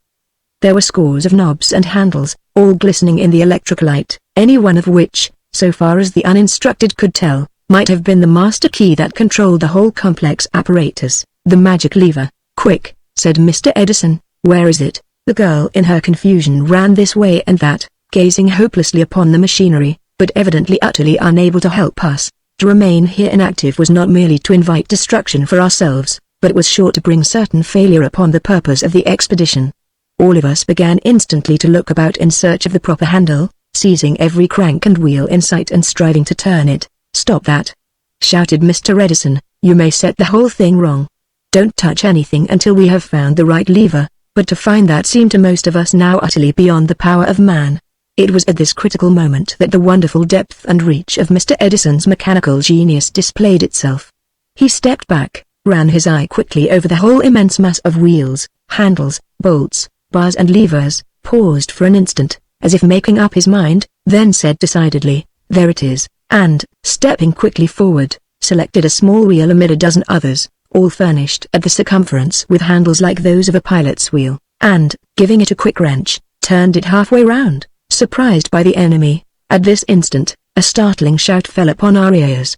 There were scores of knobs and handles, all glistening in the electric light, any one of which, so far as the uninstructed could tell, might have been the master key that controlled the whole complex apparatus. "The magic lever." "Quick," said Mr. Edison. "Where is it?" The girl in her confusion ran this way and that, gazing hopelessly upon the machinery, but evidently utterly unable to help us. To remain here inactive was not merely to invite destruction for ourselves, but was sure to bring certain failure upon the purpose of the expedition. All of us began instantly to look about in search of the proper handle, seizing every crank and wheel in sight and striving to turn it. "Stop that!" shouted Mr. Edison. "You may set the whole thing wrong. Don't touch anything until we have found the right lever." But to find that seemed to most of us now utterly beyond the power of man. It was at this critical moment that the wonderful depth and reach of Mr. Edison's mechanical genius displayed itself. He stepped back, ran his eye quickly over the whole immense mass of wheels, handles, bolts, bars and levers, paused for an instant, as if making up his mind, then said decidedly, "There it is," and, stepping quickly forward, selected a small wheel amid a dozen others, all furnished at the circumference with handles like those of a pilot's wheel, and, giving it a quick wrench, turned it halfway round. Surprised by the enemy, at this instant, a startling shout fell upon our ears.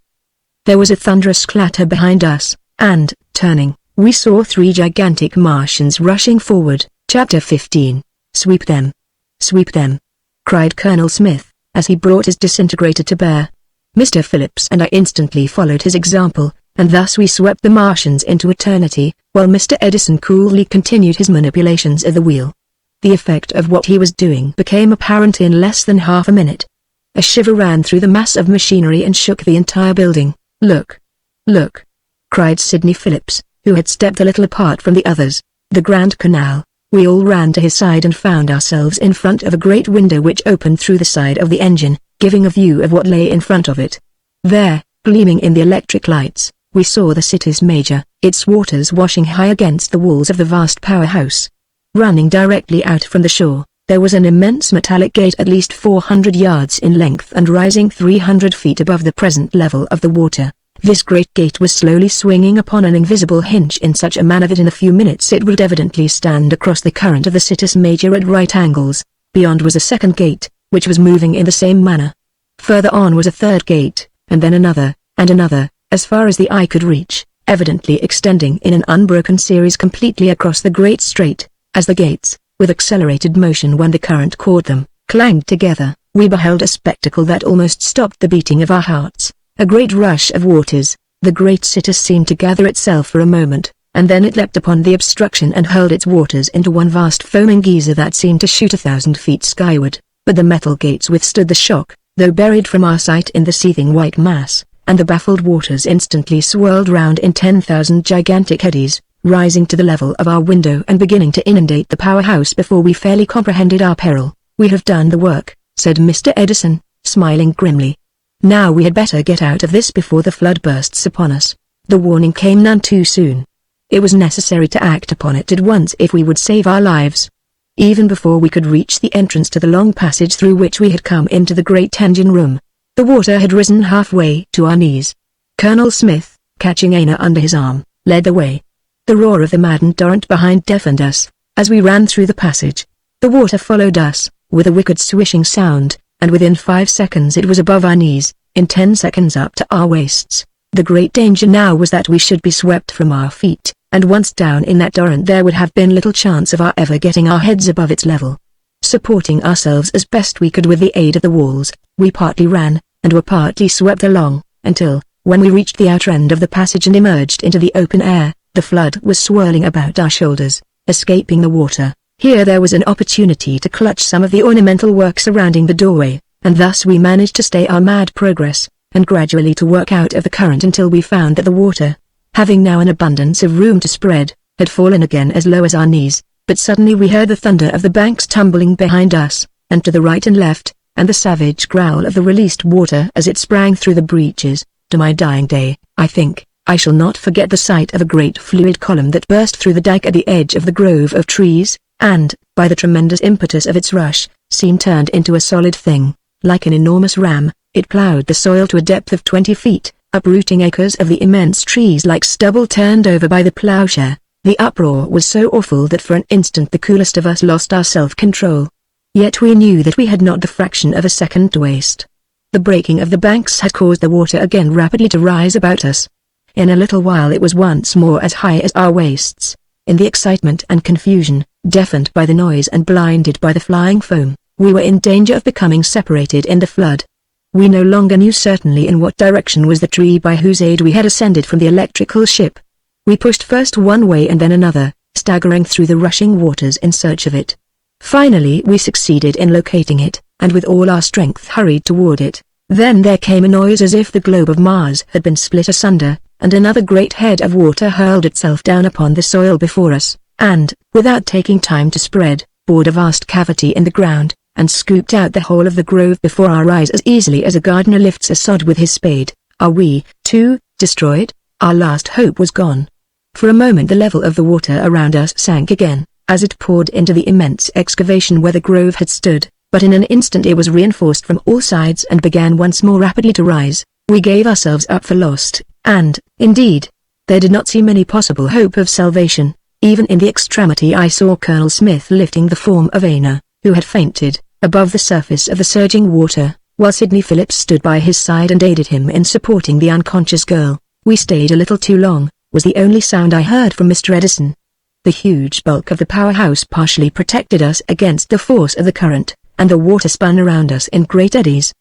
There was a thunderous clatter behind us, and, turning, we saw 3 gigantic Martians rushing forward. Chapter 15. "Sweep them! Sweep them!" cried Colonel Smith, as he brought his disintegrator to bear. Mr. Phillips and I instantly followed his example, and thus we swept the Martians into eternity, while Mr. Edison coolly continued his manipulations of the wheel. The effect of what he was doing became apparent in less than half a minute. A shiver ran through the mass of machinery and shook the entire building. "Look! Look!" cried Sidney Phillips, who had stepped a little apart from the others. "The Grand Canal." We all ran to his side and found ourselves in front of a great window which opened through the side of the engine, giving a view of what lay in front of it. There, gleaming in the electric lights, we saw the city's major, its waters washing high against the walls of the vast powerhouse. Running directly out from the shore, there was an immense metallic gate at least 400 yards in length and rising 300 feet above the present level of the water. This great gate was slowly swinging upon an invisible hinge in such a manner that in a few minutes it would evidently stand across the current of the city's major at right angles. Beyond was a second gate, which was moving in the same manner. Further on was a third gate, and then another, and another, as far as the eye could reach, evidently extending in an unbroken series completely across the great strait. As the gates, with accelerated motion when the current caught them, clanged together, we beheld a spectacle that almost stopped the beating of our hearts. A great rush of waters, the great city seemed to gather itself for a moment, and then it leapt upon the obstruction and hurled its waters into one vast foaming geyser that seemed to shoot 1,000 feet skyward. But the metal gates withstood the shock, though buried from our sight in the seething white mass, and the baffled waters instantly swirled round in 10,000 gigantic eddies, rising to the level of our window and beginning to inundate the powerhouse before we fairly comprehended our peril. "We have done the work," said Mr. Edison, smiling grimly. "Now we had better get out of this before the flood bursts upon us." The warning came none too soon. It was necessary to act upon it at once if we would save our lives. even before we could reach the entrance to the long passage through which we had come into the great engine room. The water had risen halfway to our knees. Colonel Smith, catching Anna under his arm, led the way. The roar of the maddened torrent behind deafened us. As we ran through the passage, the water followed us, with a wicked swishing sound, and within 5 seconds it was above our knees, in 10 seconds up to our waists. The great danger now was that we should be swept from our feet, and once down in that torrent there would have been little chance of our ever getting our heads above its level. Supporting ourselves as best we could with the aid of the walls, we partly ran, and were partly swept along, until, when we reached the outer end of the passage and emerged into the open air, the flood was swirling about our shoulders, escaping the water. Here there was an opportunity to clutch some of the ornamental work surrounding the doorway, and thus we managed to stay our mad progress, and gradually to work out of the current until we found that the water, having now an abundance of room to spread, had fallen again as low as our knees. But suddenly we heard the thunder of the banks tumbling behind us, and to the right and left, and the savage growl of the released water as it sprang through the breaches. To my dying day, I think, I shall not forget the sight of a great fluid column that burst through the dike at the edge of the grove of trees, and, by the tremendous impetus of its rush, seemed turned into a solid thing. Like an enormous ram, it plowed the soil to a depth of 20 feet, uprooting acres of the immense trees like stubble turned over by the plowshare. The uproar was so awful that for an instant the coolest of us lost our self-control. Yet we knew that we had not the fraction of a second to waste. The breaking of the banks had caused the water again rapidly to rise about us. In a little while it was once more as high as our waists. In the excitement and confusion, deafened by the noise and blinded by the flying foam, we were in danger of becoming separated in the flood. We no longer knew certainly in what direction was the tree by whose aid we had ascended from the electrical ship. We pushed first one way and then another, staggering through the rushing waters in search of it. Finally we succeeded in locating it, and with all our strength hurried toward it. Then there came a noise as if the globe of Mars had been split asunder, and another great head of water hurled itself down upon the soil before us, and, without taking time to spread, bored a vast cavity in the ground, and scooped out the whole of the grove before our eyes as easily as a gardener lifts a sod with his spade. Are we, too, destroyed? Our last hope was gone. For a moment the level of the water around us sank again, as it poured into the immense excavation where the grove had stood, but in an instant it was reinforced from all sides and began once more rapidly to rise. We gave ourselves up for lost, and, indeed, there did not seem any possible hope of salvation. Even in the extremity I saw Colonel Smith lifting the form of Anna, who had fainted, above the surface of the surging water, while Sidney Phillips stood by his side and aided him in supporting the unconscious girl. We stayed a little too long, was the only sound I heard from Mr. Edison. The huge bulk of the powerhouse partially protected us against the force of the current, and the water spun around us in great eddies.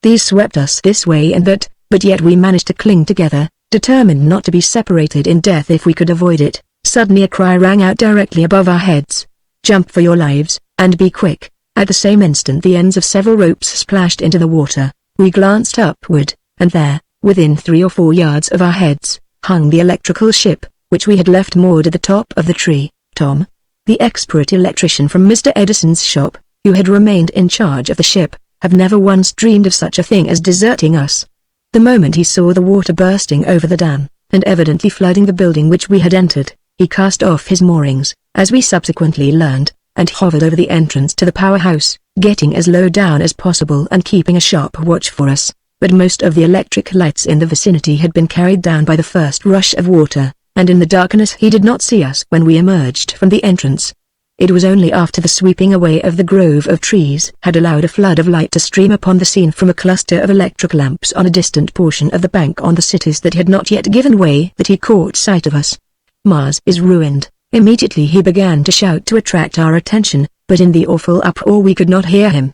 These swept us this way and that, but yet we managed to cling together, determined not to be separated in death if we could avoid it. Suddenly a cry rang out directly above our heads. "Jump for your lives, and be quick." At the same instant the ends of several ropes splashed into the water. We glanced upward, and there, within 3 or 4 yards of our heads, hung the electrical ship, which we had left moored at the top of the tree. Tom, the expert electrician from Mr. Edison's shop, who had remained in charge of the ship, had never once dreamed of such a thing as deserting us. The moment he saw the water bursting over the dam, and evidently flooding the building which we had entered, he cast off his moorings, as we subsequently learned, and hovered over the entrance to the powerhouse, getting as low down as possible and keeping a sharp watch for us. But most of the electric lights in the vicinity had been carried down by the first rush of water, and in the darkness he did not see us when we emerged from the entrance. It was only after the sweeping away of the grove of trees had allowed a flood of light to stream upon the scene from a cluster of electric lamps on a distant portion of the bank on the cities that had not yet given way that he caught sight of us. "Mars is ruined." Immediately he began to shout to attract our attention, but in the awful uproar we could not hear him.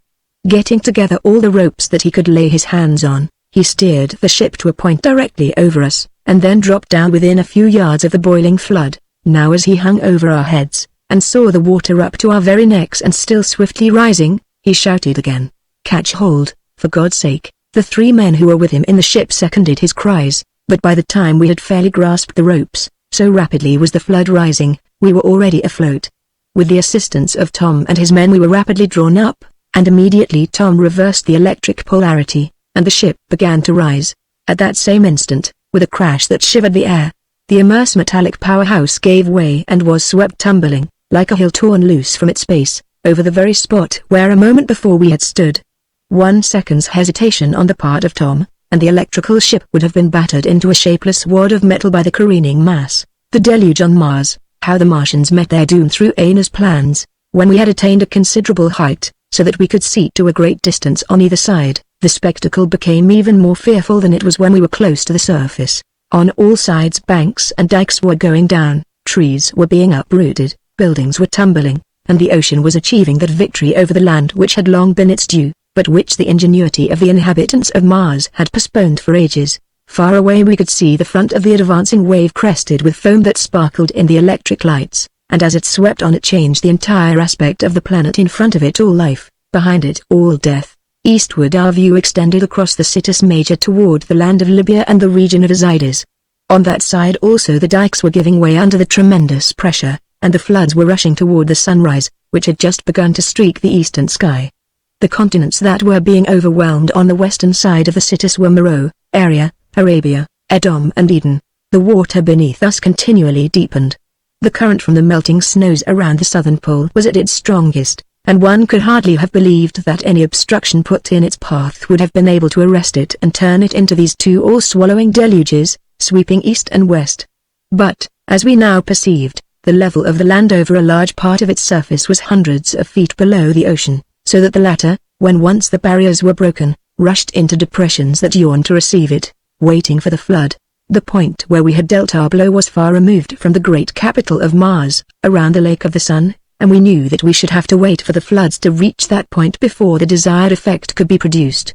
Getting together all the ropes that he could lay his hands on, he steered the ship to a point directly over us, and then dropped down within a few yards of the boiling flood. Now as he hung over our heads, and saw the water up to our very necks and still swiftly rising, he shouted again, "Catch hold, for God's sake." The 3 men who were with him in the ship seconded his cries, but by the time we had fairly grasped the ropes, so rapidly was the flood rising, we were already afloat. With the assistance of Tom and his men we were rapidly drawn up, and immediately Tom reversed the electric polarity, and the ship began to rise. At that same instant, with a crash that shivered the air, the immense metallic powerhouse gave way and was swept tumbling, like a hill torn loose from its base, over the very spot where a moment before we had stood. 1 second's hesitation on the part of Tom, and the electrical ship would have been battered into a shapeless wad of metal by the careening mass. The deluge on Mars, how the Martians met their doom through Anna's plans, when we had attained a considerable height, so that we could see to a great distance on either side. The spectacle became even more fearful than it was when we were close to the surface. On all sides banks and dikes were going down, trees were being uprooted, buildings were tumbling, and the ocean was achieving that victory over the land which had long been its due, but which the ingenuity of the inhabitants of Mars had postponed for ages. Far away we could see the front of the advancing wave crested with foam that sparkled in the electric lights, and as it swept on it changed the entire aspect of the planet. In front of it all life, behind it all death. Eastward our view extended across the Citus Major toward the land of Libya and the region of Azides. On that side also the dikes were giving way under the tremendous pressure, and the floods were rushing toward the sunrise, which had just begun to streak the eastern sky. The continents that were being overwhelmed on the western side of the Citus were Meroe, Aria, Arabia, Edom and Eden. The water beneath us continually deepened. The current from the melting snows around the southern pole was at its strongest, and one could hardly have believed that any obstruction put in its path would have been able to arrest it and turn it into these two all-swallowing deluges, sweeping east and west. But, as we now perceived, the level of the land over a large part of its surface was hundreds of feet below the ocean, so that the latter, when once the barriers were broken, rushed into depressions that yawned to receive it, waiting for the flood. The point where we had dealt our blow was far removed from the great capital of Mars, around the Lake of the Sun, and we knew that we should have to wait for the floods to reach that point before the desired effect could be produced.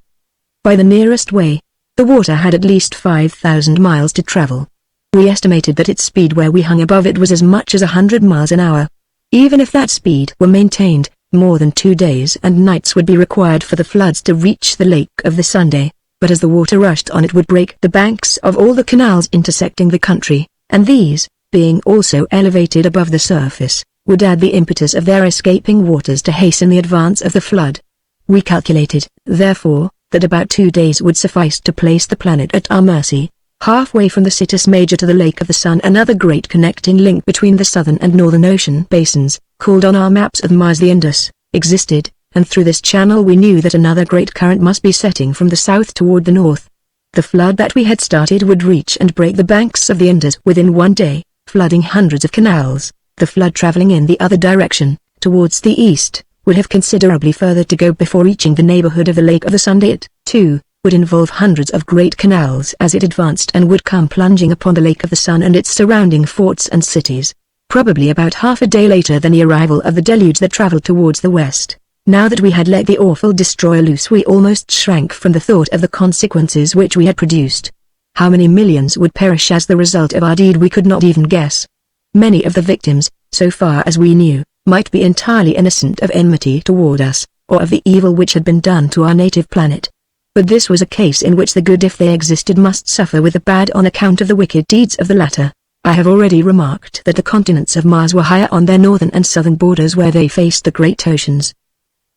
By the nearest way, the water had at least 5,000 miles to travel. We estimated that its speed where we hung above it was as much as 100 miles an hour. Even if that speed were maintained, more than 2 days and nights would be required for the floods to reach the Lake of the Sunday, but as the water rushed on it would break the banks of all the canals intersecting the country, and these, being also elevated above the surface, would add the impetus of their escaping waters to hasten the advance of the flood. We calculated, therefore, that about 2 days would suffice to place the planet at our mercy. Halfway from the Citus Major to the Lake of the Sun, another great connecting link between the southern and northern ocean basins, called on our maps of Mars the Indus, existed, and through this channel we knew that another great current must be setting from the south toward the north. The flood that we had started would reach and break the banks of the Indus within 1 day, flooding hundreds of canals. The flood traveling in the other direction, towards the east, would have considerably further to go before reaching the neighborhood of the Lake of the Sun. It, too, would involve hundreds of great canals as it advanced and would come plunging upon the Lake of the Sun and its surrounding forts and cities, probably about half a day later than the arrival of the deluge that traveled towards the west. Now that we had let the awful destroyer loose we almost shrank from the thought of the consequences which we had produced. How many millions would perish as the result of our deed we could not even guess. Many of the victims, so far as we knew, might be entirely innocent of enmity toward us, or of the evil which had been done to our native planet. But this was a case in which the good, if they existed, must suffer with the bad on account of the wicked deeds of the latter. I have already remarked that the continents of Mars were higher on their northern and southern borders where they faced the great oceans.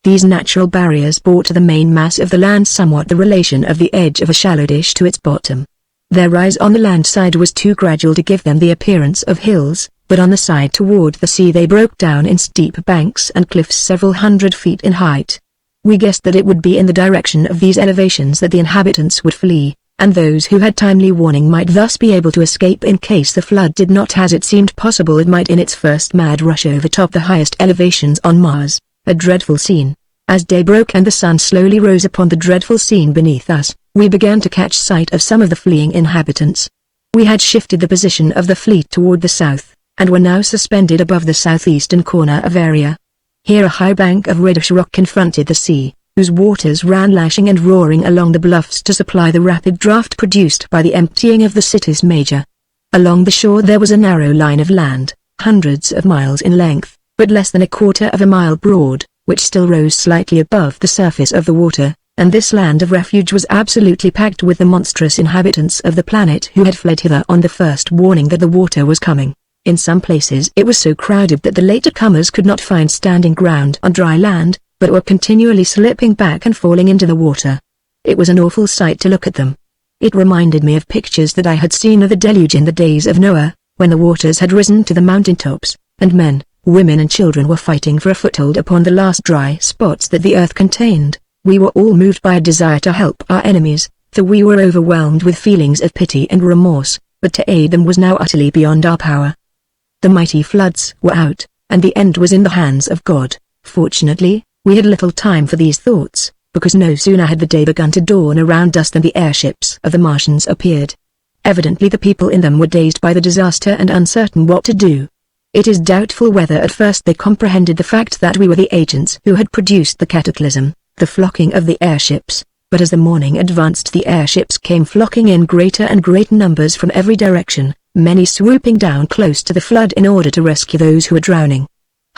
These natural barriers brought to the main mass of the land somewhat the relation of the edge of a shallow dish to its bottom. Their rise on the land side was too gradual to give them the appearance of hills, but on the side toward the sea they broke down in steep banks and cliffs several hundred feet in height. We guessed that it would be in the direction of these elevations that the inhabitants would flee, and those who had timely warning might thus be able to escape in case the flood did not, as it seemed possible it might in its first mad rush overtop the highest elevations on Mars. A dreadful scene. As day broke and the sun slowly rose upon the dreadful scene beneath us, we began to catch sight of some of the fleeing inhabitants. We had shifted the position of the fleet toward the south, and were now suspended above the southeastern corner of Aria. Here a high bank of reddish rock confronted the sea, whose waters ran lashing and roaring along the bluffs to supply the rapid draught produced by the emptying of the Citus Major. Along the shore there was a narrow line of land, hundreds of miles in length, but less than a quarter of a mile broad, which still rose slightly above the surface of the water, and this land of refuge was absolutely packed with the monstrous inhabitants of the planet who had fled hither on the first warning that the water was coming. In some places it was so crowded that the later comers could not find standing ground on dry land, but were continually slipping back and falling into the water. It was an awful sight to look at them. It reminded me of pictures that I had seen of the deluge in the days of Noah, when the waters had risen to the mountain tops, and men, Women and children were fighting for a foothold upon the last dry spots that the earth contained. We were all moved by a desire to help our enemies, for we were overwhelmed with feelings of pity and remorse, but to aid them was now utterly beyond our power. The mighty floods were out, and the end was in the hands of God. Fortunately, we had little time for these thoughts, because no sooner had the day begun to dawn around us than the airships of the Martians appeared. Evidently the people in them were dazed by the disaster and uncertain what to do. It is doubtful whether at first they comprehended the fact that we were the agents who had produced the cataclysm, the flocking of the airships, but as the morning advanced the airships came flocking in greater and greater numbers from every direction, many swooping down close to the flood in order to rescue those who were drowning.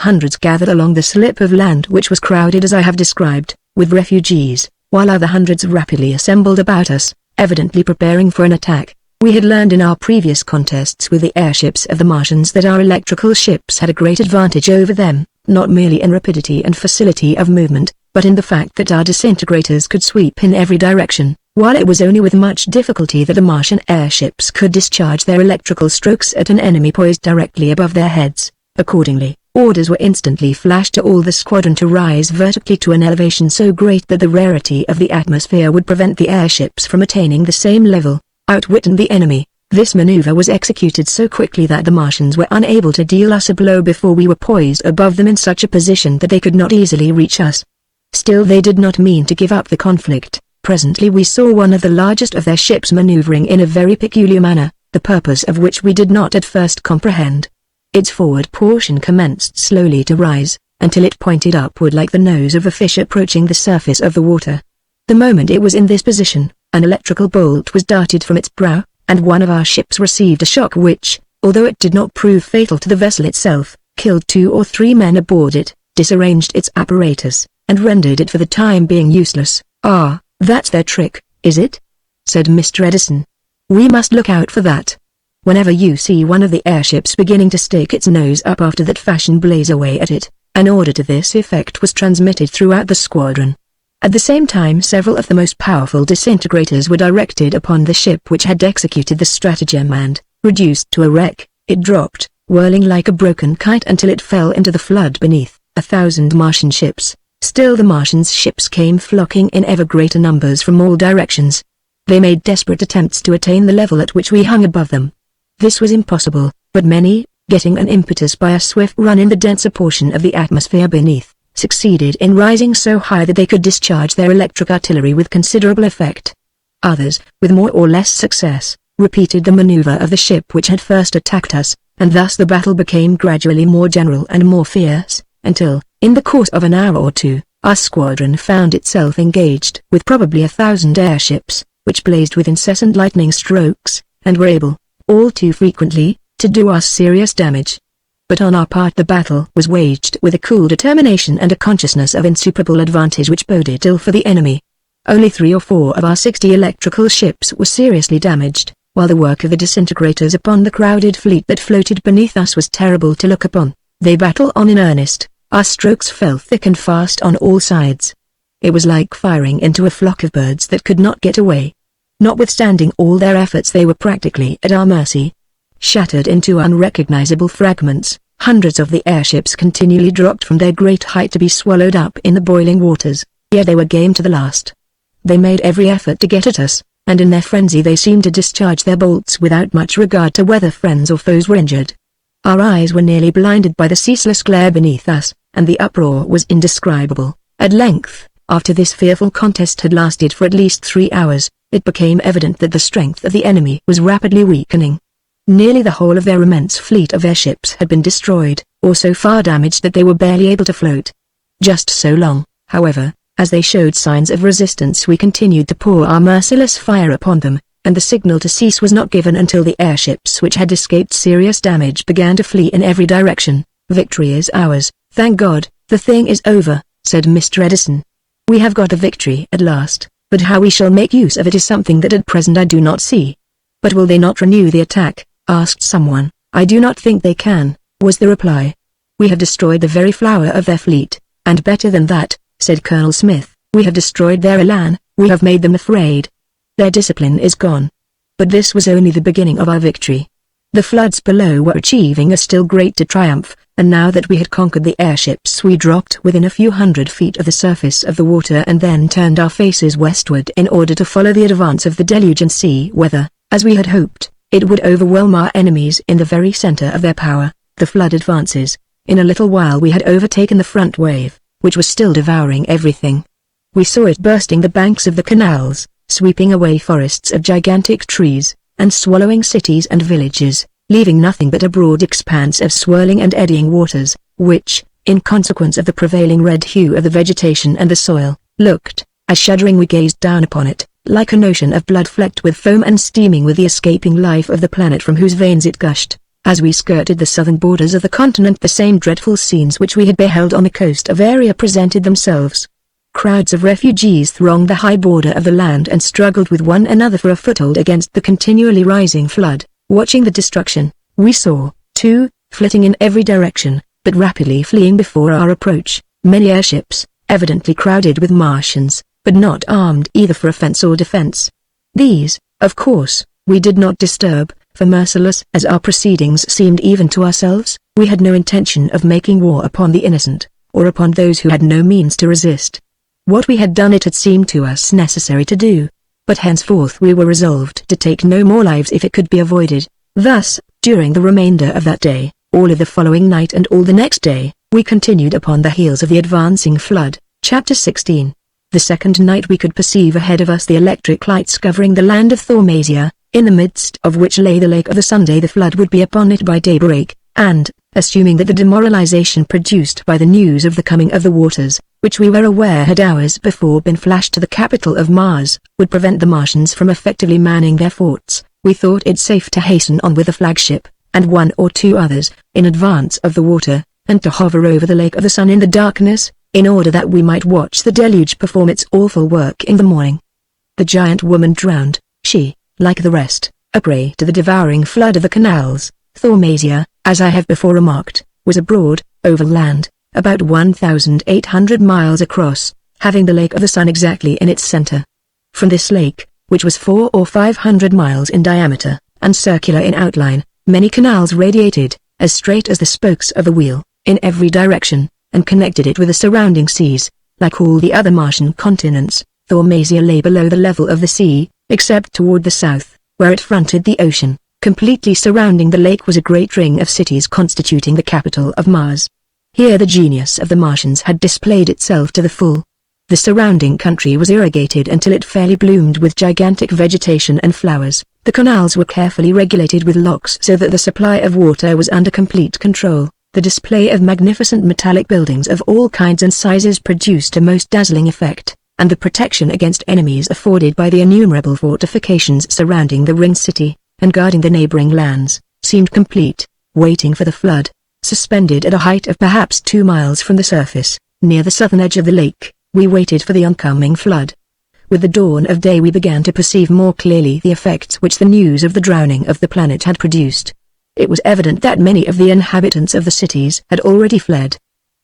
Hundreds gathered along the slip of land which was crowded as I have described, with refugees, while other hundreds rapidly assembled about us, evidently preparing for an attack. We had learned in our previous contests with the airships of the Martians that our electrical ships had a great advantage over them, not merely in rapidity and facility of movement, but in the fact that our disintegrators could sweep in every direction, while it was only with much difficulty that the Martian airships could discharge their electrical strokes at an enemy poised directly above their heads. Accordingly, orders were instantly flashed to all the squadron to rise vertically to an elevation so great that the rarity of the atmosphere would prevent the airships from attaining the same level. Outwitting the enemy. This maneuver was executed so quickly that the Martians were unable to deal us a blow before we were poised above them in such a position that they could not easily reach us. Still they did not mean to give up the conflict. Presently we saw one of the largest of their ships maneuvering in a very peculiar manner, the purpose of which we did not at first comprehend. Its forward portion commenced slowly to rise, until it pointed upward like the nose of a fish approaching the surface of the water. The moment it was in this position, an electrical bolt was darted from its brow, and one of our ships received a shock which, although it did not prove fatal to the vessel itself, killed 2 or 3 men aboard it, disarranged its apparatus, and rendered it for the time being useless. "Ah, that's their trick, is it?" said Mr. Edison. "We must look out for that. Whenever you see one of the airships beginning to stick its nose up after that fashion, blaze away at it." An order to this effect was transmitted throughout the squadron. At the same time several of the most powerful disintegrators were directed upon the ship which had executed the stratagem and, reduced to a wreck, it dropped, whirling like a broken kite until it fell into the flood beneath 1,000 Martian ships. Still the Martians' ships came flocking in ever greater numbers from all directions. They made desperate attempts to attain the level at which we hung above them. This was impossible, but many, getting an impetus by a swift run in the denser portion of the atmosphere beneath, succeeded in rising so high that they could discharge their electric artillery with considerable effect. Others, with more or less success, repeated the maneuver of the ship which had first attacked us, and thus the battle became gradually more general and more fierce, until, in the course of an hour or two, our squadron found itself engaged with probably 1,000 airships, which blazed with incessant lightning strokes, and were able, all too frequently, to do us serious damage. But on our part the battle was waged with a cool determination and a consciousness of insuperable advantage which boded ill for the enemy. Only 3 or 4 of our 60 electrical ships were seriously damaged, while the work of the disintegrators upon the crowded fleet that floated beneath us was terrible to look upon. They battled on in earnest. Our strokes fell thick and fast on all sides. It was like firing into a flock of birds that could not get away. Notwithstanding all their efforts, they were practically at our mercy. Shattered into unrecognizable fragments, hundreds of the airships continually dropped from their great height to be swallowed up in the boiling waters, yet they were game to the last. They made every effort to get at us, and in their frenzy they seemed to discharge their bolts without much regard to whether friends or foes were injured. Our eyes were nearly blinded by the ceaseless glare beneath us, and the uproar was indescribable. At length, after this fearful contest had lasted for at least 3 hours, it became evident that the strength of the enemy was rapidly weakening. Nearly the whole of their immense fleet of airships had been destroyed, or so far damaged that they were barely able to float. Just so long, however, as they showed signs of resistance, we continued to pour our merciless fire upon them, and the signal to cease was not given until the airships which had escaped serious damage began to flee in every direction. "Victory is ours, thank God, the thing is over," said Mr. Edison. "We have got a victory at last, but how we shall make use of it is something that at present I do not see." "But will they not renew the attack?" asked someone. "I do not think they can," was the reply. "We have destroyed the very flower of their fleet, and better than that," said Colonel Smith, "we have destroyed their elan, we have made them afraid. Their discipline is gone." But this was only the beginning of our victory. The floods below were achieving a still greater triumph, and now that we had conquered the airships we dropped within a few hundred feet of the surface of the water and then turned our faces westward in order to follow the advance of the deluge and see whether, as we had hoped, it would overwhelm our enemies in the very center of their power. The flood advances. In a little while we had overtaken the front wave, which was still devouring everything. We saw it bursting the banks of the canals, sweeping away forests of gigantic trees, and swallowing cities and villages, leaving nothing but a broad expanse of swirling and eddying waters, which, in consequence of the prevailing red hue of the vegetation and the soil, looked, as shuddering we gazed down upon it, like an ocean of blood flecked with foam and steaming with the escaping life of the planet from whose veins it gushed. As we skirted the southern borders of the continent the same dreadful scenes which we had beheld on the coast of Aria presented themselves. Crowds of refugees thronged the high border of the land and struggled with one another for a foothold against the continually rising flood. Watching the destruction, we saw, too, flitting in every direction, but rapidly fleeing before our approach, many airships, evidently crowded with Martians, but not armed either for offense or defense. These, of course, we did not disturb, for merciless as our proceedings seemed even to ourselves, we had no intention of making war upon the innocent, or upon those who had no means to resist. What we had done it had seemed to us necessary to do, but henceforth we were resolved to take no more lives if it could be avoided. Thus, during the remainder of that day, all of the following night and all the next day, we continued upon the heels of the advancing flood. Chapter 16. The second night we could perceive ahead of us the electric lights covering the land of Thaumasia, in the midst of which lay the lake of the Sunday. The flood would be upon it by daybreak, and, assuming that the demoralization produced by the news of the coming of the waters, which we were aware had hours before been flashed to the capital of Mars, would prevent the Martians from effectively manning their forts, we thought it safe to hasten on with the flagship, and one or two others, in advance of the water, and to hover over the lake of the sun in the darkness, in order that we might watch the deluge perform its awful work in the morning. The giant woman drowned, she, like the rest, a prey to the devouring flood of the canals. Thaumasia, as I have before remarked, was a broad, oval land, about 1,800 miles across, having the lake of the sun exactly in its center. From this lake, which was 400 or 500 miles in diameter, and circular in outline, many canals radiated, as straight as the spokes of a wheel, in every direction, and connected it with the surrounding seas. Like all the other Martian continents, Thaumasia lay below the level of the sea, except toward the south, where it fronted the ocean. Completely surrounding the lake was a great ring of cities constituting the capital of Mars. Here the genius of the Martians had displayed itself to the full. The surrounding country was irrigated until it fairly bloomed with gigantic vegetation and flowers. The canals were carefully regulated with locks so that the supply of water was under complete control. The display of magnificent metallic buildings of all kinds and sizes produced a most dazzling effect, and the protection against enemies afforded by the innumerable fortifications surrounding the ringed city, and guarding the neighboring lands, seemed complete. Waiting for the flood, suspended at a height of perhaps 2 miles from the surface, near the southern edge of the lake, we waited for the oncoming flood. With the dawn of day we began to perceive more clearly the effects which the news of the drowning of the planet had produced. It was evident that many of the inhabitants of the cities had already fled.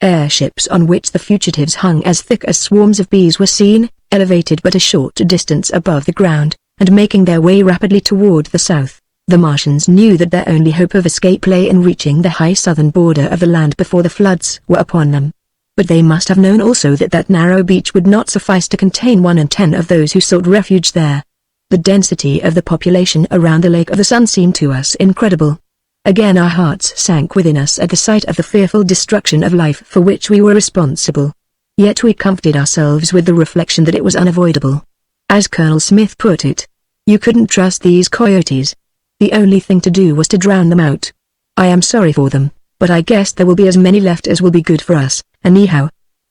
Airships on which the fugitives hung as thick as swarms of bees were seen, elevated but a short distance above the ground, and making their way rapidly toward the south. The Martians knew that their only hope of escape lay in reaching the high southern border of the land before the floods were upon them. But they must have known also that that narrow beach would not suffice to contain 1 in 10 of those who sought refuge there. The density of the population around the lake of the sun seemed to us incredible. Again our hearts sank within us at the sight of the fearful destruction of life for which we were responsible. Yet we comforted ourselves with the reflection that it was unavoidable. As Colonel Smith put it, you couldn't trust these coyotes. The only thing to do was to drown them out. I am sorry for them, but I guess there will be as many left as will be good for us, anyhow.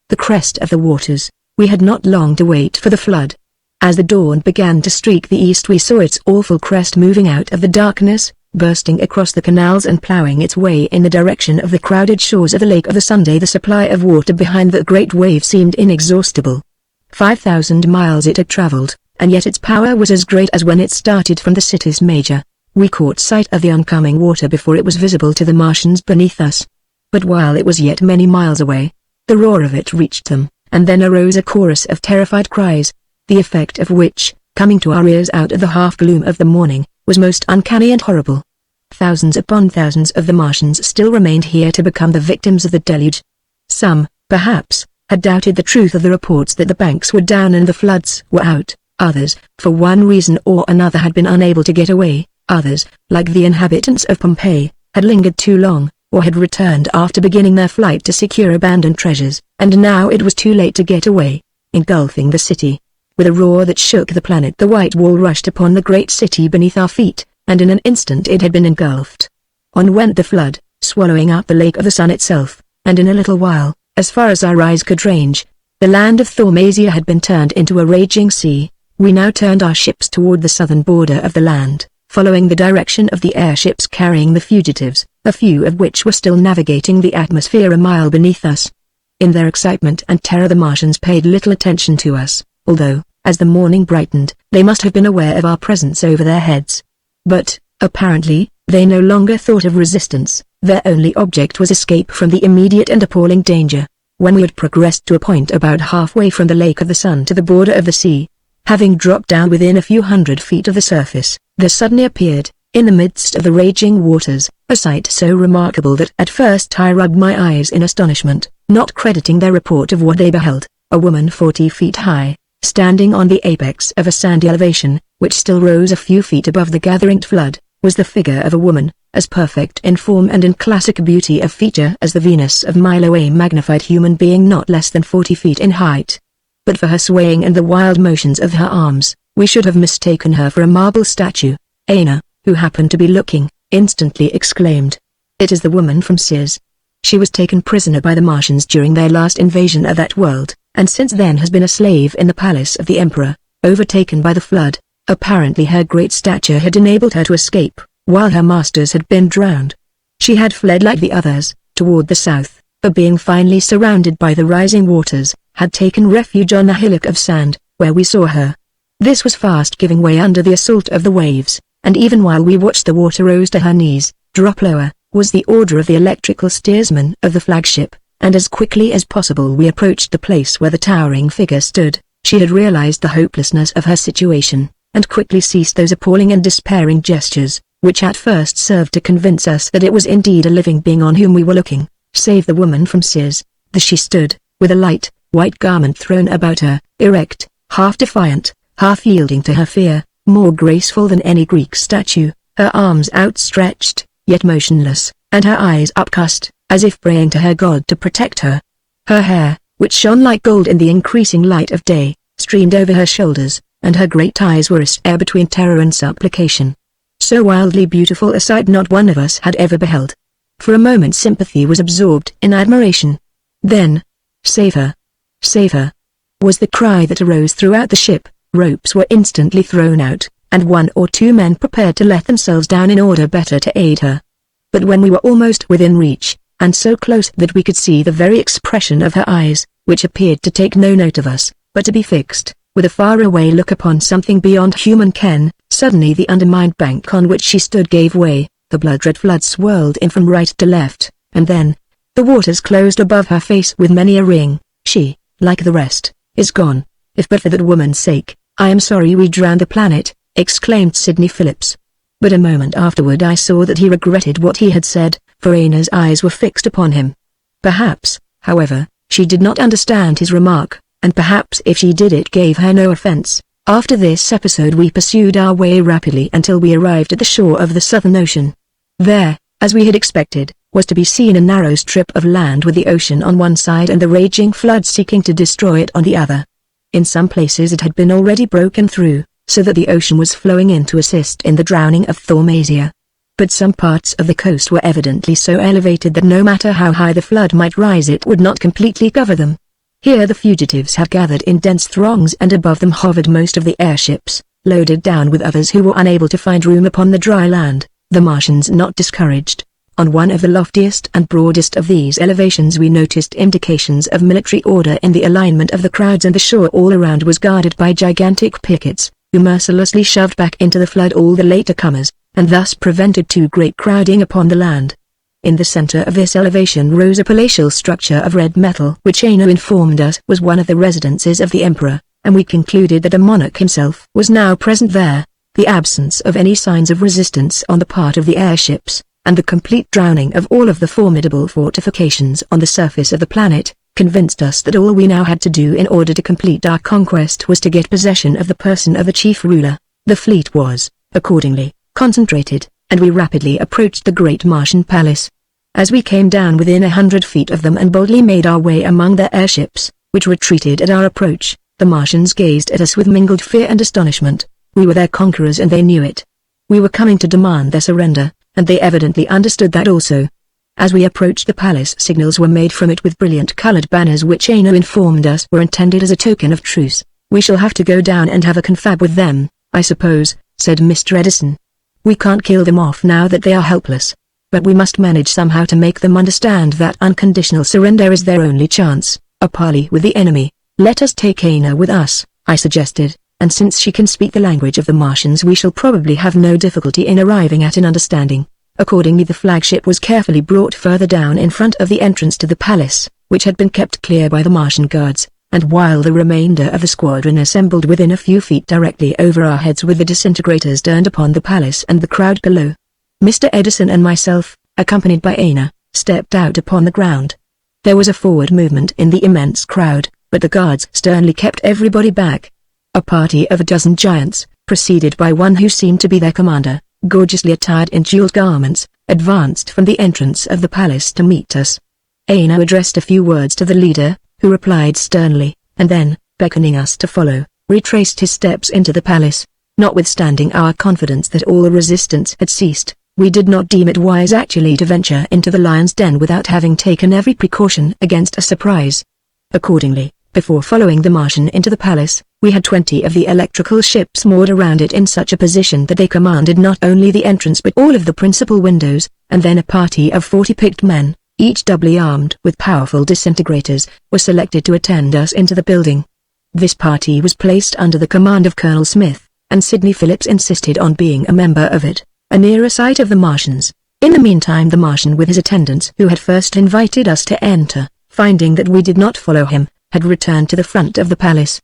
The crest of the waters, we had not long to wait for the flood. As the dawn began to streak the east we saw its awful crest moving out of the darkness, bursting across the canals and ploughing its way in the direction of the crowded shores of the Lake of the Sunday. The supply of water behind the great wave seemed inexhaustible. 5,000 miles it had traveled, and yet its power was as great as when it started from the cities major. We caught sight of the oncoming water before it was visible to the Martians beneath us. But while it was yet many miles away, the roar of it reached them, and then arose a chorus of terrified cries, the effect of which, coming to our ears out of the half-gloom of the morning, was most uncanny and horrible. Thousands upon thousands of the Martians still remained here to become the victims of the deluge. Some, perhaps, had doubted the truth of the reports that the banks were down and the floods were out. Others, for one reason or another, had been unable to get away. Others, like the inhabitants of Pompeii, had lingered too long, or had returned after beginning their flight to secure abandoned treasures, and now it was too late to get away. Engulfing the city. With a roar that shook the planet, the white wall rushed upon the great city beneath our feet, and in an instant it had been engulfed. On went the flood, swallowing up the lake of the sun itself, and in a little while, as far as our eyes could range, the land of Thaumasia had been turned into a raging sea. We now turned our ships toward the southern border of the land, following the direction of the airships carrying the fugitives, a few of which were still navigating the atmosphere a mile beneath us. In their excitement and terror the Martians paid little attention to us, although, as the morning brightened, they must have been aware of our presence over their heads. But, apparently, they no longer thought of resistance. Their only object was escape from the immediate and appalling danger. When we had progressed to a point about halfway from the lake of the sun to the border of the sea, having dropped down within a few hundred feet of the surface, there suddenly appeared, in the midst of the raging waters, a sight so remarkable that at first I rubbed my eyes in astonishment, not crediting their report of what they beheld. A woman 40 feet high, standing on the apex of a sandy elevation, which still rose a few feet above the gathering flood, was the figure of a woman, as perfect in form and in classic beauty of feature as the Venus of Milo, a magnified human being not less than 40 feet in height. But for her swaying and the wild motions of her arms, we should have mistaken her for a marble statue. Aina, who happened to be looking, instantly exclaimed, "It is the woman from Serviss. She was taken prisoner by the Martians during their last invasion of that world, and since then has been a slave in the palace of the Emperor, overtaken by the flood. Apparently her great stature had enabled her to escape, while her masters had been drowned. She had fled like the others, toward the south, but being finally surrounded by the rising waters, had taken refuge on a hillock of sand, where we saw her. This was fast giving way under the assault of the waves, and even while we watched the water rose to her knees, drop lower, was the order of the electrical steersman of the flagship, and as quickly as possible we approached the place where the towering figure stood. She had realized the hopelessness of her situation, and quickly ceased those appalling and despairing gestures, which at first served to convince us that it was indeed a living being on whom we were looking, save the woman from Serviss. There she stood, with a light, white garment thrown about her, erect, half defiant, half yielding to her fear, more graceful than any Greek statue, her arms outstretched, yet motionless, and her eyes upcast, as if praying to her God to protect her. Her hair, which shone like gold in the increasing light of day, streamed over her shoulders, and her great eyes were a between terror and supplication. So wildly beautiful a sight not one of us had ever beheld. For a moment sympathy was absorbed in admiration. Then, "Save her! Save her!" was the cry that arose throughout the ship. Ropes were instantly thrown out, and 1 or 2 men prepared to let themselves down in order better to aid her. But when we were almost within reach, and so close that we could see the very expression of her eyes, which appeared to take no note of us, but to be fixed, with a faraway look upon something beyond human ken, suddenly the undermined bank on which she stood gave way, the blood-red flood swirled in from right to left, and then, the waters closed above her face with many a ring. "She, like the rest, is gone. If but for that woman's sake, I am sorry we drowned the planet," exclaimed Sidney Phillips. But a moment afterward I saw that he regretted what he had said, for Aina's eyes were fixed upon him. Perhaps, however, she did not understand his remark, and perhaps if she did it gave her no offense. After this episode we pursued our way rapidly until we arrived at the shore of the Southern Ocean. There, as we had expected, was to be seen a narrow strip of land with the ocean on one side and the raging flood seeking to destroy it on the other. In some places it had been already broken through, so that the ocean was flowing in to assist in the drowning of Thaumasia. But some parts of the coast were evidently so elevated that no matter how high the flood might rise it would not completely cover them. Here the fugitives had gathered in dense throngs, and above them hovered most of the airships, loaded down with others who were unable to find room upon the dry land, the Martians not discouraged. On one of the loftiest and broadest of these elevations we noticed indications of military order in the alignment of the crowds, and the shore all around was guarded by gigantic pickets, who mercilessly shoved back into the flood all the later comers, and thus prevented too great crowding upon the land. In the center of this elevation rose a palatial structure of red metal which Aina informed us was one of the residences of the emperor, and we concluded that the monarch himself was now present there. the absence of any signs of resistance on the part of the airships, and the complete drowning of all of the formidable fortifications on the surface of the planet, convinced us that all we now had to do in order to complete our conquest was to get possession of the person of the chief ruler. The fleet was, accordingly, concentrated, and we rapidly approached the great Martian palace. As we came down within 100 feet of them and boldly made our way among their airships, which retreated at our approach, the Martians gazed at us with mingled fear and astonishment. We were their conquerors and they knew it. We were coming to demand their surrender, and they evidently understood that also. As we approached the palace, signals were made from it with brilliant colored banners which Aina informed us were intended as a token of truce. "We shall have to go down and have a confab with them, I suppose," said Mr. Edison. "We can't kill them off now that they are helpless. But we must manage somehow to make them understand that unconditional surrender is their only chance, a parley with the enemy." "Let us take Aina with us," I suggested, "and since she can speak the language of the Martians we shall probably have no difficulty in arriving at an understanding." Accordingly the flagship was carefully brought further down in front of the entrance to the palace, which had been kept clear by the Martian guards, and while the remainder of the squadron assembled within a few feet directly over our heads with the disintegrators turned upon the palace and the crowd below, Mr. Edison and myself, accompanied by Aina, stepped out upon the ground. There was a forward movement in the immense crowd, but the guards sternly kept everybody back. A party of a dozen giants, preceded by one who seemed to be their commander, gorgeously attired in jeweled garments, advanced from the entrance of the palace to meet us. Aina addressed a few words to the leader, who replied sternly, and then, beckoning us to follow, retraced his steps into the palace. Notwithstanding our confidence that all resistance had ceased, we did not deem it wise actually to venture into the lion's den without having taken every precaution against a surprise. Accordingly, before following the Martian into the palace, we had 20 of the electrical ships moored around it in such a position that they commanded not only the entrance but all of the principal windows, and then a party of 40 picked men, each doubly armed with powerful disintegrators, was selected to attend us into the building. This party was placed under the command of Colonel Smith, and Sidney Phillips insisted on being a member of it, a nearer sight of the Martians. In the meantime the Martian with his attendants who had first invited us to enter, finding that we did not follow him, had returned to the front of the palace.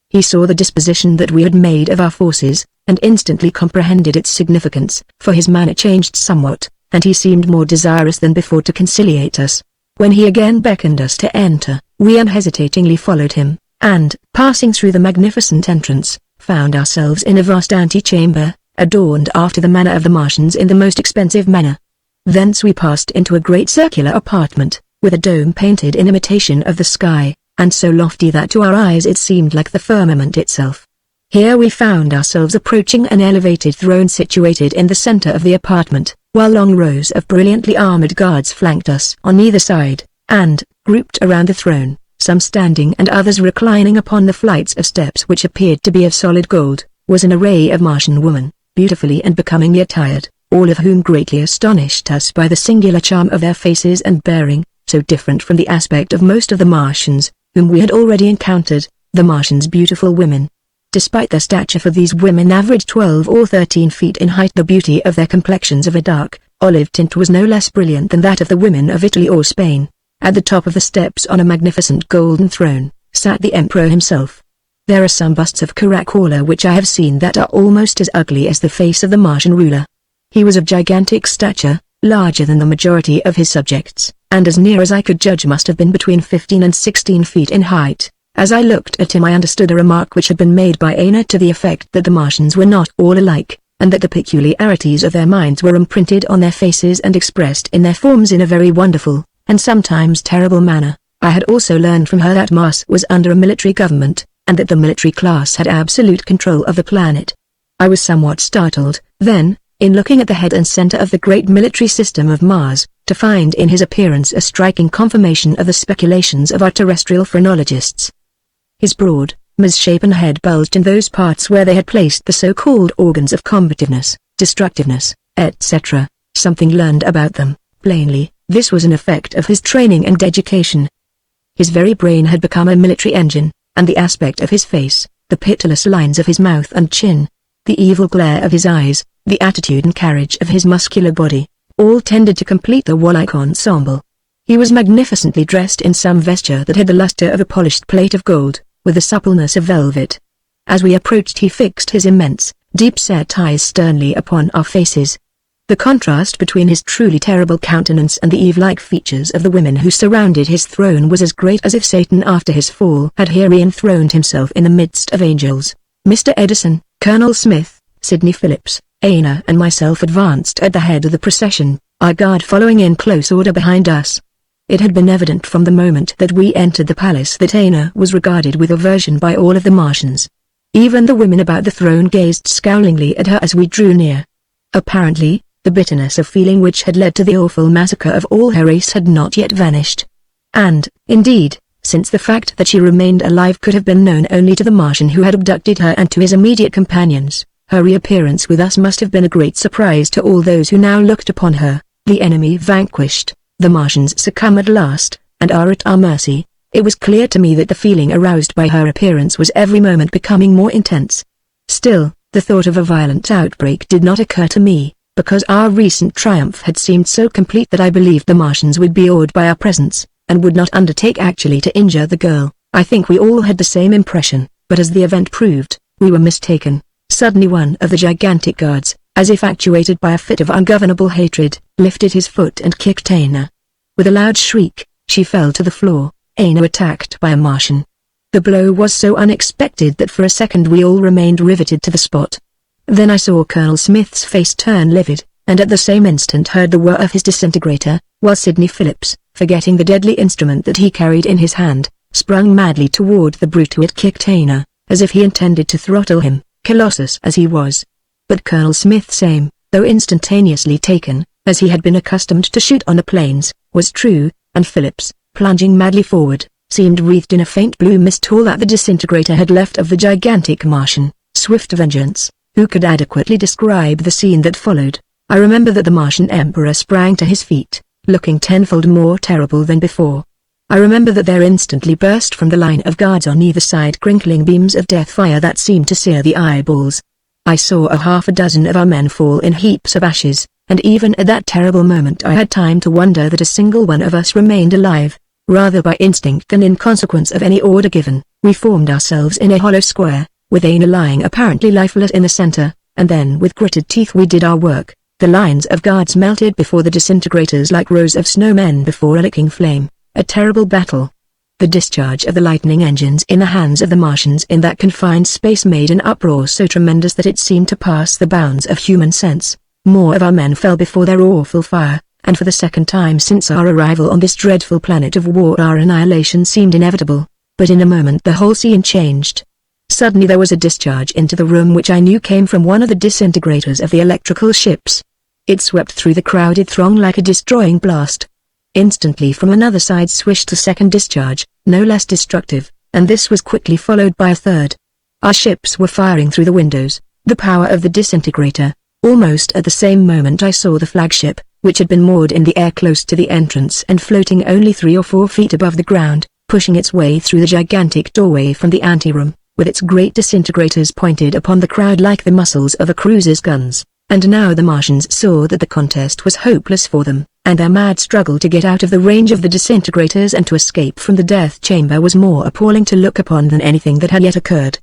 He saw the disposition that we had made of our forces, and instantly comprehended its significance, for his manner changed somewhat, and he seemed more desirous than before to conciliate us. When he again beckoned us to enter, we unhesitatingly followed him, and, passing through the magnificent entrance, found ourselves in a vast antechamber, adorned after the manner of the Martians in the most expensive manner. Thence we passed into a great circular apartment, with a dome painted in imitation of the sky, and so lofty that to our eyes it seemed like the firmament itself. Here we found ourselves approaching an elevated throne situated in the center of the apartment, while long rows of brilliantly armored guards flanked us on either side, and, grouped around the throne, some standing and others reclining upon the flights of steps which appeared to be of solid gold, was an array of Martian women, beautifully and becomingly attired, all of whom greatly astonished us by the singular charm of their faces and bearing, so different from the aspect of most of the Martians, whom we had already encountered. The Martians' beautiful women. Despite their stature, for these women averaged 12 or 13 feet in height, the beauty of their complexions of a dark, olive tint was no less brilliant than that of the women of Italy or Spain. At the top of the steps on a magnificent golden throne, sat the emperor himself. There are some busts of Caracalla which I have seen that are almost as ugly as the face of the Martian ruler. He was of gigantic stature, larger than the majority of his subjects, and as near as I could judge must have been between 15 and 16 feet in height. As I looked at him I understood a remark which had been made by Aina to the effect that the Martians were not all alike, and that the peculiarities of their minds were imprinted on their faces and expressed in their forms in a very wonderful, and sometimes terrible manner. I had also learned from her that Mars was under a military government, and that the military class had absolute control of the planet. I was somewhat startled, then, in looking at the head and center of the great military system of Mars, to find in his appearance a striking confirmation of the speculations of our terrestrial phrenologists. His broad, misshapen head bulged in those parts where they had placed the so-called organs of combativeness, destructiveness, etc. Something learned about them. Plainly, this was an effect of his training and education. His very brain had become a military engine, and the aspect of his face, the pitiless lines of his mouth and chin, the evil glare of his eyes, the attitude and carriage of his muscular body, all tended to complete the warlike ensemble. He was magnificently dressed in some vesture that had the luster of a polished plate of gold, with the suppleness of velvet. As we approached he fixed his immense, deep-set eyes sternly upon our faces. The contrast between his truly terrible countenance and the Eve-like features of the women who surrounded his throne was as great as if Satan after his fall had here enthroned himself in the midst of angels. Mr. Edison, Colonel Smith, Sidney Phillips, Aina and myself advanced at the head of the procession, our guard following in close order behind us. It had been evident from the moment that we entered the palace that Aina was regarded with aversion by all of the Martians. Even the women about the throne gazed scowlingly at her as we drew near. Apparently, the bitterness of feeling which had led to the awful massacre of all her race had not yet vanished. And, indeed, since the fact that she remained alive could have been known only to the Martian who had abducted her and to his immediate companions, her reappearance with us must have been a great surprise to all those who now looked upon her, the enemy vanquished, the Martians succumb at last, and are at our mercy. It was clear to me that the feeling aroused by her appearance was every moment becoming more intense. Still, the thought of a violent outbreak did not occur to me, because our recent triumph had seemed so complete that I believed the Martians would be awed by our presence, and would not undertake actually to injure the girl. I think we all had the same impression, but as the event proved, we were mistaken. Suddenly one of the gigantic guards, as if actuated by a fit of ungovernable hatred, lifted his foot and kicked Aina. With a loud shriek, she fell to the floor, Aina attacked by a Martian. The blow was so unexpected that for a second we all remained riveted to the spot. Then I saw Colonel Smith's face turn livid, and at the same instant heard the whir of his disintegrator, while Sidney Phillips, forgetting the deadly instrument that he carried in his hand, sprung madly toward the brute who had kicked Aina, as if he intended to throttle him, colossus as he was. But Colonel Smith's aim, though instantaneously taken, as he had been accustomed to shoot on the plains, was true, and Phillips, plunging madly forward, seemed wreathed in a faint blue mist. All that the disintegrator had left of the gigantic Martian, swift vengeance. Who could adequately describe the scene that followed? I remember that the Martian Emperor sprang to his feet, looking tenfold more terrible than before. I remember that there instantly burst from the line of guards on either side crinkling beams of death fire that seemed to sear the eyeballs. I saw a half a dozen of our men fall in heaps of ashes, and even at that terrible moment I had time to wonder that a single one of us remained alive. Rather by instinct than in consequence of any order given, we formed ourselves in a hollow square, with Aina lying apparently lifeless in the center, and then with gritted teeth we did our work. The lines of guards melted before the disintegrators like rows of snowmen before a licking flame. A terrible battle. The discharge of the lightning engines in the hands of the Martians in that confined space made an uproar so tremendous that it seemed to pass the bounds of human sense. More of our men fell before their awful fire, and for the second time since our arrival on this dreadful planet of war our annihilation seemed inevitable. But in a moment the whole scene changed. Suddenly there was a discharge into the room which I knew came from one of the disintegrators of the electrical ships. It swept through the crowded throng like a destroying blast. Instantly from another side swished a second discharge, no less destructive, and this was quickly followed by a third. Our ships were firing through the windows, the power of the disintegrator. Almost at the same moment I saw the flagship, which had been moored in the air close to the entrance and floating only 3 or 4 feet above the ground, pushing its way through the gigantic doorway from the anteroom, with its great disintegrators pointed upon the crowd like the muzzles of a cruiser's guns. And now the Martians saw that the contest was hopeless for them, and their mad struggle to get out of the range of the disintegrators and to escape from the death chamber was more appalling to look upon than anything that had yet occurred.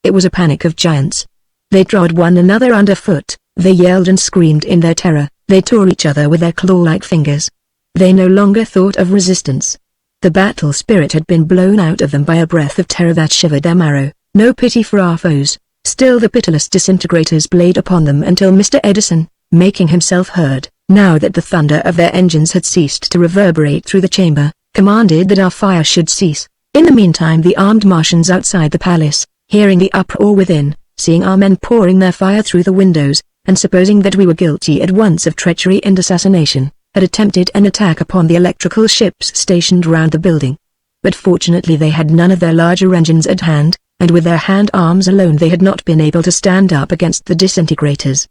It was a panic of giants. They trod one another underfoot, they yelled and screamed in their terror, they tore each other with their claw-like fingers. They no longer thought of resistance. The battle spirit had been blown out of them by a breath of terror that shivered their marrow. No pity for our foes. Still the pitiless disintegrators blazed upon them until Mr. Edison, making himself heard, now that the thunder of their engines had ceased to reverberate through the chamber, commanded that our fire should cease. In the meantime the armed Martians outside the palace, hearing the uproar within, seeing our men pouring their fire through the windows, and supposing that we were guilty at once of treachery and assassination, had attempted an attack upon the electrical ships stationed round the building. But fortunately they had none of their larger engines at hand, and with their hand-arms alone they had not been able to stand up against the disintegrators.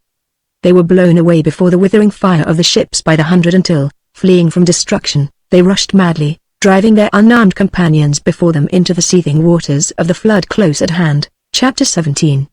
They were blown away before the withering fire of the ships by the hundred until, fleeing from destruction, they rushed madly, driving their unarmed companions before them into the seething waters of the flood close at hand. Chapter 17.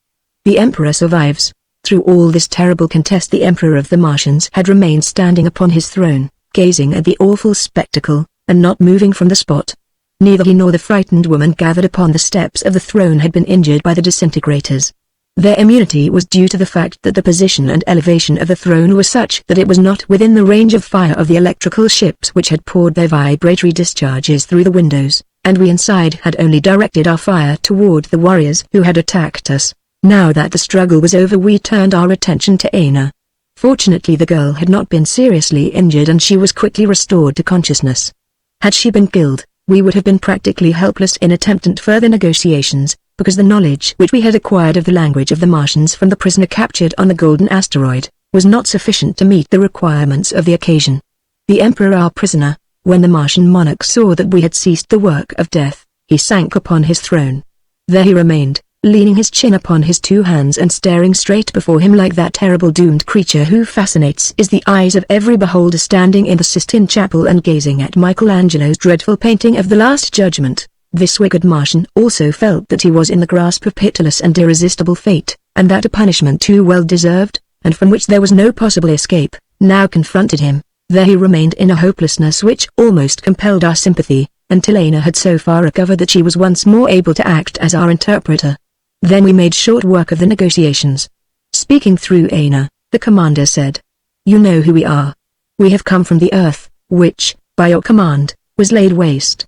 The Emperor survives. Through all this terrible contest the Emperor of the Martians had remained standing upon his throne, gazing at the awful spectacle, and not moving from the spot. Neither he nor the frightened woman gathered upon the steps of the throne had been injured by the disintegrators. Their immunity was due to the fact that the position and elevation of the throne were such that it was not within the range of fire of the electrical ships which had poured their vibratory discharges through the windows, and we inside had only directed our fire toward the warriors who had attacked us. Now that the struggle was over, we turned our attention to Aina. Fortunately, the girl had not been seriously injured and she was quickly restored to consciousness. Had she been killed, we would have been practically helpless in attempting further negotiations, because the knowledge which we had acquired of the language of the Martians from the prisoner captured on the Golden Asteroid was not sufficient to meet the requirements of the occasion. The Emperor, our prisoner, when the Martian monarch saw that we had ceased the work of death, he sank upon his throne. There he remained, leaning his chin upon his two hands and staring straight before him like that terrible doomed creature who fascinates the eyes of every beholder standing in the Sistine Chapel and gazing at Michelangelo's dreadful painting of the Last Judgment. This wicked Martian also felt that he was in the grasp of pitiless and irresistible fate, and that a punishment too well deserved, and from which there was no possible escape, now confronted him. There he remained in a hopelessness which almost compelled our sympathy, until Aina had so far recovered that she was once more able to act as our interpreter. Then we made short work of the negotiations. Speaking through Aina, the commander said, "You know who we are. We have come from the earth, which, by your command, was laid waste.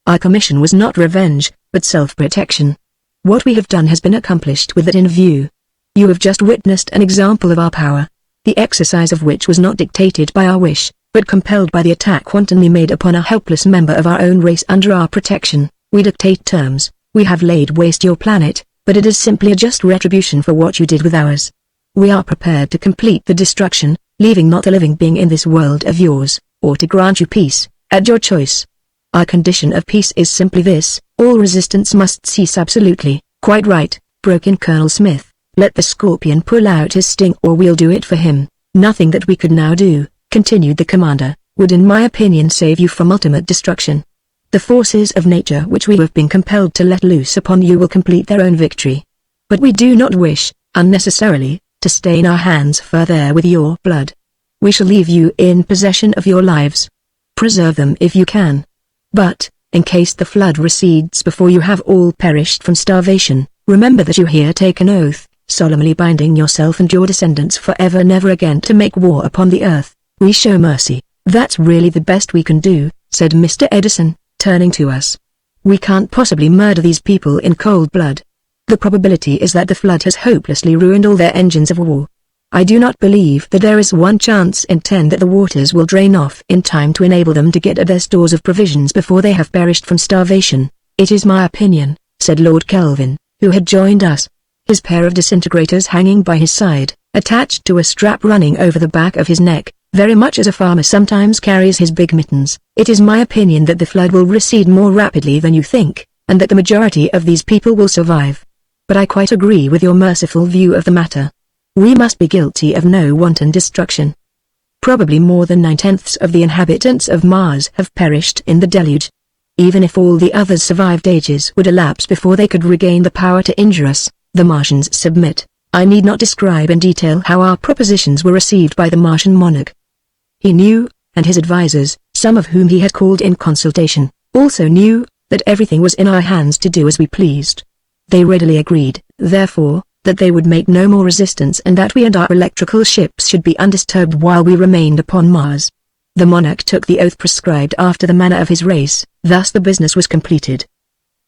Our commission was not revenge, but self-protection. What we have done has been accomplished with that in view. You have just witnessed an example of our power, the exercise of which was not dictated by our wish, but compelled by the attack wantonly made upon a helpless member of our own race under our protection. We dictate terms. We have laid waste your planet, but it is simply a just retribution for what you did with ours. We are prepared to complete the destruction, leaving not a living being in this world of yours, or to grant you peace, at your choice. Our condition of peace is simply this: all resistance must cease absolutely." "Quite right," broke in Colonel Smith. "Let the Scorpion pull out his sting or we'll do it for him. Nothing that we could now do," continued the commander, "would in my opinion save you from ultimate destruction. The forces of nature which we have been compelled to let loose upon you will complete their own victory. But we do not wish, unnecessarily, to stain our hands further with your blood. We shall leave you in possession of your lives. Preserve them if you can. But, in case the flood recedes before you have all perished from starvation, remember that you here take an oath, solemnly binding yourself and your descendants forever never again to make war upon the earth. We show mercy." "That's really the best we can do," said Mr. Edison, turning to us. "We can't possibly murder these people in cold blood. The probability is that the flood has hopelessly ruined all their engines of war. I do not believe that there is 1 chance in 10 that the waters will drain off in time to enable them to get at their stores of provisions before they have perished from starvation." "It is my opinion," said Lord Kelvin, who had joined us, his pair of disintegrators hanging by his side, attached to a strap running over the back of his neck, very much as a farmer sometimes carries his big mittens. "It is my opinion that the flood will recede more rapidly than you think, and that the majority of these people will survive. But I quite agree with your merciful view of the matter. We must be guilty of no wanton destruction. Probably more than 9/10 of the inhabitants of Mars have perished in the deluge. Even if all the others survived, ages would elapse before they could regain the power to injure us. The Martians submit. I need not describe in detail how our propositions were received by the Martian monarch. He knew, and his advisors, some of whom he had called in consultation, also knew, that everything was in our hands to do as we pleased. They readily agreed, therefore, that they would make no more resistance and that we and our electrical ships should be undisturbed while we remained upon Mars. The monarch took the oath prescribed after the manner of his race, thus the business was completed.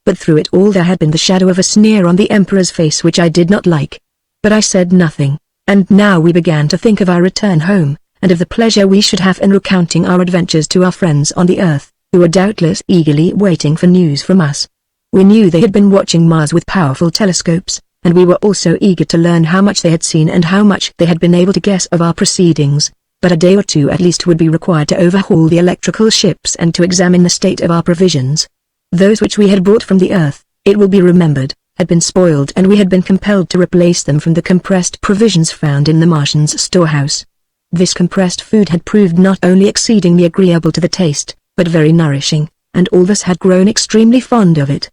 But through it all there had been the shadow of a sneer on the Emperor's face which I did not like. But I said nothing, and now we began to think of our return home, and of the pleasure we should have in recounting our adventures to our friends on the Earth, who were doubtless eagerly waiting for news from us. We knew they had been watching Mars with powerful telescopes, and we were also eager to learn how much they had seen and how much they had been able to guess of our proceedings. But a day or two at least would be required to overhaul the electrical ships and to examine the state of our provisions. Those which we had brought from the Earth, it will be remembered, had been spoiled and we had been compelled to replace them from the compressed provisions found in the Martians' storehouse. This compressed food had proved not only exceedingly agreeable to the taste, but very nourishing, and all of us had grown extremely fond of it.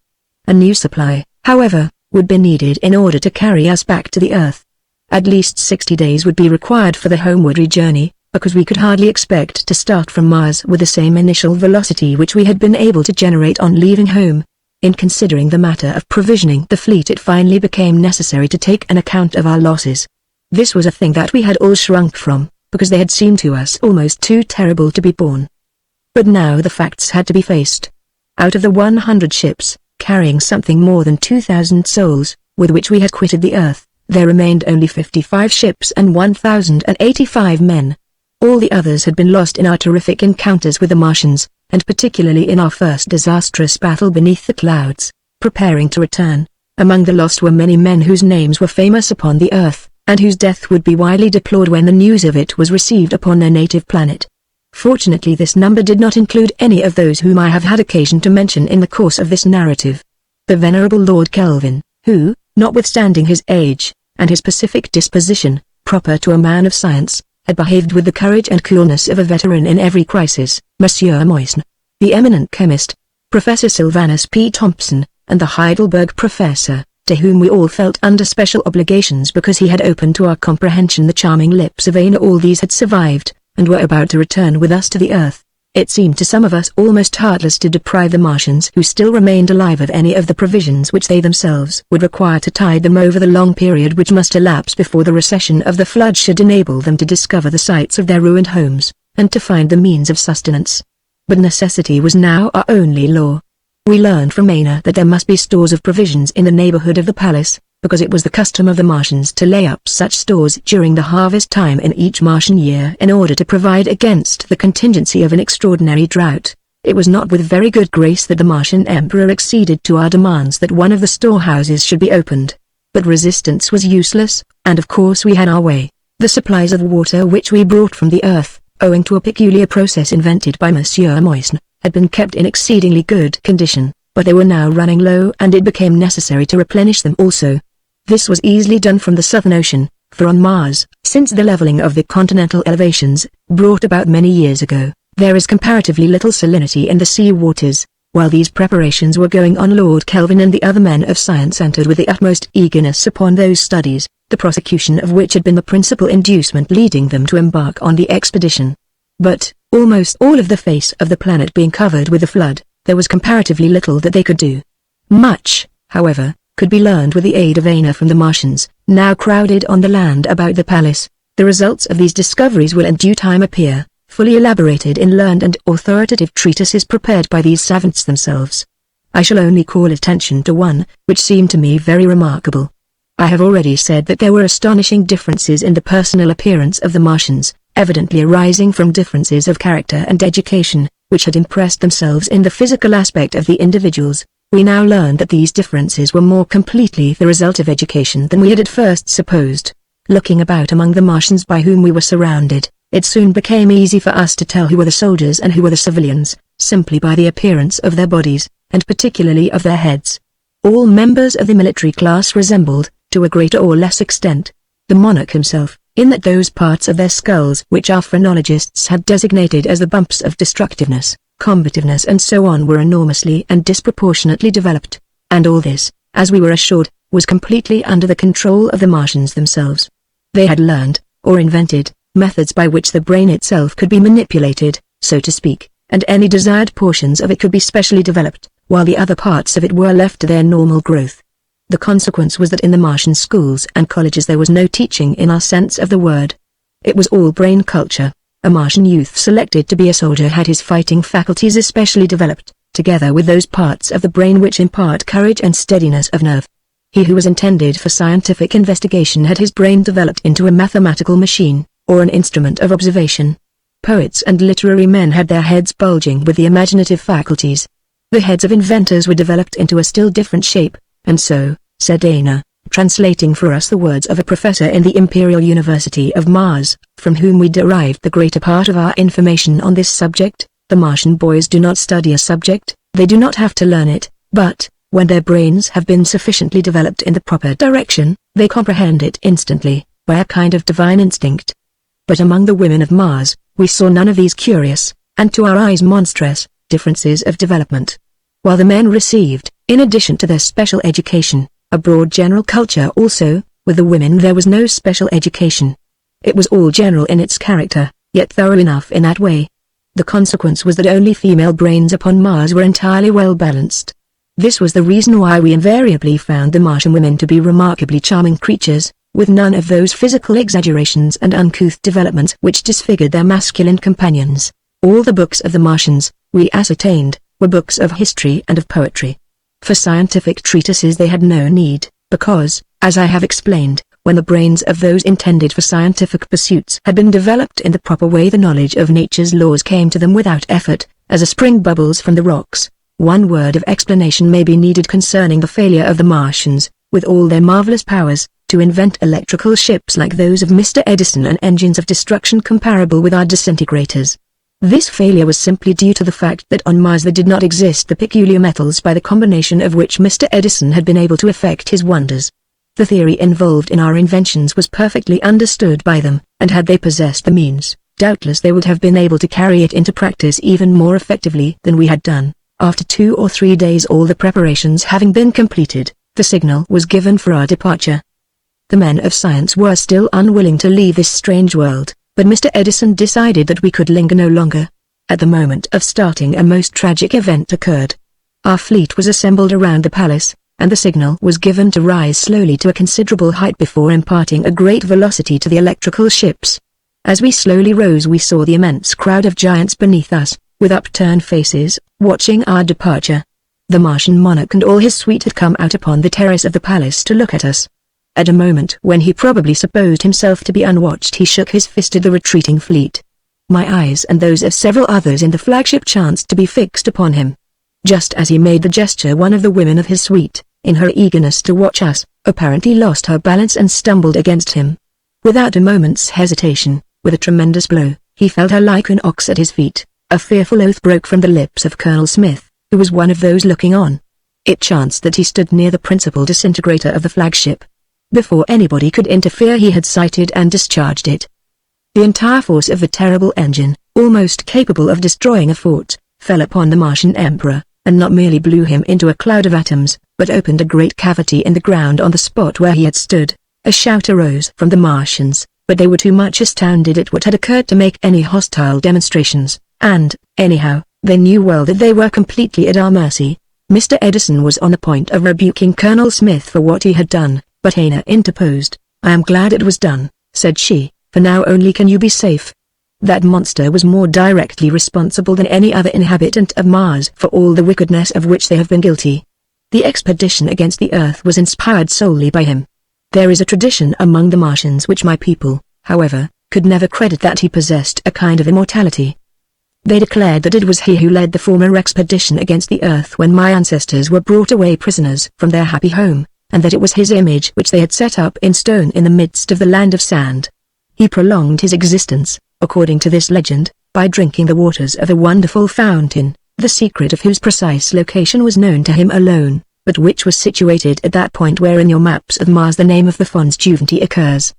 A new supply, however, would be needed in order to carry us back to the Earth. At least 60 days would be required for the homeward journey, because we could hardly expect to start from Mars with the same initial velocity which we had been able to generate on leaving home. In considering the matter of provisioning the fleet, it finally became necessary to take an account of our losses. This was a thing that we had all shrunk from, because they had seemed to us almost too terrible to be borne. But now the facts had to be faced. Out of the 100 ships, carrying something more than 2,000 souls, with which we had quitted the Earth, there remained only 55 ships and 1,085 men. All the others had been lost in our terrific encounters with the Martians, and particularly in our first disastrous battle beneath the clouds, preparing to return. Among the lost were many men whose names were famous upon the Earth, and whose death would be widely deplored when the news of it was received upon their native planet. Fortunately, this number did not include any of those whom I have had occasion to mention in the course of this narrative. The venerable Lord Kelvin, who, notwithstanding his age, and his pacific disposition, proper to a man of science, had behaved with the courage and coolness of a veteran in every crisis. Monsieur Moisne, the eminent chemist, Professor Sylvanus P. Thompson, and the Heidelberg professor, to whom we all felt under special obligations because he had opened to our comprehension the charming lips of Aina. All these had survived, and were about to return with us to the Earth. It seemed to some of us almost heartless to deprive the Martians who still remained alive of any of the provisions which they themselves would require to tide them over the long period which must elapse before the recession of the flood should enable them to discover the sites of their ruined homes, and to find the means of sustenance. But necessity was now our only law. We learned from Aina that there must be stores of provisions in the neighborhood of the palace, because it was the custom of the Martians to lay up such stores during the harvest time in each Martian year in order to provide against the contingency of an extraordinary drought. It was not with very good grace that the Martian Emperor acceded to our demands that one of the storehouses should be opened. But resistance was useless, and of course we had our way. The supplies of water which we brought from the Earth, owing to a peculiar process invented by Monsieur Moisne, had been kept in exceedingly good condition, but they were now running low and it became necessary to replenish them also. This was easily done from the Southern Ocean, for on Mars, since the leveling of the continental elevations, brought about many years ago, there is comparatively little salinity in the sea waters. While these preparations were going on, Lord Kelvin and the other men of science entered with the utmost eagerness upon those studies, the prosecution of which had been the principal inducement leading them to embark on the expedition. But, almost all of the face of the planet being covered with the flood, there was comparatively little that they could do. Much, however, could be learned with the aid of Aina from the Martians, now crowded on the land about the palace. The results of these discoveries will in due time appear, fully elaborated in learned and authoritative treatises prepared by these savants themselves. I shall only call attention to one, which seemed to me very remarkable. I have already said that there were astonishing differences in the personal appearance of the Martians, evidently arising from differences of character and education, which had impressed themselves in the physical aspect of the individuals. We now learned that these differences were more completely the result of education than we had at first supposed. Looking about among the Martians by whom we were surrounded, it soon became easy for us to tell who were the soldiers and who were the civilians, simply by the appearance of their bodies, and particularly of their heads. All members of the military class resembled, to a greater or less extent, the monarch himself, in that those parts of their skulls which our phrenologists had designated as the bumps of destructiveness, combativeness and so on were enormously and disproportionately developed, and all this, as we were assured, was completely under the control of the Martians themselves. They had learned, or invented, methods by which the brain itself could be manipulated, so to speak, and any desired portions of it could be specially developed, while the other parts of it were left to their normal growth. The consequence was that in the Martian schools and colleges there was no teaching in our sense of the word. It was all brain culture. A Martian youth selected to be a soldier had his fighting faculties especially developed, together with those parts of the brain which impart courage and steadiness of nerve. He who was intended for scientific investigation had his brain developed into a mathematical machine, or an instrument of observation. Poets and literary men had their heads bulging with the imaginative faculties. The heads of inventors were developed into a still different shape, and so, said Aina, translating for us the words of a professor in the Imperial University of Mars, from whom we derived the greater part of our information on this subject, the Martian boys do not study a subject, they do not have to learn it, but, when their brains have been sufficiently developed in the proper direction, they comprehend it instantly, by a kind of divine instinct. But among the women of Mars, we saw none of these curious, and to our eyes monstrous, differences of development. While the men received, in addition to their special education, a broad general culture also, with the women there was no special education. It was all general in its character, yet thorough enough in that way. The consequence was that only female brains upon Mars were entirely well balanced. This was the reason why we invariably found the Martian women to be remarkably charming creatures, with none of those physical exaggerations and uncouth developments which disfigured their masculine companions. All the books of the Martians, we ascertained, were books of history and of poetry. For scientific treatises they had no need, because, as I have explained, when the brains of those intended for scientific pursuits had been developed in the proper way, the knowledge of nature's laws came to them without effort, as a spring bubbles from the rocks. One word of explanation may be needed concerning the failure of the Martians, with all their marvelous powers, to invent electrical ships like those of Mr. Edison and engines of destruction comparable with our disintegrators. This failure was simply due to the fact that on Mars there did not exist the peculiar metals by the combination of which Mr. Edison had been able to effect his wonders. The theory involved in our inventions was perfectly understood by them, and had they possessed the means, doubtless they would have been able to carry it into practice even more effectively than we had done. After 2 or 3 days, all the preparations having been completed, the signal was given for our departure. The men of science were still unwilling to leave this strange world, but Mr. Edison decided that we could linger no longer. At the moment of starting, a most tragic event occurred. Our fleet was assembled around the palace, and the signal was given to rise slowly to a considerable height before imparting a great velocity to the electrical ships. As we slowly rose, we saw the immense crowd of giants beneath us, with upturned faces, watching our departure. The Martian monarch and all his suite had come out upon the terrace of the palace to look at us. At a moment when he probably supposed himself to be unwatched, he shook his fist at the retreating fleet. My eyes and those of several others in the flagship chanced to be fixed upon him. Just as he made the gesture, one of the women of his suite, in her eagerness to watch us, apparently lost her balance and stumbled against him. Without a moment's hesitation, with a tremendous blow, he felled her like an ox at his feet. A fearful oath broke from the lips of Colonel Smith, who was one of those looking on. It chanced that he stood near the principal disintegrator of the flagship. Before anybody could interfere, he had sighted and discharged it. The entire force of the terrible engine, almost capable of destroying a fort, fell upon the Martian Emperor, and not merely blew him into a cloud of atoms, but opened a great cavity in the ground on the spot where he had stood. A shout arose from the Martians, but they were too much astounded at what had occurred to make any hostile demonstrations, and, anyhow, they knew well that they were completely at our mercy. Mr. Edison was on the point of rebuking Colonel Smith for what he had done, but Hannah interposed. "I am glad it was done," said she, "for now only can you be safe. That monster was more directly responsible than any other inhabitant of Mars for all the wickedness of which they have been guilty. The expedition against the Earth was inspired solely by him. There is a tradition among the Martians which my people, however, could never credit, that he possessed a kind of immortality. They declared that it was he who led the former expedition against the Earth when my ancestors were brought away prisoners from their happy home, and that it was his image which they had set up in stone in the midst of the land of sand. He prolonged his existence, according to this legend, by drinking the waters of a wonderful fountain, the secret of whose precise location was known to him alone, but which was situated at that point where in your maps of Mars the name of the Fons Juventus occurs.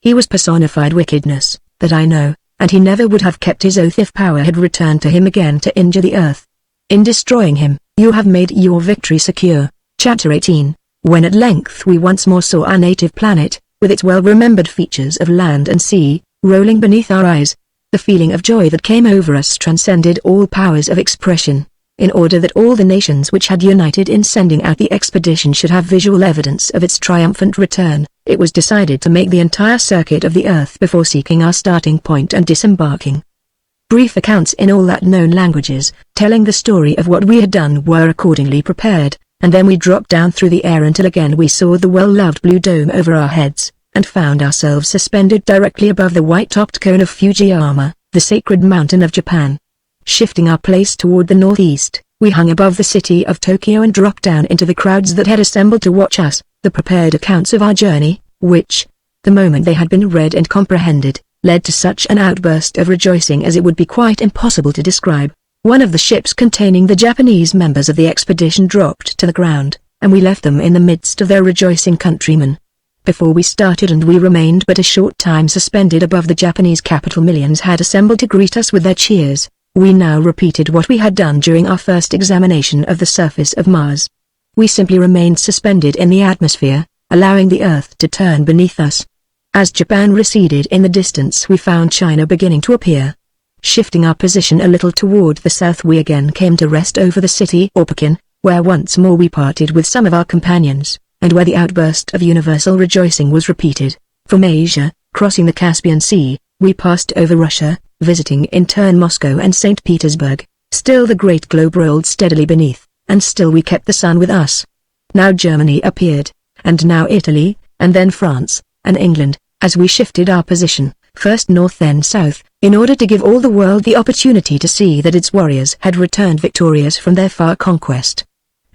He was personified wickedness, that I know, and he never would have kept his oath if power had returned to him again to injure the Earth. In destroying him, you have made your victory secure." Chapter 18. When at length we once more saw our native planet, with its well-remembered features of land and sea, rolling beneath our eyes, the feeling of joy that came over us transcended all powers of expression. In order that all the nations which had united in sending out the expedition should have visual evidence of its triumphant return, it was decided to make the entire circuit of the Earth before seeking our starting point and disembarking. Brief accounts in all that known languages, telling the story of what we had done, were accordingly prepared, and then we dropped down through the air until again we saw the well-loved blue dome over our heads, and found ourselves suspended directly above the white-topped cone of Fujiyama, the sacred mountain of Japan. Shifting our place toward the northeast, we hung above the city of Tokyo and dropped down into the crowds that had assembled to watch us. The prepared accounts of our journey, which, the moment they had been read and comprehended, led to such an outburst of rejoicing as it would be quite impossible to describe. One of the ships containing the Japanese members of the expedition dropped to the ground, and we left them in the midst of their rejoicing countrymen. Before we started, and we remained but a short time suspended above the Japanese capital, millions had assembled to greet us with their cheers. We now repeated what we had done during our first examination of the surface of Mars. We simply remained suspended in the atmosphere, allowing the Earth to turn beneath us. As Japan receded in the distance, we found China beginning to appear. Shifting our position a little toward the south, we again came to rest over the city or Pekin, where once more we parted with some of our companions, and where the outburst of universal rejoicing was repeated. From Asia, crossing the Caspian Sea, we passed over Russia, visiting in turn Moscow and St. Petersburg. Still the great globe rolled steadily beneath, and still we kept the sun with us. Now Germany appeared, and now Italy, and then France, and England, as we shifted our position, first north then south, in order to give all the world the opportunity to see that its warriors had returned victorious from their far conquest.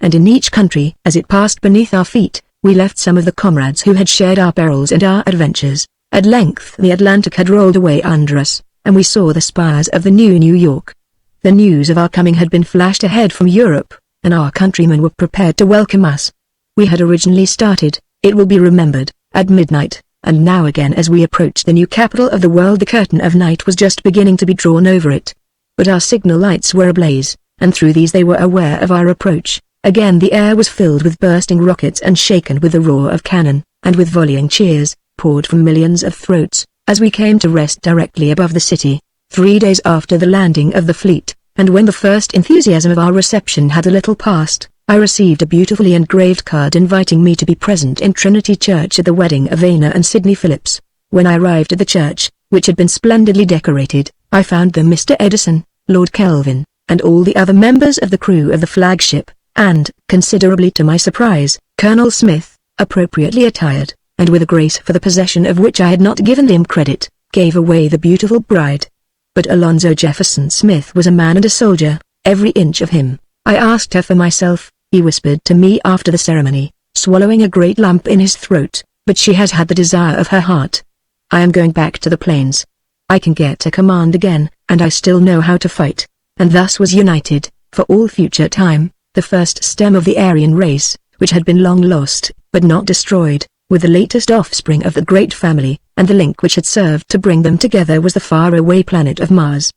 And in each country, as it passed beneath our feet, we left some of the comrades who had shared our perils and our adventures. At length the Atlantic had rolled away under us, and we saw the spires of the new New York. The news of our coming had been flashed ahead from Europe, and our countrymen were prepared to welcome us. We had originally started, it will be remembered, at midnight, and now again as we approached the new capital of the world the curtain of night was just beginning to be drawn over it. But our signal lights were ablaze, and through these they were aware of our approach. Again the air was filled with bursting rockets and shaken with the roar of cannon, and with volleying cheers, poured from millions of throats, as we came to rest directly above the city, 3 days after the landing of the fleet, and when the first enthusiasm of our reception had a little passed, I received a beautifully engraved card inviting me to be present in Trinity Church at the wedding of Anna and Sidney Phillips. When I arrived at the church, which had been splendidly decorated, I found there Mr. Edison, Lord Kelvin, and all the other members of the crew of the flagship, and, considerably to my surprise, Colonel Smith, appropriately attired, and with a grace for the possession of which I had not given him credit, gave away the beautiful bride. But Alonzo Jefferson Smith was a man and a soldier, every inch of him. I asked her for myself, he whispered to me after the ceremony, swallowing a great lump in his throat, but she has had the desire of her heart. I am going back to the plains. I can get a command again, and I still know how to fight. And thus was united, for all future time, the first stem of the Aryan race, which had been long lost, but not destroyed, with the latest offspring of the great family, and the link which had served to bring them together was the far-away planet of Mars.